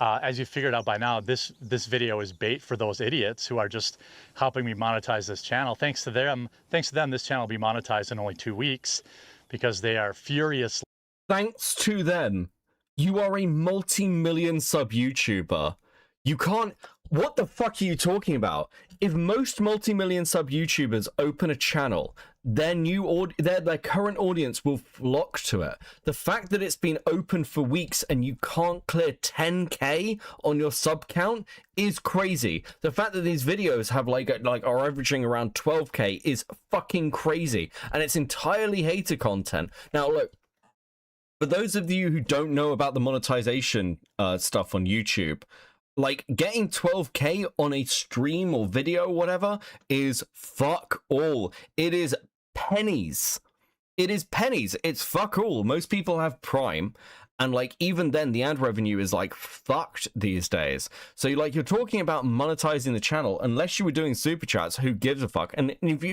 as you figured out by now, this video is bait for those idiots who are just helping me monetize this channel. Thanks to them, this channel will be monetized in only 2 weeks because they are furious. Thanks to them, you are a multi-million sub YouTuber. You can't... What the fuck are you talking about? If most multi-million sub YouTubers open a channel, their current audience will flock to it. The fact that it's been open for weeks and you can't clear 10k on your sub count is crazy. The fact that these videos have are averaging around 12k is fucking crazy, and it's entirely hater content. Now look, for those of you who don't know about the monetization stuff on YouTube, like, getting 12k on a stream or video or whatever is fuck all. It is pennies. It is pennies. It's fuck all. Most people have Prime, and like even then the ad revenue is like fucked these days. So you're talking about monetizing the channel, unless you were doing super chats, who gives a fuck? And if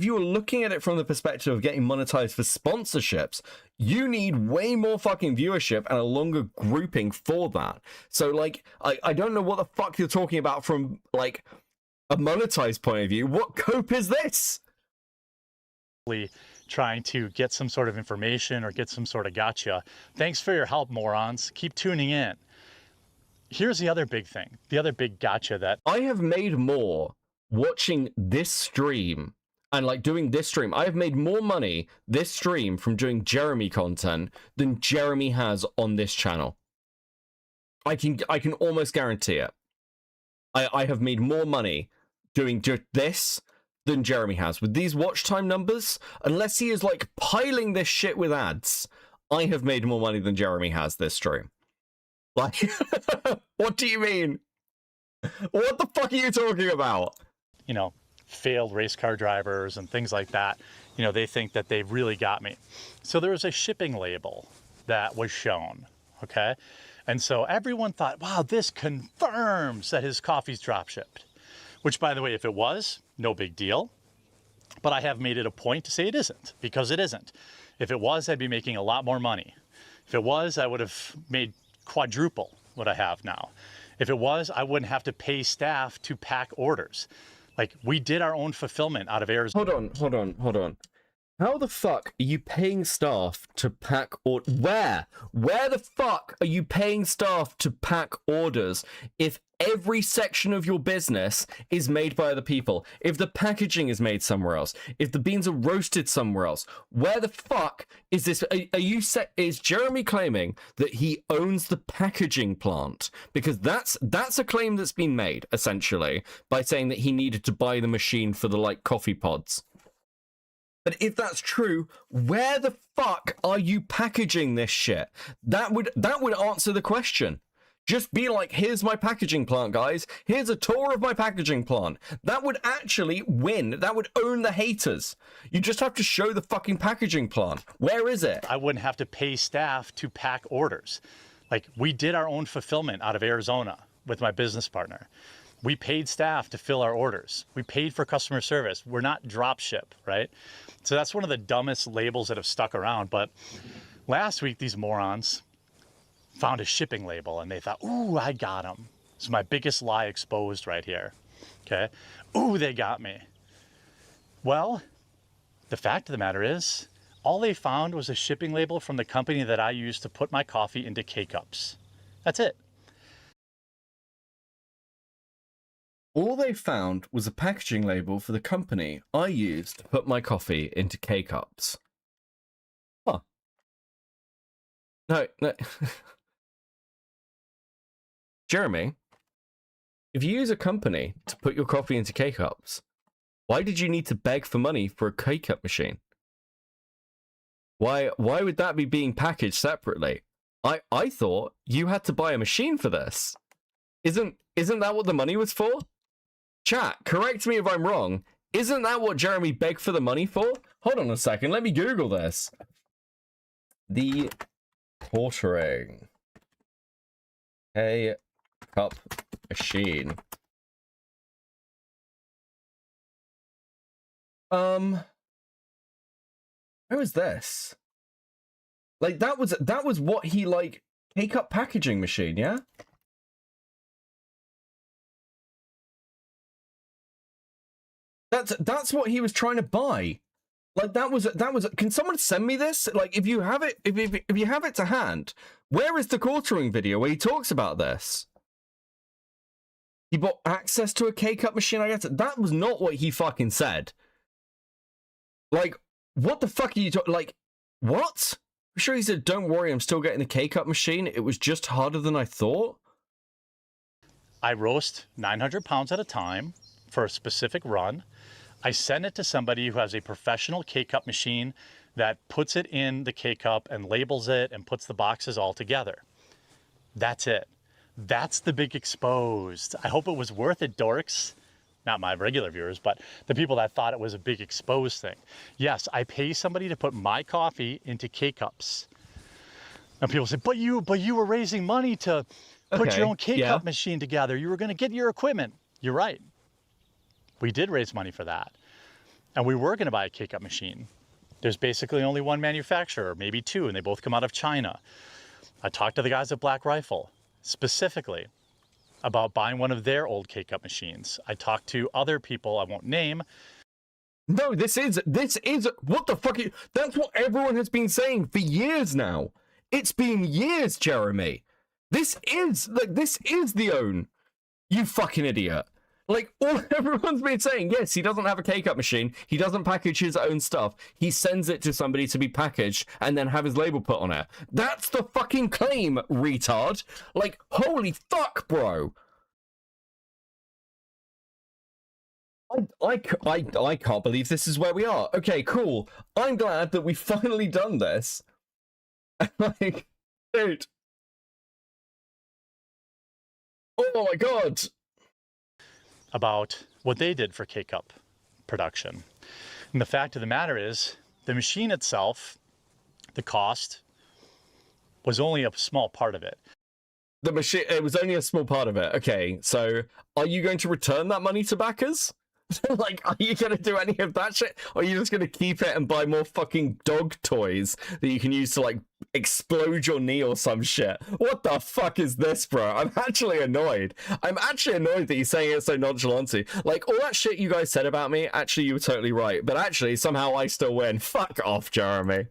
you were looking at it from the perspective of getting monetized for sponsorships, you need way more fucking viewership and a longer grouping for that. So like I don't know what the fuck you're talking about from like a monetized point of view. What cope is this? Trying to get some sort of information or get some sort of gotcha. Thanks for your help, morons. Keep tuning in. Here's the other big thing, the other big gotcha that I have made more watching this stream and like doing this stream. I have made more money this stream from doing Jeremy content than Jeremy has on this channel. I can almost guarantee it. I have made more money doing just this than Jeremy has. With these watch time numbers, unless he is like piling this shit with ads, I have made more money than Jeremy has this stream. Like, what do you mean? What the fuck are you talking about? You know, failed race car drivers and things like that, you know, they think that they've really got me. So there was a shipping label that was shown, okay? And so everyone thought, wow, this confirms that his coffee's drop shipped. Which, by the way, if it was, no big deal. But I have made it a point to say it isn't, because it isn't. If it was, I'd be making a lot more money. If it was, I would have made quadruple what I have now. If it was, I wouldn't have to pay staff to pack orders. Like, we did our own fulfillment out of Arizona. Hold on. How the fuck are you paying staff to pack Where the fuck are you paying staff to pack orders if every section of your business is made by other people? If the packaging is made somewhere else, if the beans are roasted somewhere else, where the fuck is this? Is Jeremy claiming that he owns the packaging plant? Because that's a claim that's been made essentially by saying that he needed to buy the machine for the like coffee pods. But if that's true, where the fuck are you packaging this shit? That would answer the question. Just be like, here's my packaging plant, guys. Here's a tour of my packaging plant. That would actually win. That would own the haters. You just have to show the fucking packaging plant. Where is it? I wouldn't have to pay staff to pack orders. Like, we did our own fulfillment out of Arizona with my business partner. We paid staff to fill our orders. We paid for customer service. We're not drop ship, right? So that's one of the dumbest labels that have stuck around. But last week, these morons found a shipping label and they thought, ooh, I got them. It's my biggest lie exposed right here. Okay. Ooh, they got me. Well, the fact of the matter is, all they found was a shipping label from the company that I used to put my coffee into K-Cups. That's it. All they found was a packaging label for the company I used to put my coffee into K-Cups. Huh. No. Jeremy, if you use a company to put your coffee into K-Cups, why did you need to beg for money for a K-Cup machine? Why would that be being packaged separately? I thought you had to buy a machine for this. Isn't that what the money was for? Chat, correct me if I'm wrong. Isn't that what Jeremy begged for the money for? Hold on a second, let me Google this. The portering K-Cup machine. Where was this? Like, that was what he, like, K-Cup packaging machine, yeah? That's what he was trying to buy. Like, that was, can someone send me this? Like, if you have it, if you have it to hand, where is the quartering video where he talks about this? He bought access to a K-Cup machine, I guess. That was not what he fucking said. Like, what the fuck are you talking, like, what? I'm sure he said, don't worry, I'm still getting the K-Cup machine. It was just harder than I thought. I roast 900 pounds at a time for a specific run. I send it to somebody who has a professional K-Cup machine that puts it in the K-Cup and labels it and puts the boxes all together. That's it. That's the big exposed. I hope it was worth it, dorks. Not my regular viewers, but the people that thought it was a big exposed thing. Yes, I pay somebody to put my coffee into K-Cups. And people say, but you were raising money to put your own K-Cup machine together. You were going to get your equipment. You're right. We did raise money for that. And we were going to buy a K-Cup machine. There's basically only one manufacturer, maybe two, and they both come out of China. I talked to the guys at Black Rifle specifically about buying one of their old K-Cup machines. I talked to other people I won't name. No, this is, what the fuck? That's what everyone has been saying for years now. It's been years, Jeremy. This is the own. You fucking idiot. Like, everyone's been saying, yes, he doesn't have a K-Cup machine. He doesn't package his own stuff. He sends it to somebody to be packaged and then have his label put on it. That's the fucking claim, retard. Like, holy fuck, bro. I can't believe this is where we are. Okay, cool. I'm glad that we've finally done this. Like, dude. Oh my god. About what they did for K-Cup production. And the fact of the matter is, the machine itself, the cost, was only a small part of it. The machine, it was only a small part of it. Okay, so are you going to return that money to backers? Like, are you going to do any of that shit? Or are you just going to keep it and buy more fucking dog toys that you can use to, like, explode your knee or some shit? What the fuck is this, bro? I'm actually annoyed. I'm actually annoyed that you're saying it so nonchalantly. Like, all that shit you guys said about me, actually, you were totally right. But actually, somehow I still win. Fuck off, Jeremy.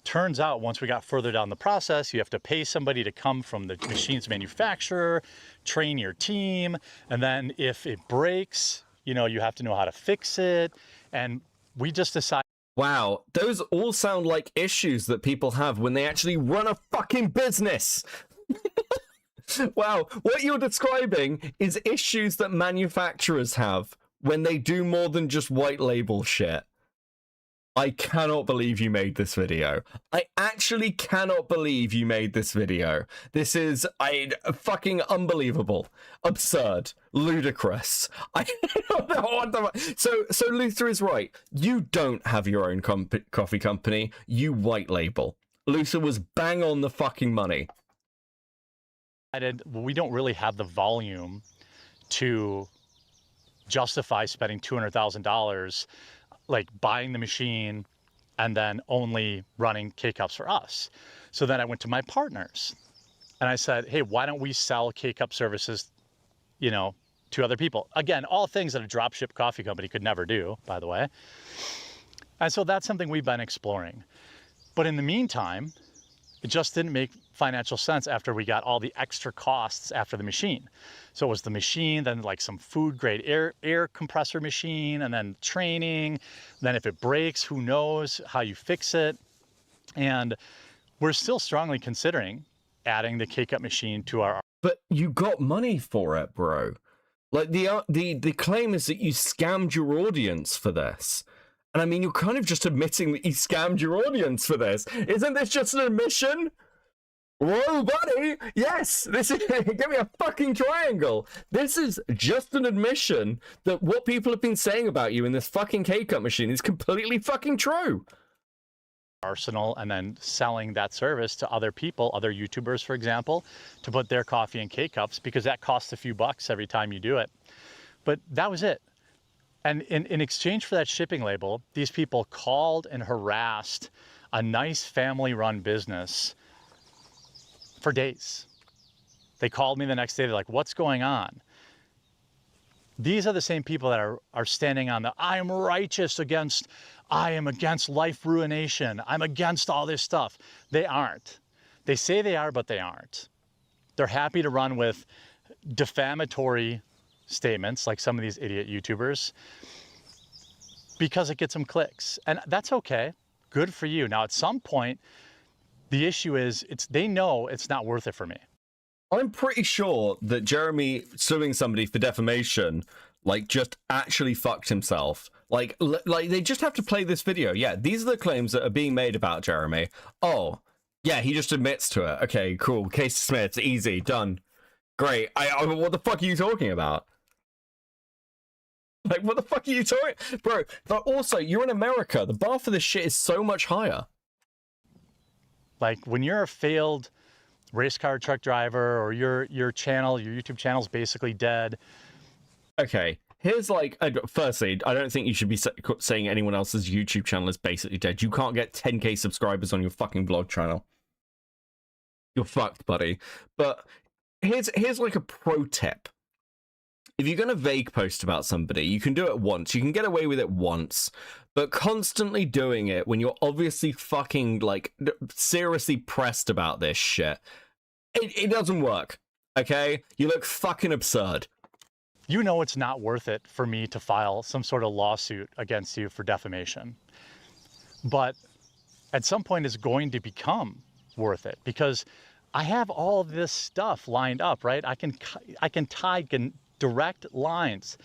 Turns out, once we got further down the process, you have to pay somebody to come from the machine's manufacturer, train your team, and then if it breaks, you know, you have to know how to fix it. And we just decided. Wow, those all sound like issues that people have when they actually run a fucking business. Wow, what you're describing is issues that manufacturers have when they do more than just white label shit. I cannot believe you made this video. I actually cannot believe you made this video. This is fucking unbelievable, absurd, ludicrous. I don't know what the. So Luther is right. You don't have your own coffee company. You white label. Luther was bang on the fucking money. We don't really have the volume to justify spending $200,000. Like buying the machine and then only running K-Cups for us. So then I went to my partners and I said, hey, why don't we sell K-Cup services, you know, to other people? Again, all things that a dropship coffee company could never do, by the way. And so that's something we've been exploring. But in the meantime, it just didn't make financial sense after we got all the extra costs after the machine. So it was the machine, then like some food grade air compressor machine, and then training. Then if it breaks, who knows how you fix it. And we're still strongly considering adding the K-Cup machine to our. But you got money for it, bro. Like the claim is that you scammed your audience for this. And I mean, you're kind of just admitting that you scammed your audience for this. Isn't this just an admission? Whoa, buddy! Yes! This is... Give me a fucking triangle! This is just an admission that what people have been saying about you in this fucking K-Cup machine is completely fucking true. Arsenal, and then selling that service to other people, other YouTubers, for example, to put their coffee in K-Cups, because that costs a few bucks every time you do it. But that was it. And in exchange for that shipping label, these people called and harassed a nice family-run business for days. They called me the next day. They're like, what's going on? These are the same people that are standing on the, I am against life ruination. I'm against all this stuff. They aren't. They say they are, but they aren't. They're happy to run with defamatory statements like some of these idiot YouTubers because it gets them clicks. And that's okay. Good for you. Now, at some point, the issue is they know it's not worth it for me. I'm pretty sure that Jeremy suing somebody for defamation, like, just actually fucked himself. Like they just have to play this video. Yeah, these are the claims that are being made about Jeremy. Oh, yeah, he just admits to it. Okay, cool. Case dismissed. Easy. Done. Great. What the fuck are you talking about? Like, what the fuck are you talking? Bro, but also, you're in America. The bar for this shit is so much higher. Like, when you're a failed race car truck driver, or your YouTube channel's basically dead. Okay, here's like, firstly, I don't think you should be saying anyone else's YouTube channel is basically dead. You can't get 10k subscribers on your fucking blog channel. You're fucked, buddy. But here's like a pro tip. If you're going to vague post about somebody, you can do it once. You can get away with it once. But constantly doing it when you're obviously fucking, like, seriously pressed about this shit, it doesn't work, okay? You look fucking absurd. You know it's not worth it for me to file some sort of lawsuit against you for defamation. But at some point it's going to become worth it, because I have all this stuff lined up, right? I can tie direct lines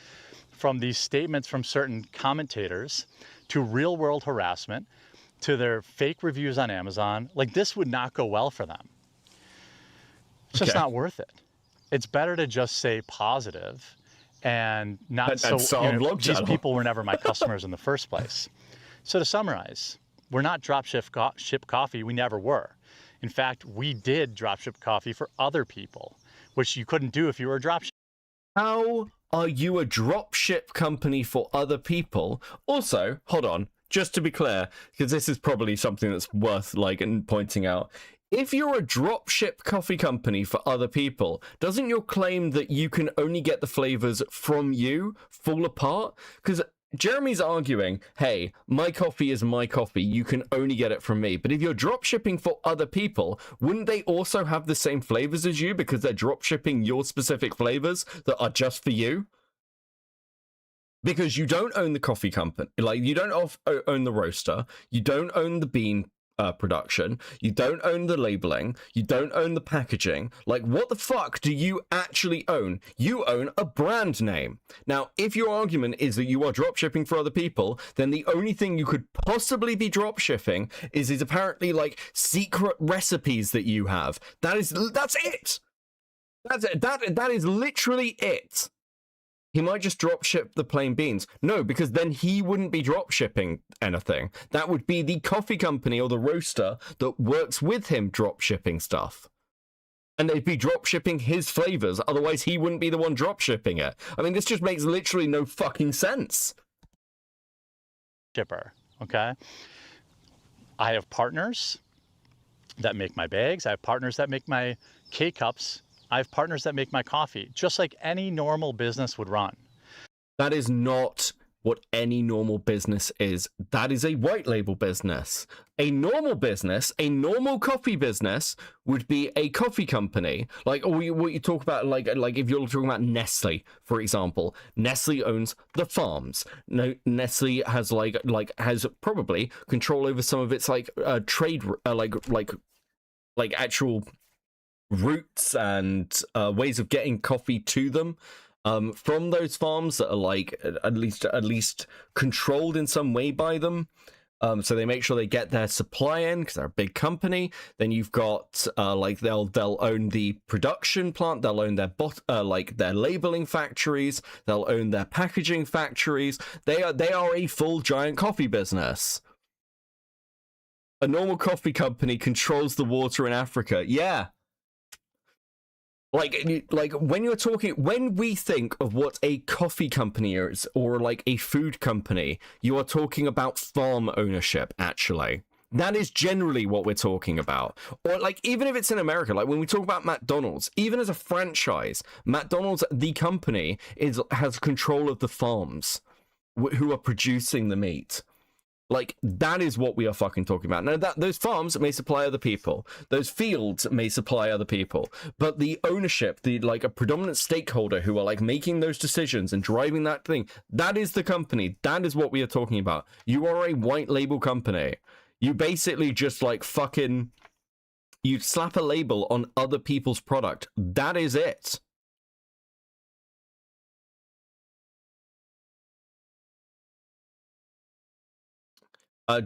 from these statements from certain commentators to real world harassment to their fake reviews on Amazon. Like, this would not go well for them. It's just not worth it. It's better to just say positive and not these people were never my customers in the first place. So to summarize, we're not dropship coffee. We never were. In fact, we did dropship coffee for other people, which you couldn't do if you were a dropship. How are you a dropship company for other people? Also, hold on, just to be clear, because this is probably something that's worth pointing out. If you're a dropship coffee company for other people, doesn't your claim that you can only get the flavors from you fall apart? Because Jeremy's arguing, hey, my coffee is my coffee, you can only get it from me. But if you're dropshipping for other people, wouldn't they also have the same flavors as you because they're dropshipping your specific flavors that are just for you? Because you don't own the coffee company, like, you don't own the roaster, you don't own the bean production, you don't own the labeling, you don't own the packaging. Like, what the fuck do you actually own? You own a brand name. Now, if your argument is that you are dropshipping for other people, then the only thing you could possibly be dropshipping is apparently like secret recipes that you have. That's it. That is literally it. He might just drop ship the plain beans. No, because then he wouldn't be drop shipping anything. That would be the coffee company or the roaster that works with him drop shipping stuff. And they'd be drop shipping his flavors. Otherwise, he wouldn't be the one drop shipping it. I mean, this just makes literally no fucking sense. Shipper, okay? I have partners that make my bags. I have partners that make my K-cups. I have partners that make my coffee, just like any normal business would run. That is not what any normal business is. That is a white label business. A normal business, a normal coffee business would be a coffee company. Like, or what you talk about, like if you're talking about Nestle, for example, Nestle owns the farms. No, Nestle has has probably control over some of its trade, like actual routes and ways of getting coffee to them from those farms that are at least controlled in some way by them. So they make sure they get their supply in because they're a big company. Then you've got they'll own the production plant, they'll own their their labeling factories, they'll own their packaging factories. They are a full giant coffee business. A normal coffee company controls the water in Africa. Yeah. Like when you're talking, when we think of what a coffee company is or like a food company, you are talking about farm ownership, actually. That is generally what we're talking about. Or like, even if it's in America, like when we talk about McDonald's, even as a franchise, McDonald's, the company, has control of the farms who are producing the meat. Like, that is what we are fucking talking about. Now, those farms may supply other people. Those fields may supply other people. But the ownership, like a predominant stakeholder who are like making those decisions and driving that thing, that is the company. That is what we are talking about. You are a white label company. You basically just like fucking, you slap a label on other people's product. That is it.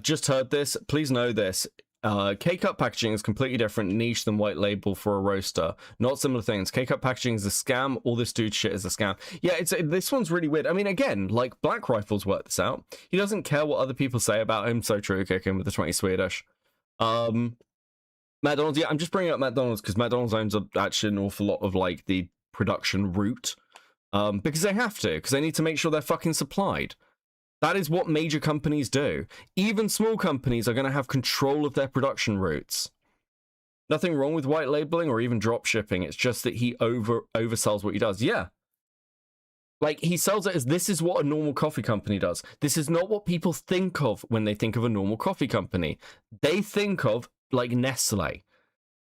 Just heard this. Please know this. K-Cup packaging is completely different niche than white label for a roaster. Not similar things. K-Cup packaging is a scam. All this dude shit is a scam. Yeah, this one's really weird. I mean, again, like Black Rifle's worked this out. He doesn't care what other people say about him. So true. Kick him with the 20 Swedish. McDonald's. Yeah, I'm just bringing up McDonald's because McDonald's owns actually an awful lot of like the production route. Because they have to. Because they need to make sure they're fucking supplied. That is what major companies do. Even small companies are going to have control of their production routes. Nothing wrong with white labeling or even drop shipping. It's just that he oversells what he does. Yeah. Like, he sells it as this is what a normal coffee company does. This is not what people think of when they think of a normal coffee company. They think of, like, Nestle.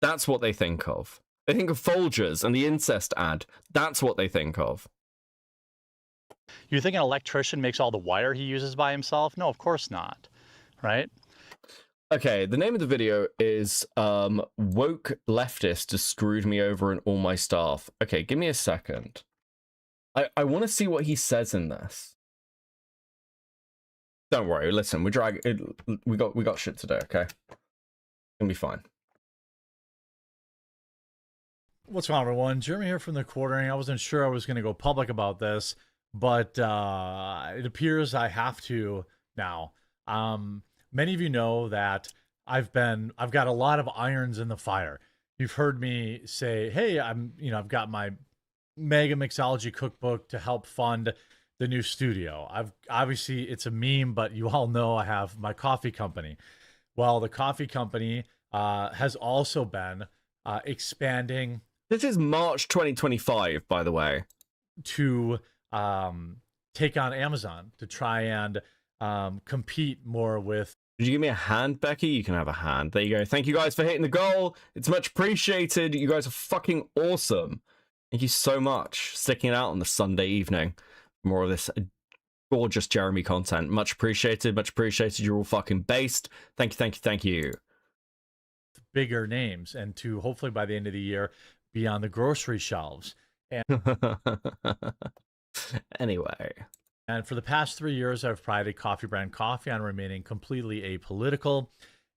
That's what they think of. They think of Folgers and the incest ad. That's what they think of. You think an electrician makes all the wire he uses by himself? No, of course not, right? Okay, the name of the video is Woke Leftist Just Screwed Me Over and All My Staff. Okay, give me a second. I want to see what he says in this. Don't worry, listen, we got shit to do, okay? It'll be fine. What's going on, everyone? Jeremy here from the Quartering. I wasn't sure I was going to go public about this, but it appears I have to now. Many of you know that I've got a lot of irons in the fire. You've heard me say, hey, I've got my mega mixology cookbook to help fund the new studio. Obviously it's a meme, but you all know I have my coffee company. Well, the coffee company has also been expanding. This is March 2025, by the way. To take on Amazon, to try and compete more with. Did you give me a hand, Becky? You can have a hand. There you go. Thank you guys for hitting the goal. It's much appreciated. You guys are fucking awesome. Thank you so much. Sticking it out on the Sunday evening. More of this gorgeous Jeremy content. Much appreciated. Much appreciated. You're all fucking based. Thank you, thank you, thank you. Bigger names, and to hopefully by the end of the year be on the grocery shelves. And anyway. And for the past 3 years, I've prided Coffee Brand Coffee on remaining completely apolitical.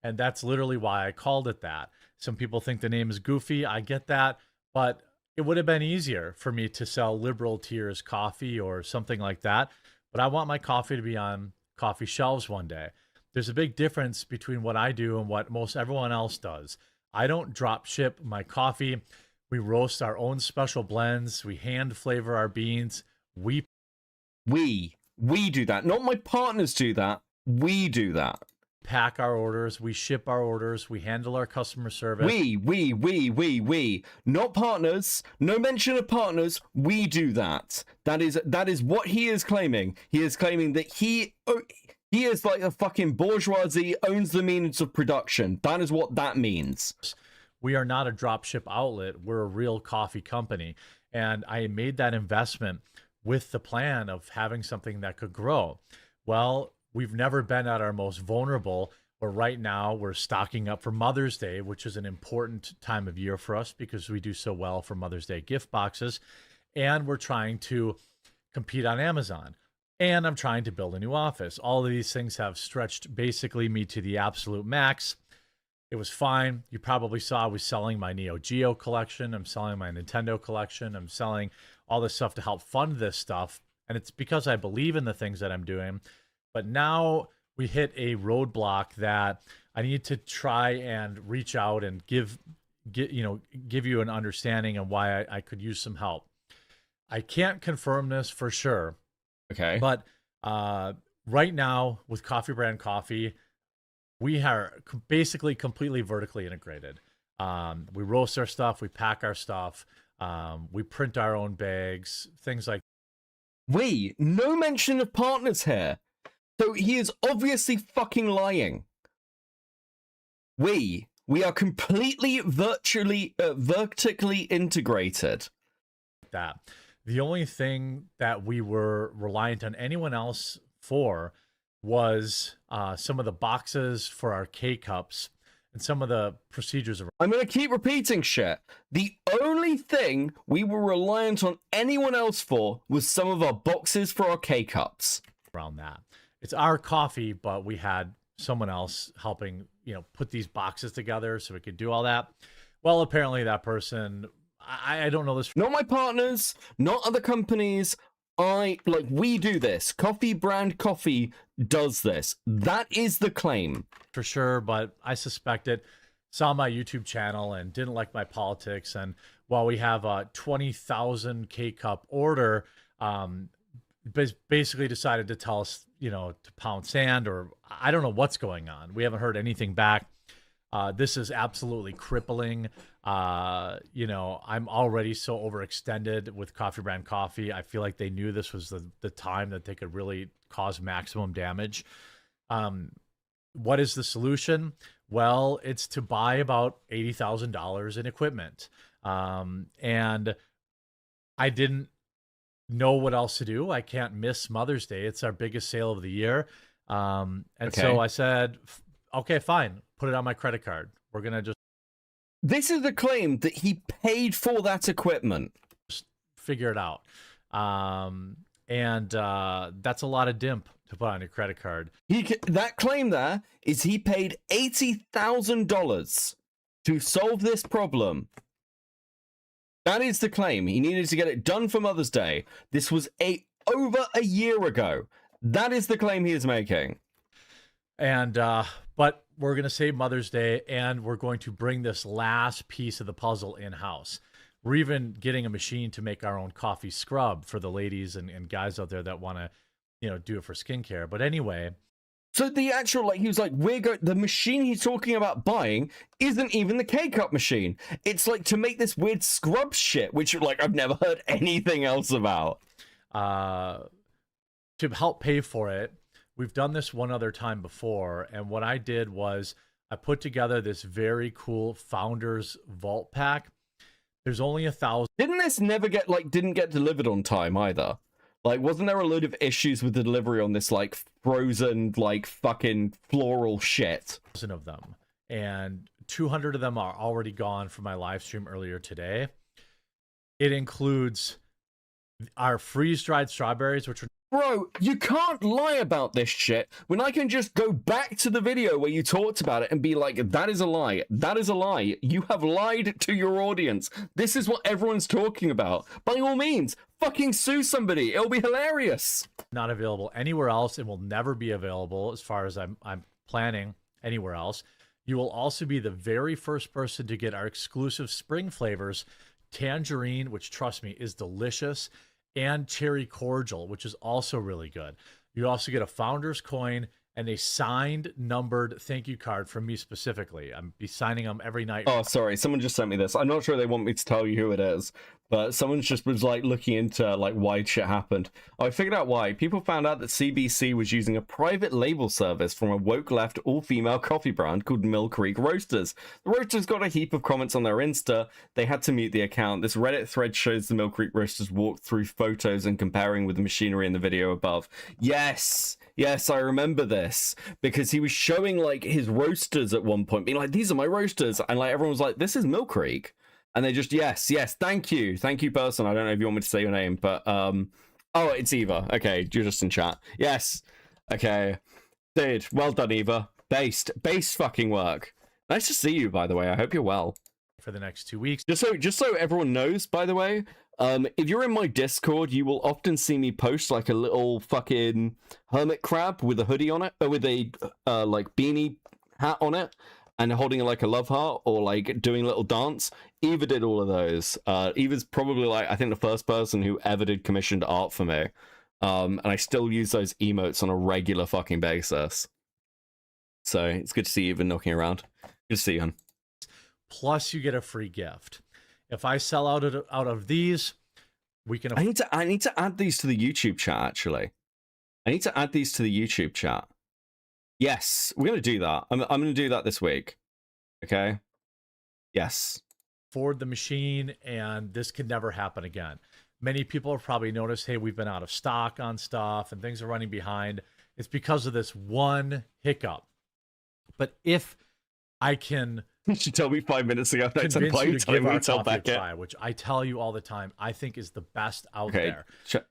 And that's literally why I called it that. Some people think the name is goofy. I get that. But it would have been easier for me to sell liberal tiers coffee or something like that. But I want my coffee to be on coffee shelves one day. There's a big difference between what I do and what most everyone else does. I don't drop ship my coffee. We roast our own special blends. We hand flavor our beans. We do that. Not my partners do that. We do that. Pack our orders. We ship our orders. We handle our customer service. We. Not partners. No mention of partners. We do that. That is what he is claiming. He is claiming that he is like a fucking bourgeoisie, owns the means of production. That is what that means. We are not a dropship outlet. We're a real coffee company. And I made that investment with the plan of having something that could grow. Well, we've never been at our most vulnerable, but right now we're stocking up for Mother's Day, which is an important time of year for us because we do so well for Mother's Day gift boxes. And we're trying to compete on Amazon. And I'm trying to build a new office. All of these things have stretched basically me to the absolute max. It was fine. You probably saw I was selling my Neo Geo collection. I'm selling my Nintendo collection. I'm selling all this stuff to help fund this stuff. And it's because I believe in the things that I'm doing. But now we hit a roadblock that I need to try and reach out and give give you an understanding of why I could use some help. I can't confirm this for sure. Okay. But right now with Coffee Brand Coffee, we are basically completely vertically integrated. We roast our stuff, we pack our stuff, we print our own bags, things like. No mention of partners here. So he is obviously fucking lying. We are completely vertically integrated. That. The only thing that we were reliant on anyone else for was some of the boxes for our K-Cups and some of the procedures. I'm going to keep repeating shit. The only thing we were reliant on anyone else for was some of our boxes for our K-Cups. Around that. It's our coffee, but we had someone else helping, put these boxes together so we could do all that. Well, apparently that person, I don't know this. Not my partners, not other companies. We do this. Coffee Brand Coffee does this. That is the claim. For sure, but I suspect it. Saw my YouTube channel and didn't like my politics. And while we have a 20,000 K-Cup order, basically decided to tell us, to pound sand, or I don't know what's going on. We haven't heard anything back. This is absolutely crippling. I'm already so overextended with Coffee Brand Coffee. I feel like they knew this was the time that they could really cause maximum damage. What is the solution? Well, it's to buy about $80,000 in equipment. And I didn't know what else to do. I can't miss Mother's Day. It's our biggest sale of the year. So I said, okay, fine. Put it on my credit card. We're going to just. This is the claim that he paid for that equipment. Just figure it out. That's a lot of dimp to put on your credit card. That claim there is he paid $80,000 to solve this problem. That is the claim. He needed to get it done for Mother's Day. This was over a year ago. That is the claim he is making. But we're going to save Mother's Day, and we're going to bring this last piece of the puzzle in-house. We're even getting a machine to make our own coffee scrub for the ladies and guys out there that want to, do it for skincare. But anyway. So the actual, he was like, the machine he's talking about buying isn't even the K-Cup machine. It's to make this weird scrub shit, which I've never heard anything else about. To help pay for it, we've done this one other time before, and what I did was I put together this very cool Founders Vault Pack. There's only 1,000. Didn't this never didn't get delivered on time either? Wasn't there a load of issues with the delivery on this, frozen, fucking floral shit? Of them, and 200 of them are already gone from my live stream earlier today. It includes our freeze-dried strawberries, which are. Bro, you can't lie about this shit when I can just go back to the video where you talked about it and be like, that is a lie. That is a lie. You have lied to your audience. This is what everyone's talking about. By all means, fucking sue somebody. It'll be hilarious. Not available anywhere else and will never be available as far as I'm planning anywhere else. You will also be the very first person to get our exclusive spring flavors, tangerine, which trust me is delicious, and cherry cordial, which is also really good. You also get a Founder's coin and a signed, numbered thank you card from me specifically. I'm be signing them every night. Oh, sorry. Someone just sent me this. I'm not sure they want me to tell you who it is, but someone just was looking into why shit happened. Oh, I figured out why. People found out that CBC was using a private label service from a woke left all-female coffee brand called Mill Creek Roasters. The Roasters got a heap of comments on their Insta. They had to mute the account. This Reddit thread shows the Mill Creek Roasters walk through photos and comparing with the machinery in the video above. Yes, I remember this because he was showing his roasters at one point, being like, "These are my roasters," and everyone was like, "This is Mill Creek." And they just, yes, thank you, person. I don't know if you want me to say your name, but oh, it's Eva. Okay, you're just in chat. Yes, okay, dude, well done, Eva. Based fucking work. Nice to see you, by the way. I hope you're well. For the next 2 weeks. Just so everyone knows, by the way, if you're in my Discord, you will often see me post a little fucking hermit crab with a hoodie on it, or with a beanie hat on it. and holding like a love heart or like doing a little dance. Eva did all of those. Eva's probably like, I think, the first person who ever did commissioned art for me. And I still use those emotes on a regular fucking basis. So it's good to see you even knocking around. Good to see you, hon. Plus, you get a free gift. If I sell out of these, we can. I need to add these to the YouTube chat. Actually, I need to add these to the YouTube chat. Yes, we're gonna do that. I'm gonna do that this week. Okay. Yes. Afford the machine, and this could never happen again. Many people have probably noticed, hey, we've been out of stock on stuff, and things are running behind. It's because of this one hiccup. But if I can, you should tell me 5 minutes ago next time convince you to give our retail coffee a back it. try, which I tell you all the time, I think is the best out Okay, there.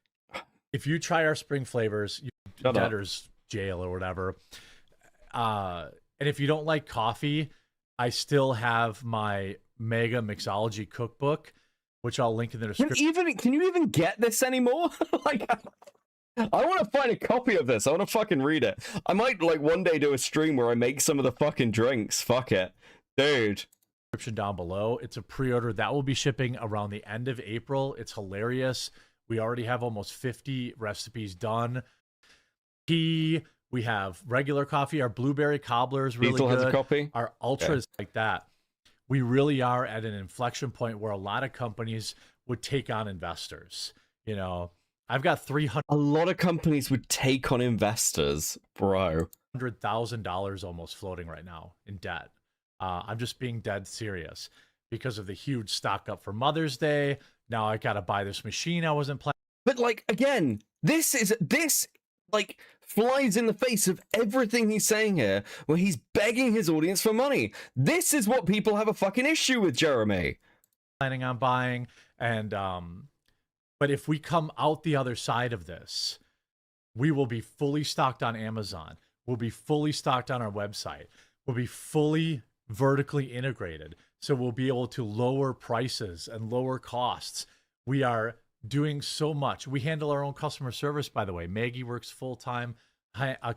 If you try our spring flavors, Shut up. debtor's jail or whatever. And if you don't like coffee, I still have my Mega Mixology cookbook, which I'll link in the description. Can you even get this anymore? Like, I want to find a copy of this. I want to fucking read it. I might like one day do a stream where I make some of the fucking drinks. Fuck it, dude. Description down below. It's a pre-order that will be shipping around the end of April. It's hilarious. We already have almost 50 recipes done. Tea. We have regular coffee. Our blueberry cobbler is really Diesel good. has a copy. Our ultras like that. We really are at an inflection point where a lot of companies would take on investors. You know, I've got $300,000. A lot of companies would take on investors, bro. $100,000 almost floating right now in debt. I'm just being dead serious because of the huge stock up for Mother's Day. Now I got to buy this machine I wasn't planning. But like, again, this like flies in the face of everything he's saying here, where he's begging his audience for money. This is what people have a fucking issue with, Jeremy. Planning on buying, and but if we come out the other side of this, we will be fully stocked on Amazon. We'll be fully stocked on our website. We'll be fully vertically integrated, so we'll be able to lower prices and lower costs. We are doing so much. We handle our own customer service, by the way. Maggie works full-time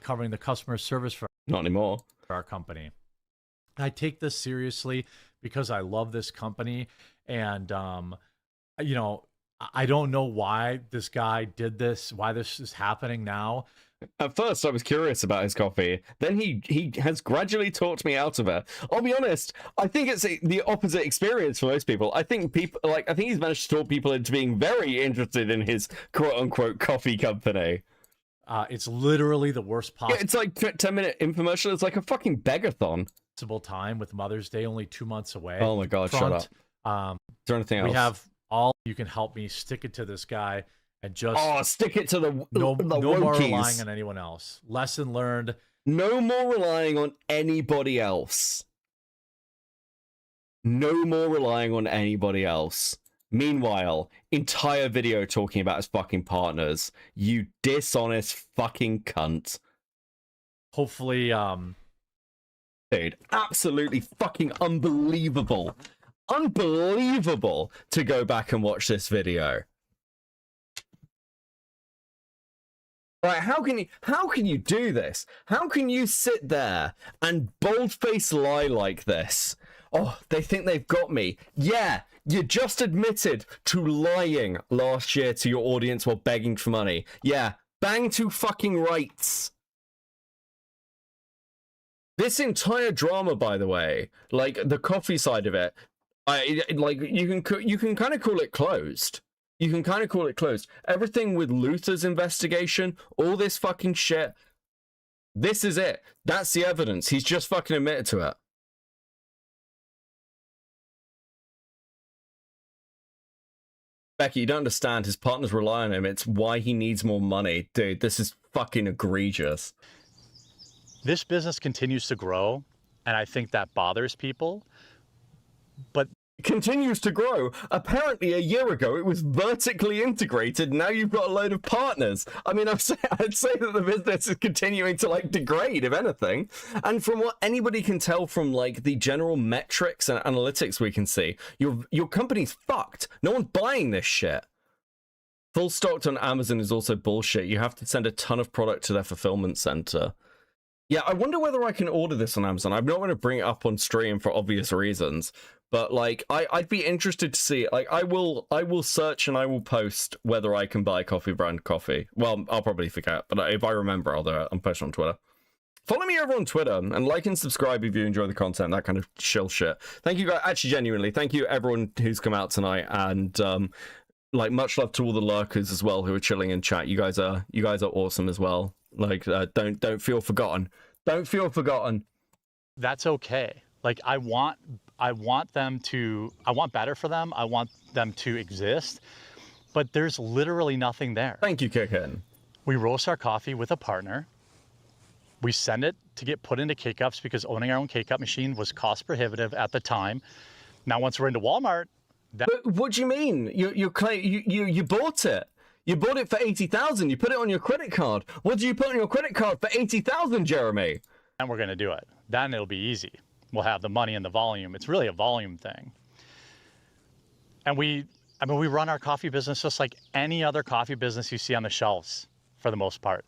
covering the customer service for not anymore for our company. I take this seriously because I love this company, and you know, I don't know why this guy did this, why this is happening now. At first, I was curious about his coffee. Then he has gradually talked me out of it. I'll be honest. I think it's the opposite experience for most people. I think he's managed to talk people into being very interested in his quote unquote coffee company. It's literally the worst possible. Yeah, it's like 10-minute infomercial. It's like a fucking begathon. Time with Mother's Day only 2 months away. Oh my god! Shut up. Is there anything else? We have all. You can help me stick it to this guy. And just stick it to the no more wokies. relying on anyone else. Lesson learned. No more relying on anybody else. No more relying on anybody else. Meanwhile, entire video talking about his fucking partners. You dishonest fucking cunt. Hopefully, dude, absolutely fucking unbelievable. Unbelievable to go back and watch this video. Right, how can you do this? How can you sit there and bold-faced lie like this? Oh, they think they've got me. Yeah, you just admitted to lying last year to your audience while begging for money. Yeah, bang to fucking rights. This entire drama, by the way, like the coffee side of it, you can kind of call it closed. You can kind of call it closed. Everything with Luther's investigation, all this fucking shit, this is it. That's the evidence. He's just fucking admitted to it. Becky, you don't understand. His partners rely on him. It's why he needs more money. Dude, this is fucking egregious. This business continues to grow, and I think that bothers people. But continues to grow. Apparently a year ago it was vertically integrated. Now you've got a load of partners. I mean, I'd say that the business is continuing to like degrade, if anything. And from what anybody can tell from like the general metrics and analytics we can see, your company's fucked. No one's buying this shit. Full stocked on Amazon is also bullshit. You have to send a ton of product to their fulfillment center. Yeah, I wonder whether I can order this on Amazon. I'm not going to bring it up on stream for obvious reasons, but like I'd be interested to see. Like I will search and I will post whether I can buy coffee brand coffee. Well, I'll probably forget, but if I remember, I'll do it. I'm posting on Twitter. Follow me over on Twitter and like and subscribe if you enjoy the content, that kind of chill shit. Thank you guys, actually genuinely, thank you everyone who's come out tonight, and like much love to all the lurkers as well who are chilling in chat. You guys are awesome as well. Like don't feel forgotten. Don't feel forgotten. That's okay. Like I want better for them. I want them to exist, but there's literally nothing there. Thank you, Kickin. We roast our coffee with a partner. We send it to get put into K-Cups because owning our own K-Cup machine was cost prohibitive at the time. Now, once we're into Walmart, But what do you mean? You bought it. You bought it for 80,000. You put it on your credit card. What do you put on your credit card for 80,000, Jeremy? And we're going to do it. Then it'll be easy. We'll have the money and the volume. It's really a volume thing. And we run our coffee business just like any other coffee business you see on the shelves, for the most part.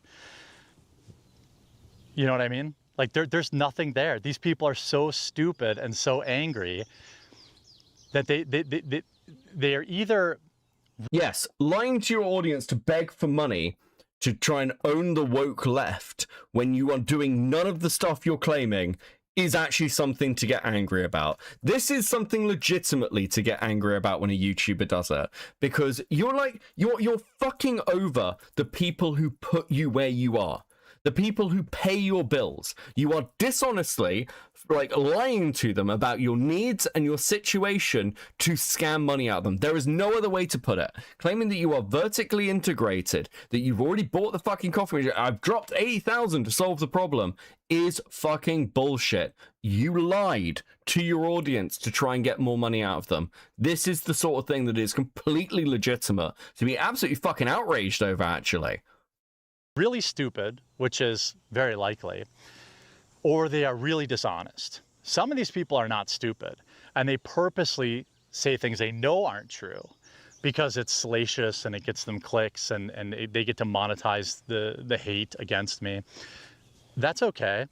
You know what I mean? Like there's nothing there. These people are so stupid and so angry that they are either... Yes, lying to your audience to beg for money to try and own the woke left when you are doing none of the stuff you're claiming is actually something to get angry about. This is something legitimately to get angry about when a YouTuber does it, because you're fucking over the people who put you where you are. The people who pay your bills. You are dishonestly like lying to them about your needs and your situation to scam money out of them. There is no other way to put it. Claiming that you are vertically integrated, that you've already bought the fucking coffee machine, I've dropped 80,000 to solve the problem, is fucking bullshit. You lied to your audience to try and get more money out of them. This is the sort of thing that is completely legitimate to be absolutely fucking outraged over, actually. Really stupid, which is very likely, or they are really dishonest. Some of these people are not stupid, and they purposely say things they know aren't true because it's salacious and it gets them clicks and they get to monetize the hate against me. That's okay,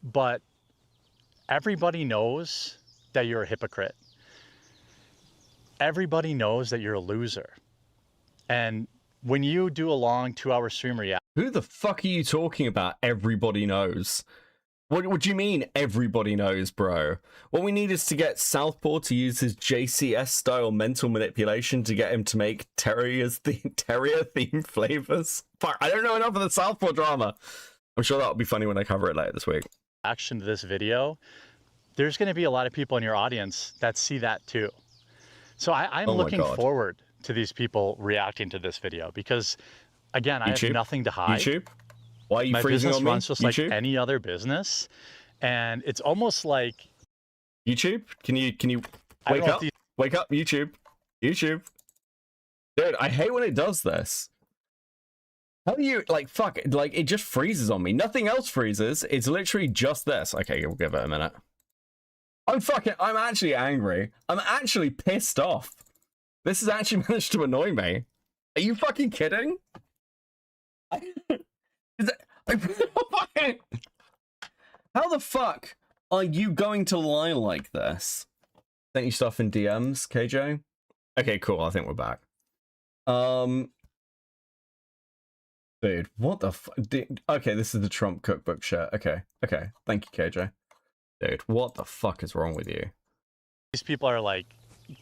but everybody knows that you're a hypocrite. Everybody knows that you're a loser. And when you do a long 2-hour stream react, who the fuck are you talking about? Everybody knows. What do you mean everybody knows, bro? What we need is to get Southpaw to use his JCS style mental manipulation to get him to make terrier themed flavors. Fuck, I don't know enough of the Southpaw drama. I'm sure that'll be funny when I cover it later this week. Action to this video, there's going to be a lot of people in your audience that see that too. So I'm looking forward to these people reacting to this video because, again, I have nothing to hide. YouTube? Why are you My freezing business on me? runs just YouTube? like any other business, and it's almost like YouTube. Can you wake up? Wake up, YouTube. YouTube. Dude, I hate when it does this. How do you fuck it? Like it just freezes on me. Nothing else freezes. It's literally just this. Okay, we'll give it a minute. I'm actually angry. I'm actually pissed off. This has actually managed to annoy me. Are you fucking kidding? How the fuck are you going to lie like this? Sent you stuff in DMs, KJ? Okay, cool. I think we're back. Dude, what the fuck? Okay, this is the Trump cookbook shirt. Okay. Thank you, KJ. Dude, what the fuck is wrong with you? these people are like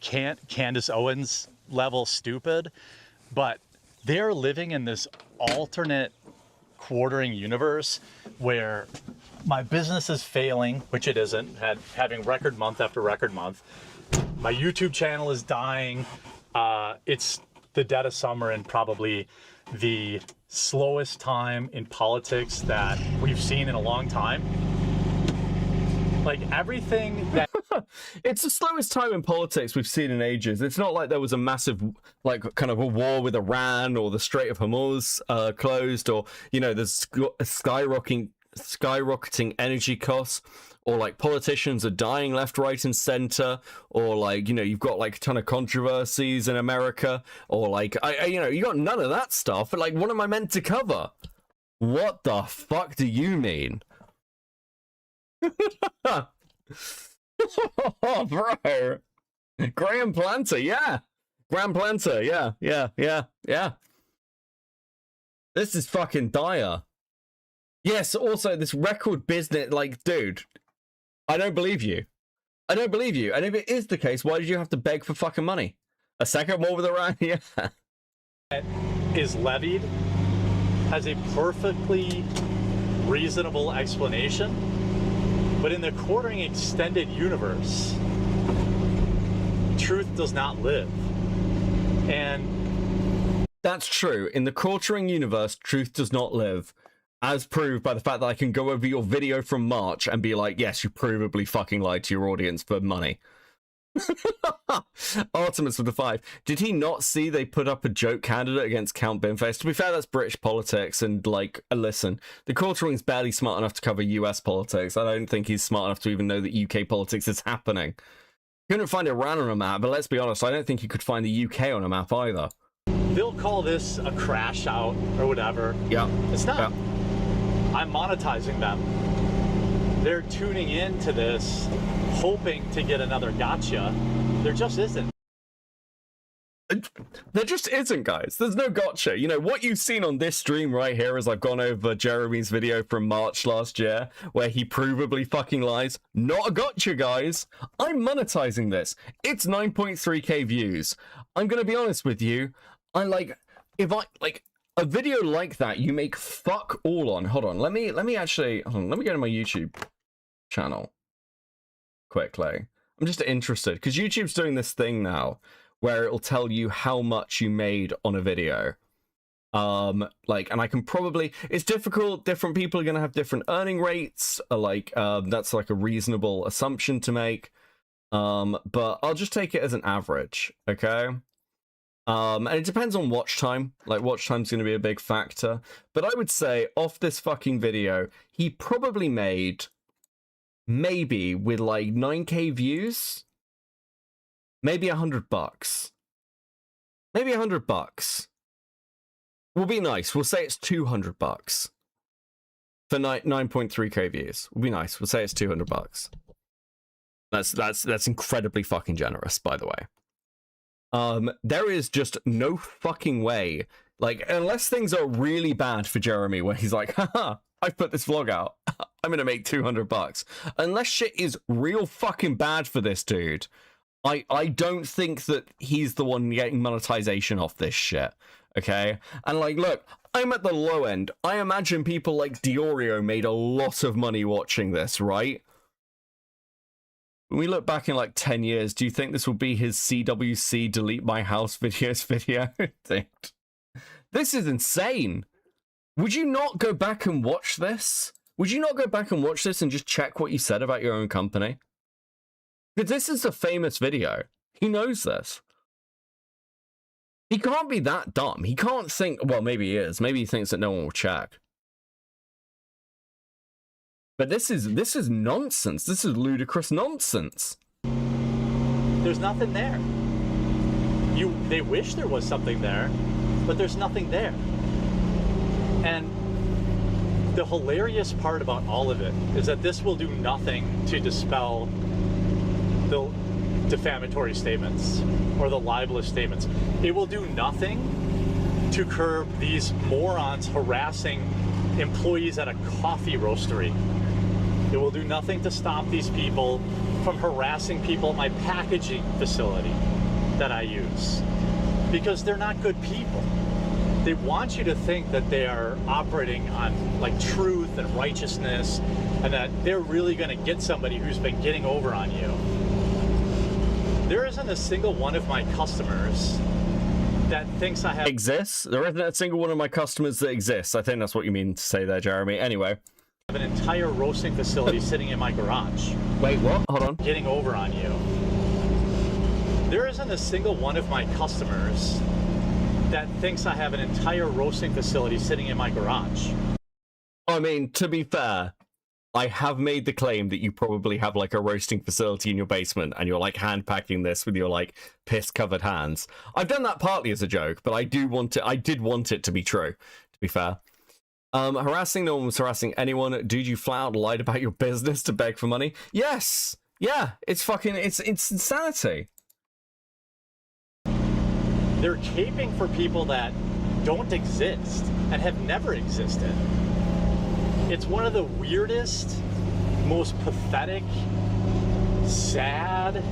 Candace Owens level stupid, but they're living in this alternate quartering universe where my business is failing, which it isn't, having record month after record month. My YouTube channel is dying. It's the dead of summer and probably the slowest time in politics that we've seen in a long time. Like everything that it's the slowest time in politics we've seen in ages. It's not like there was a massive, like, kind of a war with Iran or the Strait of Hormuz closed, or, you know, there's skyrocketing energy costs, or like politicians are dying left, right, and center, or like, you know, you've got like a ton of controversies in America, or like, you know, you got none of that stuff. But like, what am I meant to cover? What the fuck do you mean? Oh, bro. Graham Planter, yeah. Graham Planter, yeah. This is fucking dire. Yes, also, this record business, like, dude, I don't believe you. I don't believe you. And if it is the case, why did you have to beg for fucking money? A second more with a round? Yeah. Is levied has a perfectly reasonable explanation, but in the quartering extended universe, truth does not live. And that's true. In the quartering universe, truth does not live. As proved by the fact that I can go over your video from March and be like, yes, you provably fucking lied to your audience for money. Artemis with the 5. Did he not see they put up a joke candidate against Count Binface? To be fair, that's British politics, and like, listen, the quartering's barely smart enough to cover US politics. I don't think he's smart enough to even know that UK politics is happening. Couldn't find Iran on a map, but let's be honest, I don't think he could find the UK on a map either. they'll call this a crash out or whatever. Yeah. It's not. Yeah. I'm monetizing them. They're tuning into this, hoping to get another gotcha. There just isn't. There just isn't, guys. There's no gotcha. You know, what you've seen on this stream right here is I've gone over Jeremy's video from March last year, where he provably fucking lies. Not a gotcha, guys. I'm monetizing this. It's 9.3k views. I'm gonna be honest with you. If I like a video like that, you make fuck all on. Hold on, let me actually, hold on, let me go to my YouTube channel quickly. I'm just interested, because YouTube's doing this thing now where it'll tell you how much you made on a video. And I can probably, it's difficult, different people are going to have different earning rates, that's like a reasonable assumption to make, but I'll just take it as an average, okay? And it depends on watch time, watch time's going to be a big factor, but I would say off this fucking video, he probably made, maybe with like 9k views, maybe $100. Maybe $100. We'll be nice. We'll say it's $200 for 9.3k views. We'll be nice. We'll say it's $200. That's incredibly fucking generous, by the way. There is just no fucking way, unless things are really bad for Jeremy, where he's like, haha, I've put this vlog out, I'm gonna make $200. Unless shit is real fucking bad for this dude, I don't think that he's the one getting monetization off this shit, okay? And look, I'm at the low end. I imagine people like Diorio made a lot of money watching this, right? When we look back in 10 years, do you think this will be his CWC delete my house videos video? This is insane. Would you not go back and watch this? Would you not go back and watch this and just check what you said about your own company? Because this is a famous video. He knows this. He can't be that dumb. He can't think, well, maybe he is. Maybe he thinks that no one will check. But this is nonsense. This is ludicrous nonsense. There's nothing there. They wish there was something there, but there's nothing there. And the hilarious part about all of it is that this will do nothing to dispel the defamatory statements or the libelous statements. It will do nothing to curb these morons harassing employees at a coffee roastery. It will do nothing to stop these people from harassing people at my packaging facility that I use, because they're not good people. They want you to think that they are operating on truth and righteousness, and that they're really going to get somebody who's been getting over on you. There isn't a single one of my customers that thinks I have... Exists? There isn't a single one of my customers that exists. I think that's what you mean to say there, Jeremy. Anyway. I have an entire roasting facility sitting in my garage. Wait, what? Hold on. Getting over on you. There isn't a single one of my customers that thinks I have an entire roasting facility sitting in my garage. I mean, to be fair, I have made the claim that you probably have a roasting facility in your basement and you're hand packing this with your piss covered hands. I've done that partly as a joke, but I did want it to be true, to be fair. Harassing no one was harassing anyone. Dude, you flat out lied about your business to beg for money. Yes. Yeah, it's fucking, it's insanity. They're caping for people that don't exist and have never existed. It's one of the weirdest, most pathetic, sad.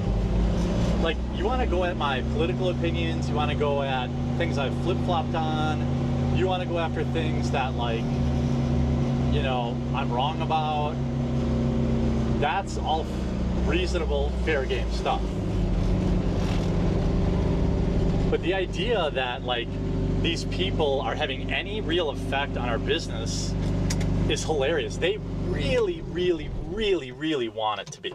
Like, you want to go at my political opinions, you want to go at things I've flip-flopped on, you want to go after things that, like, you know, I'm wrong about. That's all reasonable, fair game stuff. But the idea that, like, these people are having any real effect on our business is hilarious. They really, really, really, really want it to be.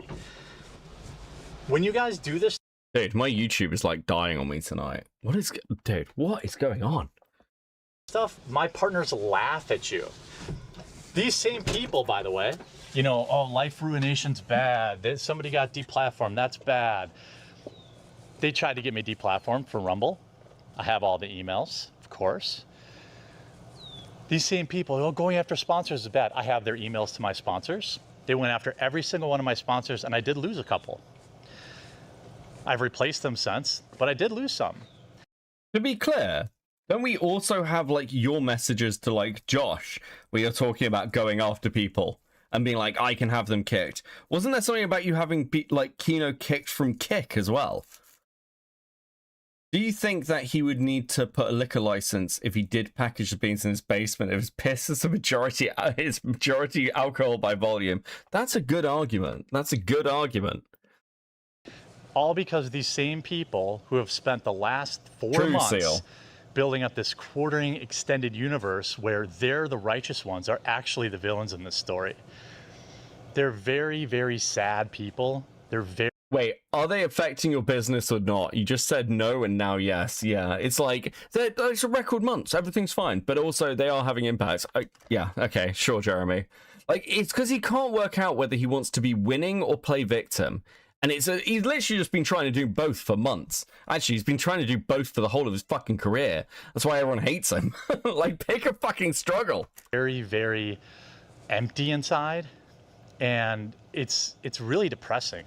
When you guys do this... Dude, my YouTube is, like, dying on me tonight. Dude, what is going on? Stuff, my partners laugh at you. These same people, by the way, you know, oh, life ruination's bad. Somebody got deplatformed, that's bad. They tried to get me deplatformed for Rumble. I have all the emails, of course. These same people, oh, going after sponsors is bad. I have their emails to my sponsors. They went after every single one of my sponsors, and I did lose a couple. I've replaced them since, but I did lose some. To be clear, don't we also have, like, your messages to, like, Josh, where you're talking about going after people and being like, I can have them kicked? Wasn't there something about you having, like, Kino kicked from Kick as well? Do you think that he would need to put a liquor license if he did package the beans in his basement if his piss is his majority alcohol by volume? That's a good argument. That's a good argument. All because these same people who have spent the last 4 months building up this quartering extended universe where they're the righteous ones are actually the villains in this story. They're very, very sad people. They're very... Wait, are they affecting your business or not? You just said no and now yes. Yeah, it's like, it's a record months. Everything's fine. But also, they are having impacts. Yeah, okay, sure, Jeremy. Like, it's because he can't work out whether he wants to be winning or play victim. And he's literally just been trying to do both for months. Actually, he's been trying to do both for the whole of his fucking career. That's why everyone hates him. Like, pick a fucking struggle. Very, very empty inside. And it's really depressing.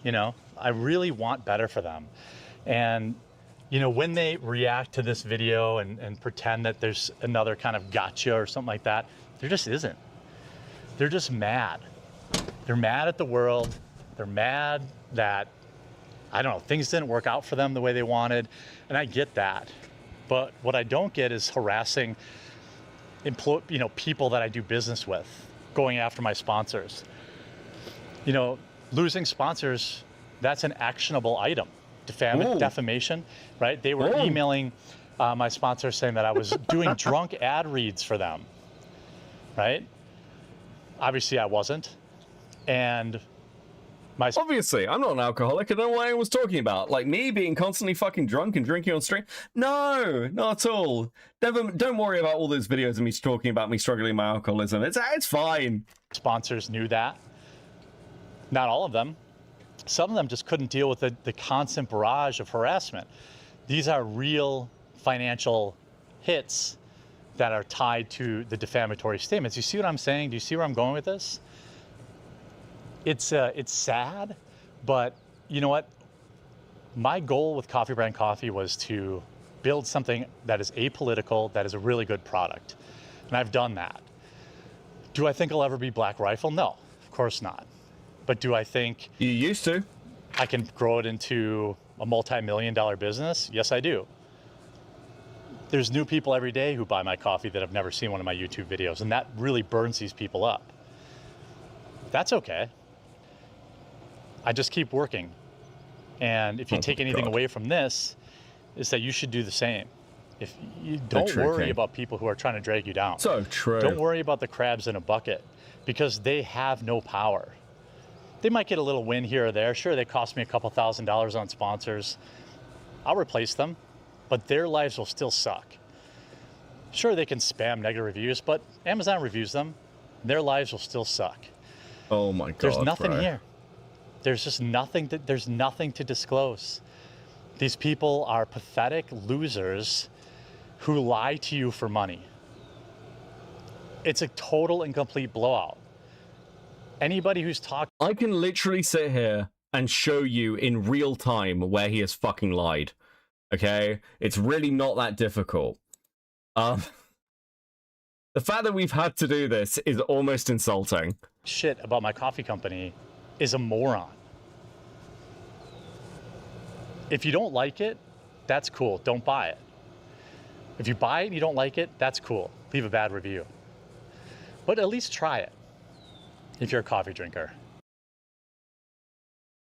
You know, I really want better for them. And, you know, when they react to this video and pretend that there's another kind of gotcha or something like that, there just isn't. They're just mad. They're mad at the world. They're mad that, I don't know, things didn't work out for them the way they wanted. And I get that. But what I don't get is harassing people that I do business with, going after my sponsors. You know, losing sponsors, that's an actionable item. Defamation, right? They were emailing my sponsors saying that I was doing drunk ad reads for them, right? Obviously I wasn't. And obviously, I'm not an alcoholic. I don't know what anyone was talking about. Like me being constantly fucking drunk and drinking on stream. No, not at all. Don't worry about all those videos of me talking about me struggling with my alcoholism. It's fine. Sponsors knew that. Not all of them. Some of them just couldn't deal with the constant barrage of harassment. These are real financial hits that are tied to the defamatory statements. You see what I'm saying? Do you see where I'm going with this? It's sad, but you know what? My goal with Coffee Brand Coffee was to build something that is apolitical, that is a really good product. And I've done that. Do I think I'll ever be Black Rifle? No, of course not. But do I think you used to? I can grow it into a multi-million-dollar business? Yes, I do. There's new people every day who buy my coffee that have never seen one of my YouTube videos, and that really burns these people up. That's okay. I just keep working. And if you take anything away from this, is that you should do the same. If you don't worry about people who are trying to drag you down. So true. Don't worry about the crabs in a bucket, because they have no power. They might get a little win here or there. Sure, they cost me a couple $1,000s on sponsors. I'll replace them, but their lives will still suck. Sure, they can spam negative reviews, but Amazon reviews them. Their lives will still suck. Oh my God. There's nothing here. There's just nothing. There's nothing to disclose. These people are pathetic losers who lie to you for money. It's a total and complete blowout. Anybody who's talking... I can literally sit here and show you in real time where he has fucking lied. Okay? It's really not that difficult. The fact that we've had to do this is almost insulting. Shit about my coffee company is a moron. If you don't like it, that's cool. Don't buy it. If you buy it and you don't like it, that's cool. Leave a bad review. But at least try it if you're a coffee drinker.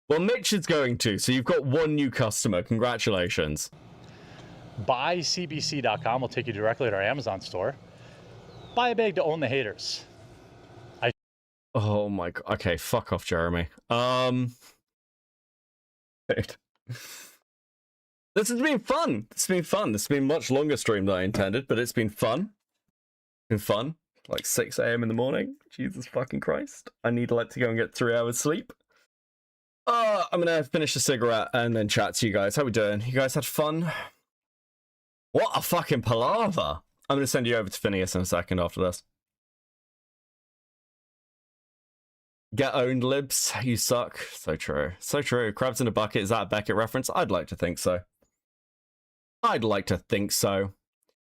Well, Mitch is going to, so you've got one new customer. Congratulations. BuyCBC.com will take you directly to our Amazon store. Buy a bag to own the haters. Oh my god. Okay, fuck off, Jeremy. This has been fun. This has been a much longer stream than I intended, but it's been fun. Like 6 a.m. in the morning. Jesus fucking Christ. I need to go and get 3 hours sleep. I'm gonna finish a cigarette and then chat to you guys. How we doing? You guys had fun? What a fucking palaver. I'm gonna send you over to Phineas in a second after this. Get owned, libs. You suck. So true. So true. Crabs in a bucket. Is that a Beckett reference? I'd like to think so.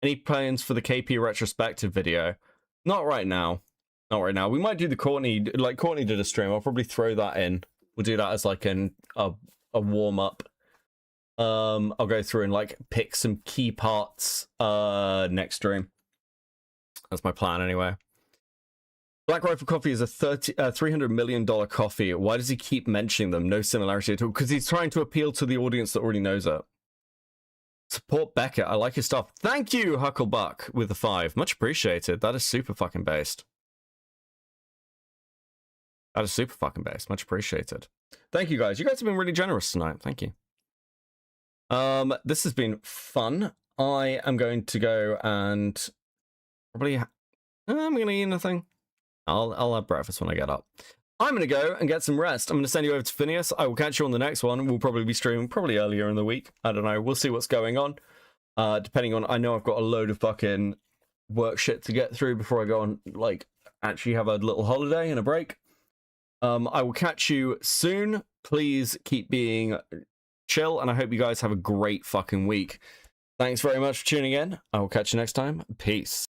Any plans for the KP retrospective video? Not right now. We might do the Courtney, like Courtney did a stream. I'll probably throw that in. We'll do that as like a warm up. I'll go through and like pick some key parts next stream. That's my plan anyway. Black Rifle Coffee is a $300 million coffee. Why does he keep mentioning them? No similarity at all. Because he's trying to appeal to the audience that already knows it. Support Beckett. I like his stuff. Thank you, Hucklebuck, with the 5. Much appreciated. That is super fucking based. Much appreciated. Thank you, guys. You guys have been really generous tonight. Thank you. This has been fun. I am going to go and probably... I'm going to eat nothing. I'll have breakfast when I get up. I'm going to go and get some rest. I'm going to send you over to Phineas. I will catch you on the next one. We'll probably be streaming probably earlier in the week. I don't know. We'll see what's going on. Depending on... I know I've got a load of fucking work shit to get through before I go on, like, actually have a little holiday and a break. I will catch you soon. Please keep being chill, and I hope you guys have a great fucking week. Thanks very much for tuning in. I will catch you next time. Peace.